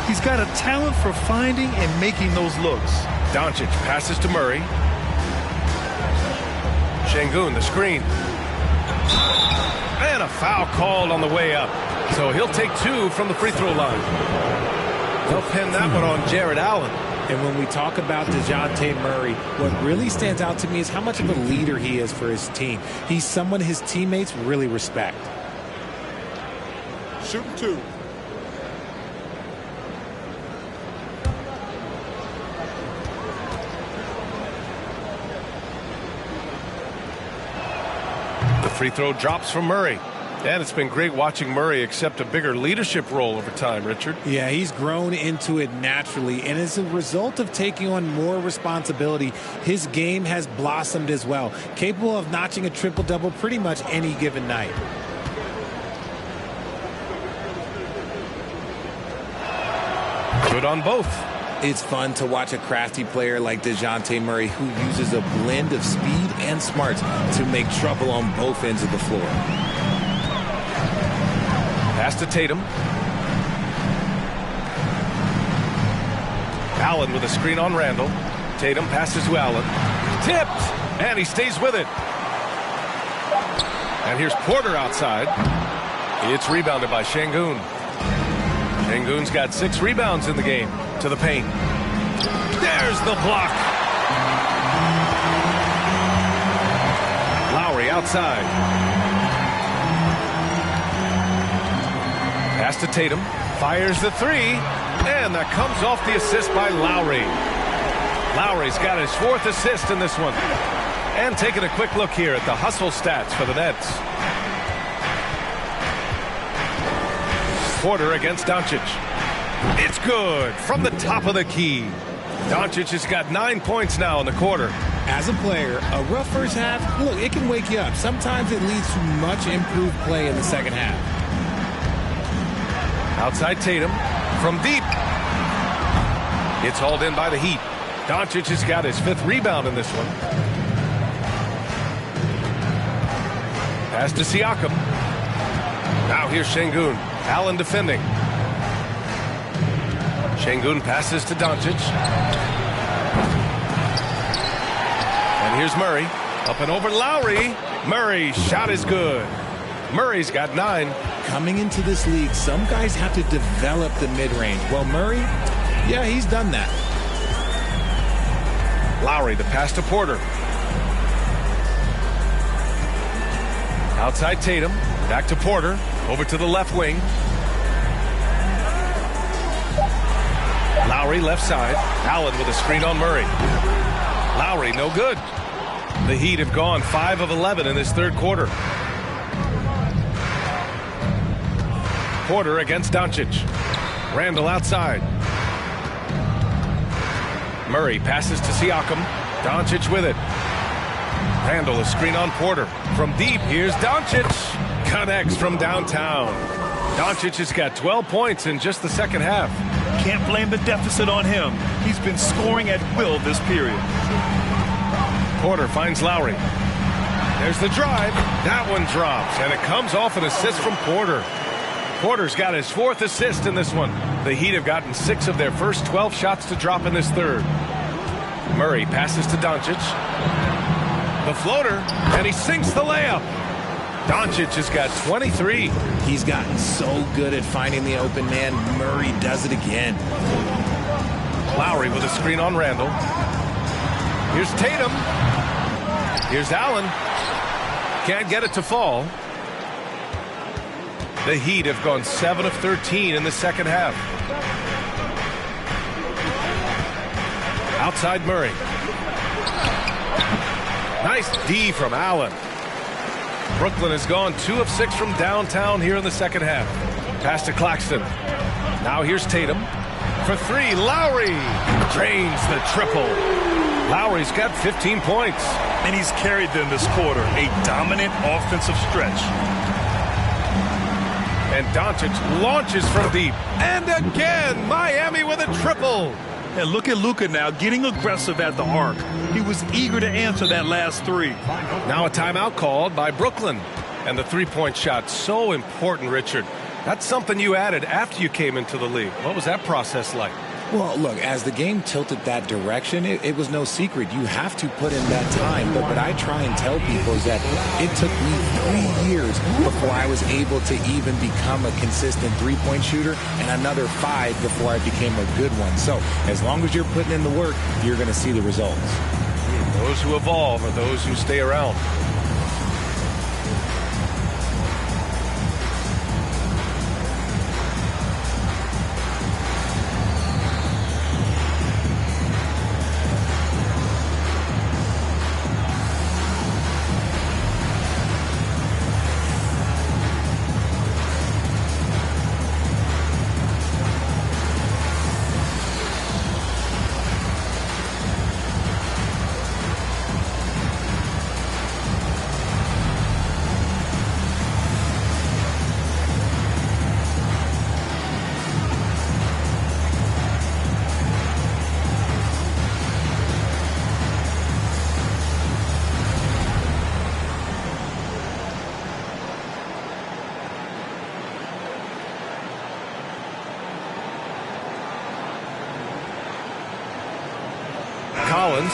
He's got a talent for finding and making those looks. Doncic passes to Murray. Şengün, the screen. And a foul called on the way up. So he'll take 2 from the free throw line. They'll pin that one on Jared Allen. And when we talk about DeJounte Murray, what really stands out to me is how much of a leader he is for his team. He's someone his teammates really respect. Shoot 2. The free throw drops from Murray. And it's been great watching Murray accept a bigger leadership role over time, Richard. Yeah, he's grown into it naturally. And as a result of taking on more responsibility, his game has blossomed as well. Capable of notching a triple-double pretty much any given night. Good on both. It's fun to watch a crafty player like DeJounte Murray who uses a blend of speed and smarts to make trouble on both ends of the floor. Pass to Tatum. Allen with a screen on Randall. Tatum passes to Allen. Tipped! And he stays with it. And here's Porter outside. It's rebounded by Şengün. Şengün's got 6 rebounds in the game. To the paint. There's the block. Lowry outside. Pass to Tatum. Fires the 3. And that comes off the assist by Lowry. Lowry's got his 4th assist in this one. And taking a quick look here at the hustle stats for the Nets. Porter against Doncic. It's good from the top of the key. Doncic has got 9 points now in the quarter. As a player, a rough first half, look, it can wake you up. Sometimes it leads to much improved play in the second half. Outside Tatum from deep. It's hauled in by the Heat. Doncic has got his 5th rebound in this one. Pass to Siakam. Now here's Şengün. Allen defending. Şengün passes to Doncic. And here's Murray. Up and over Lowry. Murray's shot is good. Murray's got 9. Coming into this league, some guys have to develop the mid-range. Well, Murray, yeah, he's done that. Lowry, the pass to Porter. Outside Tatum. Back to Porter. Over to the left wing. Lowry left side. Allen with a screen on Murray. Lowry no good. The Heat have gone 5 of 11 in this third quarter. Porter against Doncic. Randall outside. Murray passes to Siakam. Doncic with it. Randall a screen on Porter. From deep, here's Doncic. Connects from downtown. Doncic has got 12 points in just the second half. Can't blame the deficit on him. He's been scoring at will this period. Porter finds Lowry. There's the drive. That one drops, and it comes off an assist from Porter. Porter's got his 4th assist in this one. The Heat have gotten 6 of their first 12 shots to drop in this third. Murray passes to Doncic. The floater, and he sinks the layup. Doncic has got 23. He's gotten so good at finding the open man. Murray does it again. Lowry with a screen on Randall. Here's Tatum. Here's Allen. Can't get it to fall. The Heat have gone 7 of 13 in the second half. Outside Murray. Nice D from Allen. Brooklyn has gone 2 of 6 from downtown here in the second half. Pass to Claxton. Now here's Tatum. For 3, Lowry drains the triple. Lowry's got 15 points. And he's carried them this quarter. A dominant offensive stretch. And Doncic launches from deep. And again, Miami with a triple. And look at Luka now getting aggressive at the arc. He was eager to answer that last 3. Now a timeout called by Brooklyn. And the 3-point shot, so important, Richard. That's something you added after you came into the league. What was that process like? Well, look, as the game tilted that direction, it was no secret. You have to put in that time. But what I try and tell people is that it took me 3 years before I was able to even become a consistent 3-point shooter, and another 5 before I became a good one. So as long as you're putting in the work, you're going to see the results. Those who evolve are those who stay around.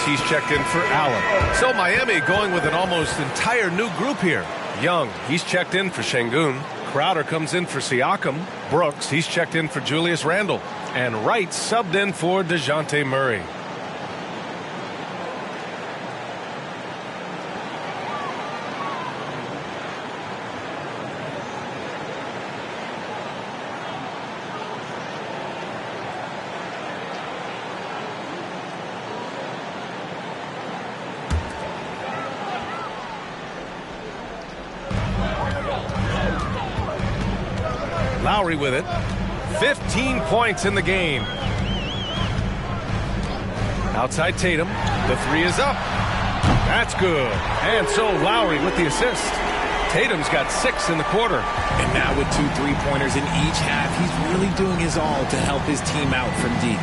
He's checked in for Allen. So Miami going with an almost entire new group here. Young, he's checked in for Şengün. Crowder comes in for Siakam. Brooks, he's checked in for Julius Randle. And Wright subbed in for DeJounte Murray. Lowry with it. 15 points in the game. Outside Tatum. The 3 is up. That's good. And so Lowry with the assist. Tatum's got 6 in the quarter. And now with 2 3-pointers in each half, he's really doing his all to help his team out from deep.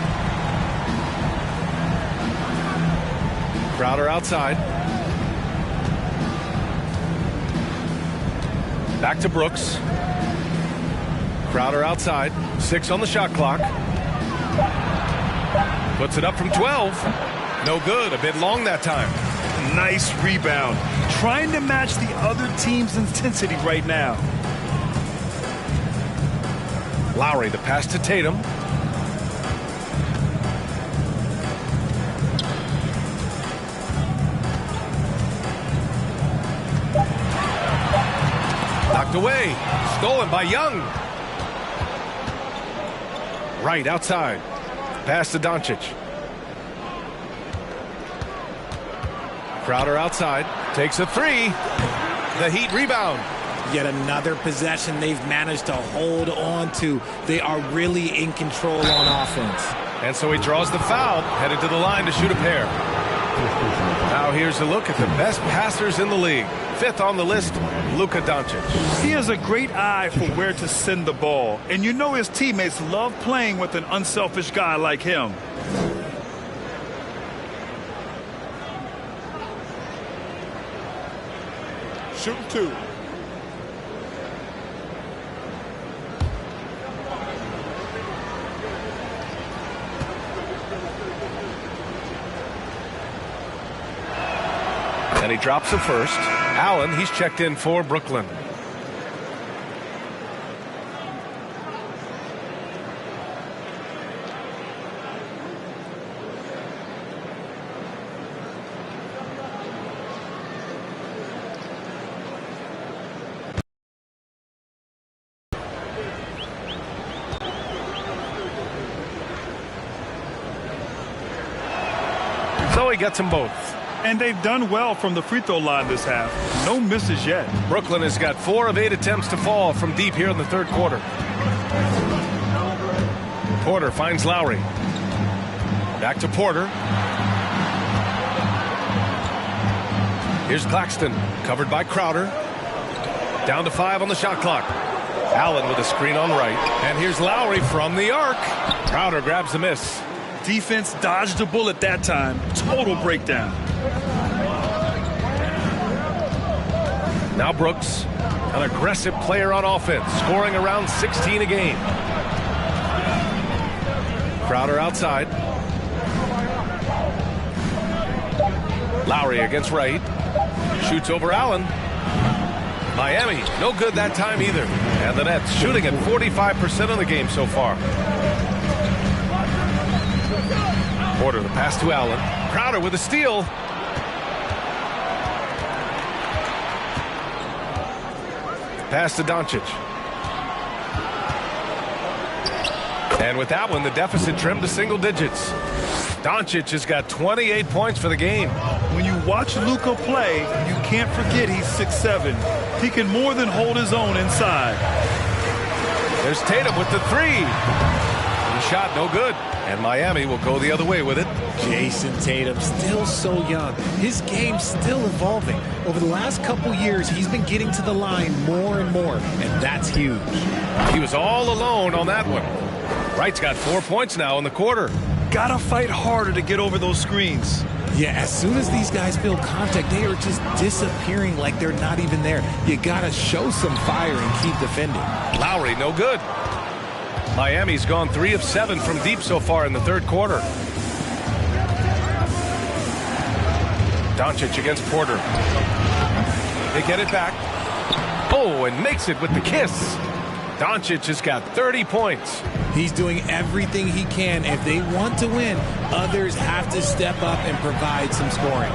Crowder outside. Back to Brooks. Crowder outside. 6 on the shot clock. Puts it up from 12. No good. A bit long that time. Nice rebound. Trying to match the other team's intensity right now. Lowry, the pass to Tatum. Knocked away. Stolen by Young. Right outside. Pass to Doncic. Crowder outside. Takes a 3. The Heat rebound. Yet another possession they've managed to hold on to. They are really in control on offense. And so he draws the foul, headed to the line to shoot a pair. Now here's a look at the best passers in the league. 5th on the list, Luka Doncic. He has a great eye for where to send the ball. And you know his teammates love playing with an unselfish guy like him. Shooting 2. And he drops the first. Allen, he's checked in for Brooklyn. So he gets them both. And they've done well from the free throw line this half. No misses yet. Brooklyn has got 4 of 8 attempts to fall from deep here in the third quarter. Porter finds Lowry. Back to Porter. Here's Claxton, covered by Crowder. Down to 5 on the shot clock. Allen with a screen on right. And here's Lowry from the arc. Crowder grabs the miss. Defense dodged a bullet that time. Total breakdown. Now Brooks, an aggressive player on offense, scoring around 16 a game. Crowder outside. Lowry against Wright. Shoots over Allen. Miami, no good that time either. And the Nets shooting at 45% of the game so far. Porter, the pass to Allen. Crowder with a steal. Pass to Doncic. And with that one, the deficit trimmed to single digits. Doncic has got 28 points for the game. When you watch Luka play, you can't forget he's 6'7". He can more than hold his own inside. There's Tatum with the 3. The shot no good. And Miami will go the other way with it. Jason Tatum, still so young. His game's still evolving. Over the last couple years, he's been getting to the line more and more, and that's huge. He was all alone on that one. Wright's got 4 points now in the quarter. Gotta fight harder to get over those screens. Yeah, as soon as these guys feel contact, they are just disappearing like they're not even there. You gotta show some fire and keep defending. Lowry, no good. Miami's gone 3 of 7 from deep so far in the third quarter. Doncic against Porter. They get it back. Oh, and makes it with the kiss. Doncic has got 30 points. He's doing everything he can. If they want to win, others have to step up and provide some scoring.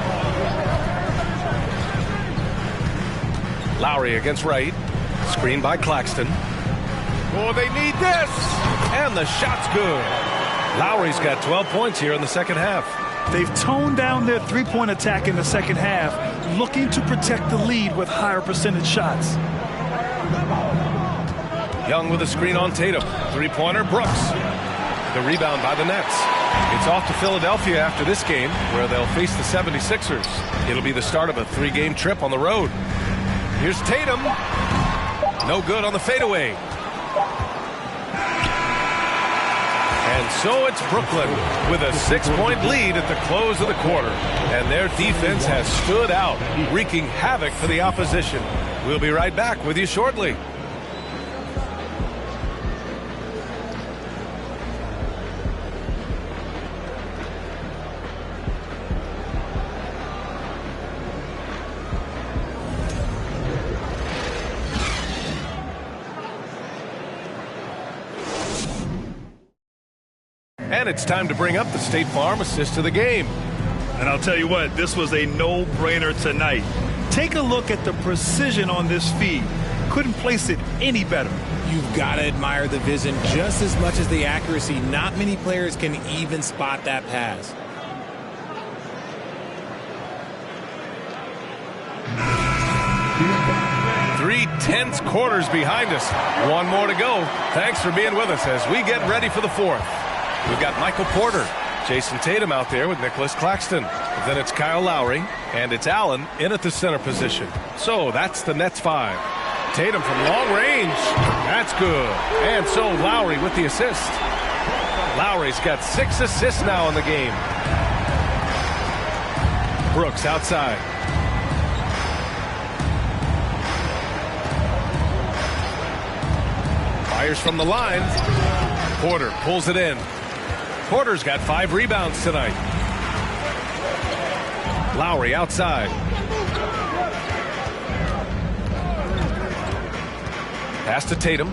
Lowry against Wright. Screen by Claxton. Oh, they need this! And the shot's good. Lowry's got 12 points here in the second half. They've toned down their three-point attack in the second half, looking to protect the lead with higher percentage shots. Young with a screen on Tatum. Three-pointer, Brooks. The rebound by the Nets. It's off to Philadelphia after this game, where they'll face the 76ers. It'll be the start of a 3-game trip on the road. Here's Tatum. No good on the fadeaway. And so it's Brooklyn with a 6-point lead at the close of the quarter. And their defense has stood out, wreaking havoc for the opposition. We'll be right back with you shortly. And it's time to bring up the State Farm assist to the game. And I'll tell you what, this was a no-brainer tonight. Take a look at the precision on this feed. Couldn't place it any better. You've got to admire the vision just as much as the accuracy. Not many players can even spot that pass. Three tense quarters behind us. One more to go. Thanks for being with us as we get ready for the fourth. We've got Michael Porter, Jason Tatum out there with Nicholas Claxton. Then it's Kyle Lowry, and it's Allen in at the center position. So that's the Nets 5. Tatum from long range. That's good. And so Lowry with the assist. Lowry's got 6 assists now in the game. Brooks outside. Fires from the line. Porter pulls it in. Porter's got 5 rebounds tonight. Lowry outside. Pass to Tatum.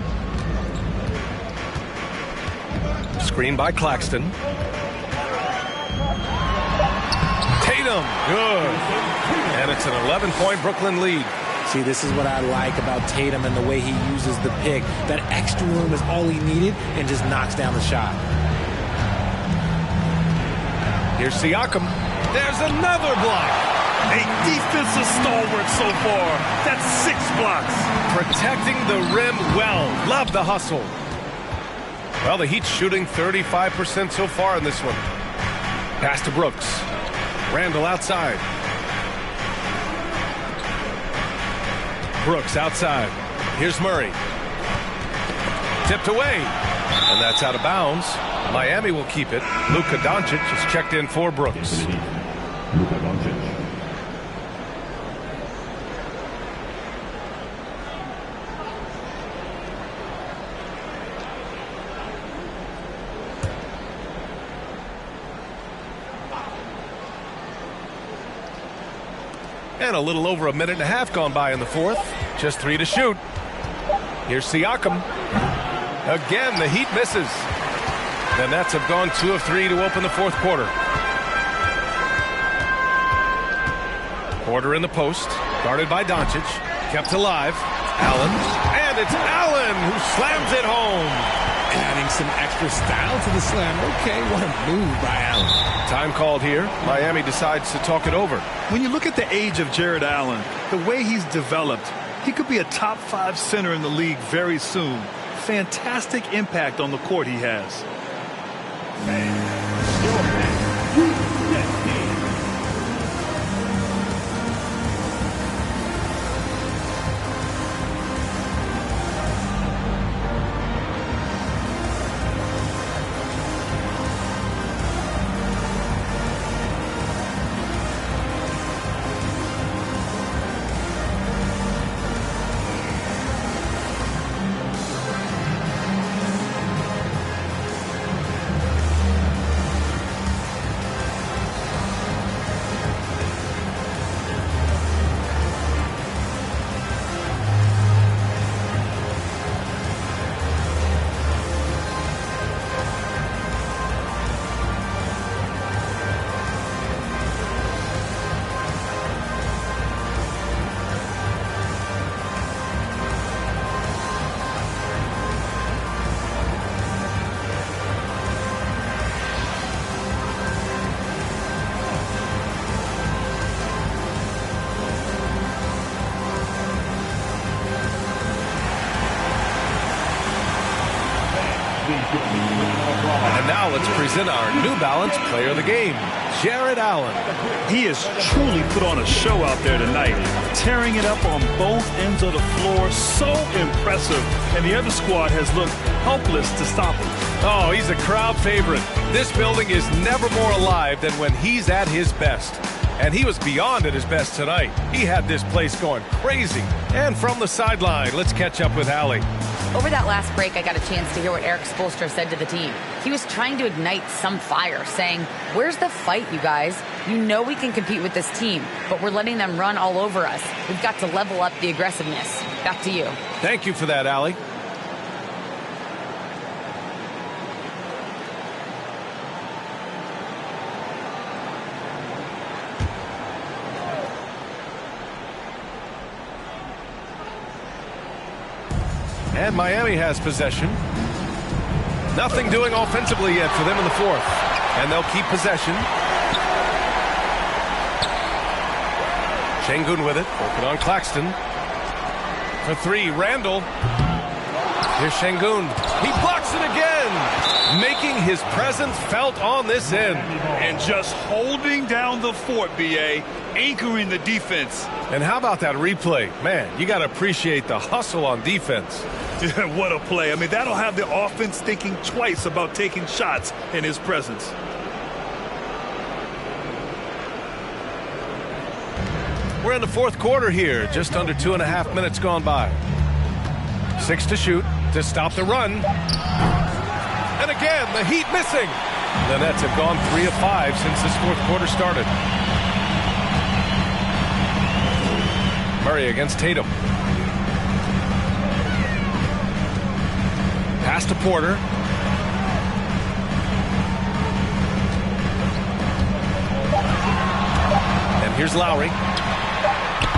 Screen by Claxton. Tatum, good. And it's an 11-point Brooklyn lead. See, this is what I like about Tatum and the way he uses the pick. That extra room is all he needed and just knocks down the shot. Here's Siakam. There's another block. A defensive stalwart so far. That's 6 blocks. Protecting the rim well. Love the hustle. Well, the Heat's shooting 35% so far in this one. Pass to Brooks. Randall outside. Brooks outside. Here's Murray. Tipped away. And that's out of bounds. Miami will keep it. Luka Doncic is checked in for Brooks. Luka Doncic. And a little over a minute and a half gone by in the fourth. Just 3 to shoot. Here's Siakam. Again, the Heat misses. The Nets have gone 2 of 3 to open the fourth quarter. Porter in the post, guarded by Doncic, kept alive. Allen, and it's Allen who slams it home. Adding some extra style to the slam. Okay, what a move by Allen. Time called here. Miami decides to talk it over. When you look at the age of Jared Allen, the way he's developed, he could be a top 5 center in the league very soon. Fantastic impact on the court he has. And now let's present our New Balance Player of the Game. Jared Allen. He has truly put on a show out there tonight, tearing it up on both ends of the floor. So impressive. And the other squad has looked helpless to stop him. Oh, he's a crowd favorite. This building is never more alive than when he's at his best. And he was beyond at his best tonight. He had this place going crazy. And from the sideline, let's catch up with Allie. Over that last break, I got a chance to hear what Eric Spoelstra said to the team. He was trying to ignite some fire, saying, "Where's the fight, you guys? You know we can compete with this team, but we're letting them run all over us. We've got to level up the aggressiveness." Back to you. Thank you for that, Allie. And Miami has possession. Nothing doing offensively yet for them in the fourth. And they'll keep possession. Şengün with it. Open on Claxton. For three, Randall. Here's Şengün. He blocks it again. Making his presence felt on this end. And just holding down the fort, B.A., anchoring the defense. And how about that replay? Man, you got to appreciate the hustle on defense. What a play. I mean, that'll have the offense thinking twice about taking shots in his presence. We're in the fourth quarter here. Just under 2.5 minutes gone by. 6 to shoot to stop the run. And again, the Heat missing. The Nets have gone 3 of 5 since this fourth quarter started. Murray against Tatum. Pass to Porter. And here's Lowry.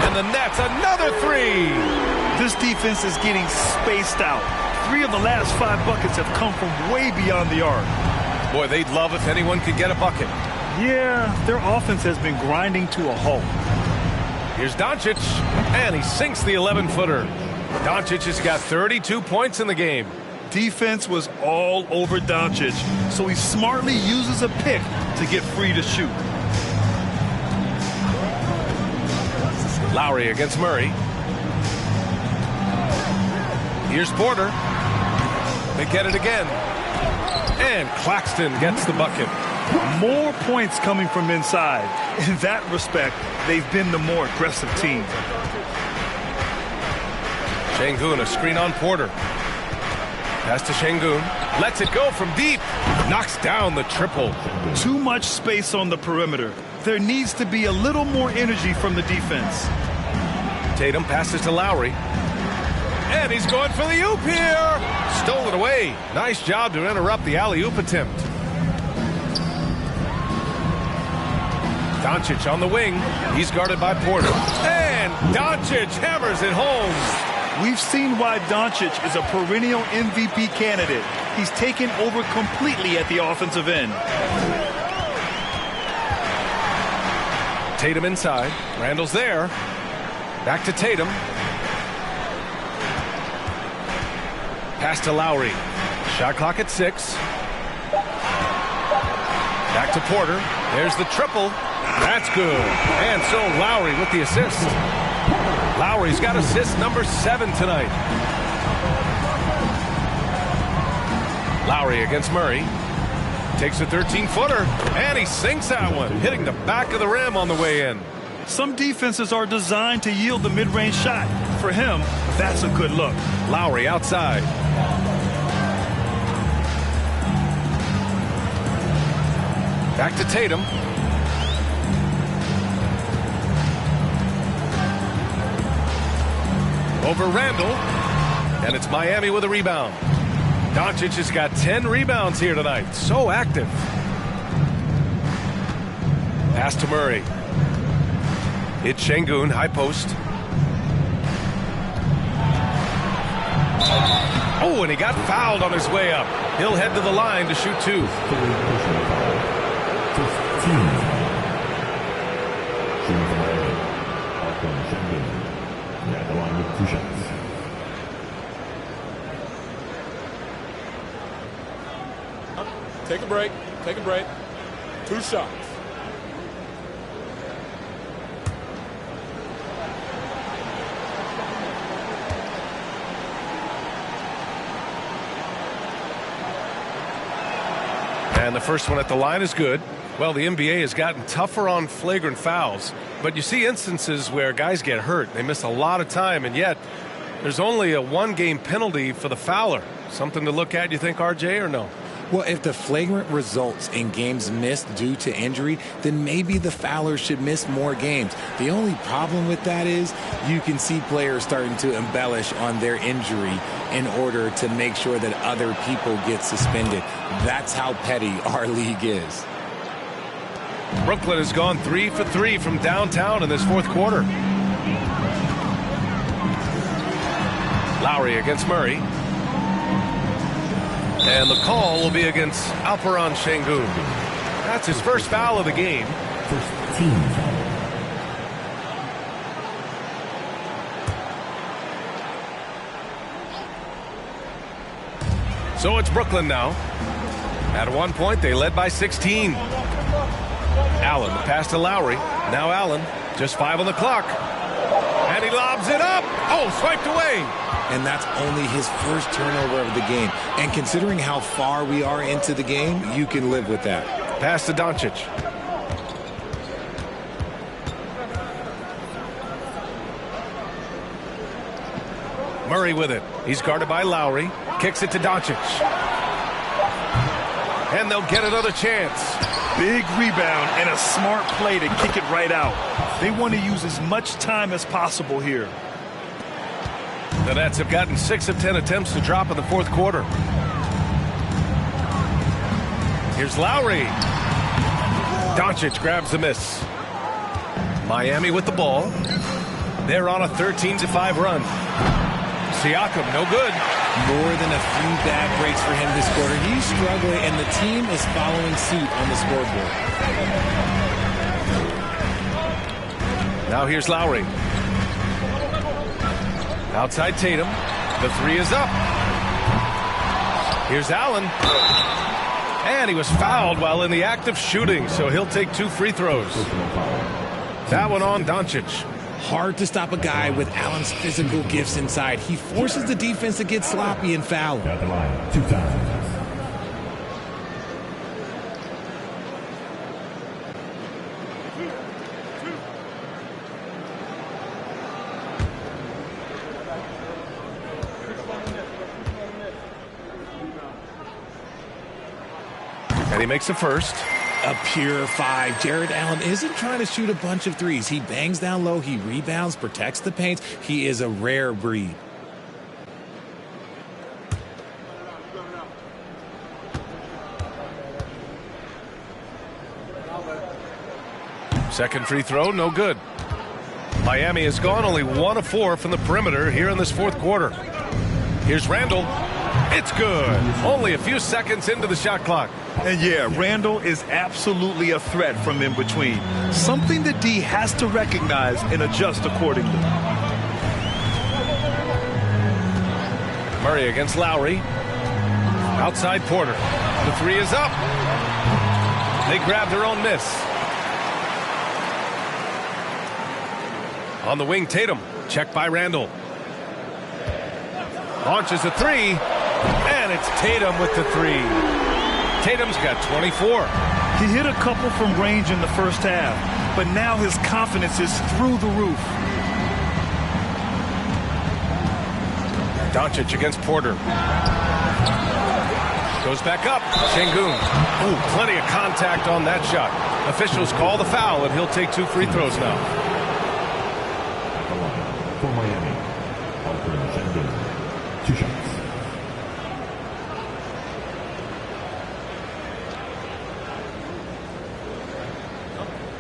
And the Nets, another three. This defense is getting spaced out. 3 of the last 5 buckets have come from way beyond the arc. Boy, they'd love if anyone could get a bucket. Yeah, their offense has been grinding to a halt. Here's Doncic, and he sinks the 11-footer. Doncic has got 32 points in the game. Defense was all over Doncic, so he smartly uses a pick to get free to shoot. Lowry against Murray. Here's Porter. They get it again. And Claxton gets the bucket. More points coming from inside. In that respect, they've been the more aggressive team. Şengün, a screen on Porter. Pass to Şengün. Lets it go from deep. Knocks down the triple. Too much space on the perimeter. There needs to be a little more energy from the defense. Tatum passes to Lowry. And he's going for the oop here. Stole it away. Nice job to interrupt the alley-oop attempt. Doncic on the wing. He's guarded by Porter. And Doncic hammers it home. We've seen why Doncic is a perennial MVP candidate. He's taken over completely at the offensive end. Tatum inside. Randall's there. Back to Tatum. Pass to Lowry. Shot clock at 6. Back to Porter. There's the triple. That's good. And so Lowry with the assist. Lowry's got assist number 7 tonight. Lowry against Murray. Takes a 13-footer, and he sinks that one, hitting the back of the rim on the way in. Some defenses are designed to yield the mid-range shot. For him, that's a good look. Lowry outside. Back to Tatum. Over Randall. And it's Miami with a rebound. Doncic has got 10 rebounds here tonight. So active. Pass to Murray. It's Şengün, high post. Oh, and he got fouled on his way up. He'll head to the line to shoot 2. Take a break. Take a break. 2 shots. And the first one at the line is good. Well, the NBA has gotten tougher on flagrant fouls, but you see instances where guys get hurt. They miss a lot of time, and yet there's only a one-game penalty for the fouler. Something to look at, you think, RJ, or no? Well, if the flagrant results in games missed due to injury, then maybe the fouler should miss more games. The only problem with that is you can see players starting to embellish on their injury in order to make sure that other people get suspended. That's how petty our league is. Brooklyn has gone 3 for 3 from downtown in this fourth quarter. Lowry against Murray. And the call will be against Alperen Sengun. That's his first foul of the game. First team foul. So it's Brooklyn now. At one point, they led by 16. Allen, the pass to Lowry. Now Allen, just 5 on the clock. And he lobs it up. Oh, swiped away. And that's only his first turnover of the game. And considering how far we are into the game, you can live with that. Pass to Doncic. Murray with it. He's guarded by Lowry. Kicks it to Doncic. And they'll get another chance. Big rebound and a smart play to kick it right out. They want to use as much time as possible here. The Nets have gotten 6 of 10 attempts to drop in the fourth quarter. Here's Lowry. Doncic grabs the miss. Miami with the ball. They're on a 13-5 run. Siakam, no good. More than a few bad breaks for him this quarter. He's struggling, and the team is following suit on the scoreboard. Now here's Lowry. Outside Tatum. The 3 is up. Here's Allen. And he was fouled while in the act of shooting, so he'll take 2 free throws. That one on Doncic. Hard to stop a guy with Allen's physical gifts inside. He forces the defense to get sloppy and foul. At the line, 2 times. And he makes the first. A pure 5. Jared Allen isn't trying to shoot a bunch of threes. He bangs down low. He rebounds, protects the paint. He is a rare breed. Second free throw, no good. Miami has gone only 1 of 4 from the perimeter here in this fourth quarter. Here's Randall. It's good. Only a few seconds into the shot clock. And yeah, Randall is absolutely a threat from in between. Something that D has to recognize and adjust accordingly. Murray against Lowry. Outside Porter. The 3 is up. They grab their own miss. On the wing, Tatum. Checked by Randall. Launches a 3. And it's Tatum with the 3. Tatum's got 24. He hit a couple from range in the first half, but now his confidence is through the roof. Doncic against Porter. Goes back up. Sengun. Oh, plenty of contact on that shot. Officials call the foul, and he'll take 2 free throws now. For Miami, Alperen Sengun, 2 shots.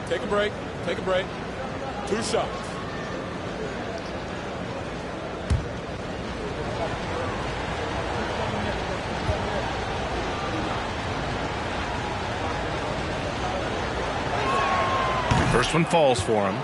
Take a break. Take a break. 2 shots. First one falls for him.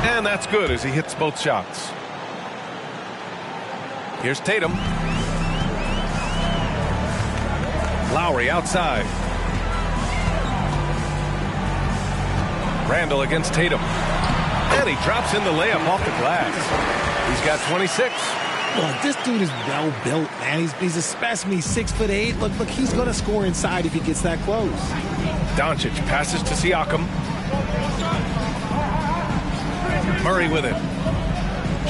And that's good as he hits both shots. Here's Tatum. Lowry outside. Randall against Tatum. And he drops in the layup off the glass. He's got 26. Look, this dude is well built, man. He's a specimen. He's 6'8". Look, he's going to score inside if he gets that close. Doncic passes to Siakam. Murray with it.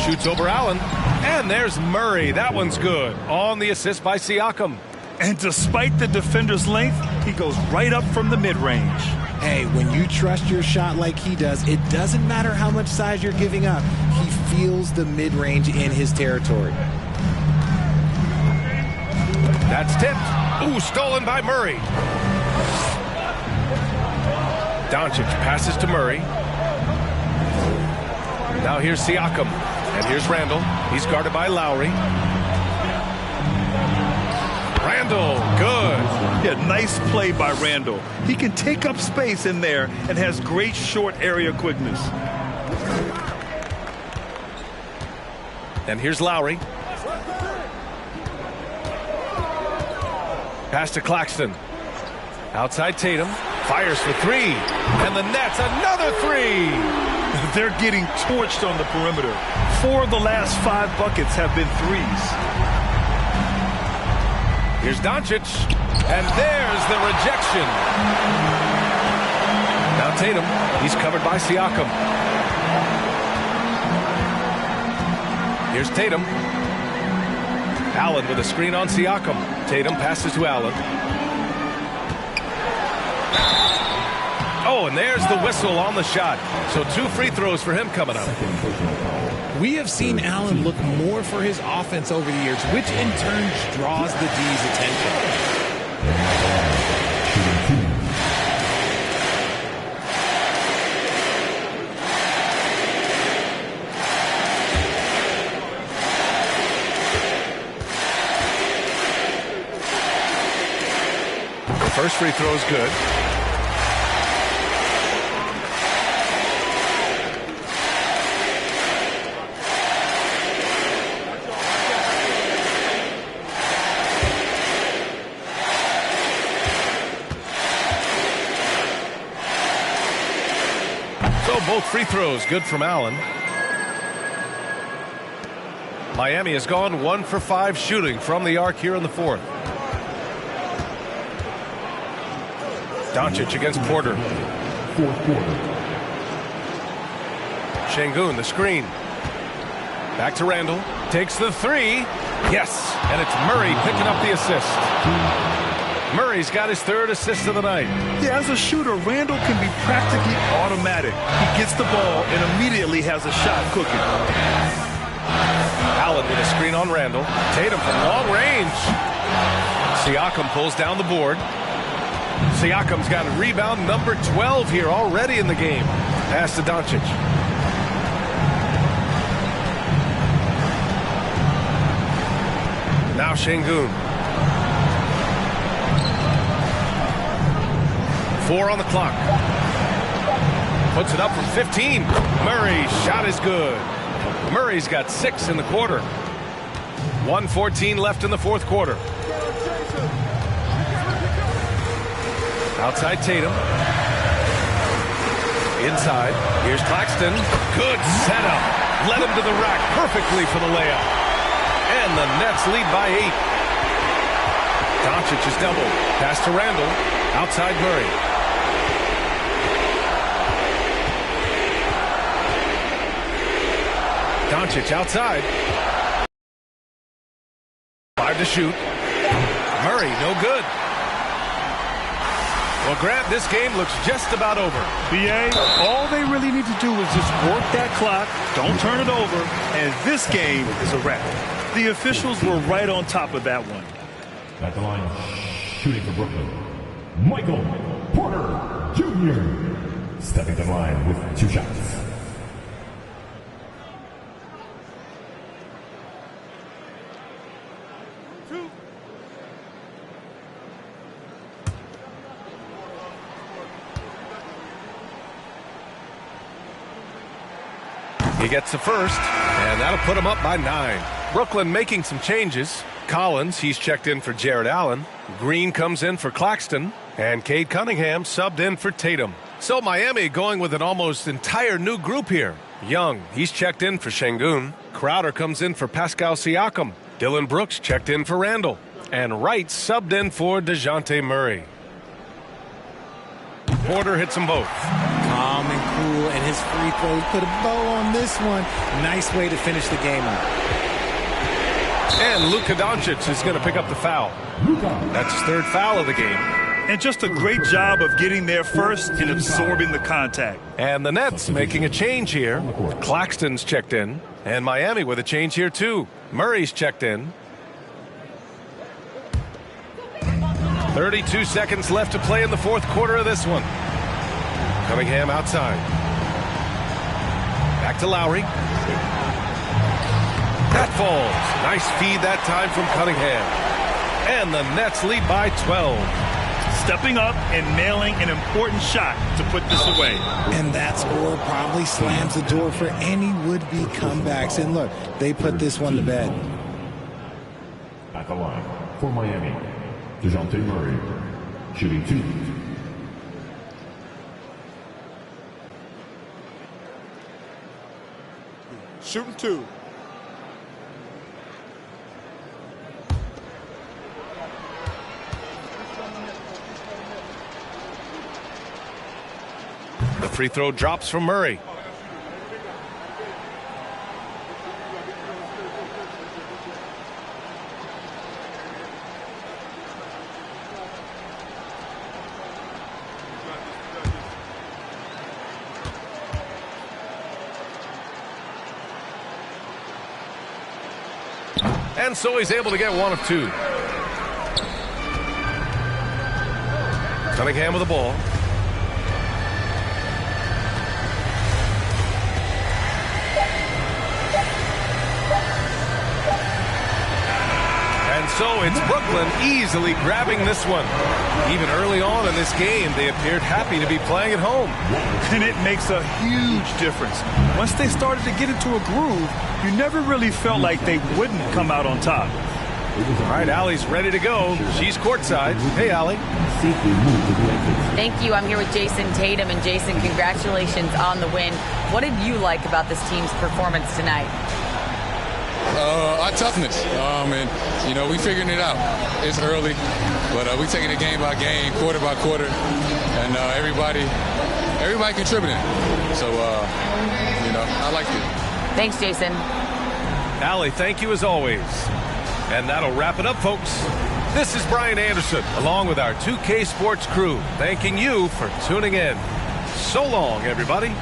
Shoots over Allen. And there's Murray. That one's good. On the assist by Siakam. And despite the defender's length, he goes right up from the mid-range. Hey, when you trust your shot like he does, it doesn't matter how much size you're giving up. He feels the mid-range in his territory. That's tipped. Ooh, stolen by Murray. Doncic passes to Murray. Now here's Siakam. And here's Randall. He's guarded by Lowry. Randall, good. Yeah, nice play by Randall. He can take up space in there and has great short area quickness. And here's Lowry. Pass to Claxton. Outside Tatum. Fires for three. And the Nets, another three. They're getting torched on the perimeter. 4 of the last 5 buckets have been threes. Here's Doncic. And there's the rejection. Now Tatum. He's covered by Siakam. Here's Tatum. Allen with a screen on Siakam. Tatum passes to Allen. Oh, and there's the whistle on the shot. So 2 free throws for him coming up. We have seen Allen look more for his offense over the years, which in turn draws the D's attention. The first free throw is good. Both free throws good from Allen. Miami has gone 1 for 5 shooting from the arc here in the fourth. Doncic against Porter. Fourth quarter. Şengün, the screen. Back to Randall. Takes the three. Yes, and it's Murray picking up the assist. Murray's got his 3rd assist of the night. Yeah, as a shooter, Randall can be practically automatic. He gets the ball and immediately has a shot cooking. Allen with a screen on Randall. Tatum from long range. Siakam pulls down the board. Siakam's got a rebound number 12 here already in the game. Pass to Doncic. Now Şengün. 4 on the clock. Puts it up from 15. Murray's shot is good. Murray's got 6 in the quarter. 1:14 left in the fourth quarter. Outside Tatum. Inside. Here's Claxton. Good setup. Led him to the rack perfectly for the layup. And the Nets lead by 8. Doncic is doubled. Pass to Randall. Outside Murray. Doncic outside. 5 to shoot. Murray, no good. Well, Grant, this game looks just about over. BA, all they really need to do is just work that clock, don't turn it over, and this game is a wrap. The officials were right on top of that one. At the line, shooting for Brooklyn, Michael Porter Jr. stepping to the line with 2 shots. He gets the first, and that'll put him up by 9. Brooklyn making some changes. Collins, he's checked in for Jared Allen. Green comes in for Claxton. And Cade Cunningham subbed in for Tatum. So Miami going with an almost entire new group here. Young, he's checked in for Şengün. Crowder comes in for Pascal Siakam. Dylan Brooks checked in for Randall. And Wright subbed in for DeJounte Murray. Porter hits them both. Calm and cool, and his free throws put a bow on this one. Nice way to finish the game out. And Luka Doncic is going to pick up the foul. That's his 3rd foul of the game. And just a great job of getting there first and absorbing the contact. And the Nets making a change here. Claxton's checked in. And Miami with a change here too. Murray's checked in. 32 seconds left to play in the 4th quarter of this one. Cunningham outside. Back to Lowry. That falls. Nice feed that time from Cunningham. And the Nets lead by 12. Stepping up and nailing an important shot to put this away. And that score probably slams the door for any would-be comebacks. And look, they put this one to bed. At the line for Miami, DeJounte Murray, shooting 2. Shooting 2. The free throw drops from Murray. And so he's able to get 1 of 2. Cunningham with the ball. And so it's Brooklyn easily grabbing this one. Even early on in this game, they appeared happy to be playing at home. And it makes a huge difference. Once they started to get into a groove, you never really felt like they wouldn't come out on top. All right, Allie's ready to go. She's courtside. Hey, Allie. Thank you. I'm here with Jason Tatum. And Jason, congratulations on the win. What did you like about this team's performance tonight? Our toughness. And, we figuring it out. It's early, but we taking it game by game, quarter by quarter, and everybody contributing. So, I like it. Thanks, Jason. Allie, thank you as always. And that'll wrap it up, folks. This is Brian Anderson, along with our 2K Sports crew, thanking you for tuning in. So long, everybody.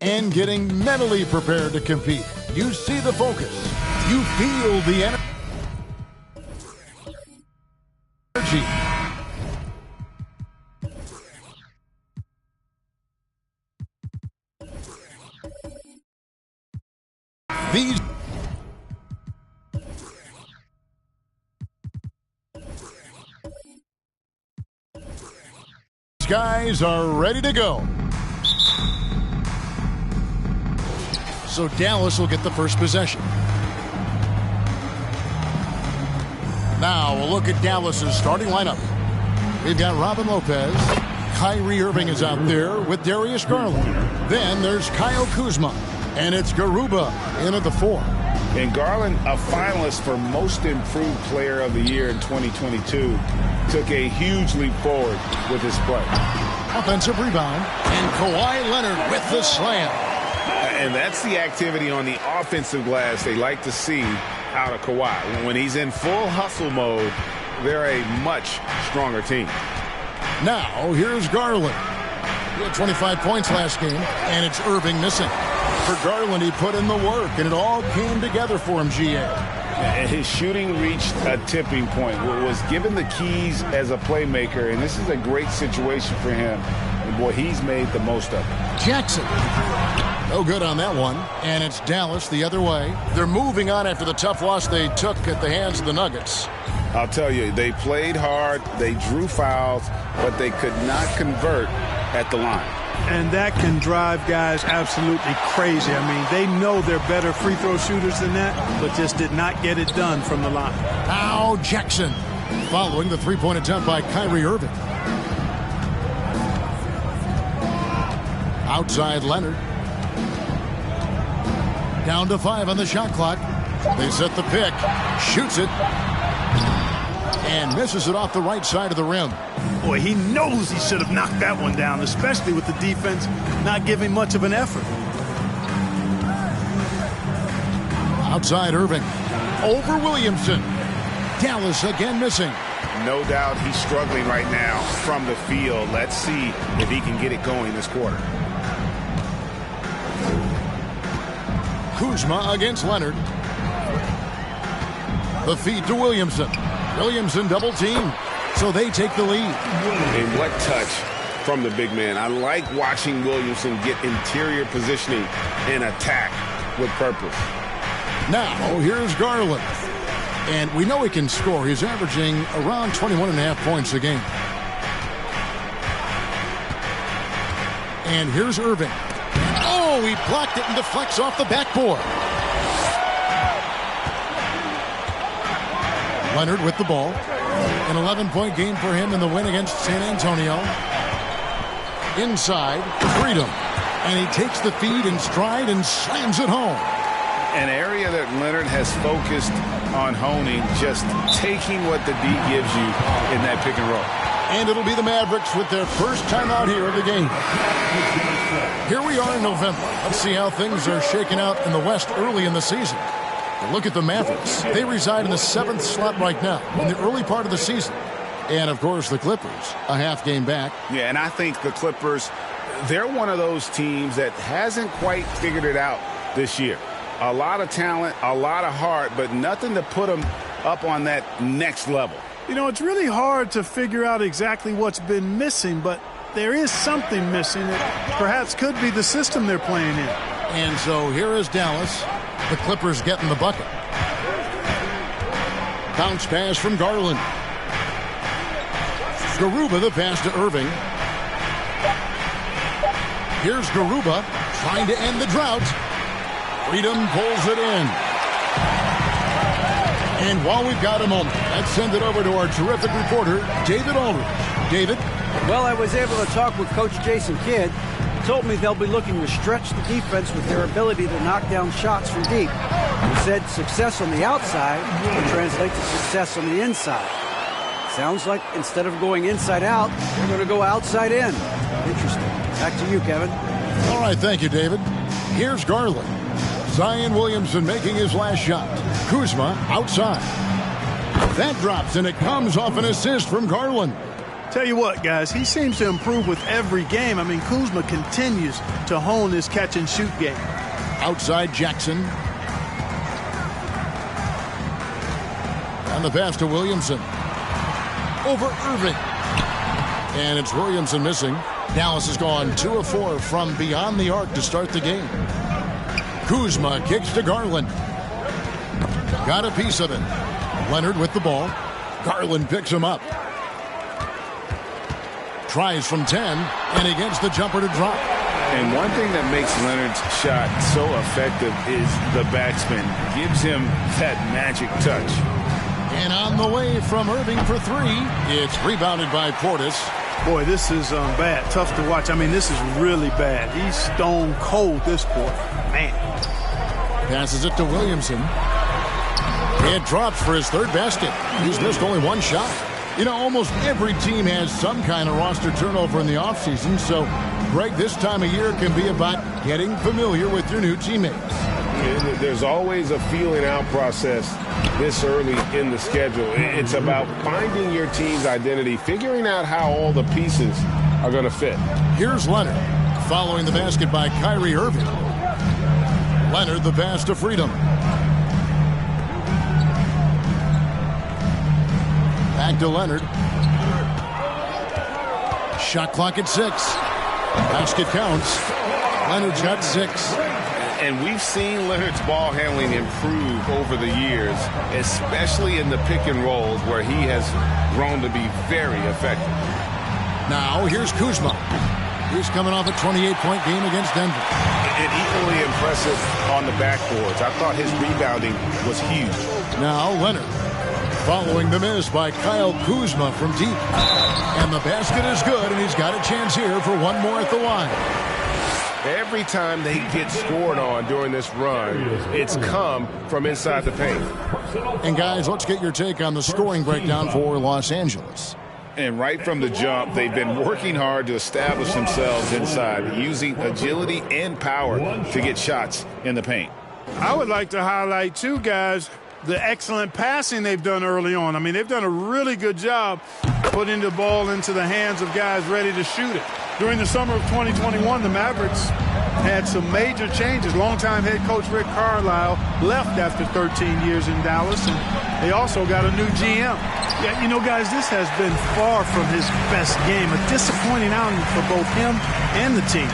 And getting mentally prepared to compete. You see the focus. You feel the energy. These guys are ready to go. So Dallas will get the first possession. Now we'll look at Dallas's starting lineup. We've got Robin Lopez. Kyrie Irving is out there with Darius Garland. Then there's Kyle Kuzma. And it's Garuba in at the 4. And Garland, a finalist for Most Improved Player of the Year in 2022, took a huge leap forward with his play. Offensive rebound. And Kawhi Leonard with the slam. And that's the activity on the offensive glass they like to see out of Kawhi. When he's in full hustle mode, they're a much stronger team. Now, here's Garland. He had 25 points last game, and it's Irving missing. For Garland, he put in the work, and it all came together for him, GA. His shooting reached a tipping point, was given the keys as a playmaker, and this is a great situation for him. And boy, he's made the most of it. Jackson. No good on that one. And it's Dallas the other way. They're moving on after the tough loss they took at the hands of the Nuggets. I'll tell you, they played hard, they drew fouls, but they could not convert at the line. And that can drive guys absolutely crazy. I mean, they know they're better free throw shooters than that, but just did not get it done from the line. Now Jackson following the three-point attempt by Kyrie Irving. Outside Leonard. Down to 5 on the shot clock. They set the pick. Shoots it. And misses it off the right side of the rim. Boy, he knows he should have knocked that one down, especially with the defense not giving much of an effort. Outside Irving. Over Williamson. Dallas again missing. No doubt he's struggling right now from the field. Let's see if he can get it going this quarter. Kuzma against Leonard. The feed to Williamson. Williamson double team, so they take the lead. And what touch from the big man. I like watching Williamson get interior positioning and attack with purpose. Now, here's Garland. And we know he can score. He's averaging around 21.5 points a game. And here's Irving. Oh, he blocked it and deflects off the backboard. Leonard with the ball. An 11-point game for him in the win against San Antonio. Inside, Freedom. And he takes the feed in stride and slams it home. An area that Leonard has focused on honing, just taking what the D gives you in that pick and roll. And it'll be the Mavericks with their first time out here of the game. Here we are in November. Let's see how things are shaking out in the West early in the season. Look at the Mavericks. They reside in the 7th slot right now in the early part of the season. And, of course, the Clippers, a half game back. Yeah, and I think the Clippers, they're one of those teams that hasn't quite figured it out this year. A lot of talent, a lot of heart, but nothing to put them up on that next level. You know, it's really hard to figure out exactly what's been missing, but there is something missing that perhaps could be the system they're playing in. And so here is Dallas. The Clippers getting the bucket. Bounce pass from Garland. Garuba the pass to Irving. Here's Garuba trying to end the drought. Freedom pulls it in. And while we've got a moment, let's send it over to our terrific reporter, David Aldridge. David? Well, I was able to talk with Coach Jason Kidd. He told me they'll be looking to stretch the defense with their ability to knock down shots from deep. He said success on the outside will translate to success on the inside. Sounds like instead of going inside out, they're going to go outside in. Interesting. Back to you, Kevin. All right, thank you, David. Here's Garland. Zion Williamson making his last shot. Kuzma outside. That drops, and it comes off an assist from Garland. Tell you what, guys, he seems to improve with every game. I mean, Kuzma continues to hone his catch-and-shoot game. Outside Jackson. And the pass to Williamson. Over Irving. And it's Williamson missing. Dallas has gone 2 of 4 from beyond the arc to start the game. Kuzma kicks to Garland. Got a piece of it. Leonard with the ball. Garland picks him up. Tries from 10, and he gets the jumper to drop. And one thing that makes Leonard's shot so effective is the backspin. Gives him that magic touch. And on the way from Irving for three, it's rebounded by Portis. Boy, this is bad. Tough to watch. I mean, this is really bad. He's stone cold this quarter. Man. Passes it to Williamson. It drops for his third basket. He's missed only one shot. You know, almost every team has some kind of roster turnover in the offseason, so, Greg, this time of year can be about getting familiar with your new teammates. There's always a feeling out process this early in the schedule. It's about finding your team's identity, figuring out how all the pieces are going to fit. Here's Leonard, following the basket by Kyrie Irving. Leonard, the pass to Freedom. Back to Leonard. Shot clock at 6. Basket counts. Leonard's got 6. And we've seen Leonard's ball handling improve over the years, especially in the pick and rolls where he has grown to be very effective. Now here's Kuzma. He's coming off a 28-point game against Denver. And equally impressive on the backboards. I thought his rebounding was huge. Now Leonard, following the miss by Kyle Kuzma from deep. And the basket is good, and he's got a chance here for one more at the line. Every time they get scored on during this run, it's come from inside the paint. And guys, let's get your take on the scoring breakdown for Los Angeles. And right from the jump, they've been working hard to establish themselves inside, using agility and power to get shots in the paint. I would like to highlight, too, guys, the excellent passing they've done early on. I mean, they've done a really good job putting the ball into the hands of guys ready to shoot it. During the summer of 2021, the Mavericks had some major changes. Longtime head coach Rick Carlisle left after 13 years in Dallas, and they also got a new GM. Yeah, you know, guys, this has been far from his best game. A disappointing outing for both him and the team.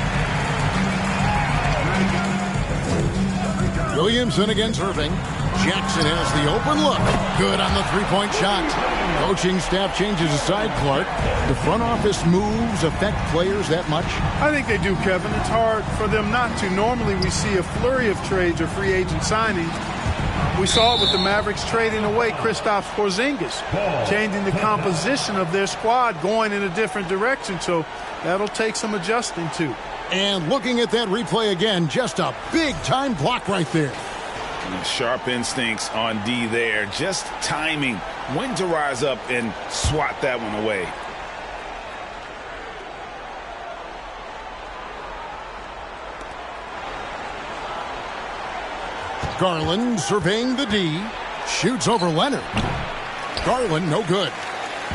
Williamson against Irving. Jackson has the open look. Good on the three-point shot. Coaching staff changes aside, Clark. The front office moves affect players that much? I think they do, Kevin. It's hard for them not to. Normally we see a flurry of trades or free agent signings. We saw it with the Mavericks trading away Kristaps Porzingis, changing the composition of their squad, going in a different direction. So that'll take some adjusting to. And looking at that replay again, just a big-time block right there. Sharp instincts on D there. Just timing when to rise up and swat that one away. Garland surveying the D. Shoots over Leonard. Garland, no good.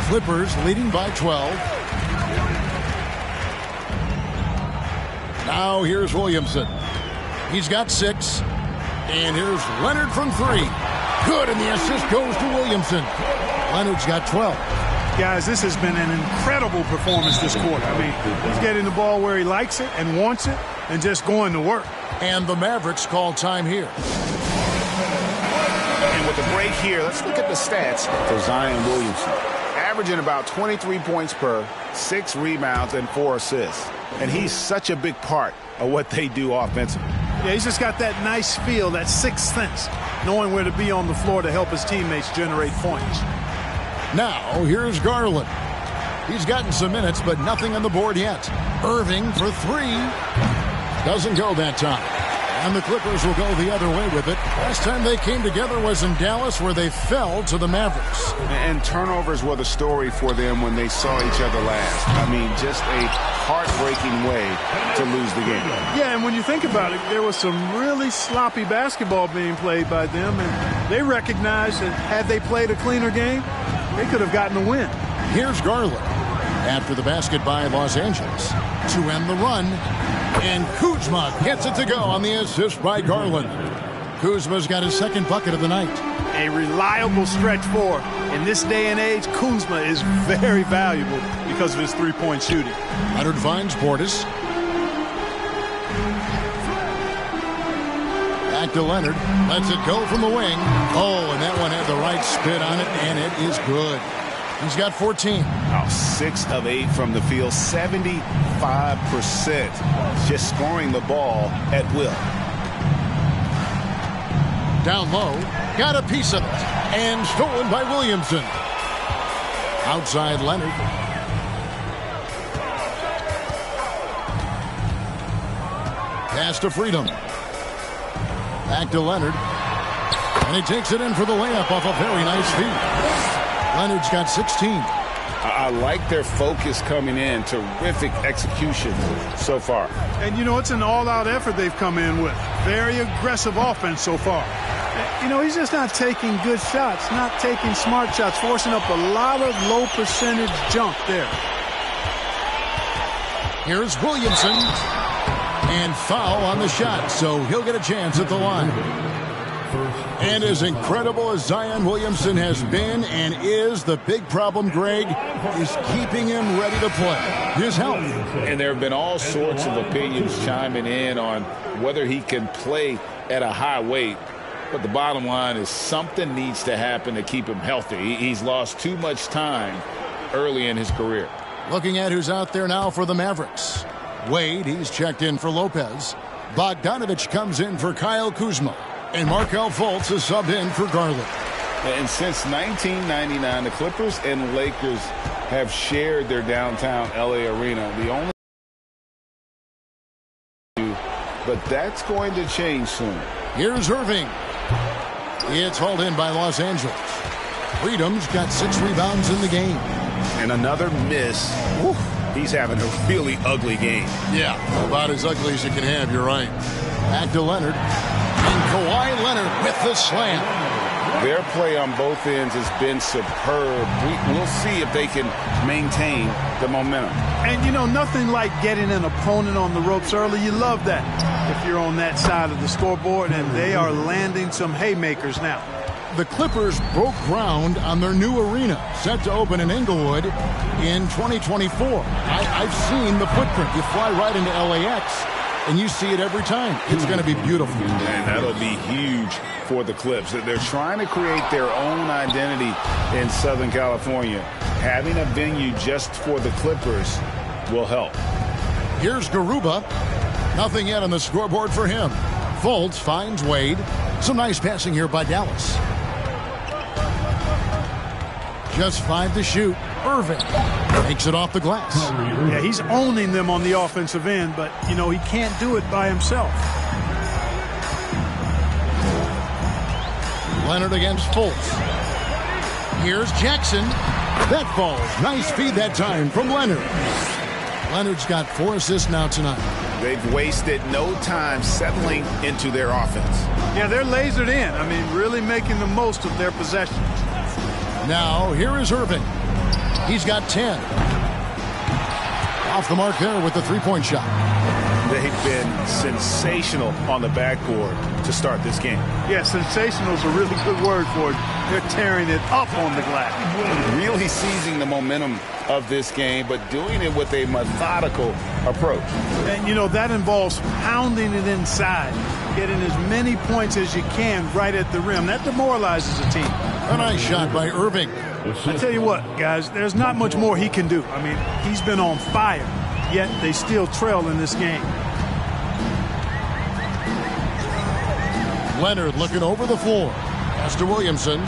Clippers leading by 12. Now here's Williamson. He's got 6. And here's Leonard from 3. Good, and the assist goes to Williamson. Leonard's got 12. Guys, this has been an incredible performance this quarter. I mean, he's getting the ball where he likes it and wants it and just going to work. And the Mavericks call time here. And with the break here, let's look at the stats for Zion Williamson. Averaging about 23 points per, 6 rebounds, and 4 assists. And he's such a big part of what they do offensively. Yeah, he's just got that nice feel, that sixth sense, knowing where to be on the floor to help his teammates generate points. Now, here's Garland. He's gotten some minutes, but nothing on the board yet. Irving for 3. Doesn't go that time. And the Clippers will go the other way with it. Last time they came together was in Dallas, where they fell to the Mavericks. And turnovers were the story for them when they saw each other last. I mean, just a heartbreaking way to lose the game. Yeah, and when you think about it, there was some really sloppy basketball being played by them, and they recognized that had they played a cleaner game, they could have gotten a win. Here's Garland after the basket by Los Angeles to end the run. And Kuzma gets it to go on the assist by Garland. Kuzma's got his second bucket of the night. A reliable stretch four. In this day and age, Kuzma is very valuable because of his three-point shooting. Leonard finds Portis. Back to Leonard. Lets it go from the wing. Oh, and that one had the right spin on it, and it is good. He's got 14. 6 of 8 from the field, 75%. Just scoring the ball at will. Down low, got a piece of it. And stolen by Williamson. Outside Leonard. Pass to Freedom. Back to Leonard. And he takes it in for the layup off a very nice feed. Leonard's got 16. I like their focus coming in. Terrific execution so far. And, you know, it's an all-out effort they've come in with. Very aggressive offense so far. You know, he's just not taking good shots, not taking smart shots, forcing up a lot of low-percentage jump there. Here's Williamson. And foul on the shot, so he'll get a chance at the line. And as incredible as Zion Williamson has been and is, the big problem, Greg, is keeping him ready to play. His health. And there have been all sorts of opinions chiming in on whether he can play at a high weight. But the bottom line is something needs to happen to keep him healthy. He's lost too much time early in his career. Looking at who's out there now for the Mavericks. Wade, he's checked in for Lopez. Bogdanovich comes in for Kyle Kuzma. And Markelle Fultz is subbed in for Garland. And since 1999, the Clippers and Lakers have shared their downtown L.A. arena. The only, but that's going to change soon. Here's Irving. It's hauled in by Los Angeles. Freedom's got 6 rebounds in the game. And another miss. Woo. He's having a really ugly game. Yeah, about as ugly as you can have, you're right. Back to Leonard. And Kawhi Leonard with the slam. Their play on both ends has been superb. We'll see if they can maintain the momentum. And, you know, nothing like getting an opponent on the ropes early. You love that if you're on that side of the scoreboard, and they are landing some haymakers now. The Clippers broke ground on their new arena, set to open in Inglewood in 2024. I've seen the footprint. You fly right into LAX, and you see it every time. It's going to be beautiful. And that'll be huge for the Clips. They're trying to create their own identity in Southern California. Having a venue just for the Clippers will help. Here's Garuba. Nothing yet on the scoreboard for him. Fultz finds Wade. Some nice passing here by Dallas. Just 5 to shoot. Irving takes it off the glass. Yeah, he's owning them on the offensive end, but, you know, he can't do it by himself. Leonard against Fultz. Here's Jackson. That falls. Nice feed that time from Leonard. Leonard's got 4 assists now tonight. They've wasted no time settling into their offense. Yeah, they're lasered in. I mean, really making the most of their possession. Now, here is Irving. He's got 10. Off the mark there with the three-point shot. They've been sensational on the backboard to start this game. Yeah, sensational is a really good word for it. They're tearing it up on the glass. Really seizing the momentum of this game, but doing it with a methodical approach. And, you know, that involves pounding it inside, getting as many points as you can right at the rim. That demoralizes a team. A nice shot by Irving. I tell you what, guys, there's not much more he can do. I mean, he's been on fire, yet they still trail in this game. Leonard looking over the floor. Pass to Williamson.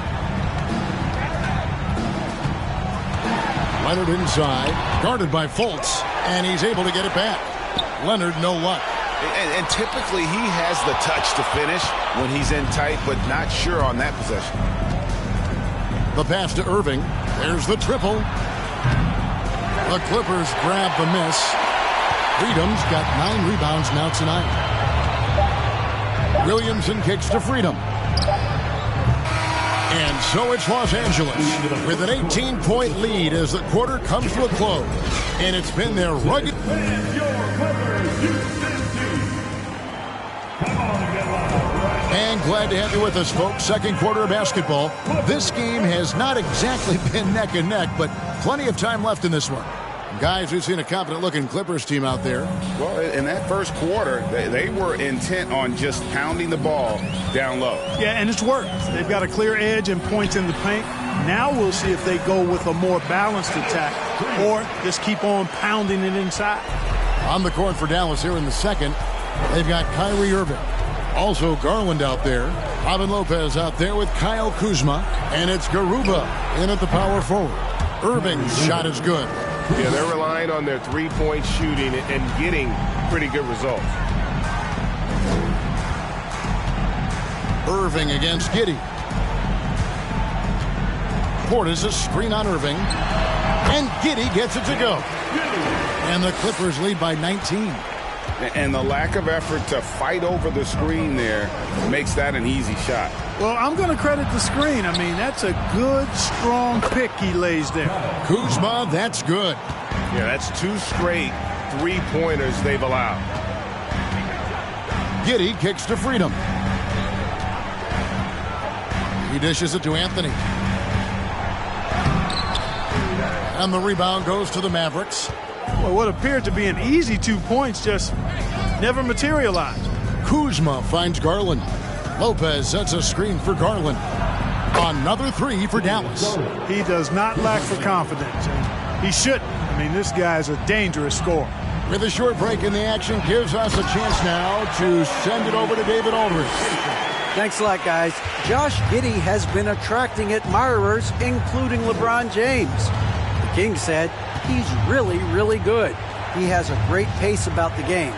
Leonard inside, guarded by Fultz, and he's able to get it back. Leonard, no luck. And typically he has the touch to finish when he's in tight, but not sure on that possession. The pass to Irving. There's the triple. The Clippers grab the miss. Freedom's got 9 rebounds now tonight. Williamson kicks to Freedom. And so it's Los Angeles with an 18-point lead as the quarter comes to a close. And it's been their rugged... And glad to have you with us, folks. Second quarter of basketball. This game has not exactly been neck and neck, but plenty of time left in this one. Guys, we've seen a confident-looking Clippers team out there. Well, in that first quarter, they were intent on just pounding the ball down low. Yeah, and it's worked. They've got a clear edge and points in the paint. Now we'll see if they go with a more balanced attack or just keep on pounding it inside. On the court for Dallas here in the second, they've got Kyrie Irving. Also Garland out there. Robin Lopez out there with Kyle Kuzma, and it's Garuba in at the power forward. Irving's shot is good. Yeah, they're relying on their three-point shooting and getting pretty good results. Irving against Giddey. Portis a screen on Irving. And Giddey gets it to go. And the Clippers lead by 19. And the lack of effort to fight over the screen there makes that an easy shot. Well, I'm going to credit the screen. I mean, that's a good, strong pick he lays there. Kuzma, that's good. Yeah, that's 2 straight three-pointers they've allowed. Giddey kicks to Freedom. He dishes it to Anthony. And the rebound goes to the Mavericks. Well, what appeared to be an easy 2 points just never materialized. Kuzma finds Garland. Lopez sets a screen for Garland. Another 3 for Dallas. He does not lack for confidence. He shouldn't. I mean, this guy's a dangerous scorer. With a short break in the action, gives us a chance now to send it over to David Aldridge. Thanks a lot, guys. Josh Giddey has been attracting admirers, including LeBron James. The King said he's really, really good. He has a great pace about the game,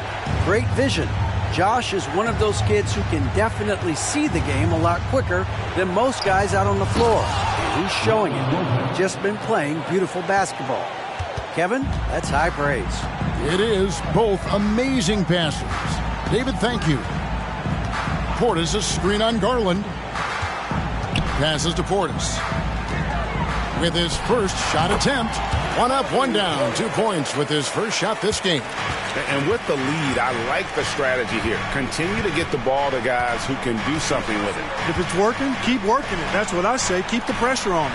great vision. Josh is one of those kids who can definitely see the game a lot quicker than most guys out on the floor. And he's showing it. Just been playing beautiful basketball. Kevin, that's high praise. It is both amazing passes. David, thank you. Portis a screen on Garland. Passes to Portis. With his first shot attempt. 1 up, 1 down. 2 points with his first shot this game. And with the lead, I like the strategy here. Continue to get the ball to guys who can do something with it. If it's working, keep working it. That's what I say. Keep the pressure on.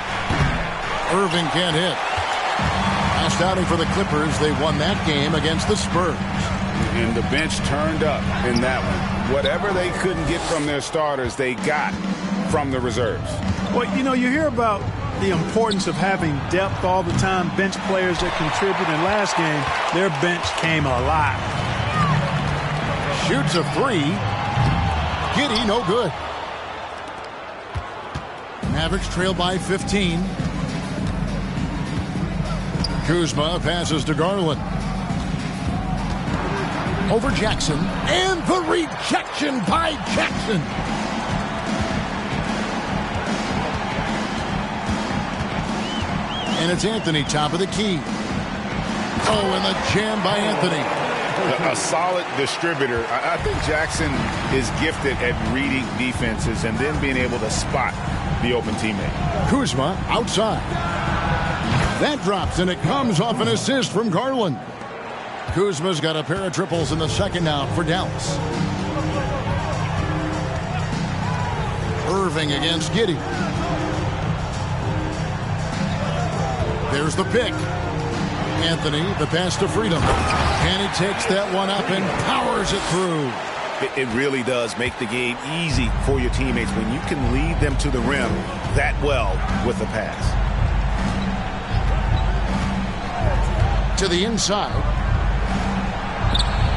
Irving can't hit. Last outing for the Clippers, they won that game against the Spurs. And the bench turned up in that one. Whatever they couldn't get from their starters, they got from the reserves. Well, you know, you hear about the importance of having depth all the time, bench players that contribute. In last game, their bench came alive. Shoots a 3. Giddey, no good. Mavericks trail by 15. Kuzma passes to Garland. Over Jackson. And the rejection by Jackson. And it's Anthony, top of the key. Oh, and the jam by Anthony. A solid distributor. I think Jackson is gifted at reading defenses and then being able to spot the open teammate. Kuzma outside. That drops, and it comes off an assist from Garland. Kuzma's got a pair of triples in the second now for Dallas. Irving against Giddey. There's the pick. Anthony, the pass to Freedom. And he takes that one up and powers it through. It really does make the game easy for your teammates when you can lead them to the rim that well with the pass. To the inside.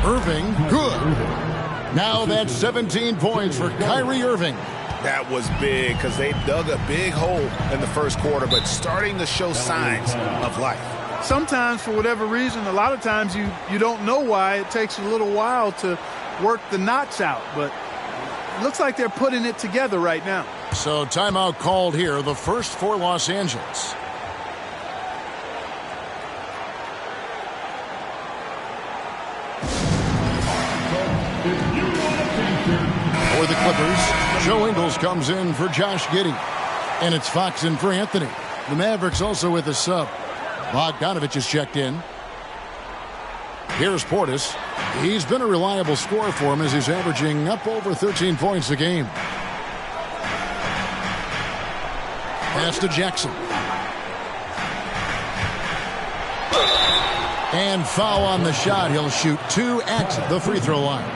Irving, good. Now that's 17 points for Kyrie Irving. That was big because they dug a big hole in the first quarter, but starting to show signs of life. Sometimes, for whatever reason, a lot of times you don't know why. It takes a little while to work the knots out, but it looks like they're putting it together right now. So timeout called here, the first for Los Angeles. For the Clippers, Joe Ingles comes in for Josh Giddey. And it's Fox in for Anthony. The Mavericks also with a sub. Bogdanovich is checked in. Here's Portis. He's been a reliable scorer for him as he's averaging up over 13 points a game. Pass to Jackson. And foul on the shot. He'll shoot 2 at the free throw line.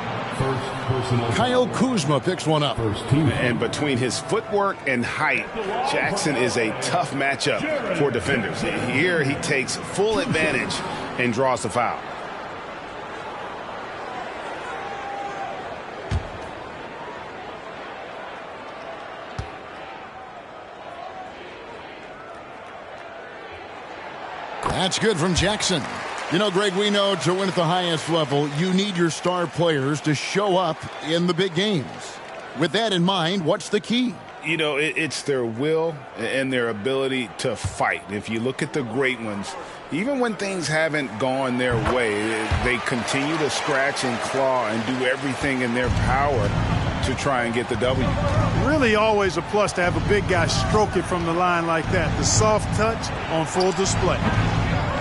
Kyle Kuzma picks one up. And between his footwork and height, Jackson is a tough matchup for defenders. Here he takes full advantage and draws the foul. That's good from Jackson. You know, Greg, we know to win at the highest level, you need your star players to show up in the big games. With that in mind, what's the key? You know, it's their will and their ability to fight. If you look at the great ones, even when things haven't gone their way, they continue to scratch and claw and do everything in their power to try and get the W. Really always a plus to have a big guy stroke it from the line like that. The soft touch on full display.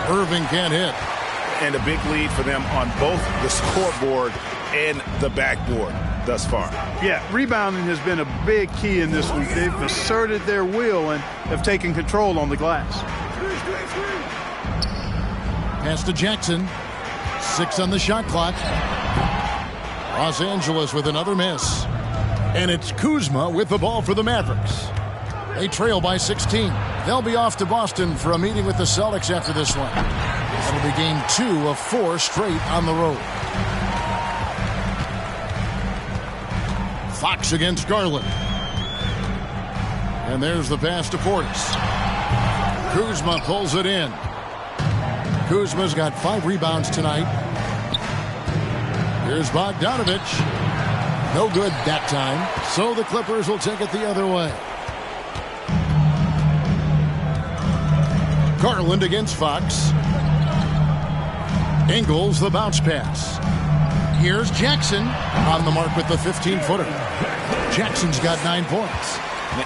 Irving can't hit. And a big lead for them on both the scoreboard and the backboard thus far. Yeah, rebounding has been a big key in this week. They've asserted their will and have taken control on the glass. Pass to Jackson. 6 on the shot clock. Los Angeles with another miss. And it's Kuzma with the ball for the Mavericks. They trail by 16. They'll be off to Boston for a meeting with the Celtics after this one. It'll be game 2 of 4 straight on the road. Fox against Garland. And there's the pass to Portis. Kuzma pulls it in. Kuzma's got 5 rebounds tonight. Here's Bogdanovich. No good that time. So the Clippers will take it the other way. Garland against Fox. Ingles the bounce pass. Here's Jackson on the mark with the 15-footer. Jackson's got 9 points.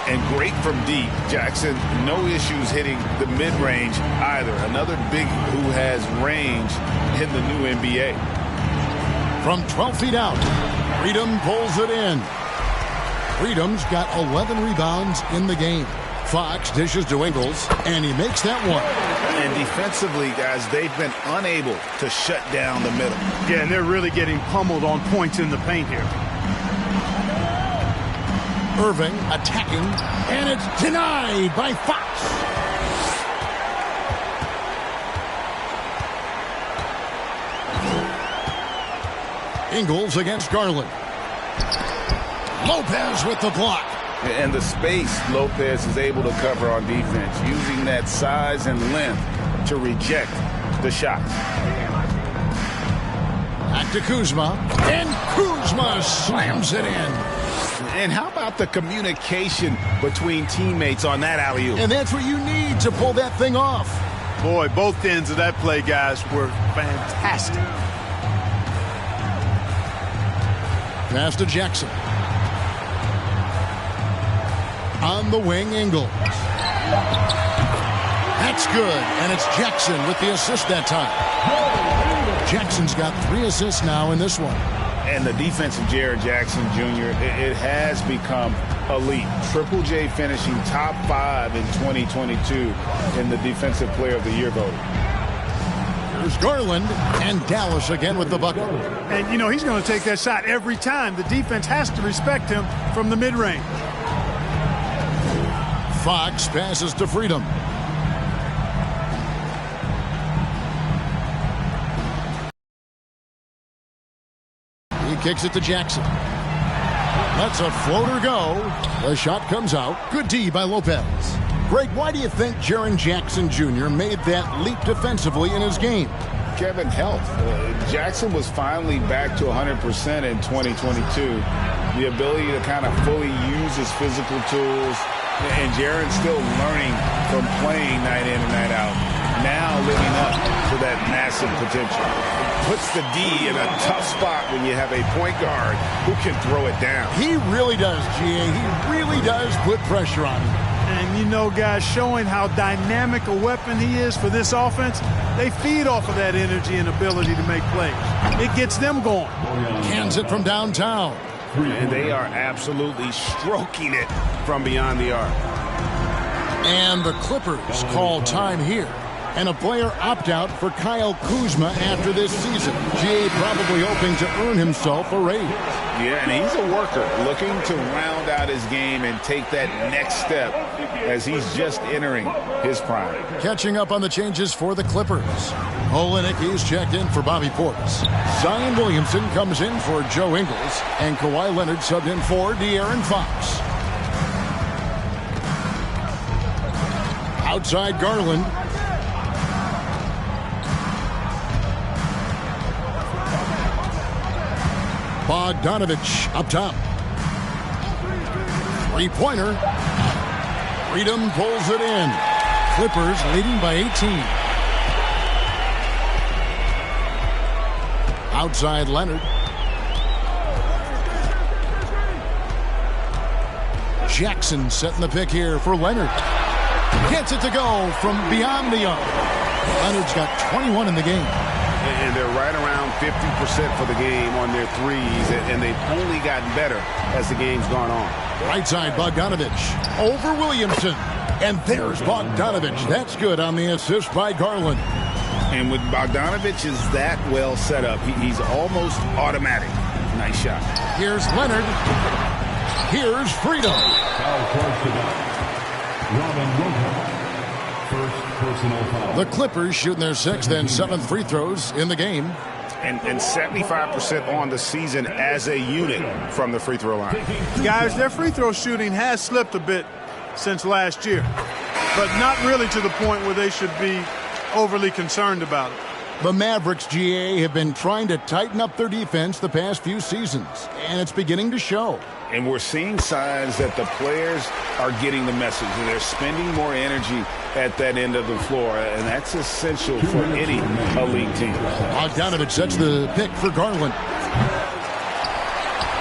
And great from deep. Jackson, no issues hitting the mid-range either. Another big who has range in the new NBA. From 12 feet out, Freedom pulls it in. Freedom's got 11 rebounds in the game. Fox dishes to Ingles, and he makes that one. And defensively, guys, they've been unable to shut down the middle. Yeah, and they're really getting pummeled on points in the paint here. Irving attacking, and it's denied by Fox. Ingles against Garland. Lopez with the block. And the space Lopez is able to cover on defense, using that size and length to reject the shots. Back to Kuzma, and Kuzma slams it in. And how about the communication between teammates on that alley-oop? And that's what you need to pull that thing off. Boy, both ends of that play, guys, were fantastic. Pass to Jackson. On the wing, Ingles. That's good, and it's Jackson with the assist that time. Jackson's got 3 assists now in this one. And the defense of Jaren Jackson Jr., it has become elite. Triple J finishing top 5 in 2022 in the Defensive Player of the Year voting. There's Garland, and Dallas again with the bucket. And, you know, he's going to take that shot every time. The defense has to respect him from the mid-range. Fox passes to Freedom. He kicks it to Jackson. Lets a floater go. The shot comes out. Good D by Lopez. Greg, why do you think Jaren Jackson Jr. made that leap defensively in his game? Kevin, health. Jackson was finally back to 100% in 2022. The ability to kind of fully use his physical tools. And Jaren's still learning from playing night in and night out. Now living up to that massive potential. Puts the D in a tough spot when you have a point guard who can throw it down. He really does, GA. He really does put pressure on him. And, you know, guys, showing how dynamic a weapon he is for this offense, they feed off of that energy and ability to make plays. It gets them going. Cans it from downtown. And they are absolutely stroking it from beyond the arc. And the Clippers call time here. And a player opt-out for Kyle Kuzma after this season. GA probably hoping to earn himself a raise. Yeah, and he's a worker looking to round out his game and take that next step as he's just entering his prime. Catching up on the changes for the Clippers. Olenicki's checked in for Bobby Portis. Zion Williamson comes in for Joe Ingles. And Kawhi Leonard subbed in for De'Aaron Fox. Outside Garland. Bogdanovich up top. Three-pointer. Freedom pulls it in. Clippers leading by 18. Outside Leonard. Jackson setting the pick here for Leonard. Gets it to go from beyond the arc. Leonard's got 21 in the game. And they're right around 50% for the game on their threes, and they've only gotten better as the game's gone on. Right side, Bogdanovich over Williamson. And there's Bogdanovich. That's good on the assist by Garland. And when Bogdanovich is that well set up, he's almost automatic. Nice shot. Here's Leonard. Here's Freedom. First personal foul. The Clippers shooting their 6th and 7th free throws in the game. And 75% on the season as a unit from the free throw line. Guys, their free throw shooting has slipped a bit since last year, but not really to the point where they should be overly concerned about it. The Mavericks, GA, have been trying to tighten up their defense the past few seasons, and it's beginning to show. And we're seeing signs that the players are getting the message, and they're spending more energy at that end of the floor, and that's essential for any elite team. Bogdanovich sets the pick for Garland.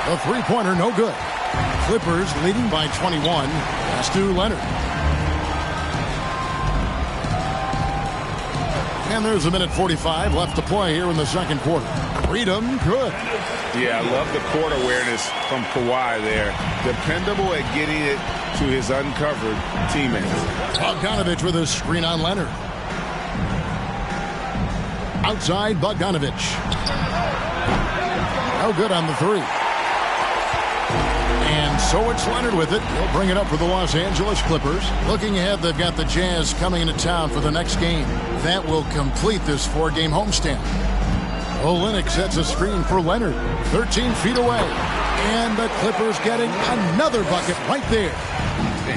A three-pointer, no good. Clippers leading by 21. Pass to Leonard. And there's a minute 45 left to play here in the second quarter. Freedom, good. Yeah, I love the court awareness from Kawhi there. Dependable at getting it to his uncovered teammates. Bogdanovich with a screen on Leonard. Outside, Bogdanovich. No good on the three. And so it's Leonard with it. He'll bring it up for the Los Angeles Clippers. Looking ahead, they've got the Jazz coming into town for the next game. That will complete this 4-game homestand. Olynyk sets a screen for Leonard. 13 feet away. And the Clippers getting another bucket right there.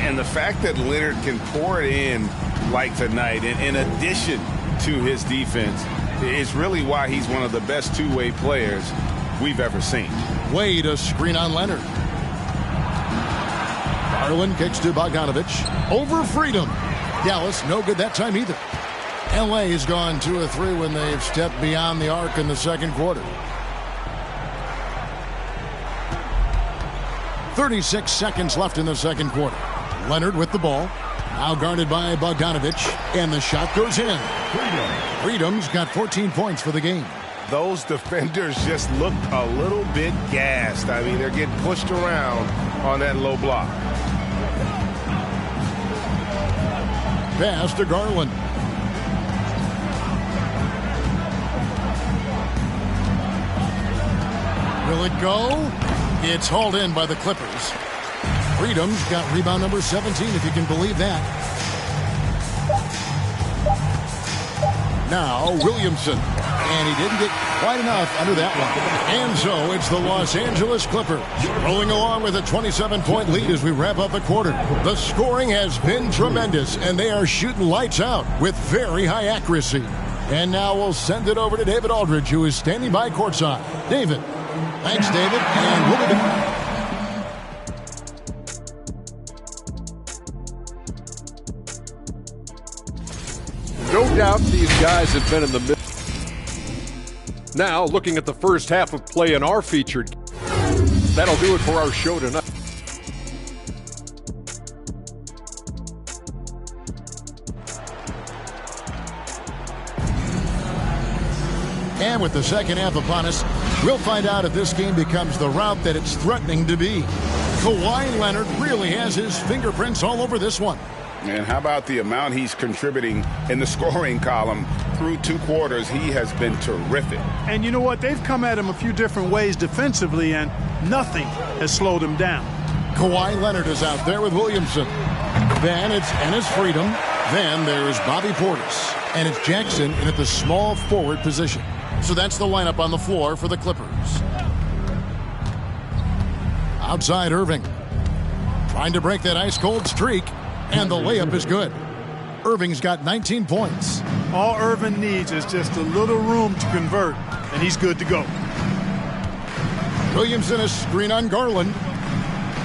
And the fact that Leonard can pour it in like tonight, in addition to his defense, is really why he's one of the best two-way players we've ever seen. Wade a screen on Leonard. Garland kicks to Bogdanovich. Over Freedom. Dallas no good that time either. LA has gone 2 of 3 when they've stepped beyond the arc in the second quarter. 36 seconds left in the second quarter. Leonard with the ball. Now guarded by Bogdanovich. And the shot goes in. Freedom's got 14 points for the game. Those defenders just look a little bit gassed. I mean, they're getting pushed around on that low block. Pass to Garland. Will it go? It's hauled in by the Clippers. Freedom's got rebound number 17, if you can believe that. Now Williamson. And he didn't get quite enough under that one. And so it's the Los Angeles Clippers rolling along with a 27-point lead as we wrap up the quarter. The scoring has been tremendous, and they are shooting lights out with very high accuracy. And now we'll send it over to David Aldridge, who is standing by courtside. David. Thanks, David. And we'll be back. No doubt these guys have been in the middle. Now, looking at the first half of play in our featured, that'll do it for our show tonight. And with the second half upon us, we'll find out if this game becomes the route that it's threatening to be. Kawhi Leonard really has his fingerprints all over this one. And how about the amount he's contributing in the scoring column through 2 quarters? He has been terrific. And you know what? They've come at him a few different ways defensively, and nothing has slowed him down. Kawhi Leonard is out there with Williamson. Then it's Enes Freedom. Then there's Bobby Portis. And it's Jackson in at the small forward position. So that's the lineup on the floor for the Clippers. Outside Irving. Trying to break that ice-cold streak. And the layup is good. Irving's got 19 points. All Irving needs is just a little room to convert, and he's good to go. Williamson a screen on Garland.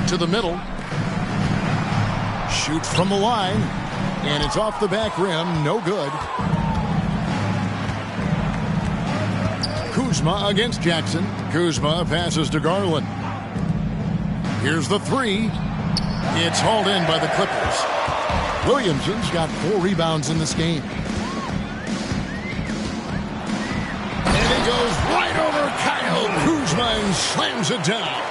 To the middle. Shoots from the line. And it's off the back rim. No good. Kuzma against Jackson. Kuzma passes to Garland. Here's the three. It's hauled in by the Clippers. Williamson's got 4 rebounds in this game. And he goes right over Kyle Kuzma and slams it down.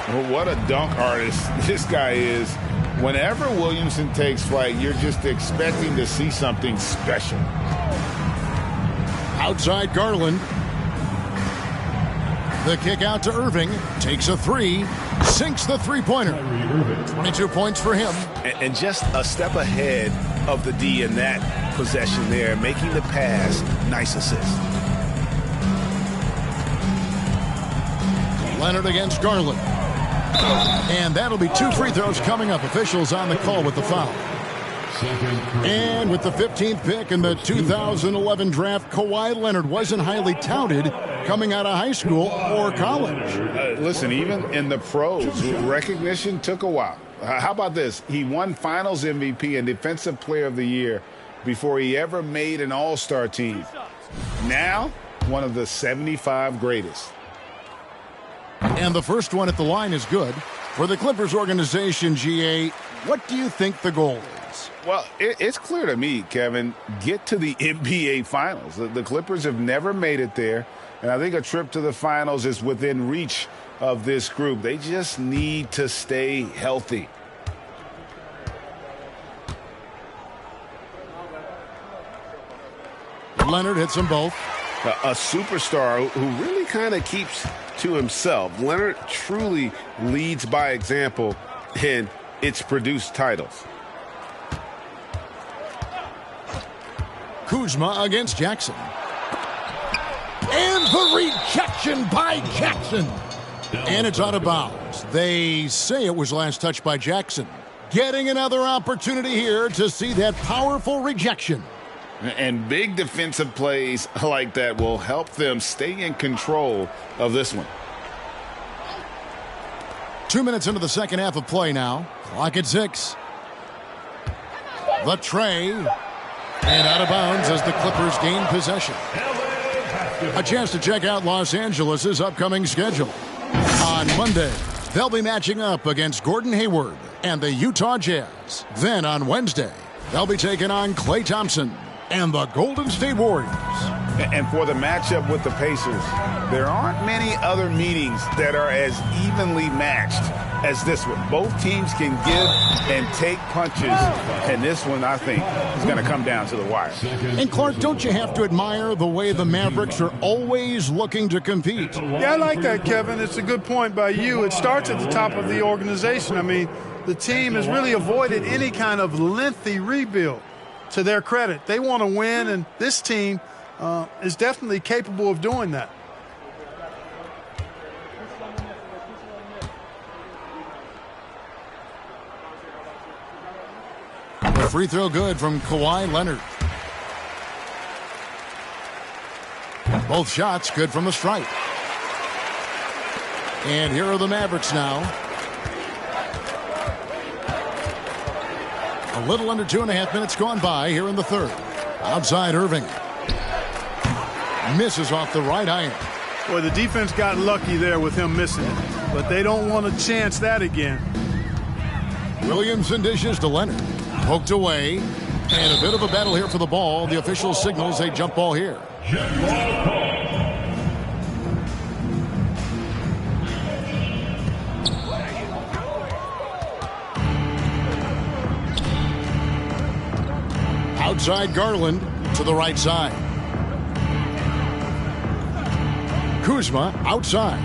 Well, what a dunk artist this guy is. Whenever Williamson takes flight, you're just expecting to see something special. Outside Garland. The kick out to Irving. Takes a 3. Sinks the three-pointer. 22 points for him. And just a step ahead of the D in that possession there, making the pass. Nice assist. Leonard against Garland. And that'll be 2 free throws coming up. Officials on the call with the foul. And with the 15th pick in the 2011 draft, Kawhi Leonard wasn't highly touted coming out of high school or college. Listen, even in the pros, recognition took a while. How about this? He won Finals MVP and Defensive Player of the Year before he ever made an All-Star team. Now, one of the 75 greatest. And the first one at the line is good. For the Clippers organization, GA, what do you think the goal is? Well, it's clear to me, Kevin, get to the NBA Finals. The Clippers have never made it there, and I think a trip to the Finals is within reach of this group. They just need to stay healthy. Leonard hits them both. A superstar who really kind of keeps to himself. Leonard truly leads by example, and it's produced titles. Kuzma against Jackson. And the rejection by Jackson. And it's out of bounds. They say it was last touched by Jackson. Getting another opportunity here to see that powerful rejection. And big defensive plays like that will help them stay in control of this one. 2 minutes into the second half of play now. Clock at 6. The tray. And out of bounds as the Clippers gain possession. A chance to check out Los Angeles' upcoming schedule. On Monday, they'll be matching up against Gordon Hayward and the Utah Jazz. Then on Wednesday, they'll be taking on Klay Thompson and the Golden State Warriors. And for the matchup with the Pacers, there aren't many other meetings that are as evenly matched as this one. Both teams can give and take punches, and this one, I think, is going to come down to the wire. And Clark, don't you have to admire the way the Mavericks are always looking to compete? Yeah, I like that, Kevin. It's a good point by you. It starts at the top of the organization. I mean, the team has really avoided any kind of lengthy rebuild. To their credit, they want to win, and this team is definitely capable of doing that. A free throw good from Kawhi Leonard. Both shots good from the stripe. And here are the Mavericks now. A little under 2.5 minutes gone by here in the third. Outside Irving. Misses off the right iron. Boy, the defense got lucky there with him missing it, but they don't want to chance that again. Williamson dishes to Leonard. Poked away. And a bit of a battle here for the ball. The official signals a jump ball here. Outside Garland to the right side. Kuzma outside.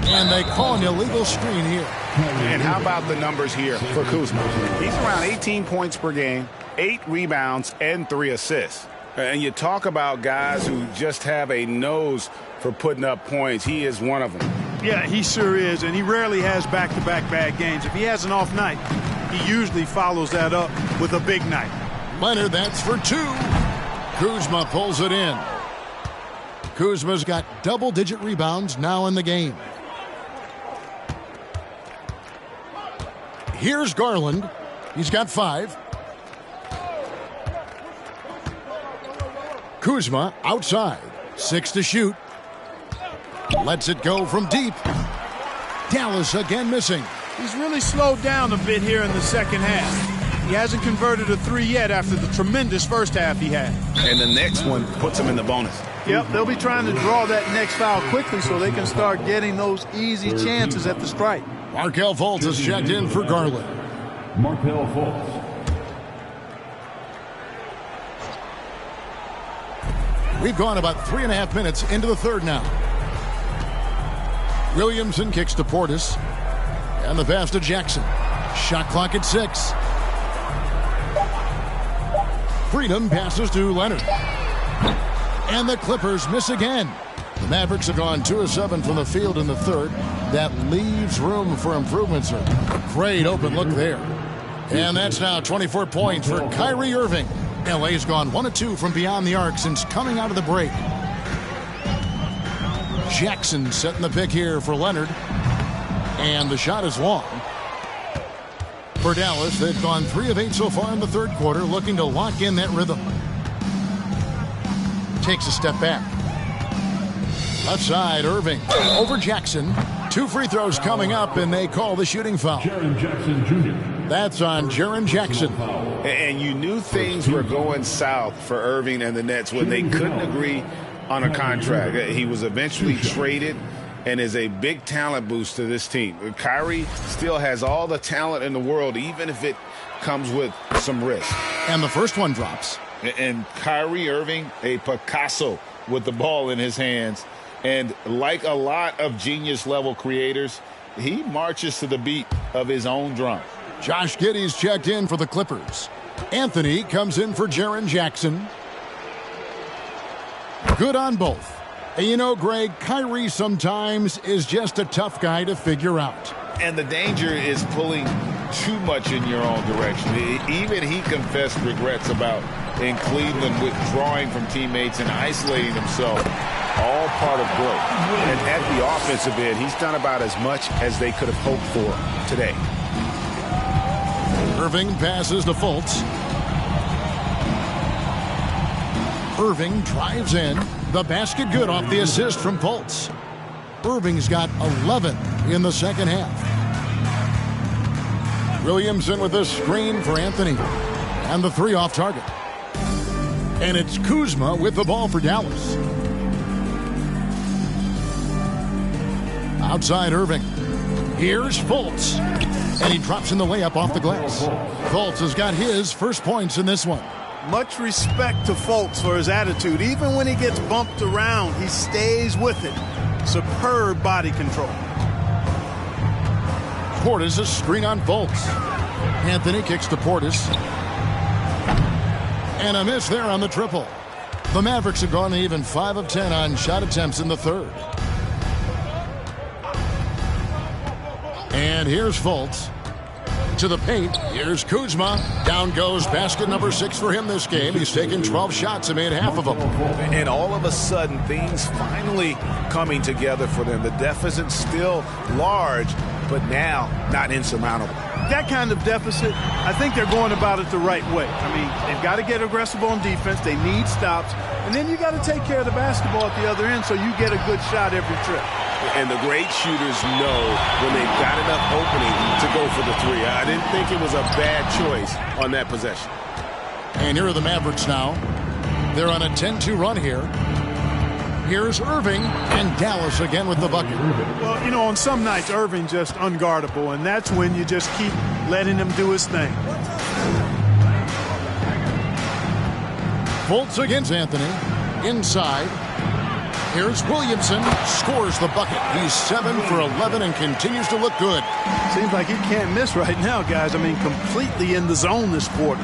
And they call an illegal screen here. And how about the numbers here for Kuzma? He's around 18 points per game, 8 rebounds, and 3 assists. And you talk about guys who just have a nose for putting up points. He is one of them. Yeah, he sure is, and he rarely has back-to-back bad games. If he has an off night, he usually follows that up with a big night. Leonard, that's for 2. Kuzma pulls it in. Kuzma's got double-digit rebounds now in the game. Here's Garland. He's got 5. Kuzma outside. 6 to shoot. Lets it go from deep. Dallas again missing. He's really slowed down a bit here in the second half. He hasn't converted a 3 yet after the tremendous first half he had. And the next one puts him in the bonus. Yep, they'll be trying to draw that next foul quickly so they can start getting those easy chances at the stripe. Markelle Fultz has checked in for Garland. Markelle Fultz. We've gone about 3.5 minutes into the third now. Williamson kicks to Portis. And the pass to Jackson. Shot clock at 6. Freedom passes to Leonard. And the Clippers miss again. The Mavericks have gone 2 of 7 from the field in the third. That leaves room for improvement, sir. Great open look there. And that's now 24 points for Kyrie Irving. LA's gone 1 of 2 from beyond the arc since coming out of the break. Jackson setting the pick here for Leonard. And the shot is long. For Dallas, they've gone 3 of 8 so far in the third quarter, looking to lock in that rhythm. Takes a step back. Left side, Irving over Jackson. 2 free throws coming up, and they call the shooting foul. Jaren Jackson Jr. That's on Jaren Jackson. And you knew things were going south for Irving and the Nets when they couldn't agree on a contract. He was eventually traded and is a big talent boost to this team. Kyrie still has all the talent in the world, even if it comes with some risk. And the first one drops. And Kyrie Irving, a Picasso with the ball in his hands. And like a lot of genius-level creators, he marches to the beat of his own drum. Josh Giddey's checked in for the Clippers. Anthony comes in for Jaren Jackson. Good on both. And you know, Greg, Kyrie sometimes is just a tough guy to figure out. And the danger is pulling too much in your own direction. Even he confessed regrets about in Cleveland withdrawing from teammates and isolating himself. All part of growth. And at the offensive end, he's done about as much as they could have hoped for today. Irving passes to Fultz. Irving drives in. The basket good off the assist from Fultz. Irving's got 11 in the second half. Williamson with a screen for Anthony. And the 3 off target. And it's Kuzma with the ball for Dallas. Outside Irving. Here's Fultz. And he drops in the layup off the glass. Fultz has got his first points in this one. Much respect to Fultz for his attitude. Even when he gets bumped around, he stays with it. Superb body control. Portis a screen on Fultz. Anthony kicks to Portis. And a miss there on the triple. The Mavericks have gone even 5 of 10 on shot attempts in the third. And here's Fultz. To the paint. Here's Kuzma. Down goes basket number 6 for him this game. He's taken 12 shots and made half of them. And all of a sudden, things finally coming together for them. The deficit's still large, but now not insurmountable. That kind of deficit, I think they're going about it the right way. I mean, they've got to get aggressive on defense. They need stops. And then you got to take care of the basketball at the other end so you get a good shot every trip. And the great shooters know when they've got enough opening to go for the 3. I didn't think it was a bad choice on that possession. And here are the Mavericks now. They're on a 10-2 run here. Here's Irving, and Dallas again with the bucket. Well, you know, on some nights, Irving just unguardable, and that's when you just keep letting him do his thing. Fultz against Anthony. Inside. Here's Williamson. Scores the bucket. He's 7 for 11 and continues to look good. Seems like he can't miss right now, guys. I mean, completely in the zone this quarter.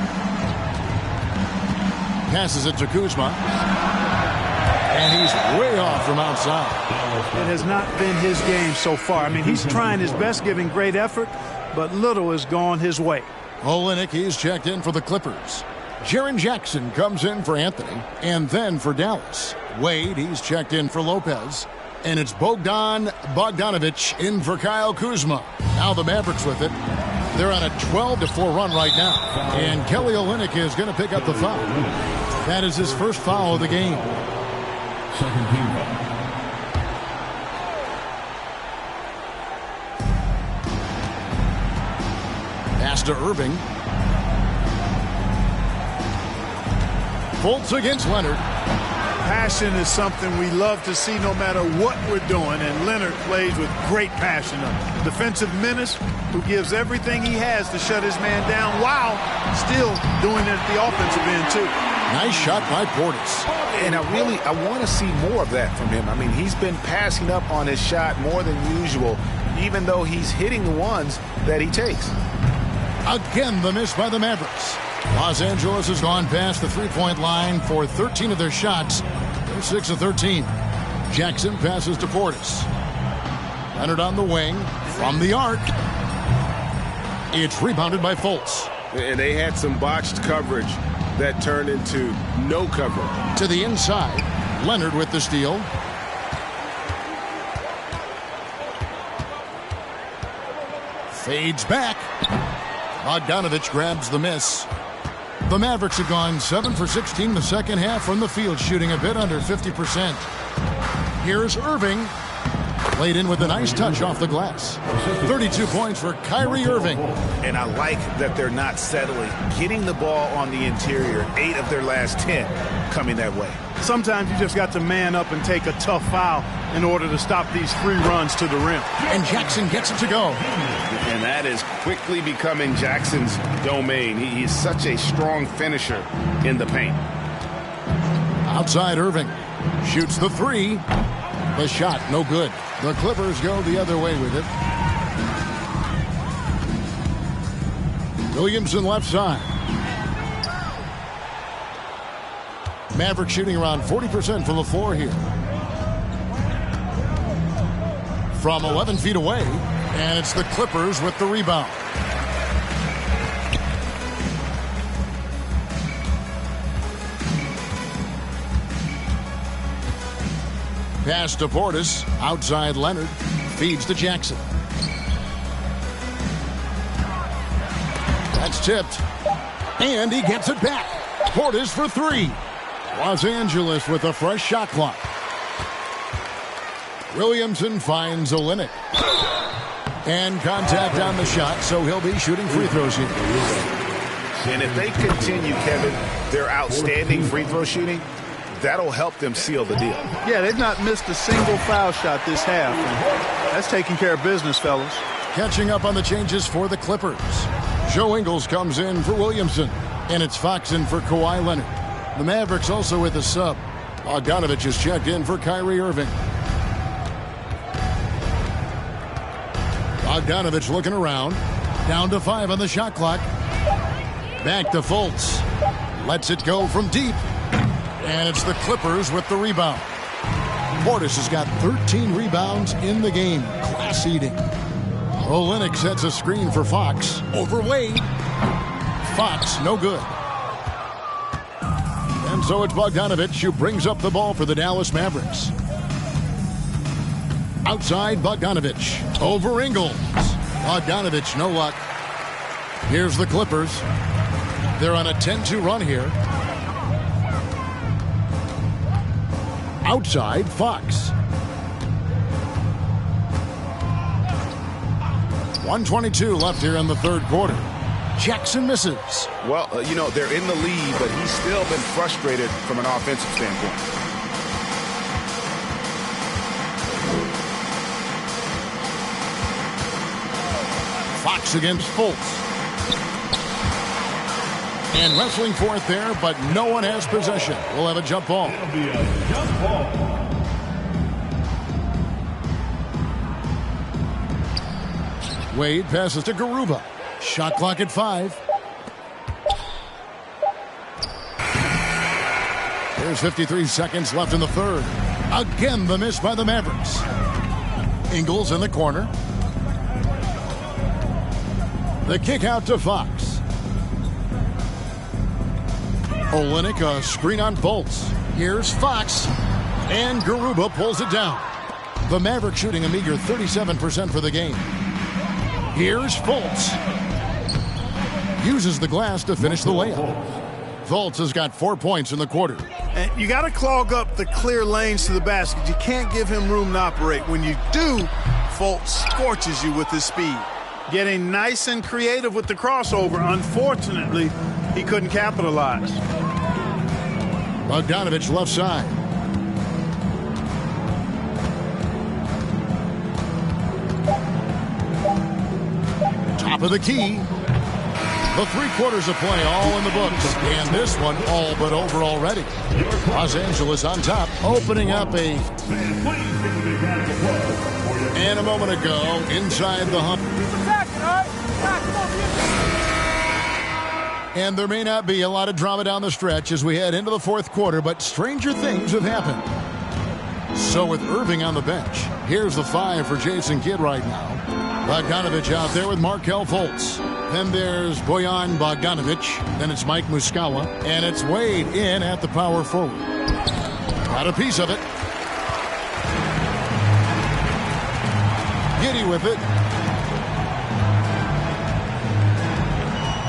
Passes it to Kuzma. And he's way off from outside. It has not been his game so far. I mean, he's trying his best, giving great effort, but little has gone his way. Olynyk, he's checked in for the Clippers. Jaren Jackson comes in for Anthony, and then for Dallas. Wade, he's checked in for Lopez. And it's Bogdan Bogdanovic in for Kyle Kuzma. Now the Mavericks with it. They're on a 12-4 run right now. And Kelly Olynyk is going to pick up the foul. That is his first foul of the game. Second team foul. Pass to Irving. Fultz against Leonard. Passion is something we love to see no matter what we're doing, and Leonard plays with great passion. A defensive menace who gives everything he has to shut his man down while still doing it at the offensive end, too. Nice shot by Portis. And I want to see more of that from him. I mean, he's been passing up on his shot more than usual, even though he's hitting the ones that he takes. Again, the miss by the Mavericks. Los Angeles has gone past the three-point line for 13 of their shots. They're 6 of 13. Jackson passes to Portis. Leonard on the wing. From the arc. It's rebounded by Fultz. And they had some botched coverage that turned into no coverage. To the inside. Leonard with the steal. Fades back. Bogdanovic grabs the miss. The Mavericks have gone 7 for 16 in the second half from the field, shooting a bit under 50%. Here's Irving. Played in with a nice touch off the glass. 32 points for Kyrie Irving. And I like that they're not settling. Getting the ball on the interior, 8 of their last 10 coming that way. Sometimes you just got to man up and take a tough foul in order to stop these free runs to the rim. And Jackson gets it to go. And that is quickly becoming Jackson's domain. He's such a strong finisher in the paint. Outside Irving. Shoots the three. The shot, no good. The Clippers go the other way with it. Williamson left side. Maverick shooting around 40% from the floor here. From 11 feet away, and it's the Clippers with the rebound. Pass to Portis. Outside Leonard. Feeds to Jackson. That's tipped. And he gets it back. Portis for three. Los Angeles with a fresh shot clock. Williamson finds Olynyk. And contact on the shot, so he'll be shooting free throws here. And if they continue, Kevin, their outstanding free throw shooting, that'll help them seal the deal. Yeah, they've not missed a single foul shot this half. And that's taking care of business, fellas. Catching up on the changes for the Clippers. Joe Ingles comes in for Williamson. And it's Fox in for Kawhi Leonard. The Mavericks also with a sub. Bogdanovic is checked in for Kyrie Irving. Bogdanovic looking around. Down to 5 on the shot clock. Back to Fultz. Lets it go from deep. And it's the Clippers with the rebound. Portis has got 13 rebounds in the game. Class eating. Olynyk sets a screen for Fox. Over Wade. Fox, no good. And so it's Bogdanovic who brings up the ball for the Dallas Mavericks. Outside Bogdanovic. Over Ingles. Bogdanovic, no luck. Here's the Clippers. They're on a 10-2 run here. Outside Fox. 1:22 left here in the third quarter. Jackson misses. Well, they're in the lead, but he's still been frustrated from an offensive standpoint. Fox against Fultz. And wrestling for it there, but no one has possession. We'll have a jump ball. It'll be a jump ball. Wade passes to Garuba. Shot clock at 5. There's 53 seconds left in the third. Again, the miss by the Mavericks. Ingles in the corner. The kick out to Fox. Olynyk, a screen on Fultz. Here's Fox. And Garuba pulls it down. The Mavericks shooting a meager 37% for the game. Here's Fultz. Uses the glass to finish the layup. Fultz has got 4 points in the quarter. And you got to clog up the clear lanes to the basket. You can't give him room to operate. When you do, Fultz scorches you with his speed. Getting nice and creative with the crossover. Unfortunately, he couldn't capitalize. Bogdanovich left side. Top of the key. The 3 quarters of play all in the books. And this one all but over already. Los Angeles on top, opening up a... And a moment ago, inside the hump. And there may not be a lot of drama down the stretch as we head into the 4th quarter, but stranger things have happened. So with Irving on the bench, here's the 5 for Jason Kidd right now. Bogdanovich out there with Markelle Fultz. Then there's Bojan Bogdanovic. Then it's Mike Muscala. And it's Wade in at the power forward. Got a piece of it. Giddey with it.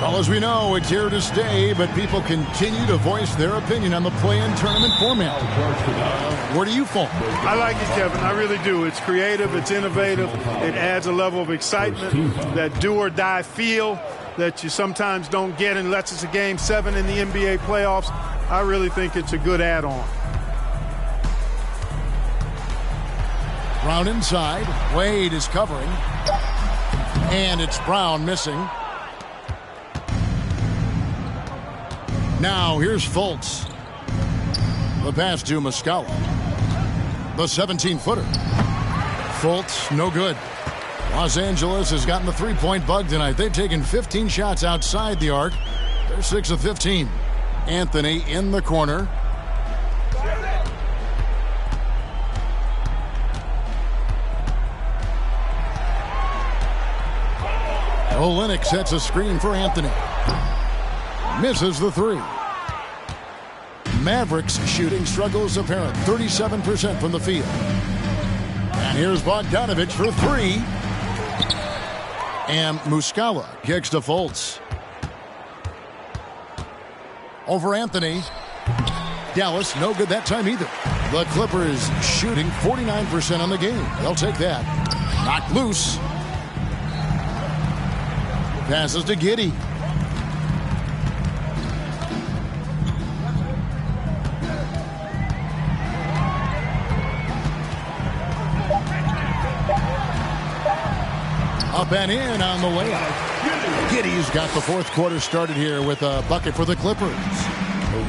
Well, as we know, it's here to stay, but people continue to voice their opinion on the play-in tournament format. Where do you fall? I like it, Kevin. I really do. It's creative. It's innovative. It adds a level of excitement, that do-or-die feel that you sometimes don't get unless it's a Game 7 in the NBA playoffs. I really think it's a good add-on. Brown inside. Wade is covering. And it's Brown missing. Now, here's Fultz. The pass to Muscala. The 17-footer. Fultz, no good. Los Angeles has gotten the three-point bug tonight. They've taken 15 shots outside the arc. They're 6 of 15. Anthony in the corner. Olynyk sets a screen for Anthony. Misses the 3. Mavericks shooting struggles apparent. 37% from the field. And here's Bogdanovich for 3. And Muscala kicks to Fultz. Over Anthony. Dallas, no good that time either. The Clippers shooting 49% on the game. They'll take that. Knocked loose. Passes to Giddey. Up and in on the layup. Giddey's got the 4th quarter started here with a bucket for the Clippers.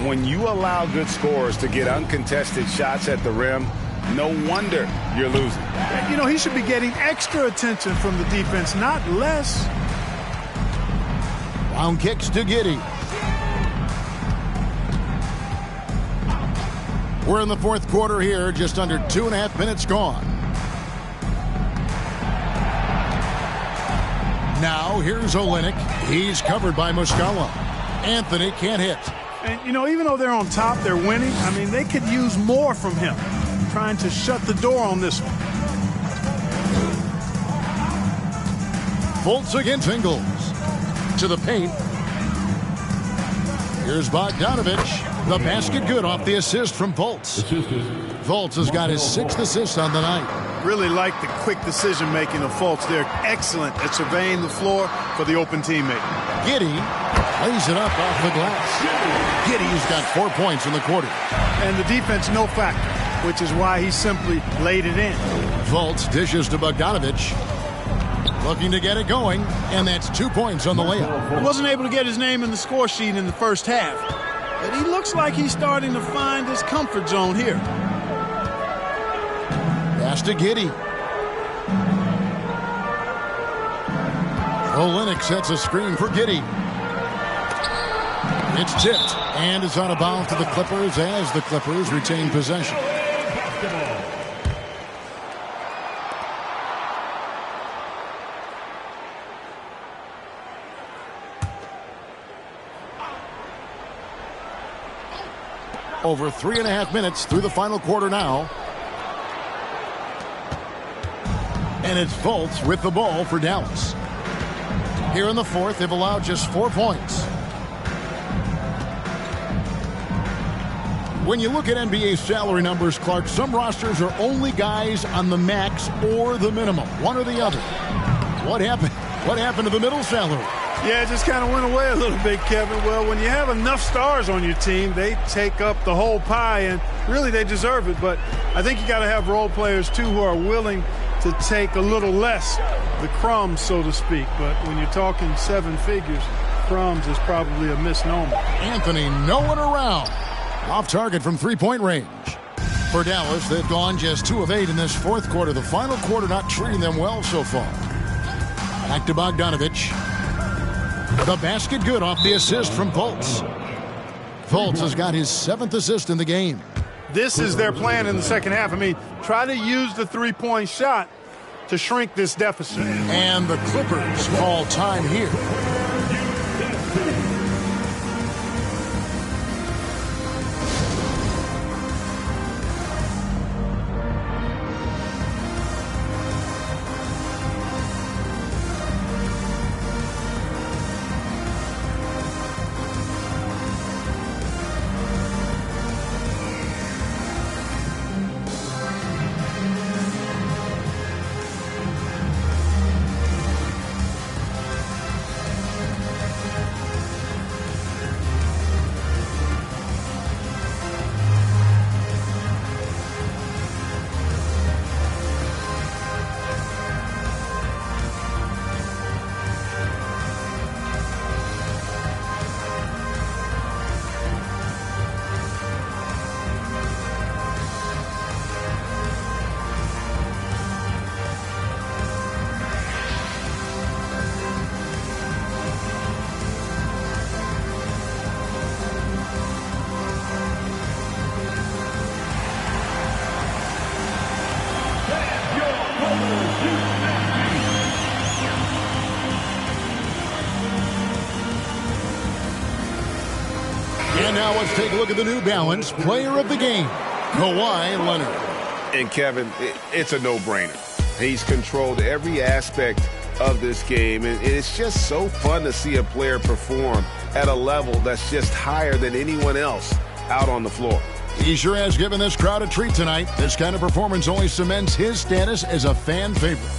When you allow good scorers to get uncontested shots at the rim, no wonder you're losing. You know, he should be getting extra attention from the defense, not less. Brown kicks to Giddey. We're in the 4th quarter here, just under 2.5 minutes gone. Now, here's Olynyk. He's covered by Muscala. Anthony can't hit. And, you know, even though they're on top, they're winning. I mean, they could use more from him. Trying to shut the door on this one. Fultz against Ingles. To the paint. Here's Bogdanovich. The basket good off the assist from Fultz. Fultz has got his 6th assist on the night. Really like the quick decision-making of Fultz. They're excellent at surveying the floor for the open teammate. Giddey lays it up off the glass. Giddey's got 4 points in the quarter. And the defense, no factor, which is why he simply laid it in. Fultz dishes to Bogdanovich. Looking to get it going, and that's 2 points on the layup. He wasn't able to get his name in the score sheet in the first half, but he looks like he's starting to find his comfort zone here. Pass to Giddey. Olynyk sets a screen for Giddey. It's tipped, and it's out of bounds to the Clippers as the Clippers retain possession. Over 3.5 minutes through the final quarter now. And it's Fultz with the ball for Dallas. Here in the fourth, they've allowed just 4 points. When you look at NBA salary numbers, Clark, some rosters are only guys on the max or the minimum, one or the other. What happened? What happened to the middle salary? Yeah, it just kind of went away a little bit, Kevin. Well, when you have enough stars on your team, they take up the whole pie, and really they deserve it. But I think you got to have role players, too, who are willing to take a little less, the crumbs, so to speak. But when you're talking 7 figures, crumbs is probably a misnomer. Anthony, no one around. Off target from three-point range. For Dallas, they've gone just 2 of 8 in this fourth quarter. The final quarter not treating them well so far. Back to Bogdanovich. The basket good off the assist from Fultz. Fultz has got his 7th assist in the game. This is their plan in the second half. I mean, try to use the three-point shot to shrink this deficit. And the Clippers call time here. And now let's take a look at the New Balance Player of the Game, Kawhi Leonard. And Kevin, it's a no-brainer. He's controlled every aspect of this game, and it's just so fun to see a player perform at a level that's just higher than anyone else out on the floor. He sure has given this crowd a treat tonight. This kind of performance only cements his status as a fan favorite.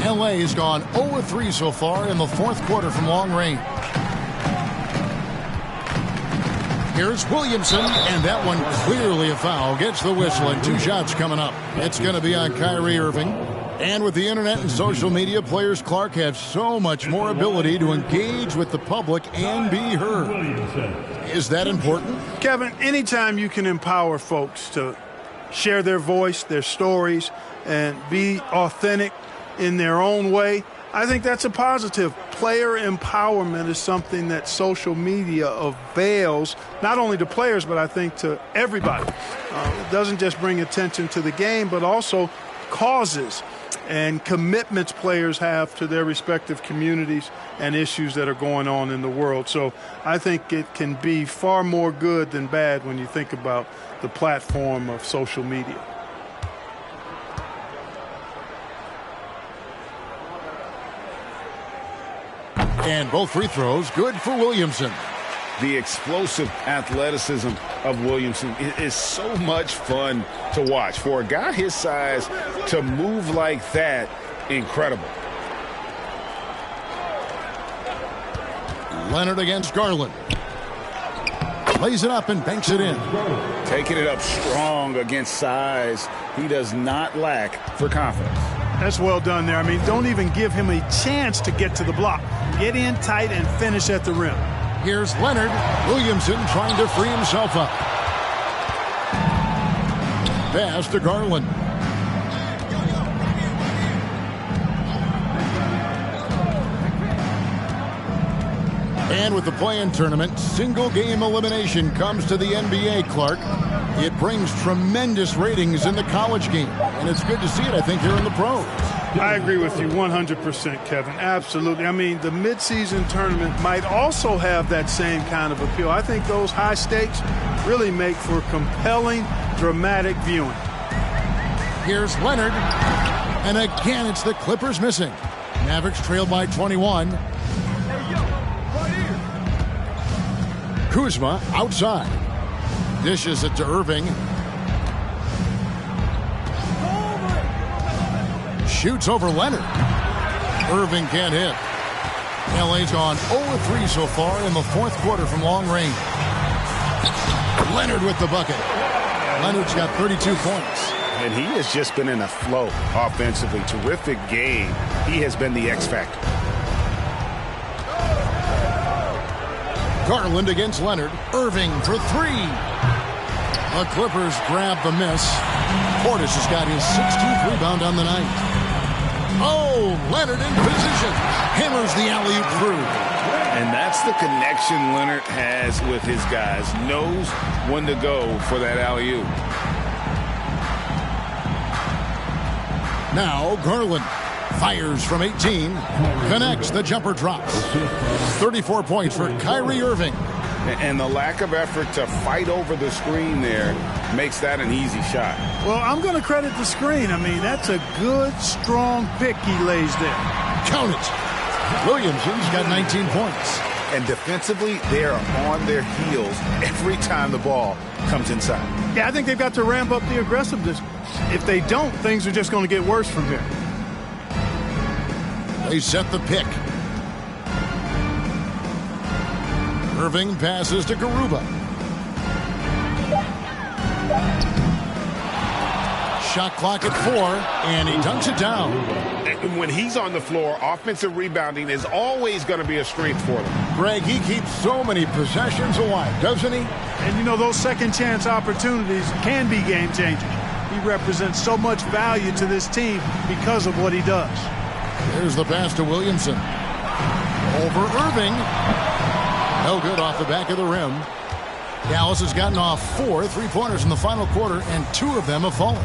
LA has gone 0-3 so far in the fourth quarter from long range. Here's Williamson, and that one clearly a foul. Gets the whistle, and 2 shots coming up. It's going to be on Kyrie Irving. And with the internet and social media, players, Clark, have so much more ability to engage with the public and be heard. Is that important? Kevin, anytime you can empower folks to share their voice, their stories, and be authentic in their own way, I think that's a positive. Player empowerment is something that social media avails, not only to players, but I think to everybody. It doesn't just bring attention to the game, but also causes and commitments players have to their respective communities and issues that are going on in the world. So I think it can be far more good than bad when you think about the platform of social media. And both free throws good for Williamson. The explosive athleticism of Williamson is so much fun to watch. For a guy his size to move like that, incredible. Leonard against Garland. Lays it up and banks it in. Taking it up strong against size. He does not lack for confidence. That's well done there. I mean, don't even give him a chance to get to the block. Get in tight and finish at the rim. Here's Leonard. Williamson trying to free himself up. Pass to Garland. And with the play-in tournament, single-game elimination comes to the NBA, Clark. It brings tremendous ratings in the college game, and it's good to see it, I think, here in the pros. I agree with you 100%, Kevin. Absolutely. I mean, the midseason tournament might also have that same kind of appeal. I think those high stakes really make for compelling, dramatic viewing. Here's Leonard, and again, it's the Clippers missing. Mavericks trail by 21. Kuzma outside. Dishes it to Irving. Shoots over Leonard. Irving can't hit. LA's gone 0-3 so far in the fourth quarter from long range. Leonard with the bucket. Leonard's got 32 points. And he has just been in a flow offensively. Terrific game. He has been the X factor. Garland against Leonard. Irving for three. The Clippers grab the miss. Portis has got his 16th rebound on the night. Oh, Leonard in position. Hammers the alley-oop through. And that's the connection Leonard has with his guys. Knows when to go for that alley-oop. Now Garland fires from 18. Connects. The jumper drops. 34 points for Kyrie Irving. And the lack of effort to fight over the screen there makes that an easy shot. Well, I'm going to credit the screen. I mean, that's a good, strong pick he lays there. Count it. Williamson's got 19 points. And defensively, they are on their heels every time the ball comes inside. Yeah, I think they've got to ramp up the aggressiveness. If they don't, things are just going to get worse from here. They set the pick. Irving passes to Garuba. Shot clock at 4, and he dunks it down. And when he's on the floor, offensive rebounding is always going to be a strength for them. Greg, he keeps so many possessions alive, doesn't he? And, you know, those second chance opportunities can be game changers. He represents so much value to this team because of what he does. There's the pass to Williamson. Over Irving. No good off the back of the rim. Dallas has gotten off 4 3-pointers in the final quarter, and 2 of them have fallen.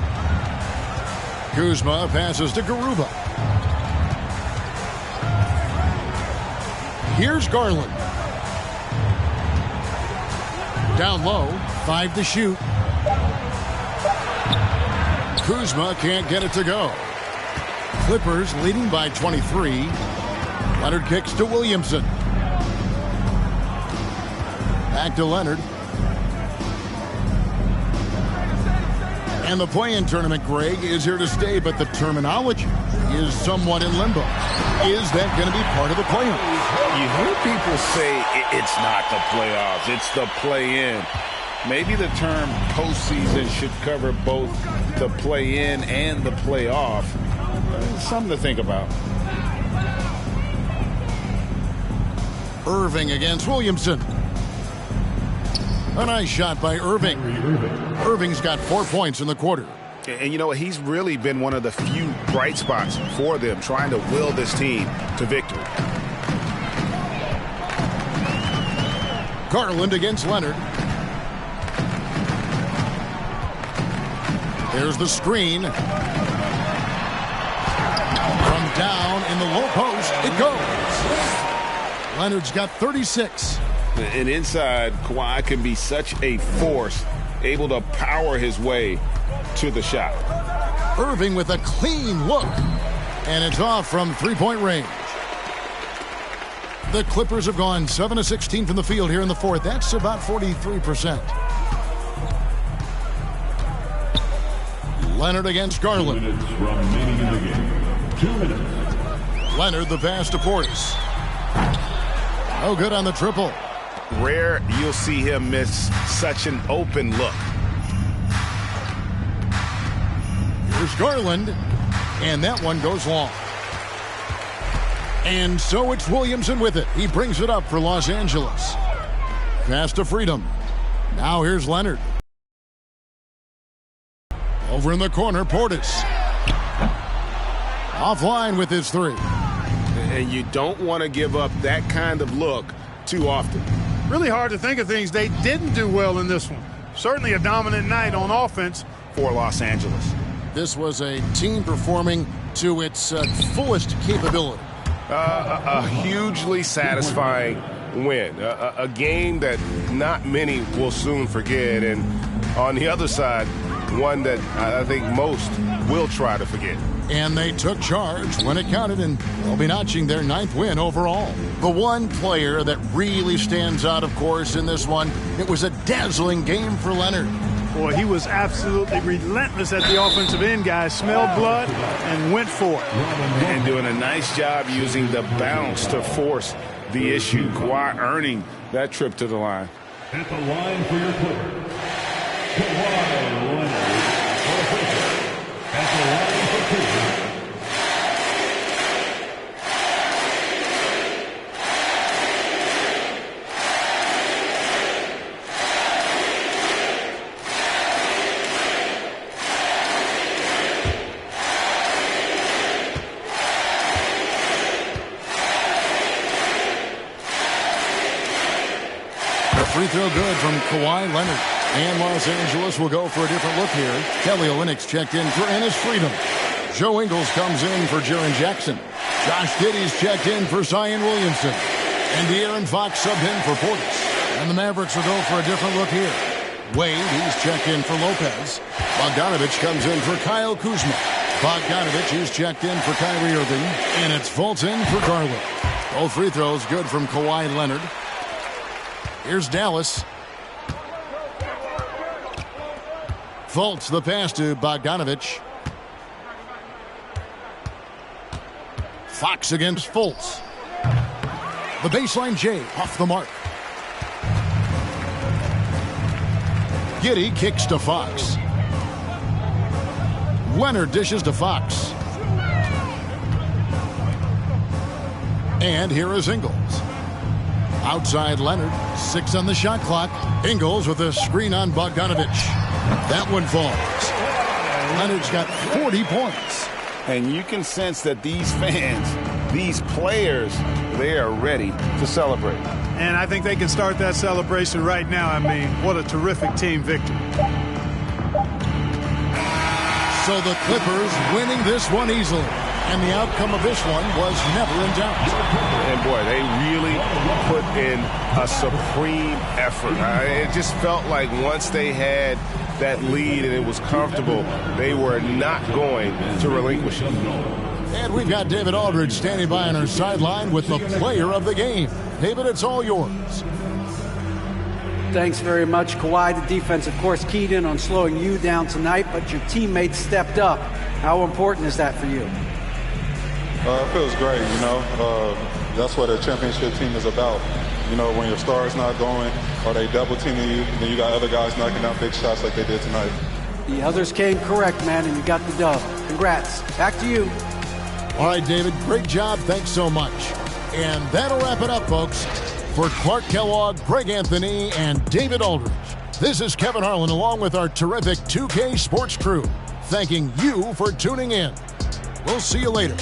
Kuzma passes to Garuba. Here's Garland. Down low, 5 to shoot. Kuzma can't get it to go. Clippers leading by 23. Leonard kicks to Williamson. Back to Leonard. And the play-in tournament, Greg, is here to stay, but the terminology is somewhat in limbo. Is that going to be part of the playoffs? You hear people say it's not the playoffs, it's the play-in. Maybe the term postseason should cover both the play-in and the playoff. Something to think about. Irving against Williamson. A nice shot by Irving. Irving's got 4 points in the quarter. And you know, he's really been one of the few bright spots for them, trying to will this team to victory. Garland against Leonard. There's the screen. From down in the low post, it goes. Leonard's got 36. And inside, Kawhi can be such a force, able to power his way to the shot. Irving with a clean look. And it's off from 3-point range. The Clippers have gone 7 of 16 from the field here in the fourth. That's about 43%. Leonard against Garland. 2 minutes remaining in the game. 2 minutes. Leonard the pass to Portis. No good on the triple. Rare you'll see him miss such an open look. Here's Garland, and that one goes long. And so it's Williamson with it. He brings it up for Los Angeles. Pass to Freedom. Now here's Leonard. Over in the corner, Portis. Offline with his 3. And you don't want to give up that kind of look too often. Really hard to think of things they didn't do well in this one. Certainly a dominant night on offense for Los Angeles. This was a team performing to its fullest capability. A hugely satisfying win. A game that not many will soon forget. And on the other side, one that I think most will try to forget. And they took charge when it counted, and they'll be notching their 9th win overall. The one player that really stands out, of course, in this one, it was a dazzling game for Leonard. Boy, he was absolutely relentless at the offensive end, guys. Smelled blood and went for it. And doing a nice job using the bounce to force the issue. Kawhi earning that trip to the line. At the line for your Clippers, Kawhi Leonard. At the line for Clippers. Free throw good from Kawhi Leonard. And Los Angeles will go for a different look here. Kelly Olynyk checked in for Ennis Freedom. Joe Ingles comes in for Jaren Jackson. Josh Giddey's checked in for Zion Williamson. And De'Aaron Fox subbed in for Portis. And the Mavericks will go for a different look here. Wade, he's checked in for Lopez. Bogdanovich comes in for Kyle Kuzma. Bogdanovich, he's checked in for Kyrie Irving. And it's Fultz in for Garland. Both free throws good from Kawhi Leonard. Here's Dallas. Fultz, the pass to Bogdanovich. Fox against Fultz. The baseline J off the mark. Giddey kicks to Fox. Leonard dishes to Fox. And here is Ingles. Outside Leonard, 6 on the shot clock. Ingles with a screen on Bogdanovich. That one falls. Leonard's got 40 points. And you can sense that these fans, these players, they are ready to celebrate. And I think they can start that celebration right now. I mean, what a terrific team victory. So the Clippers winning this one easily. And the outcome of this one was never in doubt. And boy, they really put in a supreme effort. It just felt like once they had that lead and it was comfortable, they were not going to relinquish it. And we've got David Aldridge standing by on our sideline with the player of the game. David, it's all yours. Thanks very much, Kawhi. The defense, of course, keyed in on slowing you down tonight, but your teammates stepped up. How important is that for you? It feels great, you know. That's what a championship team is about. You know, when your star's not going or they double teaming you, then you got other guys knocking down big shots like they did tonight. The others came correct, man, and you got the dub. Congrats. Back to you. All right, David, great job. Thanks so much. And that'll wrap it up, folks. For Clark Kellogg, Greg Anthony, and David Aldridge, this is Kevin Harlan along with our terrific 2K Sports crew, thanking you for tuning in. We'll see you later.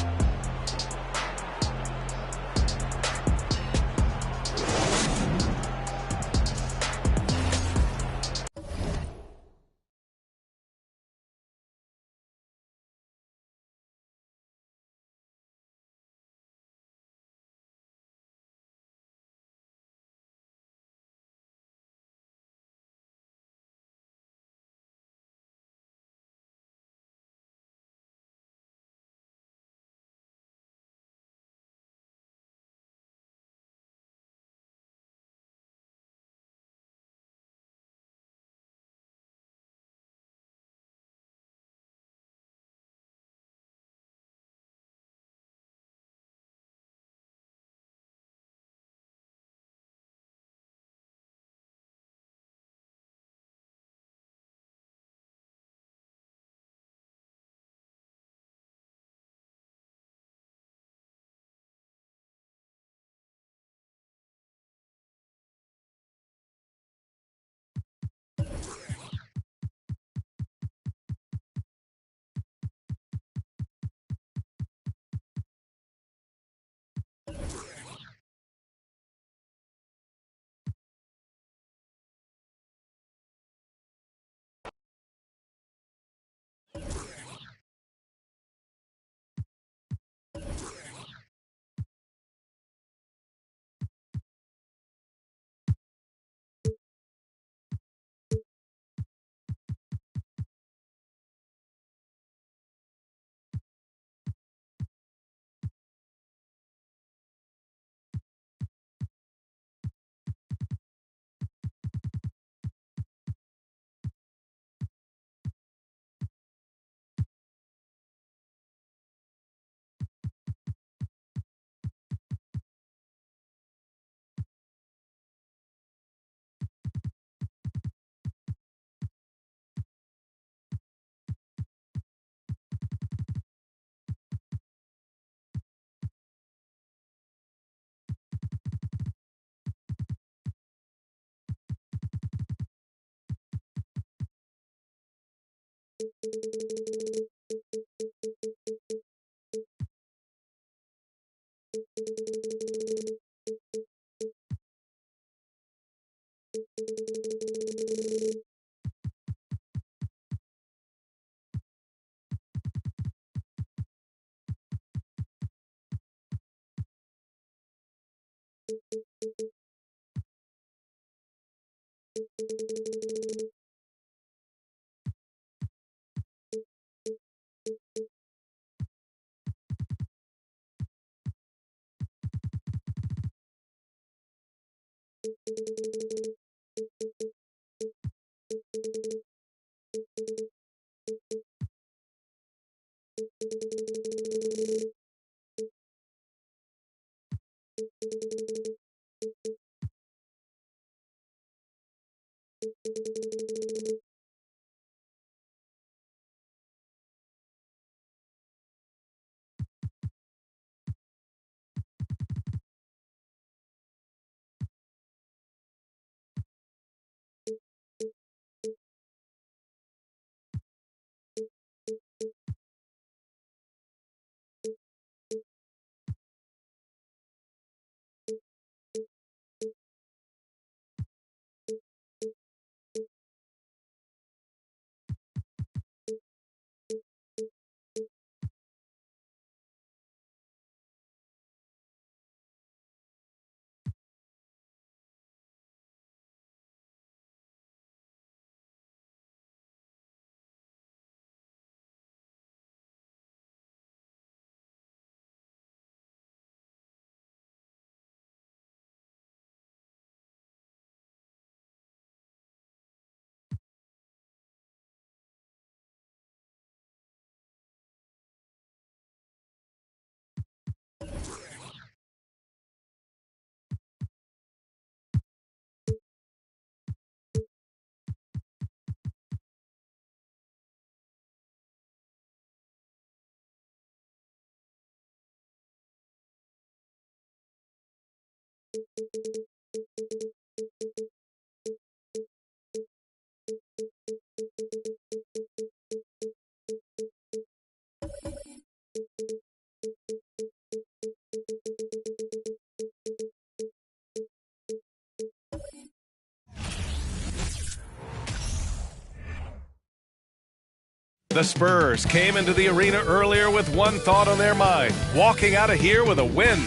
The Spurs came into the arena earlier with one thought on their mind, walking out of here with a win.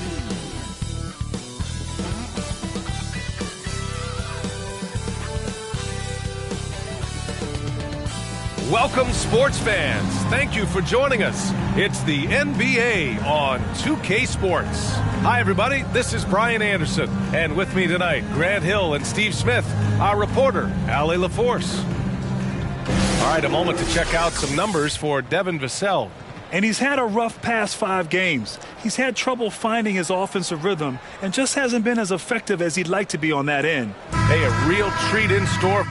Welcome, sports fans. Thank you for joining us. It's the NBA on 2K Sports. Hi, everybody. This is Brian Anderson. And with me tonight, Grant Hill and Steve Smith, our reporter, Allie LaForce. All right, a moment to check out some numbers for Devin Vassell. And he's had a rough past 5 games. He's had trouble finding his offensive rhythm and just hasn't been as effective as he'd like to be on that end. Hey, a real treat in store.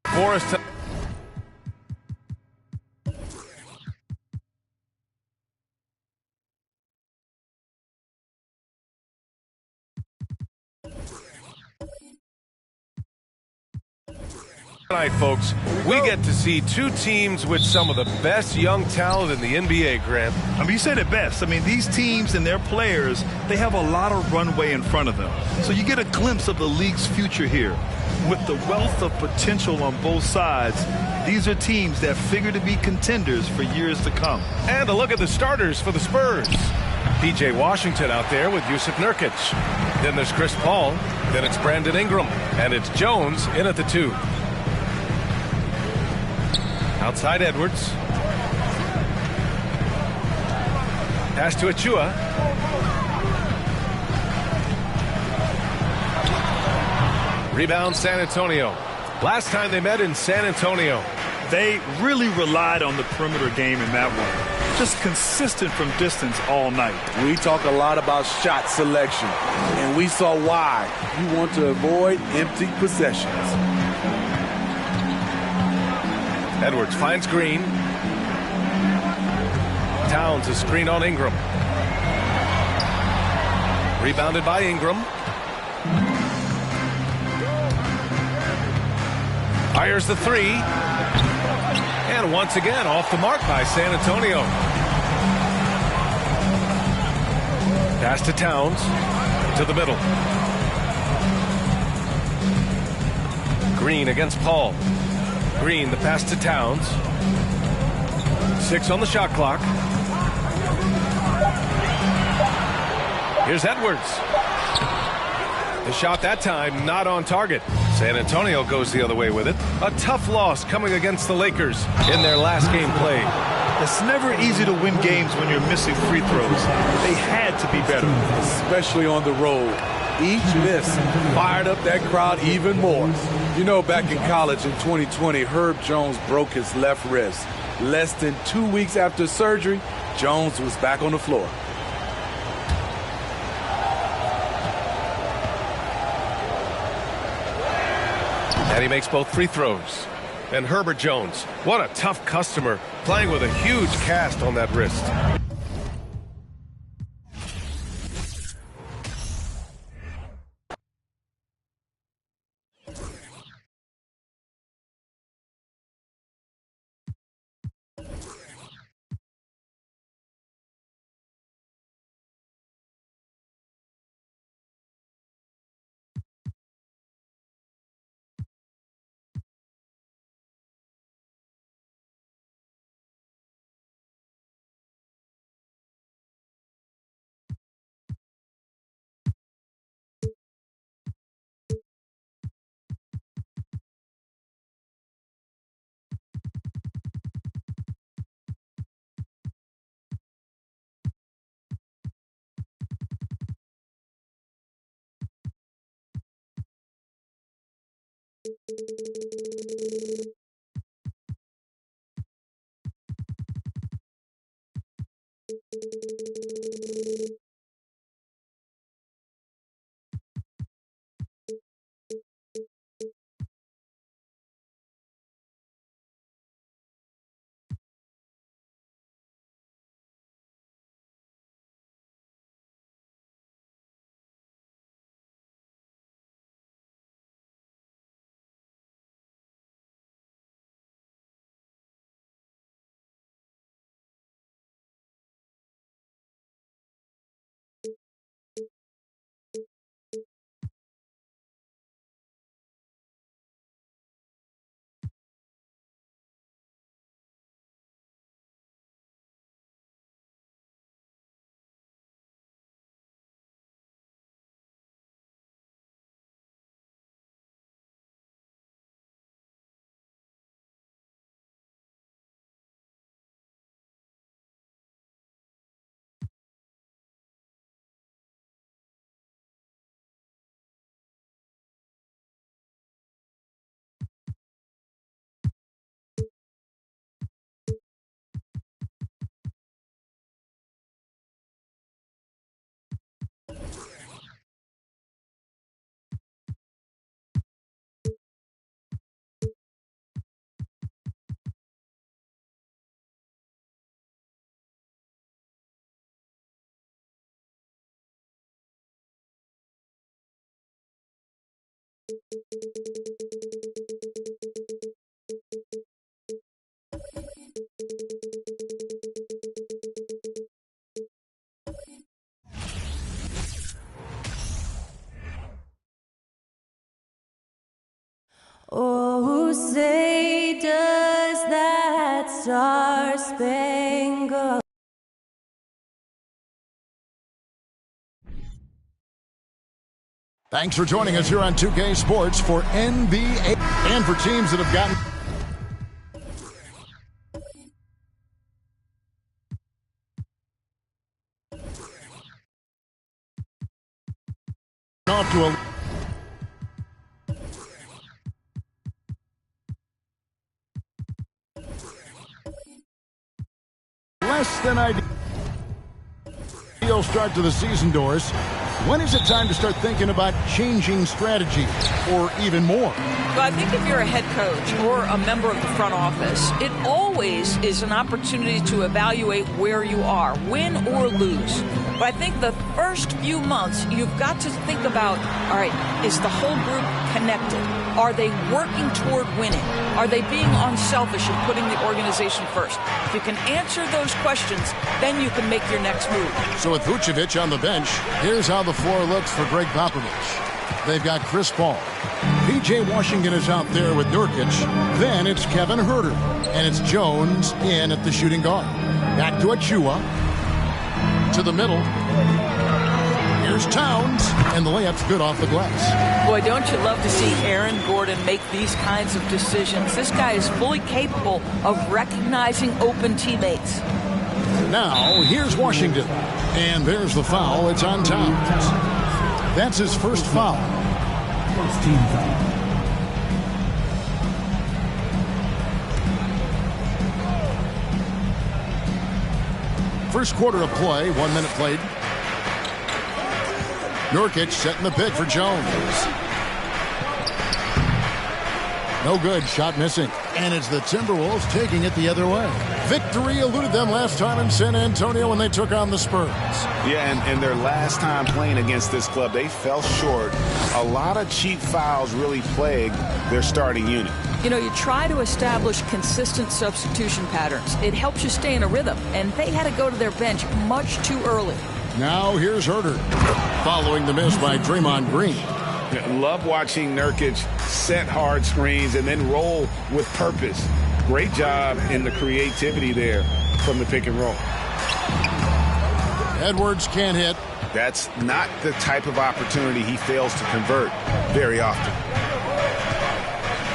For us to tonight, folks, we get to see 2 teams with some of the best young talent in the NBA, Grant. I mean, you said it best. I mean, these teams and their players, they have a lot of runway in front of them. So you get a glimpse of the league's future here. With the wealth of potential on both sides, these are teams that figure to be contenders for years to come. And a look at the starters for the Spurs. P.J. Washington out there with Jusuf Nurkic. Then there's Chris Paul. Then it's Brandon Ingram. And it's Jones in at the 2. Outside Edwards. Pass to Achua. Rebound San Antonio. Last time they met in San Antonio. They really relied on the perimeter game in that one. Just consistent from distance all night. We talk a lot about shot selection, and we saw why. You want to avoid empty possessions. Edwards finds Green. Towns a screen on Ingram. Rebounded by Ingram. Fires the three. And once again, off the mark by San Antonio. Pass to Towns. To the middle. Green against Paul. Green, the pass to Towns. 6 on the shot clock. Here's Edwards. The shot that time not on target. San Antonio goes the other way with it. A tough loss coming against the Lakers in their last game played. It's never easy to win games when you're missing free throws. They had to be better. Especially on the road. Each miss fired up that crowd even more. You know, back in college in 2020, Herb Jones broke his left wrist. Less than 2 weeks after surgery, Jones was back on the floor. And he makes both free throws. And Herbert Jones, what a tough customer, playing with a huge cast on that wrist. Oh, say does that star-spangled Thanks for joining us here on 2K Sports for NBA and for teams that have gotten off to a less than ideal start to the season, Doris. When is it time to start thinking about changing strategy or even more? Well, I think if you're a head coach or a member of the front office, it always is an opportunity to evaluate where you are, win or lose. But I think the first few months, you've got to think about, all right, is the whole group connected? Are they working toward winning? Are they being unselfish and putting the organization first? If you can answer those questions, then you can make your next move. So with Vucevic on the bench, here's how the floor looks for Greg Popovich. They've got Chris Paul. P.J. Washington is out there with Nurkic. Then it's Kevin Huerter. And it's Jones in at the shooting guard. Back to Achua. To the middle. Here's Towns. And the layup's good off the glass. Boy, don't you love to see Aaron Gordon make these kinds of decisions. This guy is fully capable of recognizing open teammates. Now, here's Washington. And there's the foul. It's on Towns. That's his first foul. First team foul. First quarter of play, 1 minute played. Nurkic setting the pick for Jones. No good, shot missing. And it's the Timberwolves taking it the other way. Victory eluded them last time in San Antonio when they took on the Spurs. Yeah, and their last time playing against this club, they fell short. A lot of cheap fouls really plagued their starting unit. You know, you try to establish consistent substitution patterns. It helps you stay in a rhythm, and they had to go to their bench much too early. Now here's Huerter, following the miss by Draymond Green. Love watching Nurkic set hard screens and then roll with purpose. Great job in the creativity there from the pick and roll. Edwards can't hit. That's not the type of opportunity he fails to convert very often.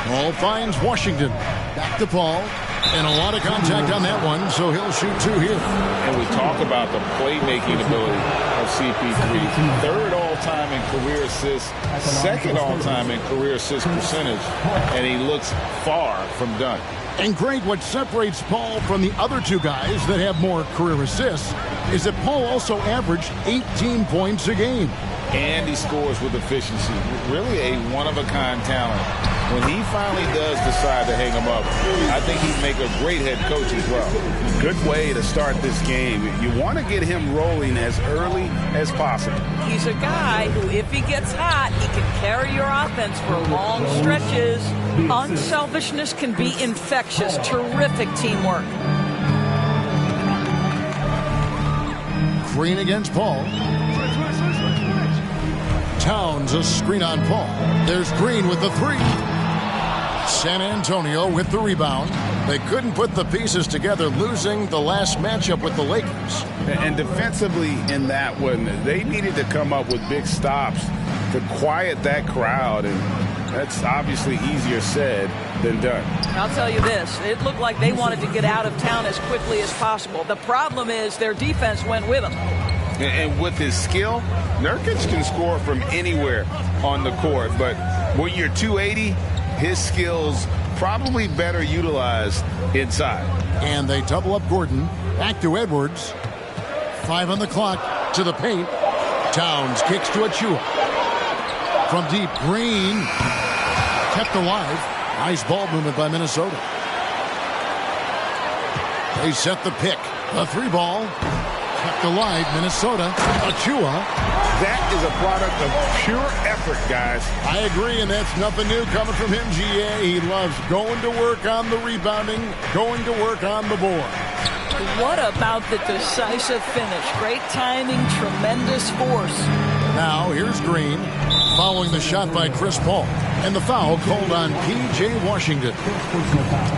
Paul finds Washington. Back to Paul. And a lot of contact on that one, so he'll shoot two here. And we talk about the playmaking ability of CP3. Third all-time in career assists, second all-time in career assist percentage, and he looks far from done. And Greg, what separates Paul from the other two guys that have more career assists is that Paul also averaged 18 points a game. And he scores with efficiency. Really a one-of-a-kind talent. When he finally does decide to hang him up, I think he'd make a great head coach as well. Good way to start this game. You want to get him rolling as early as possible. He's a guy who, if he gets hot, he can carry your offense for long stretches. Unselfishness can be infectious. Terrific teamwork. Green against Paul. Towns a screen on Paul. There's Green with the three. San Antonio with the rebound. They couldn't put the pieces together, losing the last matchup with the Lakers. And defensively in that one, they needed to come up with big stops to quiet that crowd, and that's obviously easier said than done. I'll tell you this, it looked like they wanted to get out of town as quickly as possible. The problem is their defense went with them. And with his skill, Nurkic can score from anywhere on the court, but when you're 280, his skills probably better utilized inside. And they double up Gordon. Back to Edwards. 5 on the clock. To the paint. Towns kicks to Achua. From deep, Green. Kept alive. Nice ball movement by Minnesota. They set the pick. A 3-ball. Kept alive, Minnesota. Achua. That is a product of pure effort, guys. I agree, and that's nothing new coming from him, GA. He loves going to work on the rebounding, going to work on the board. What about the decisive finish? Great timing, tremendous force. Now, here's Green, following the shot by Chris Paul. And the foul called on P.J. Washington.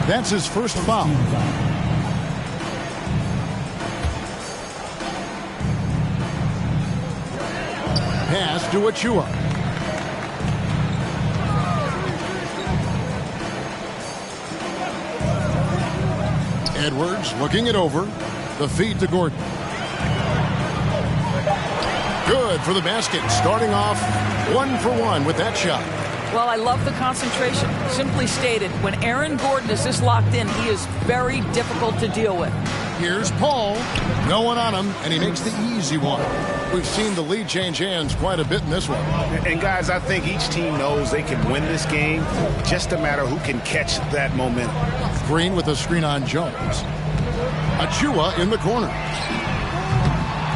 That's his first foul. Pass to Achua. Edwards looking it over. The feed to Gordon. Good for the basket. Starting off 1 for 1 with that shot. Well, I love the concentration. Simply stated, when Aaron Gordon is this locked in, he is very difficult to deal with. Here's Paul. No one on him, and he makes the easy one. We've seen the lead change hands quite a bit in this one. And, guys, I think each team knows they can win this game. Just a matter who can catch that momentum. Green with a screen on Jones. Achua in the corner.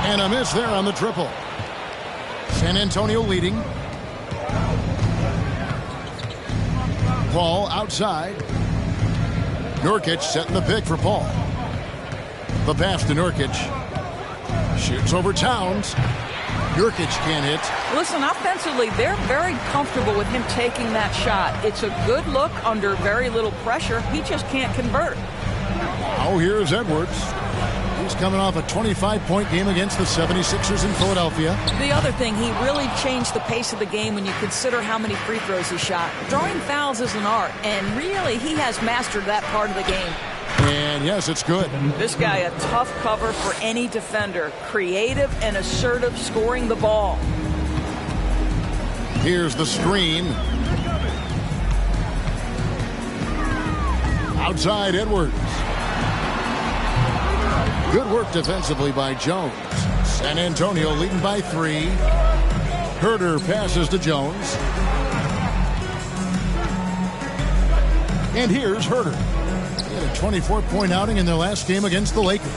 And a miss there on the triple. San Antonio leading. Paul outside. Nurkic setting the pick for Paul. The pass to Nurkic. Shoots over Towns. Nurkic can't hit. Listen, offensively, they're very comfortable with him taking that shot. It's a good look under very little pressure. He just can't convert. Oh, here's Edwards. He's coming off a 25-point game against the 76ers in Philadelphia. The other thing, he really changed the pace of the game when you consider how many free throws he shot. Drawing fouls is an art, and really he has mastered that part of the game. And yes, it's good. This guy, a tough cover for any defender. Creative and assertive scoring the ball. Here's the screen. Outside Edwards. Good work defensively by Jones. San Antonio leading by 3. Herter passes to Jones. And here's Herter. He had a 24-point outing in their last game against the Lakers.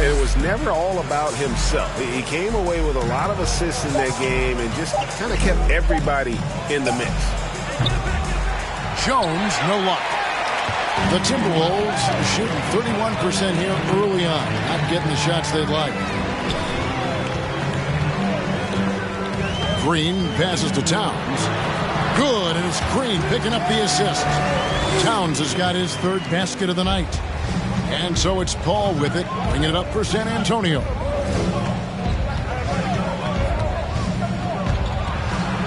It was never all about himself. He came away with a lot of assists in that game and just kind of kept everybody in the mix. Jones, no luck. The Timberwolves shooting 31% here early on. Not getting the shots they'd like. Green passes to Towns. Good, and it's Green picking up the assist. Towns has got his 3rd basket of the night. And so it's Paul with it, bringing it up for San Antonio.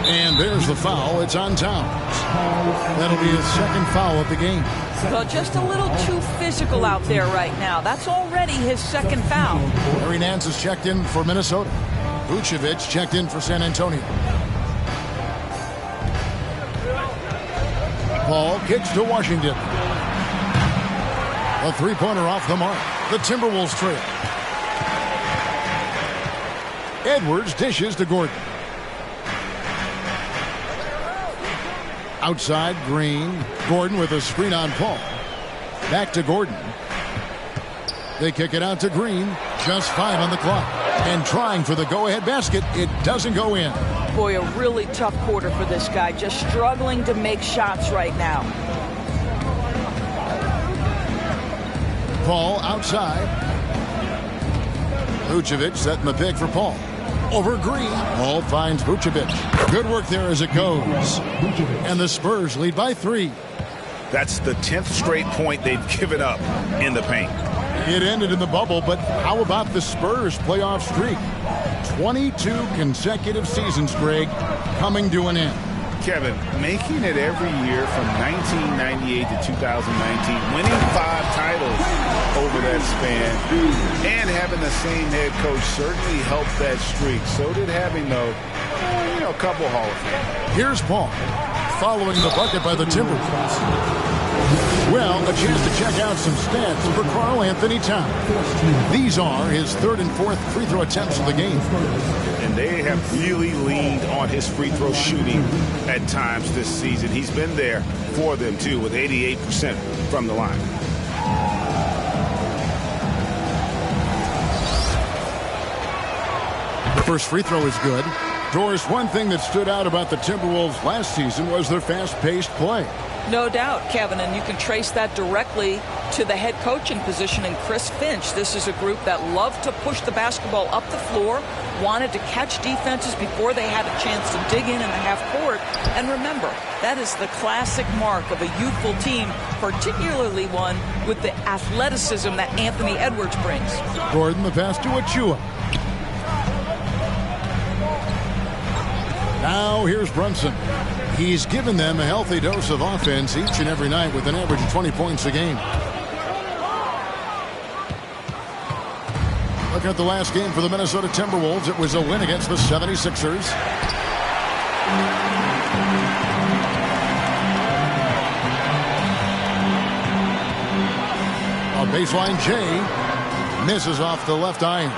And there's the foul. It's on Towns. That'll be his 2nd foul of the game. Well, just a little too physical out there right now. That's already his 2nd foul. Larry Nance has checked in for Minnesota. Vucevic checked in for San Antonio. Paul kicks to Washington. A 3-pointer off the mark. The Timberwolves trail. Edwards dishes to Gordon. Outside, Green. Gordon with a screen on Paul. Back to Gordon. They kick it out to Green. Just 5 on the clock. And trying for the go-ahead basket. It doesn't go in. Boy, a really tough quarter for this guy. Just struggling to make shots right now. Paul outside. Vucevic setting the pick for Paul. Over Green. Paul finds Vucevic. Good work there as it goes. And the Spurs lead by 3. That's the 10th straight point they've given up in the paint. It ended in the bubble, but how about the Spurs playoff streak? 22 consecutive seasons, Greg, coming to an end. Kevin, making it every year from 1998 to 2019, winning 5 titles over that span, and having the same head coach certainly helped that streak. So did having, though, a couple Hall of Fame. Here's Paul, following the bucket by the Timberwolves. Well, a chance to check out some stats for Karl Anthony Towns. These are his 3rd and 4th free throw attempts of the game. And they have really leaned on his free throw shooting at times this season. He's been there for them, too, with 88% from the line. The first free throw is good. Doris, one thing that stood out about the Timberwolves last season was their fast-paced play. No doubt, Kevin, and you can trace that directly to the head coaching position in Chris Finch. This is a group that loved to push the basketball up the floor, wanted to catch defenses before they had a chance to dig in the half court. And remember, that is the classic mark of a youthful team, particularly one with the athleticism that Anthony Edwards brings. Gordon, the pass to Achua. Now here's Brunson. He's given them a healthy dose of offense each and every night with an average of 20 points a game. Looking at the last game for the Minnesota Timberwolves, it was a win against the 76ers. baseline, Jay misses off the left iron.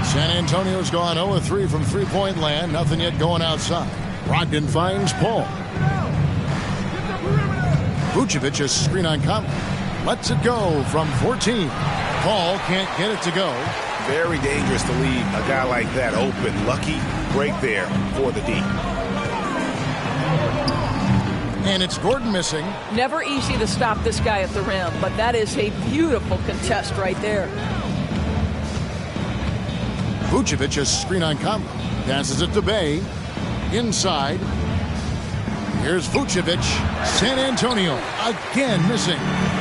San Antonio's gone 0-3 from three-point land. Nothing yet going outside. Brogdon finds Paul. Vucevic, a screen on Conley. Lets it go from 14. Paul can't get it to go. Very dangerous to leave a guy like that open. Lucky break there for the D. And it's Gordon missing. Never easy to stop this guy at the rim, but that is a beautiful contest right there. Vucevic, a screen on Conley. Passes it to Bay. Inside. Here's Vucevic. San Antonio again missing.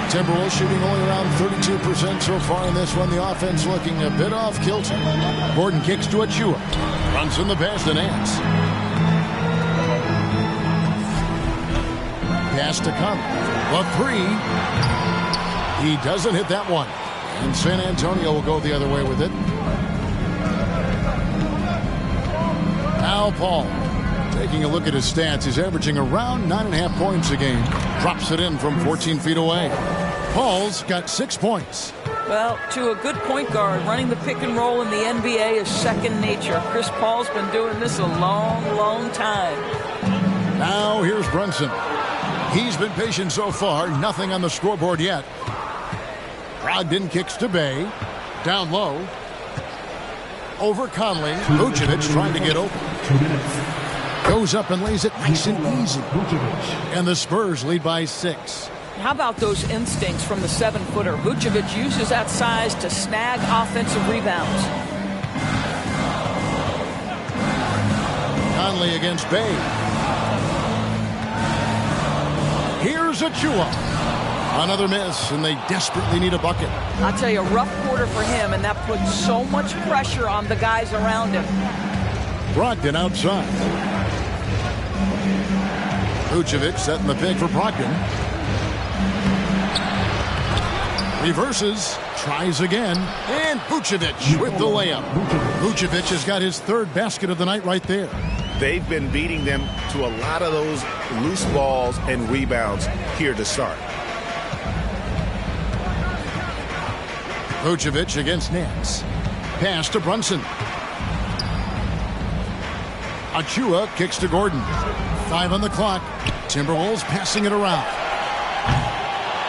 Timberwolves shooting only around 32% so far in this one. The offense looking a bit off kilter. Gordon kicks to Achua. Runs in the pass to Nance. Pass to Conley. The three. He doesn't hit that one. And San Antonio will go the other way with it. Now Paul. Taking a look at his stats, he's averaging around 9.5 points a game. Drops it in from 14 feet away. Paul's got 6 points. Well, to a good point guard, running the pick and roll in the NBA is second nature. Chris Paul's been doing this a long, long time. Now here's Brunson. He's been patient so far. Nothing on the scoreboard yet. Brogdon kicks to Bay. Down low. Over Conley. Vucevic trying to get open. 2 minutes. Goes up and lays it nice and easy. And the Spurs lead by 6. How about those instincts from the 7-footer? Vucevic uses that size to snag offensive rebounds. Conley against Bay. Here's Achua. Another miss, and they desperately need a bucket. I'll tell you, a rough quarter for him, and that puts so much pressure on the guys around him. Brogdon outside. Vucevic setting the pick for Brogdon. Reverses. Tries again. And Vucevic with the layup. Vucevic has got his third basket of the night right there. They've been beating them to a lot of those loose balls and rebounds here to start. Vucevic against Nance. Pass to Brunson. Achua kicks to Gordon. 5 on the clock. Timberwolves passing it around.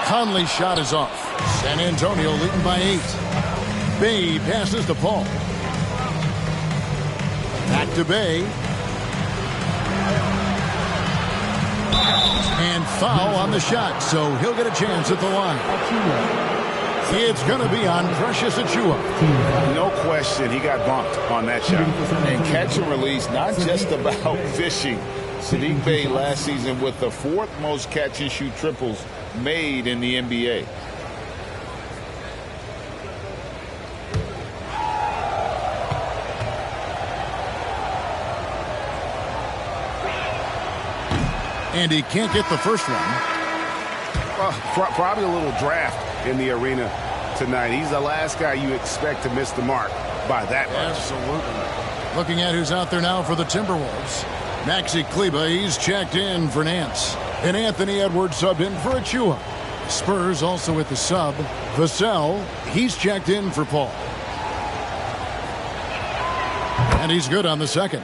Conley's shot is off. San Antonio leading by 8. Bay passes to Paul. Back to Bay. And foul on the shot, so he'll get a chance at the line. It's going to be on Precious Achua. No question, he got bumped on that shot. And catch and release, not just about fishing. Saddiq Bey last season with the 4th most catch and shoot triples made in the NBA. And he can't get the first one. Probably a little draft in the arena tonight. He's the last guy you expect to miss the mark by that much. Absolutely. Looking at who's out there now for the Timberwolves. Maxi Kleber, he's checked in for Nance. And Anthony Edwards subbed in for Achua. Spurs also with the sub. Vassell, he's checked in for Paul. And he's good on the second.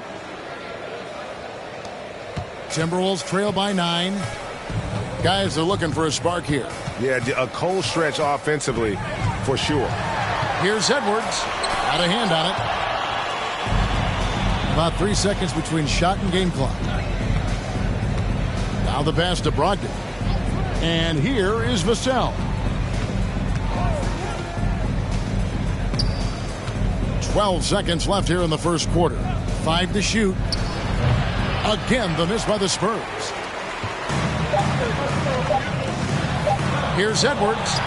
Timberwolves trail by 9. Guys are looking for a spark here. Yeah, a cold stretch offensively for sure. Here's Edwards. Got a hand on it. About 3 seconds between shot and game clock. Now the pass to Brogdon. And here is Vassell. 12 seconds left here in the first quarter. 5 to shoot. Again, the miss by the Spurs. Here's Edwards.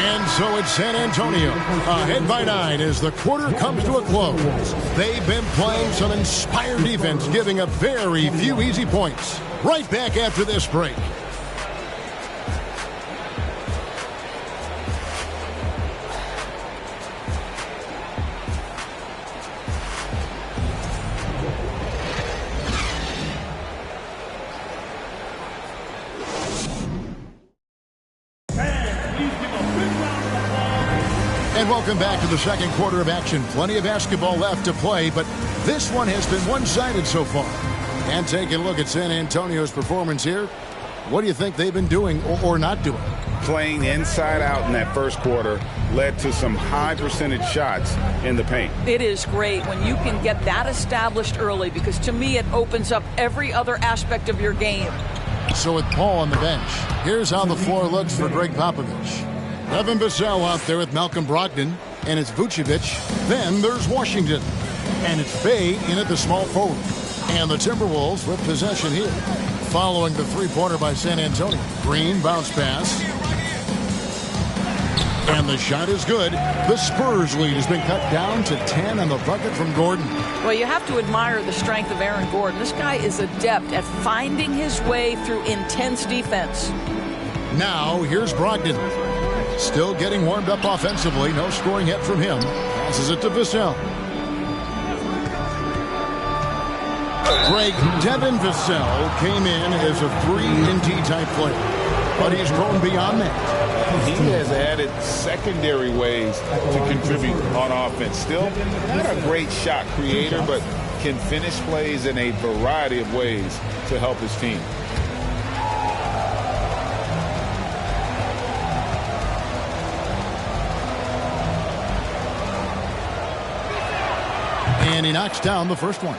And so it's San Antonio ahead by 9 as the quarter comes to a close. They've been playing some inspired defense, giving up very few easy points. Right back after this break. And welcome back to the second quarter of action. Plenty of basketball left to play, but this one has been one-sided so far. And taking a look at San Antonio's performance here, what do you think they've been doing or not doing? Playing inside out in that first quarter led to some high percentage shots in the paint. It is great when you can get that established early, because to me it opens up every other aspect of your game. So with Paul on the bench, here's how the floor looks for Greg Popovich. Evan Vassell out there with Malcolm Brogdon, and it's Vucevic. Then there's Washington, and it's Bey in at the small forward. And the Timberwolves with possession here. Following the three-pointer by San Antonio. Green bounce pass. And the shot is good. The Spurs lead has been cut down to 10 on the bucket from Gordon. Well, you have to admire the strength of Aaron Gordon. This guy is adept at finding his way through intense defense. Now, here's Brogdon. Still getting warmed up offensively. No scoring yet from him. Passes it to Vassell. Greg, Devin Vassell came in as a 3-and-D type player, but he's grown beyond that. He has added secondary ways to contribute on offense. Still not a great shot creator, but can finish plays in a variety of ways to help his team. And he knocks down the first one.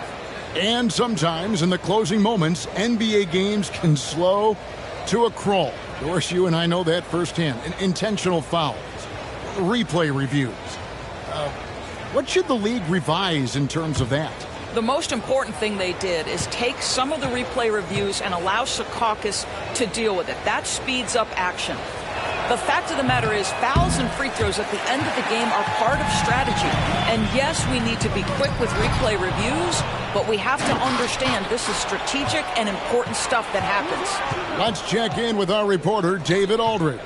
And sometimes in the closing moments, NBA games can slow to a crawl. Of course, you and I know that firsthand. Intentional fouls, replay reviews. What should the league revise in terms of that? The most important thing they did is take some of the replay reviews and allow Secaucus to deal with it. That speeds up action. The fact of the matter is, fouls and free throws at the end of the game are part of strategy. And yes, we need to be quick with replay reviews, but we have to understand this is strategic and important stuff that happens. Let's check in with our reporter, David Aldridge.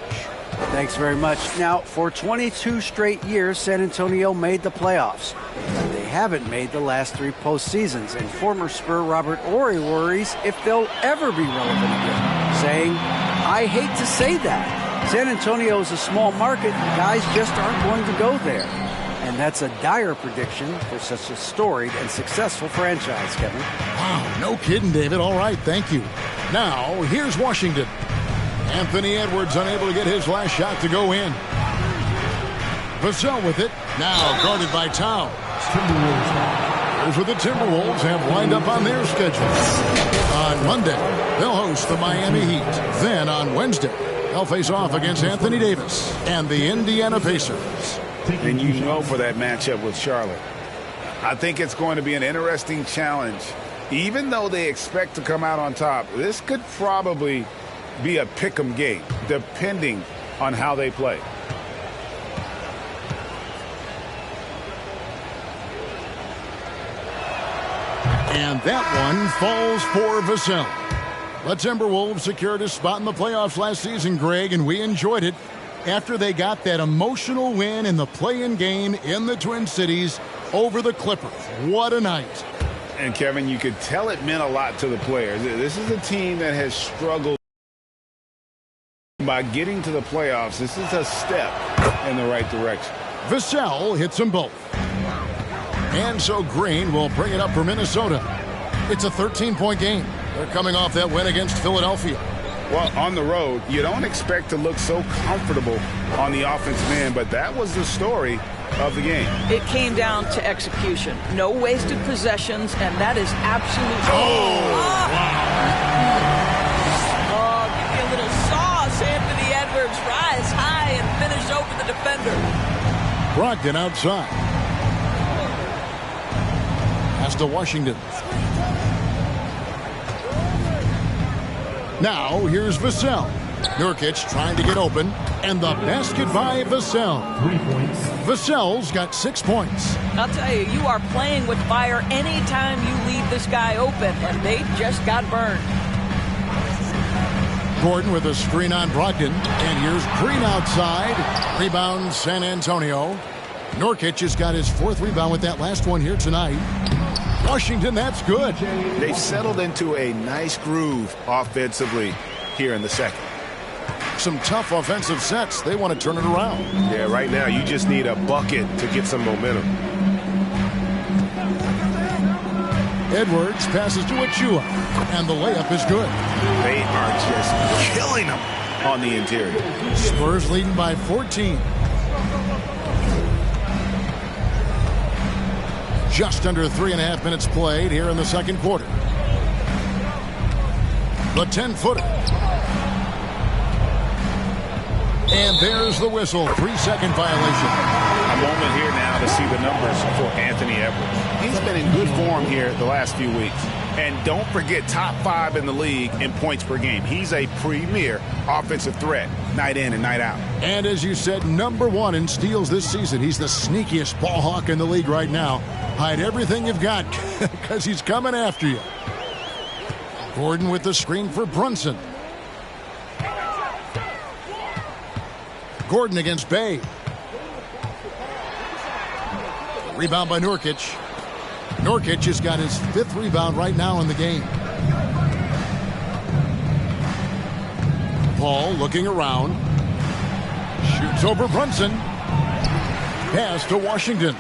Thanks very much. Now, for 22 straight years, San Antonio made the playoffs. But they haven't made the last 3 postseasons, and former Spur Robert Horry worries if they'll ever be relevant again, saying, I hate to say that. San Antonio is a small market. Guys just aren't going to go there. And that's a dire prediction for such a storied and successful franchise, Kevin. Wow, no kidding, David. All right, thank you. Now, here's Washington. Anthony Edwards unable to get his last shot to go in. Vassell with it. Now guarded by Towns. Here's what the Timberwolves have lined up on their schedule. On Monday, they'll host the Miami Heat. Then on Wednesday, they'll face off against Anthony Davis and the Indiana Pacers. And you know for that matchup with Charlotte. I think it's going to be an interesting challenge. Even though they expect to come out on top, this could probably be a pick-em game, depending on how they play. And that one falls for Vassell. The Timberwolves secured a spot in the playoffs last season, Greg, and we enjoyed it after they got that emotional win in the play-in game in the Twin Cities over the Clippers. What a night. And, Kevin, you could tell it meant a lot to the players. This is a team that has struggled. By getting to the playoffs, this is a step in the right direction. Vassell hits them both. And so Green will bring it up for Minnesota. It's a 13-point game. They're coming off that win against Philadelphia. Well, on the road, you don't expect to look so comfortable on the offensive end, but that was the story of the game. It came down to execution. No wasted possessions, and that is absolute. Oh, give me a little sauce. Anthony Edwards, rise high and finish over the defender. Brogdon outside. Pass to Washington. Now, here's Vassell. Nurkic trying to get open, and the basket by Vassell. Vassell's got 6 points. I'll tell you, you are playing with fire anytime you leave this guy open, and they just got burned. Gordon with a screen on Brogdon, and here's Green outside. Rebound, San Antonio. Nurkic has got his 4th rebound with that last one here tonight. Washington, that's good. They've settled into a nice groove offensively here in the second. some tough offensive sets. They want to turn it around. Yeah, right now you just need a bucket to get some momentum. Edwards passes to Achua, and the layup is good. They are just killing them on the interior. Spurs leading by 14. Just under 3.5 minutes played here in the second quarter. The 10-footer. And there's the whistle. 3-second violation. A moment here now to see the numbers for Anthony Edwards. He's been in good form here the last few weeks. And don't forget, top 5 in the league in points per game. He's a premier offensive threat, night in and night out. And as you said, number 1 in steals this season. He's the sneakiest ball hawk in the league right now. Hide everything you've got because he's coming after you. Gordon with the screen for Brunson. Gordon against Bay. Rebound by Nurkic. Nurkic has got his 5th rebound right now in the game. Paul looking around. Shoots over Brunson. Pass to Washington.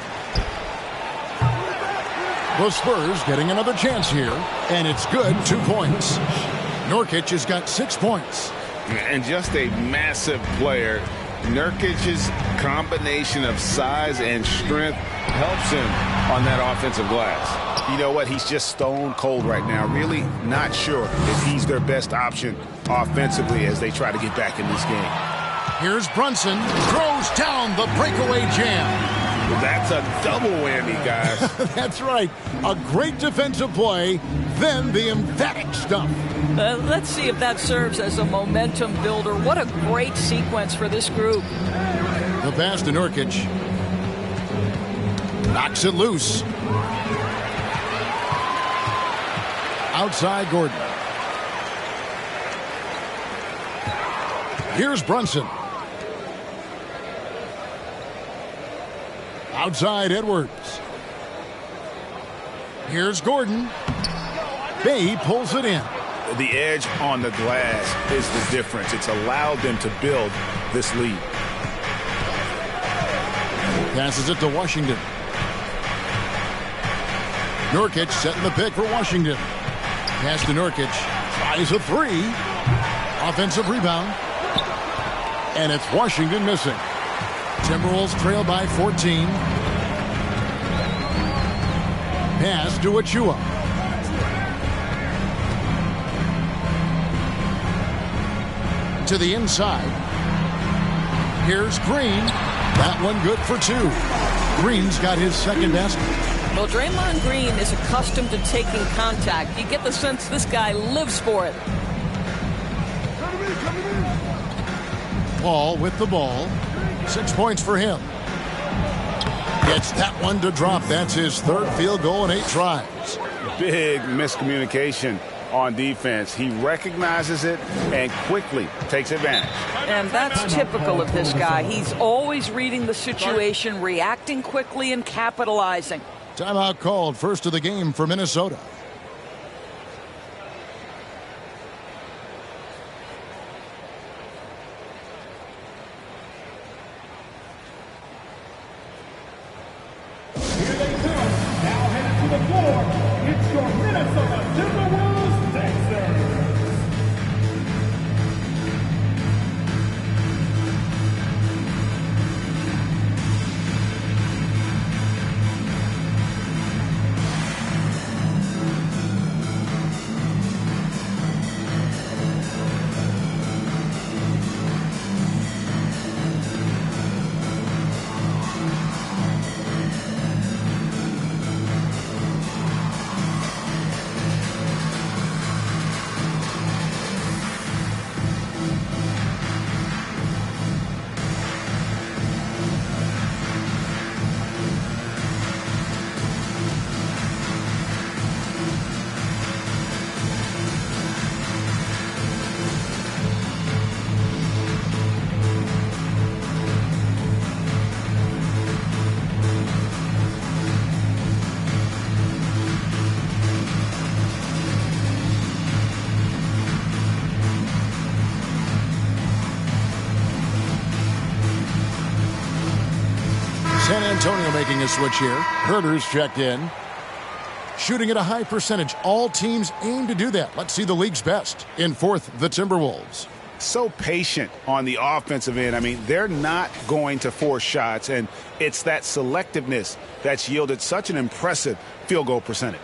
The Spurs getting another chance here, and it's good. 2 points. Nurkic has got 6 points. And just a massive player. Nurkic's combination of size and strength helps him on that offensive glass. You know what? He's just stone cold right now. Really not sure if he's their best option offensively as they try to get back in this game. Here's Brunson. Throws down the breakaway jam. That's a double whammy, guys. That's right. A great defensive play, then the emphatic stuff. Let's see if that serves as a momentum builder. What a great sequence for this group. The pass to Nurkic. Knocks it loose. Outside Gordon. Here's Brunson. Outside Edwards. Here's Gordon. Bay pulls it in. The edge on the glass is the difference. It's allowed them to build this lead. Passes it to Washington. Nurkic setting the pick for Washington. Pass to Nurkic. Tries a 3. Offensive rebound. And it's Washington missing. Timberwolves trail by 14. Pass to Achua. To the inside. Here's Green. That one good for 2. Green's got his 2nd basket. Well, Draymond Green is accustomed to taking contact. You get the sense this guy lives for it. Paul with the ball. 6 points for him. Gets that one to drop. That's his 3rd field goal in 8 tries. Big miscommunication on defense. He recognizes it and quickly takes advantage. And that's typical of this guy. He's always reading the situation, reacting quickly, and capitalizing. Timeout called. First of the game for Minnesota. It's your Minnesota Timberwolves Dancers. Antonio making a switch here. Herter's checked in. Shooting at a high percentage. All teams aim to do that. Let's see the league's best. In fourth, the Timberwolves. So patient on the offensive end. I mean, they're not going to force shots, and it's that selectiveness that's yielded such an impressive field goal percentage.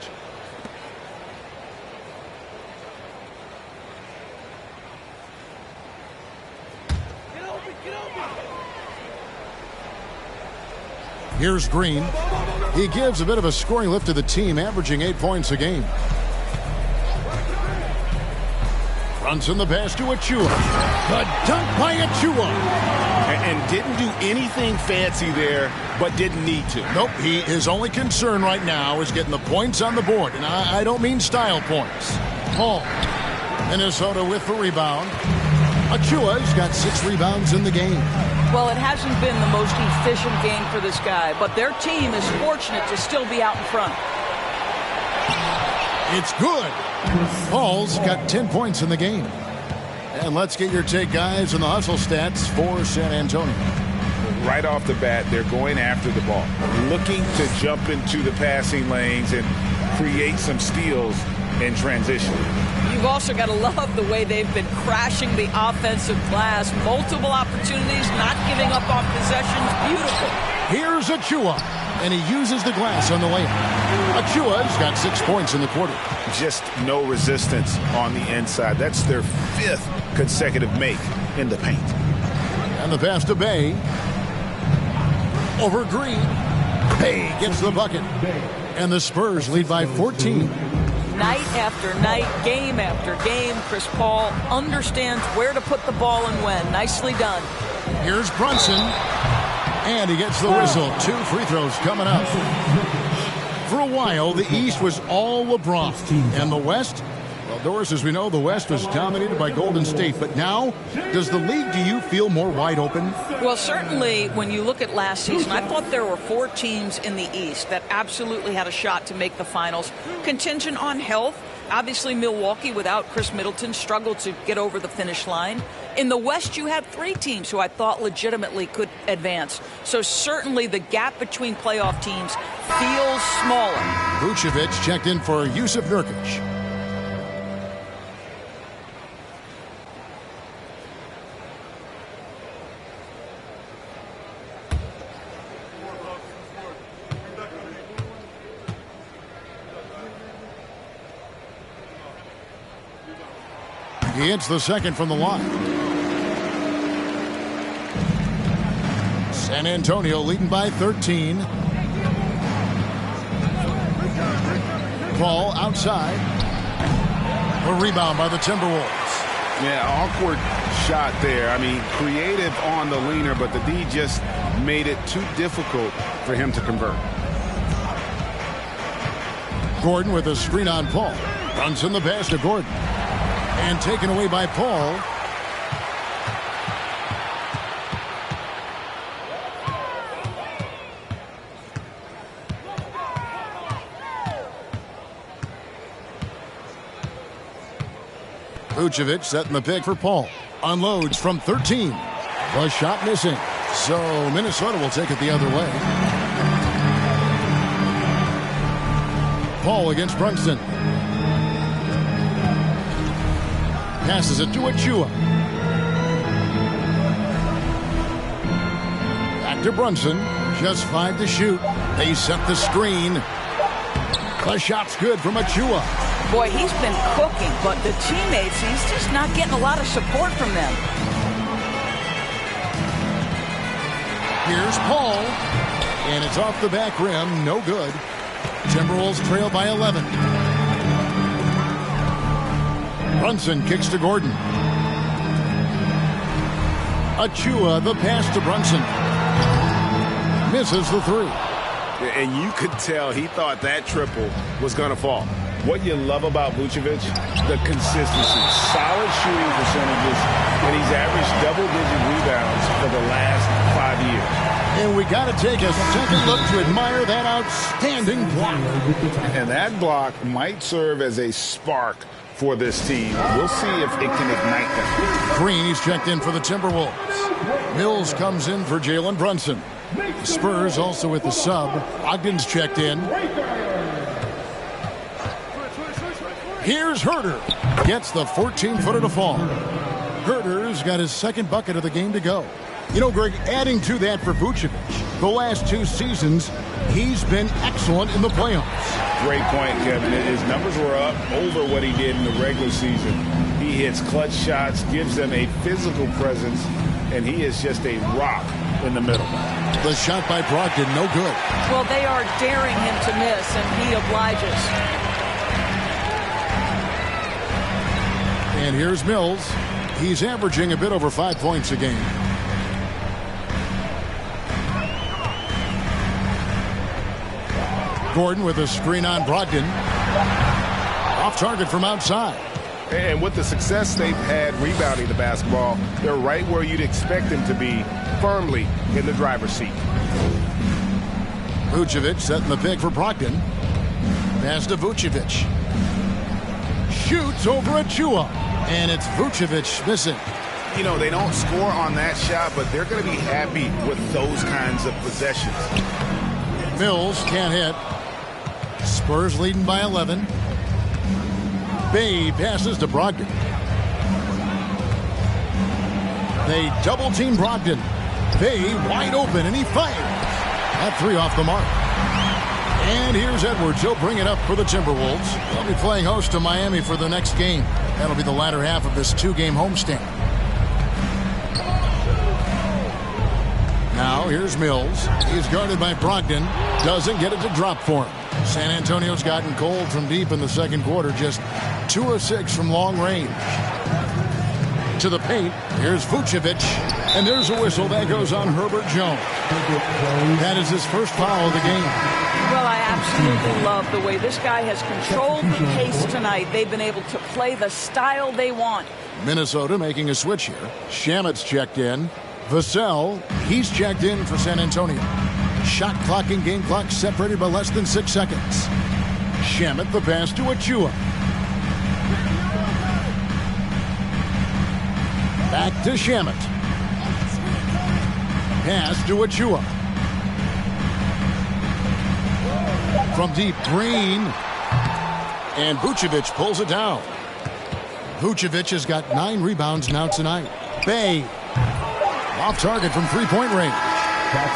Here's Green. He gives a bit of a scoring lift to the team, averaging 8 points a game. Brunson the pass to Achua. The dunk by Achua. And didn't do anything fancy there, but didn't need to. Nope, his only concern right now is getting the points on the board. And I don't mean style points. Paul, Minnesota with the rebound. Achua's got 6 rebounds in the game. Well, it hasn't been the most efficient game for this guy, but their team is fortunate to still be out in front. It's good. Paul's got 10 points in the game. And let's get your take, guys, on the hustle stats for San Antonio. Right off the bat, they're going after the ball, looking to jump into the passing lanes and create some steals in transition. You've also got to love the way they've been crashing the offensive glass. Multiple opportunities, not giving up on possessions. Beautiful. Here's Achua, and he uses the glass on the layup. Achua's got 6 points in the quarter. Just no resistance on the inside. That's their 5th consecutive make in the paint. And the pass to Bay. Over Green. Bay gets the bucket. And the Spurs lead by 14. Night after night, game after game, Chris Paul understands where to put the ball and when. Nicely done. Here's Brunson. And he gets the whistle. 2 free throws coming up. For a while, the East was all LeBron. And the West? Well, Doris, as we know, the West was dominated by Golden State. But now, does the league, do you feel more wide open? Well, certainly, when you look at last season, I thought there were 4 teams in the East that absolutely had a shot to make the finals. Contingent on health. Obviously, Milwaukee, without Chris Middleton, struggled to get over the finish line. In the West, you had 3 teams who I thought legitimately could advance. So certainly the gap between playoff teams feels smaller. Vucevic checked in for Yusuf Nurkic. He hits the second from the line. San Antonio leading by 13. Ball outside. A rebound by the Timberwolves. Yeah, awkward shot there. I mean, creative on the leaner, but the D just made it too difficult for him to convert. Gordon with a screen on Paul. Runs in the pass to Gordon. And taken away by Paul. Vucevic setting the pick for Paul. Unloads from 13. The shot missing. So Minnesota will take it the other way. Paul against Brunson. Passes it to Achua. Back to Brunson. Just 5 to shoot. They set the screen. The shot's good from Achua. Boy, he's been cooking, but the teammates, he's just not getting a lot of support from them. Here's Paul. And it's off the back rim. No good. Timberwolves trail by 11. Brunson kicks to Gordon. Achua, the pass to Brunson. Misses the 3. And you could tell he thought that triple was going to fall. What you love about Vucevic, the consistency. Solid shooting percentages, and he's averaged double-digit rebounds for the last 5 years. And we got to take a second look to admire that outstanding block. And that block might serve as a spark for this team. We'll see if it can ignite them. Green, he's checked in for the Timberwolves. Mills comes in for Jalen Brunson. The Spurs also with the sub. Ogden's checked in. Here's Herter. Gets the 14-footer to fall. Herter's got his second bucket of the game to go. You know, Greg, adding to that for Vucevic, the last 2 seasons, he's been excellent in the playoffs. Great point, Kevin. His numbers were up over what he did in the regular season. He hits clutch shots, gives them a physical presence, and he is just a rock in the middle. The shot by Brogdon, no good. Well, they are daring him to miss, and he obliges. And here's Mills. He's averaging a bit over 5 points a game. Gordon with a screen on Brogdon. Off target from outside. And with the success they've had rebounding the basketball, they're right where you'd expect them to be, firmly in the driver's seat. Vucevic setting the pick for Brogdon. Pass to Vucevic. Shoots over Achua. And it's Vucevic missing. You know, they don't score on that shot, but they're going to be happy with those kinds of possessions. Mills can't hit. Spurs leading by 11. Bay passes to Brogdon. They double team Brogdon. Bay wide open and he fires. That 3 off the mark. And here's Edwards. He'll bring it up for the Timberwolves. They'll be playing host to Miami for the next game. That'll be the latter half of this 2-game homestand. Now here's Mills. He's guarded by Brogdon. Doesn't get it to drop for him. San Antonio's gotten cold from deep in the second quarter. Just 2 of 6 from long range. To the paint. Here's Vucevic. And there's a whistle that goes on Herbert Jones. That is his first foul of the game. Well, I absolutely love the way this guy has controlled the pace tonight. They've been able to play the style they want. Minnesota making a switch here. Shamet's checked in. Vassell, he's checked in for San Antonio. Shot clock and game clock separated by less than 6 seconds. Shamet the pass to Achua. Back to Shamet. Pass to Achua. From deep, Green. And Vucevic pulls it down. Vucevic has got 9 rebounds now tonight. Bay. Off target from 3-point range.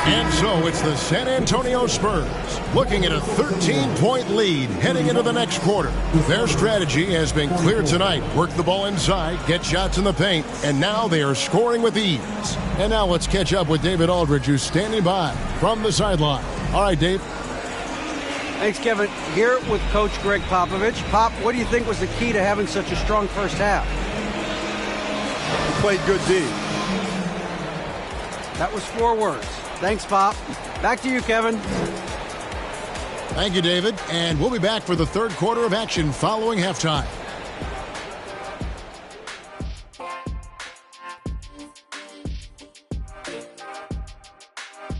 And so it's the San Antonio Spurs looking at a 13-point lead heading into the next quarter. Their strategy has been clear tonight. Work the ball inside, get shots in the paint, and now they are scoring with ease. And now let's catch up with David Aldridge, who's standing by from the sideline. All right, Dave. Thanks, Kevin. Here with Coach Greg Popovich. Pop, what do you think was the key to having such a strong first half? We played good D. That was 4 words. Thanks, Pop. Back to you, Kevin. Thank you, David. And we'll be back for the third quarter of action following halftime.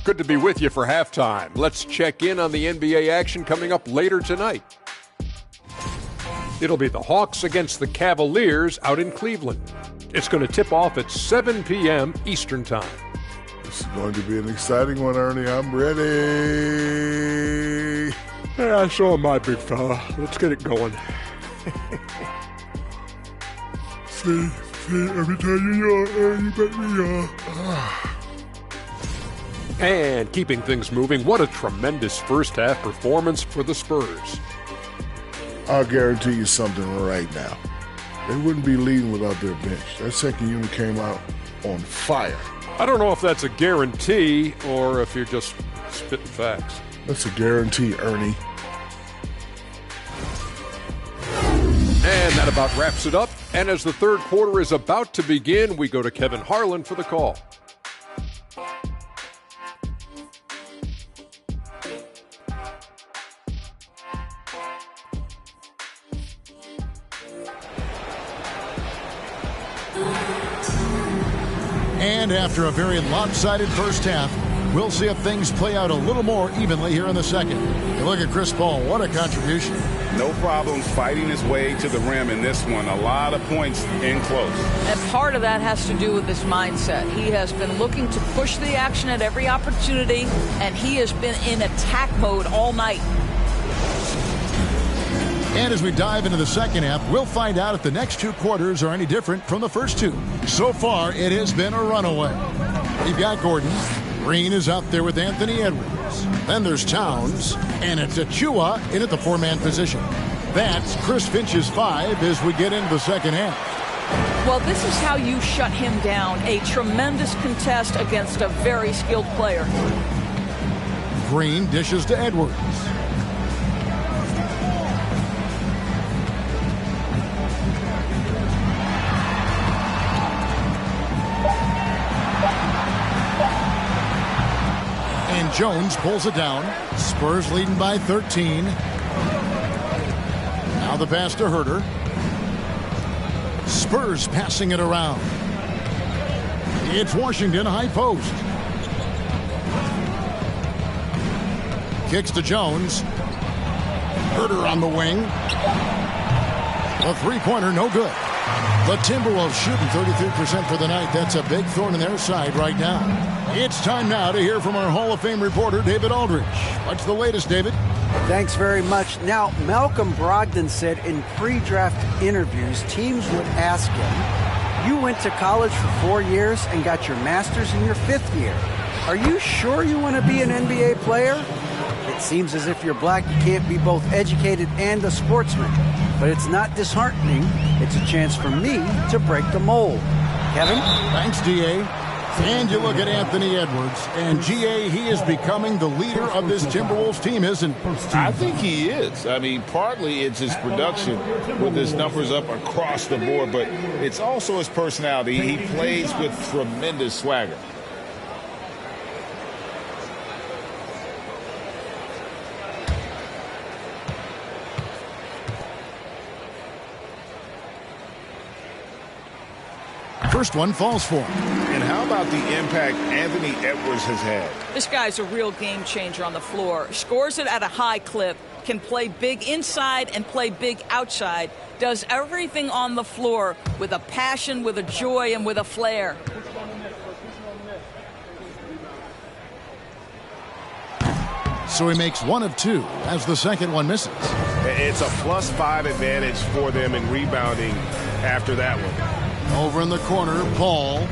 Good to be with you for halftime. Let's check in on the NBA action coming up later tonight. It'll be the Hawks against the Cavaliers out in Cleveland. It's going to tip off at 7 p.m. Eastern Time. This is going to be an exciting one, Ernie. I'm ready. Yeah, so am I, big fella. Let's get it going. See, every time you yawn, you bet me yawn. And keeping things moving, what a tremendous first-half performance for the Spurs. I'll guarantee you something right now. They wouldn't be leading without their bench. That second unit came out on fire. I don't know if that's a guarantee or if you're just spitting facts. That's a guarantee, Ernie. And that about wraps it up. And as the third quarter is about to begin, we go to Kevin Harlan for the call. And after a very lopsided first half, we'll see if things play out a little more evenly here in the second. You look at Chris Paul, what a contribution. No problems fighting his way to the rim in this one. A lot of points in close. And part of that has to do with his mindset. He has been looking to push the action at every opportunity, and he has been in attack mode all night. And as we dive into the second half, we'll find out if the next two quarters are any different from the first two. So far, it has been a runaway. You've got Gordon. Green is out there with Anthony Edwards. Then there's Towns, and it's Achua in at the four-man position. That's Chris Finch's 5 as we get into the second half. Well, this is how you shut him down. A tremendous contest against a very skilled player. Green dishes to Edwards. Jones pulls it down. Spurs leading by 13. Now the pass to Herter. Spurs passing it around. It's Washington high post. Kicks to Jones. Herter on the wing. A three-pointer, no good. The Timberwolves shooting 33% for the night. That's a big thorn in their side right now. It's time now to hear from our Hall of Fame reporter, David Aldridge. What's the latest, David? Thanks very much. Now, Malcolm Brogdon said in pre-draft interviews, teams would ask him, you went to college for 4 years and got your master's in your 5th year. Are you sure you want to be an NBA player? It seems as if you're black, you can't be both educated and a sportsman. But it's not disheartening. It's a chance for me to break the mold. Kevin? Thanks, D.A. And you look at Anthony Edwards, and G.A., he is becoming the leader of this Timberwolves team, isn't he? I think he is. I mean, partly it's his production with his numbers up across the board, but it's also his personality. He plays with tremendous swagger. First one falls for him. And how about the impact Anthony Edwards has had? This guy's a real game changer on the floor. Scores it at a high clip, can play big inside and play big outside, does everything on the floor with a passion, with a joy, and with a flair. So he makes 1 of 2 as the second one misses. It's a +5 advantage for them in rebounding after that one. Over in the corner, Paul.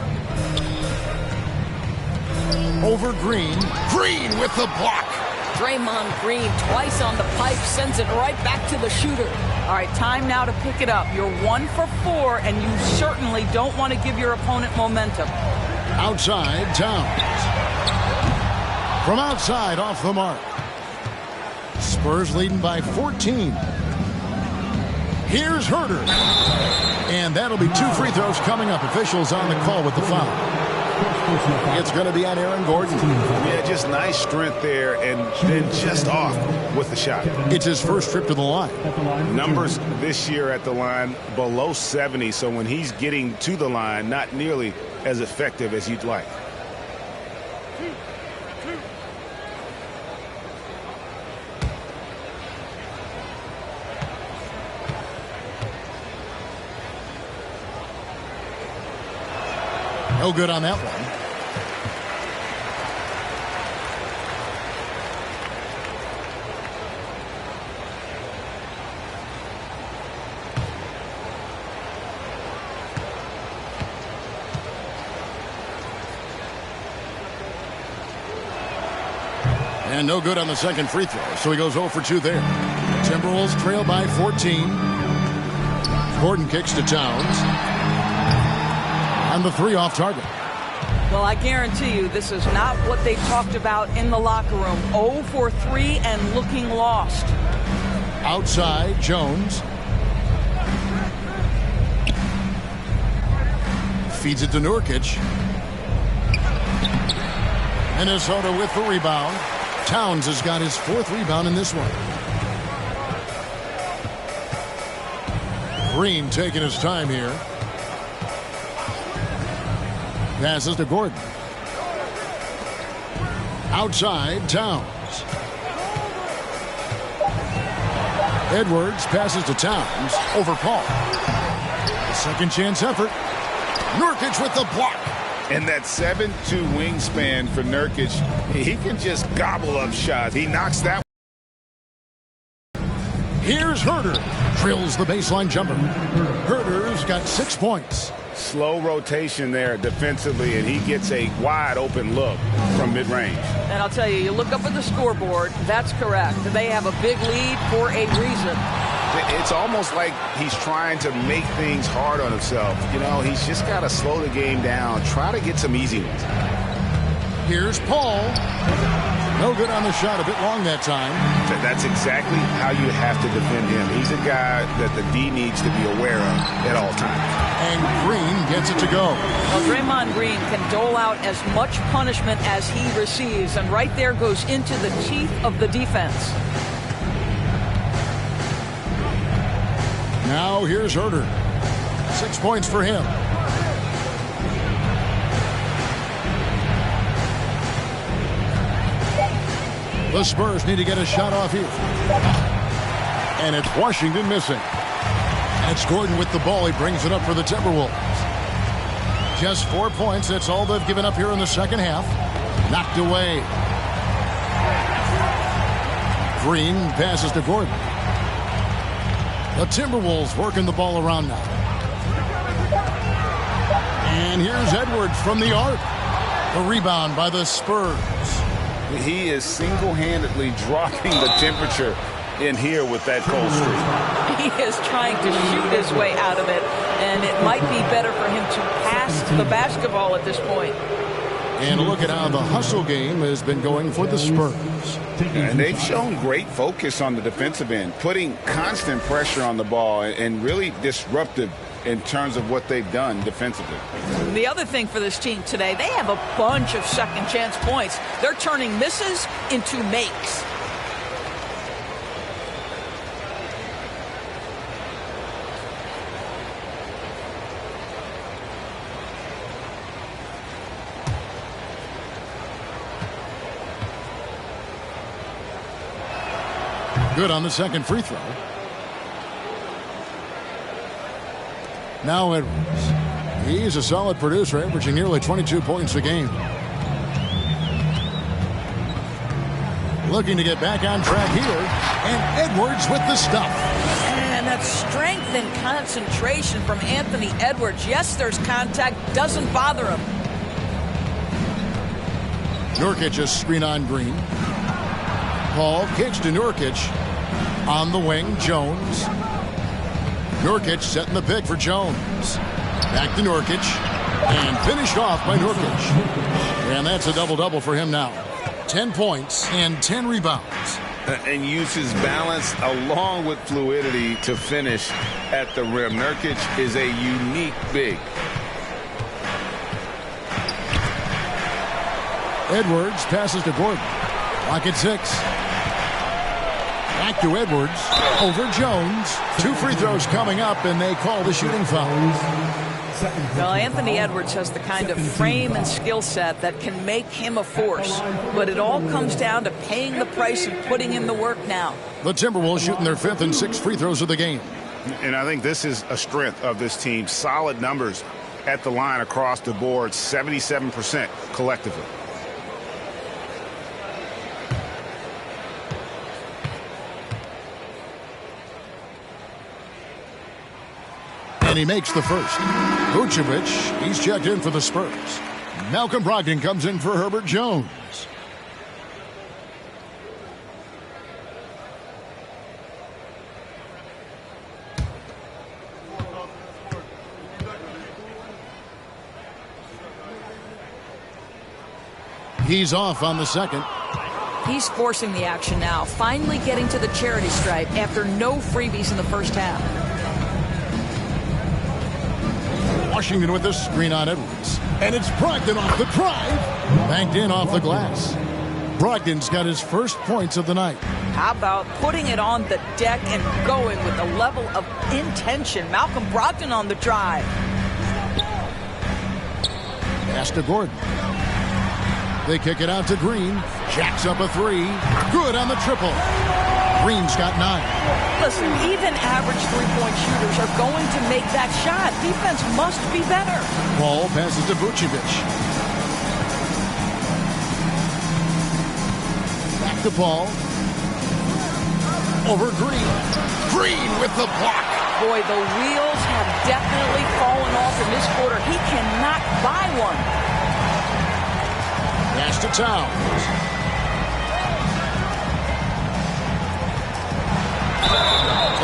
Over Green. Green with the block. Draymond Green twice on the pipe, sends it right back to the shooter. All right, time now to pick it up. You're 1 for 4, and you certainly don't want to give your opponent momentum. Outside, Towns. From outside, off the mark. Spurs leading by 14. Here's Herter. And that'll be 2 free throws coming up. Officials on the call with the foul. It's going to be on Aaron Gordon. Yeah, just nice strength there and then just off with the shot. It's his first trip to the line. Numbers this year at the line below 70, so when he's getting to the line, not nearly as effective as you'd like. No good on that one. And no good on the second free throw, so he goes 0 for 2 there. Timberwolves trail by 14. Gordon kicks to Towns. And the 3 off target. Well, I guarantee you this is not what they talked about in the locker room. 0 for 3 and looking lost. Outside, Jones. Feeds it to Nurkic. Minnesota with the rebound. Towns has got his 4th rebound in this one. Green taking his time here. Passes to Gordon. Outside, Towns. Edwards passes to Towns over Paul. The second chance effort. Nurkic with the block. And that 7'2" wingspan for Nurkic, he can just gobble up shots. He knocks that. Here's Herter. Drills the baseline jumper. Herter's got 6 points. Slow rotation there defensively, and he gets a wide open look from mid-range. And I'll tell you, you look up at the scoreboard, that's correct. They have a big lead for a reason. It's almost like he's trying to make things hard on himself. You know, he's just got to slow the game down, try to get some easy ones. Here's Paul. No good on the shot, a bit long that time. That's exactly how you have to defend him. He's a guy that the D needs to be aware of at all times. And Green gets it to go. Well, Draymond Green can dole out as much punishment as he receives, and right there goes into the teeth of the defense. Now here's Herter. 6 points for him. The Spurs need to get a shot off here. And it's Washington missing. It's Gordon with the ball. He brings it up for the Timberwolves. Just 4 points. That's all they've given up here in the second half. Knocked away. Green passes to Gordon. The Timberwolves working the ball around now. And here's Edwards from the arc. The rebound by the Spurs. He is single-handedly dropping the temperature in here with that cold streak. He is trying to shoot his way out of it, and it might be better for him to pass the basketball at this point. And look at how the hustle game has been going for the Spurs. And they've shown great focus on the defensive end, putting constant pressure on the ball and really disruptive in terms of what they've done defensively. The other thing for this team today, they have a bunch of second chance points. They're turning misses into makes. Good on the second free throw. Now Edwards. He's a solid producer, averaging nearly 22 points a game. Looking to get back on track here. And Edwards with the stuff. And that strength and concentration from Anthony Edwards. Yes, there's contact. Doesn't bother him. Nurkic a screen on Green. Paul kicks to Nurkic. On the wing, Jones. Nurkic setting the pick for Jones. Back to Nurkic. And finished off by Nurkic. And that's a double-double for him now. 10 points and 10 rebounds. And uses balance along with fluidity to finish at the rim. Nurkic is a unique big. Edwards passes to Gordon. Clock at 6. Back to Edwards. Over Jones. 2 free throws coming up, and they call the shooting foul. Well, Anthony Edwards has the kind of frame and skill set that can make him a force. But it all comes down to paying the price and putting in the work now. The Timberwolves shooting their 5th and 6th free throws of the game. And I think this is a strength of this team. Solid numbers at the line across the board. 77% collectively. And he makes the first. Vucevic, he's checked in for the Spurs. Malcolm Brogdon comes in for Herbert Jones. He's off on the second. He's forcing the action now, finally getting to the charity stripe after no freebies in the first half. Washington with the screen on Edwards. And it's Brogdon off the drive. Banked in off the glass. Brogdon's got his first points of the night. How about putting it on the deck and going with a level of intention? Malcolm Brogdon on the drive. Pass to Gordon. They kick it out to Green. Jacks up a 3. Good on the triple. Green's got 9. Listen, even average three-point shooters are going to make that shot. Defense must be better. Paul passes to Vucevic. Back to Paul. Over Green. Green with the block. Boy, the wheels have definitely fallen off in this quarter. He cannot buy one. Pass to Towns.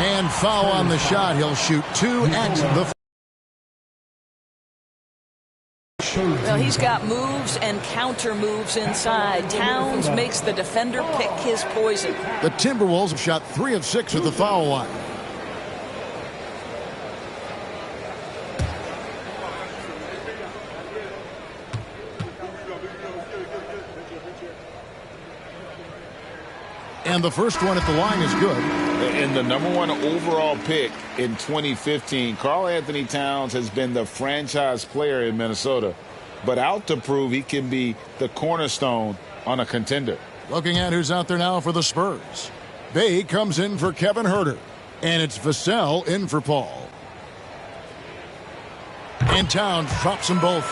And foul on the shot. He'll shoot 2 at the. Well, he's got moves and counter moves inside. Towns makes the defender pick his poison. The Timberwolves have shot 3 of 6 at the foul line. And the first one at the line is good. And the #1 overall pick in 2015, Karl-Anthony Towns has been the franchise player in Minnesota, but out to prove he can be the cornerstone on a contender. Looking at who's out there now for the Spurs. Bay comes in for Kevin Huerter, and it's Vassell in for Paul. And Towns drops them both.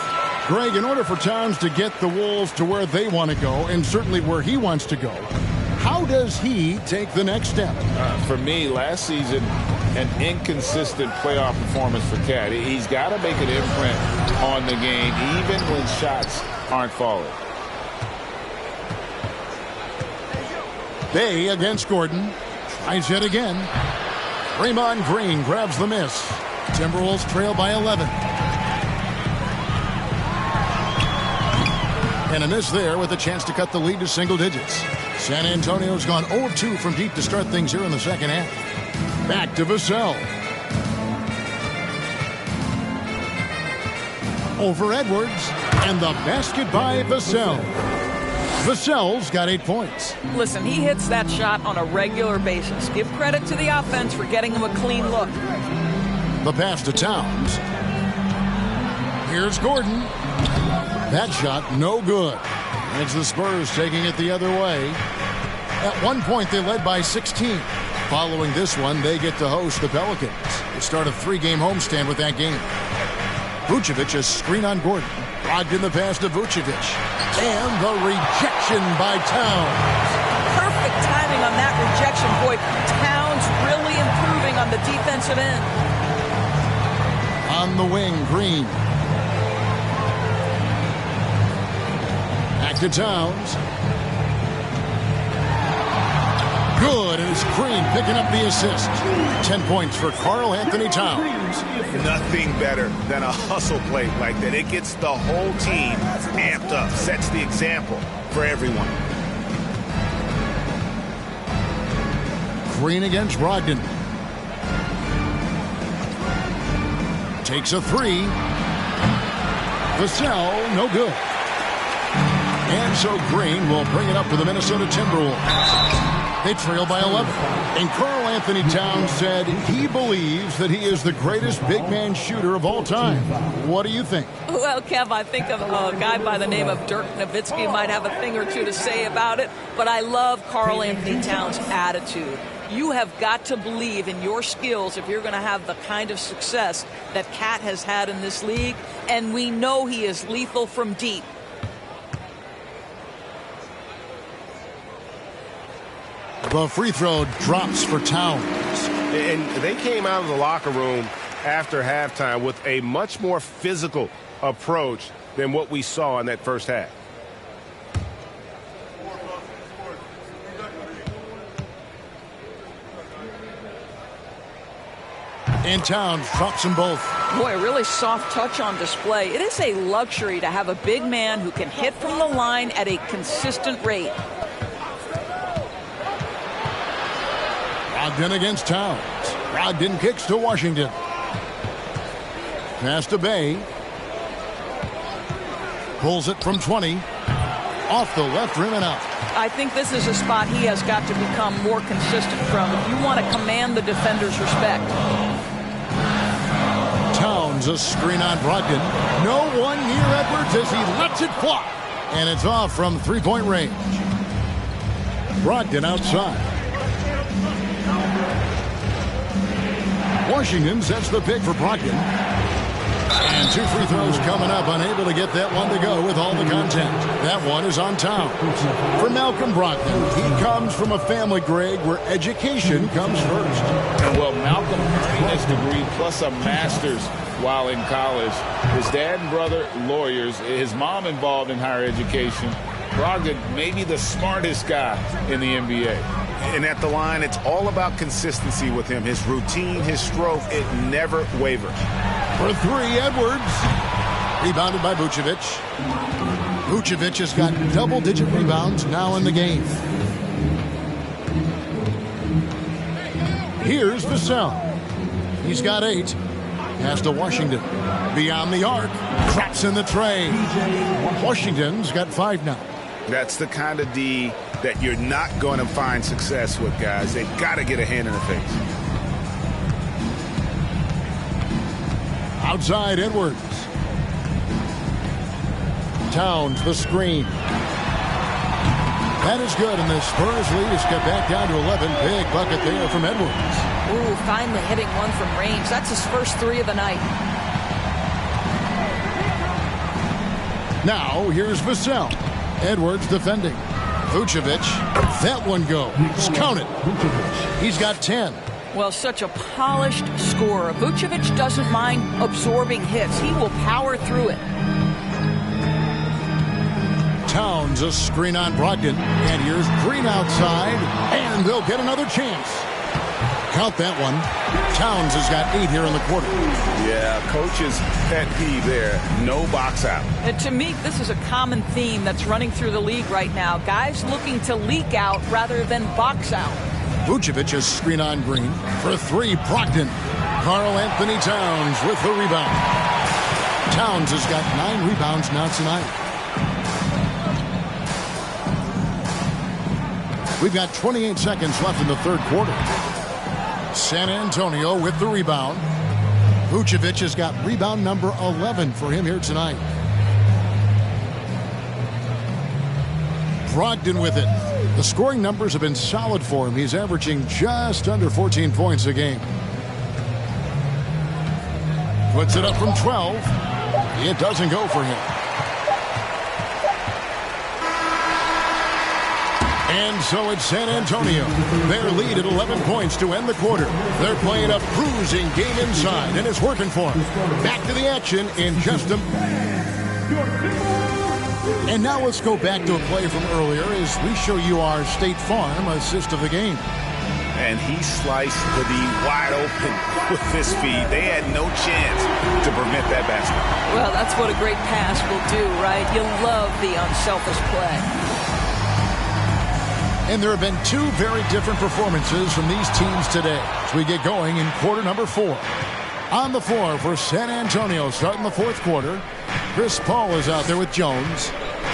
Greg, in order for Towns to get the Wolves to where they want to go, and certainly where he wants to go, how does he take the next step? For me, last season, an inconsistent playoff performance for Cat. He's got to make an imprint on the game, even when shots aren't falling. Bay against Gordon. Tries it again. Draymond Green grabs the miss. Timberwolves trail by 11. And a miss there with a chance to cut the lead to single digits. San Antonio's gone 0-2 from deep to start things here in the second half. Back to Vassell. Over Edwards. And the basket by Vassell. Vassell's got 8 points. Listen, he hits that shot on a regular basis. Give credit to the offense for getting him a clean look. The pass to Towns. Here's Gordon. That shot no good. It's the Spurs taking it the other way. At one point, they led by 16. Following this one, they get to host the Pelicans. They start a 3-game homestand with that game. Vucevic, a screen on Gordon. Brogdon the pass to Vucevic. And the rejection by Towns. Perfect timing on that rejection. Boy, Towns really improving on the defensive end. On the wing, Green. Back to Towns. Good, and it's Green picking up the assist. 10 points for Karl-Anthony Towns. Nothing better than a hustle play like that. It gets the whole team amped up, sets the example for everyone. Green against Brogdon. Takes a 3. Vassell, no good. And so Green will bring it up for the Minnesota Timberwolves. They trail by 11. And Karl-Anthony Towns said he believes that he is the greatest big man shooter of all time. What do you think? Well, Kev, I think of a guy by the name of Dirk Nowitzki might have a thing or two to say about it, but I love Karl-Anthony Towns' attitude. You have got to believe in your skills if you're going to have the kind of success that Cat has had in this league, and we know he is lethal from deep. The free throw drops for Towns. And they came out of the locker room after halftime with a much more physical approach than what we saw in that first half. And Towns drops them both. Boy, a really soft touch on display. It is a luxury to have a big man who can hit from the line at a consistent rate. Brogdon against Towns. Brogdon kicks to Washington. Pass to Bay. Pulls it from 20. Off the left rim and out. I think this is a spot he has got to become more consistent from if you want to command the defender's respect. Towns, a screen on Brogdon. No one near Edwards as he lets it fly. And it's off from three-point range. Brogdon outside. Washington sets the pick for Brogdon. And 2 free throws coming up, unable to get that one to go with all the contact. That one is on Towns. For Malcolm Brogdon, he comes from a family, Greg, where education comes first. And well, Malcolm earned his degree plus a master's while in college. His dad and brother, lawyers. His mom involved in higher education. Brogdon, maybe the smartest guy in the NBA. And at the line, it's all about consistency with him. His routine, his stroke, it never wavers. For 3, Edwards. Rebounded by Vucevic. Vucevic has got double-digit rebounds now in the game. Here's Vassell. He's got 8. Pass to Washington. Beyond the arc. Drops in the tray. Washington's got 5 now. That's the kind of D that you're not going to find success with, guys. They've got to get a hand in the face. Outside Edwards. Towns, the screen. That is good, and the Spurs lead is cut back down to 11. Big bucket there from Edwards. Ooh, finally hitting one from range. That's his first 3 of the night. Now, here's Vassell. Edwards defending. Vucevic. That one goes. Count it. He's got 10. Well, such a polished scorer. Vucevic doesn't mind absorbing hits. He will power through it. Towns, a screen on Brogdon. And here's Green outside. And they'll get another chance. Count that one. Towns has got 8 here in the quarter. Yeah, coach's pet peeve there. No box out. And to me, this is a common theme that's running through the league right now. Guys looking to leak out rather than box out. Vucevic is screen on Green. For 3, Brogdon. Karl Anthony Towns with the rebound. Towns has got 9 rebounds now tonight. We've got 28 seconds left in the third quarter. San Antonio with the rebound. Vucevic has got rebound number 11 for him here tonight. Brogdon with it. The scoring numbers have been solid for him. He's averaging just under 14 points a game. Puts it up from 12. It doesn't go for him. And so it's San Antonio. Their lead at 11 points to end the quarter. They're playing a bruising game inside, and it's working for them. Back to the action in just a... And now let's go back to a play from earlier as we show you our State Farm assist of the game. And he sliced the D wide open with his feet. They had no chance to prevent that basket. Well, that's what a great pass will do, right? You'll love the unselfish play. And there have been 2 very different performances from these teams today as we get going in quarter number 4. On the floor for San Antonio starting the fourth quarter, Chris Paul is out there with Jones.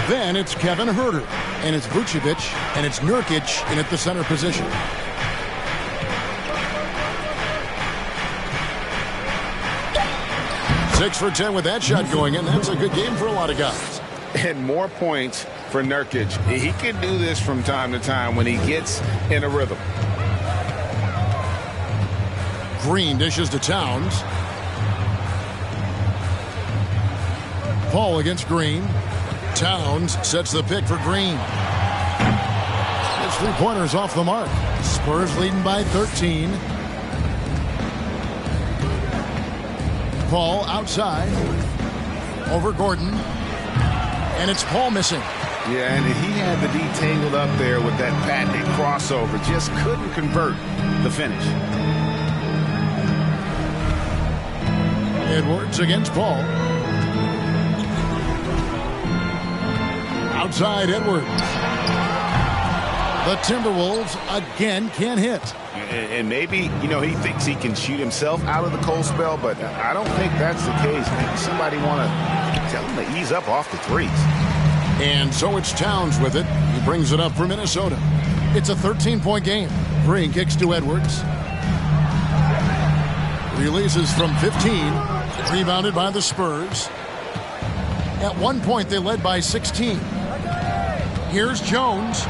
Then it's Kevin Huerter, and it's Vucevic, and it's Nurkic in at the center position. Six for 10 with that shot going in. That's a good game for a lot of guys. And more points for Nurkic. He can do this from time to time when he gets in a rhythm. Green dishes to Towns. Paul against Green. Towns sets the pick for Green. It's 3-pointers off the mark. Spurs leading by 13. Paul outside. Over Gordon. And it's Paul missing. Yeah, and he had the D tangled up there with that patented crossover. Just couldn't convert the finish. Edwards against Paul. Outside Edwards. The Timberwolves again can't hit. And maybe, you know, he thinks he can shoot himself out of the cold spell, but I don't think that's the case. Maybe somebody want to tell him to ease up off the threes. And so it's Towns with it. He brings it up for Minnesota. It's a 13-point game. Green kicks to Edwards. Releases from 15. Rebounded by the Spurs. At one point, they led by 16. Here's Jones.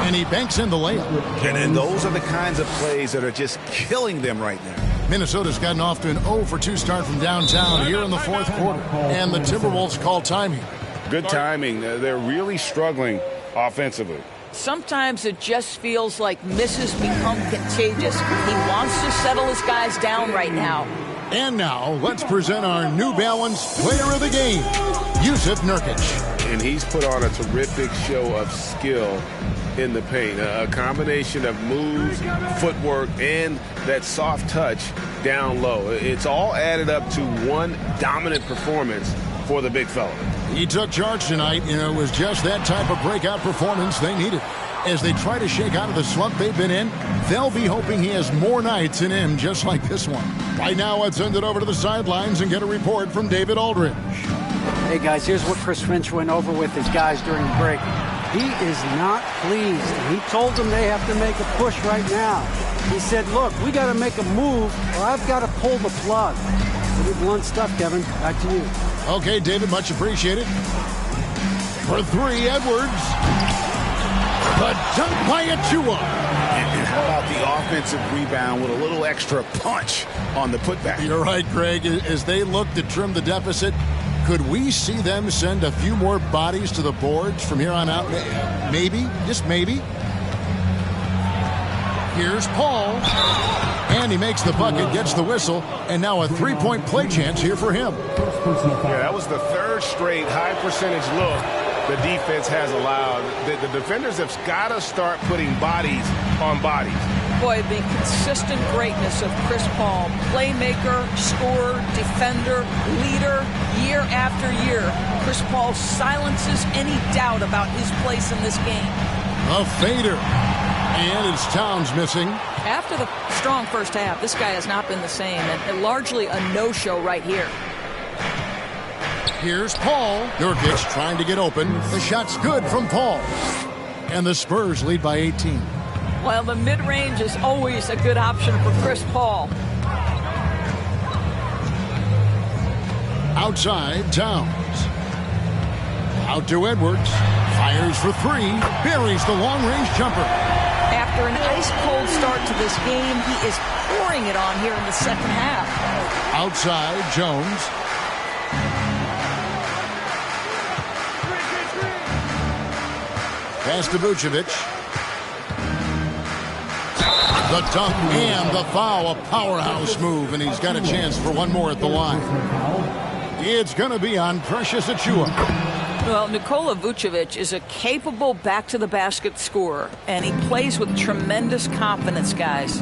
And he banks in the layup. And then those are the kinds of plays that are just killing them right now. Minnesota's gotten off to an 0-for-2 start from downtown here in the fourth quarter. And the Timberwolves call time here. Good timing. They're really struggling offensively. Sometimes it just feels like misses become contagious. He wants to settle his guys down right now. And now, let's present our New Balance Player of the Game, Jusuf Nurkic. And he's put on a terrific show of skill in the paint. A combination of moves, footwork, and that soft touch down low. It's all added up to one dominant performance for the big fella. He took charge tonight, and it was just that type of breakout performance they needed. As they try to shake out of the slump they've been in, they'll be hoping he has more nights in him just like this one. Right now, let's send it over to the sidelines and get a report from David Aldridge. Hey, guys, here's what Chris Finch went over with his guys during the break. He is not pleased. He told them they have to make a push right now. He said, look, we got to make a move or I've got to pull the plug. Pretty blunt stuff, Kevin. Back to you. Okay, David, much appreciated. For three, Edwards. The dunk by Achua. And how about the offensive rebound with a little extra punch on the putback? You're right, Greg. As they look to trim the deficit, could we see them send a few more bodies to the boards from here on out? Maybe, just maybe. Here's Paul. And he makes the bucket, gets the whistle, and now a three-point play chance here for him. Yeah, that was the third straight high-percentage look the defense has allowed. The defenders have got to start putting bodies on bodies. Boy, the consistent greatness of Chris Paul, playmaker, scorer, defender, leader, year after year. Chris Paul silences any doubt about his place in this game. A fader. And it's Towns missing. After the strong first half, this guy has not been the same, and largely a no-show right here. Here's Paul. Nurkic trying to get open. The shot's good from Paul. And the Spurs lead by 18. Well, the mid-range is always a good option for Chris Paul. Outside, Towns. Out to Edwards. Fires for three. Buries the long-range jumper. After an ice-cold start to this game, he is pouring it on here in the second half. Outside, Jones. Pass to Vucevic. The dunk and the foul, a powerhouse move, and he's got a chance for one more at the line. It's going to be on Precious Achua. Well, Nikola Vucevic is a capable back-to-the-basket scorer, and he plays with tremendous confidence, guys.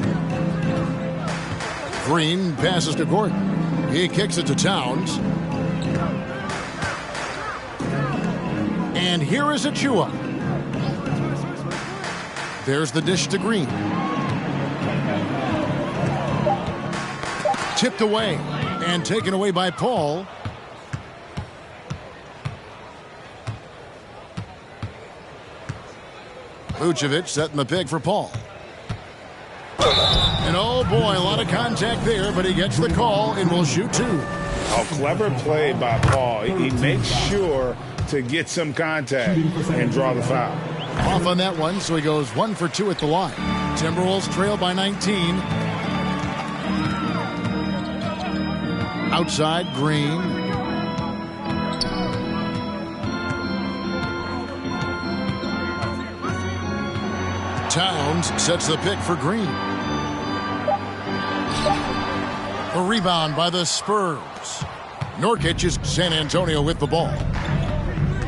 Green passes to Gordon. He kicks it to Towns. And here is Achua. There's the dish to Green. Tipped away and taken away by Paul. Vucevic setting the pick for Paul. And oh boy, a lot of contact there, but he gets the call and will shoot two. A clever play by Paul. He makes sure to get some contact and draw the foul. Off on that one, so he goes 1 for 2 at the line. Timberwolves trail by 19. Outside, Green. Towns sets the pick for Green. A rebound by the Spurs. Nurkic is San Antonio with the ball.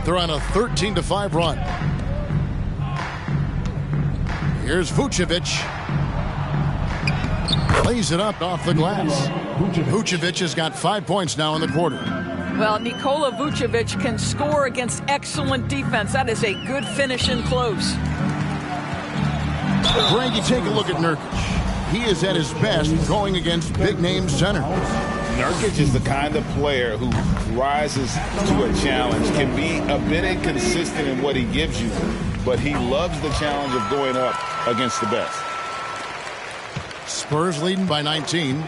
They're on a 13-5 run. Here's Vucevic. Lays it up off the glass. Vucevic has got 5 points now in the quarter. Well, Nikola Vucevic can score against excellent defense. That is a good finish in close. Greg, you take a look at Nurkic. He is at his best going against big-name centers. Nurkic is the kind of player who rises to a challenge, can be a bit inconsistent in what he gives you, but he loves the challenge of going up against the best. Spurs leading by 19.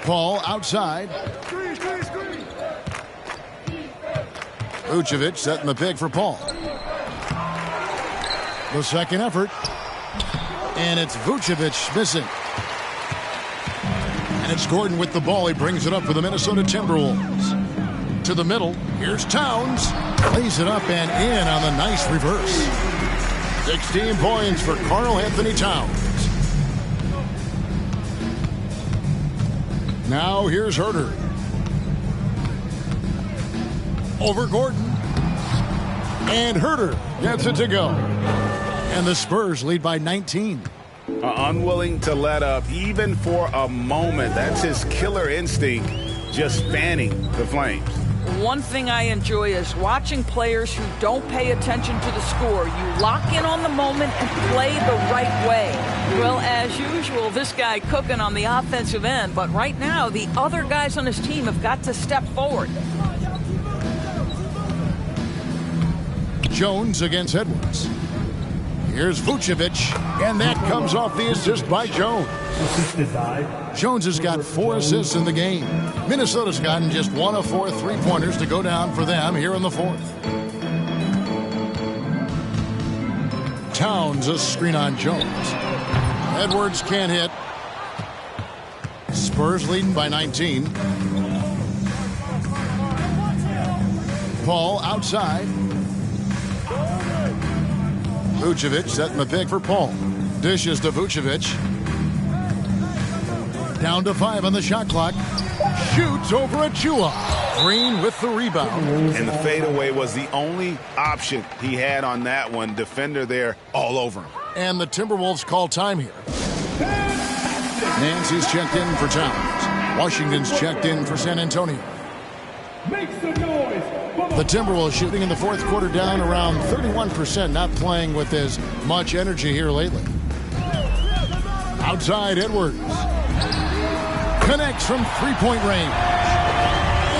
Paul outside. Vucevic setting the pick for Paul. The second effort. And it's Vucevic missing. And it's Gordon with the ball. He brings it up for the Minnesota Timberwolves. To the middle. Here's Towns. Lays it up and in on the nice reverse. 16 points for Karl Anthony Towns. Now here's Herter. Over Gordon. And Herter gets it to go. And the Spurs lead by 19. Unwilling to let up even for a moment. That's his killer instinct, just fanning the flames. One thing I enjoy is watching players who don't pay attention to the score. You lock in on the moment and play the right way. Well, as usual, this guy cooking on the offensive end, but right now the other guys on his team have got to step forward. Jones against Edwards. Here's Vucevic, and that comes off the assist by Jones. Jones has got 4 assists in the game. Minnesota's gotten just 1 of 4 3-pointers to go down for them here in the fourth. Towns a screen on Jones. Edwards can't hit. Spurs leading by 19. Paul outside. Vucevic setting the pick for Paul. Dishes to Vucevic. Down to 5 on the shot clock. Shoots over Achua. Green with the rebound. And the fadeaway was the only option he had on that one. Defender there all over him. And the Timberwolves call time here. Nancy's checked in for Towns. Washington's checked in for San Antonio. The Timberwolves shooting in the fourth quarter down around 31%, not playing with as much energy here lately. Outside Edwards. Connects from three-point range.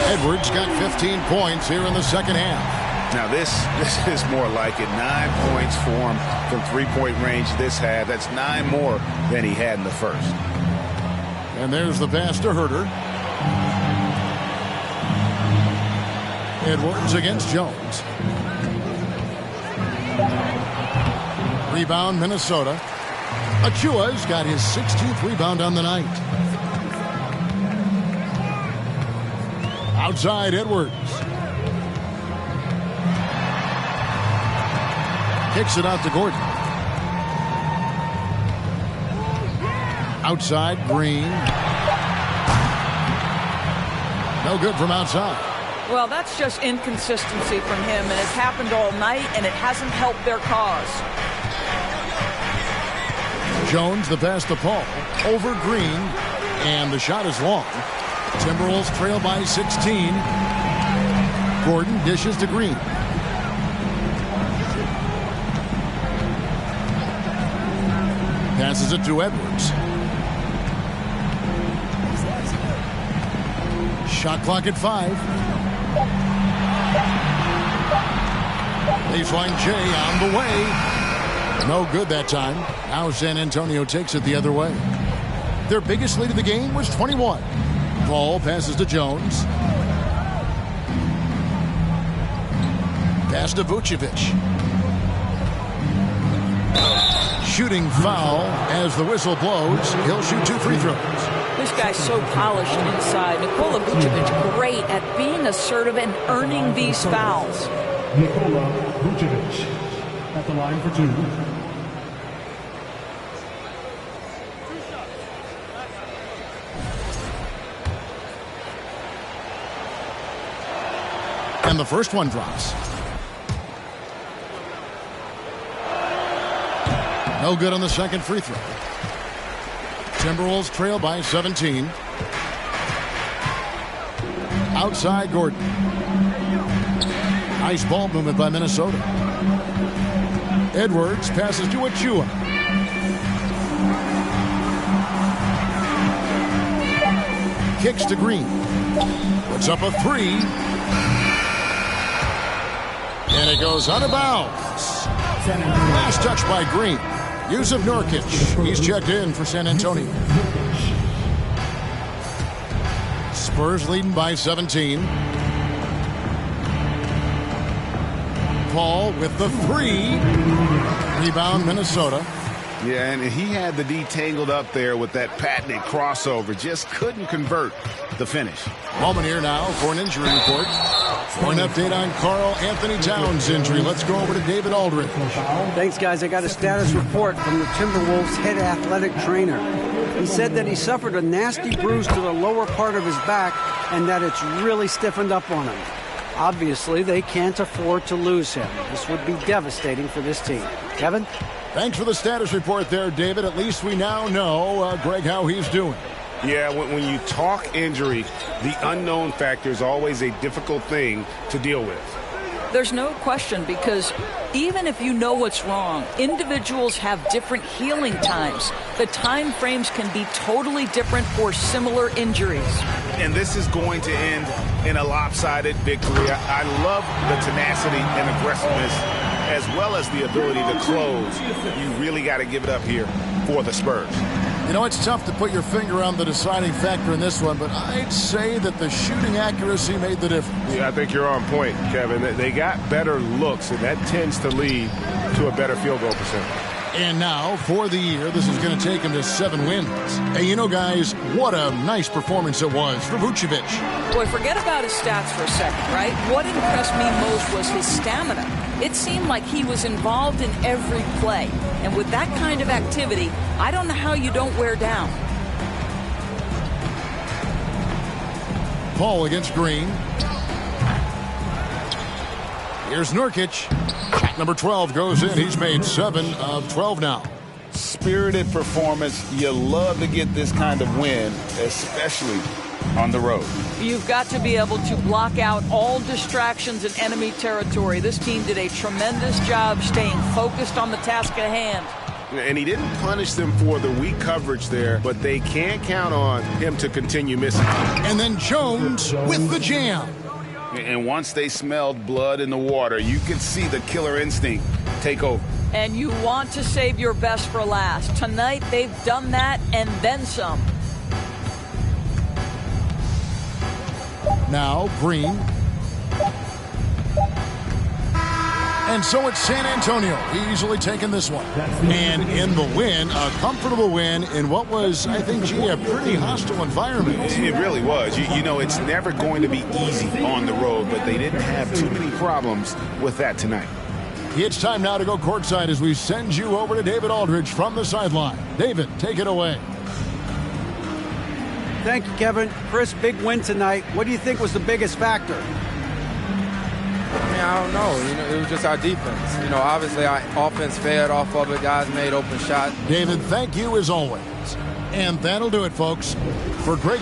Edwards got 15 points here in the second half. Now this is more like it. 9 points for him from three-point range this half. That's 9 more than he had in the first. And there's the pass to Herter. Edwards against Jones. Rebound Minnesota. Achua's got his 16th rebound on the night. Outside Edwards. Kicks it out to Gordon. Outside Green. No good from outside. Well, that's just inconsistency from him, and it's happened all night, and it hasn't helped their cause. Jones, the pass to Paul. Over Green, and the shot is long. Timberwolves trail by 16. Gordon dishes to Green. Passes it to Edwards. Shot clock at 5. Baseline J on the way. No good that time. Now San Antonio takes it the other way. Their biggest lead of the game was 21. Paul passes to Jones. Pass to Vucevic. Shooting foul as the whistle blows. He'll shoot 2 free throws. This guy's so polished inside. Nikola Vucevic, great at being assertive and earning these fouls. Nikola Vucevic at the line for 2. And the first one drops. No good on the second free throw. Timberwolves trail by 17. Outside Gordon. Nice ball movement by Minnesota. Edwards passes to Achua. Kicks to Green. Puts up a 3. And it goes out of bounds. Last touch by Green. Yusuf Nurkic. He's checked in for San Antonio. Spurs leading by 17. Paul with the 3. Rebound, Minnesota. Yeah, and he had the D tangled up there with that patented crossover. Just couldn't convert the finish. Moment here now for an injury report. For an update on Karl Anthony Towns' injury, let's go over to David Aldridge. Thanks, guys. I got a status report from the Timberwolves head athletic trainer. He said that he suffered a nasty bruise to the lower part of his back and that it's really stiffened up on him. Obviously, they can't afford to lose him. This would be devastating for this team. Kevin? Thanks for the status report there, David. At least we now know, Greg, how he's doing. Yeah, when you talk injury, the unknown factor is always a difficult thing to deal with. There's no question, because even if you know what's wrong, individuals have different healing times. The time frames can be totally different for similar injuries. And this is going to end in a lopsided victory. I love the tenacity and aggressiveness, as well as the ability to close. You really got to give it up here for the Spurs. You know, it's tough to put your finger on the deciding factor in this one, but I'd say that the shooting accuracy made the difference. Yeah, I think you're on point, Kevin. They got better looks, and that tends to lead to a better field goal percentage. And now, for the year, this is going to take him to 7 wins. Hey, you know, guys, what a nice performance it was for Vucevic. Boy, forget about his stats for a second, right? What impressed me most was his stamina. It seemed like he was involved in every play. And with that kind of activity, I don't know how you don't wear down. Paul against Green. Here's Nurkic. Shot number 12 goes in. He's made 7 of 12 now. Spirited performance. You love to get this kind of win, especially on the road. You've got to be able to block out all distractions in enemy territory. This team did a tremendous job staying focused on the task at hand. And he didn't punish them for the weak coverage there, but they can't count on him to continue missing. And then Jones with the jam. And once they smelled blood in the water, you could see the killer instinct take over. And you want to save your best for last. Tonight, they've done that and then some. Now Green. And so it's San Antonio easily taking this one. And in the win, a comfortable win in what was, I think, a pretty hostile environment. It really was. You know, it's never going to be easy on the road, but they didn't have too many problems with that tonight. It's time now to go courtside as we send you over to David Aldridge from the sideline. David, take it away. Thank you, Kevin. Chris, big win tonight. What do you think was the biggest factor? I mean, I don't know. You know, it was just our defense. You know, obviously our offense fed off of it. Guys made open shots. David, thank you as always. And that'll do it, folks. For great...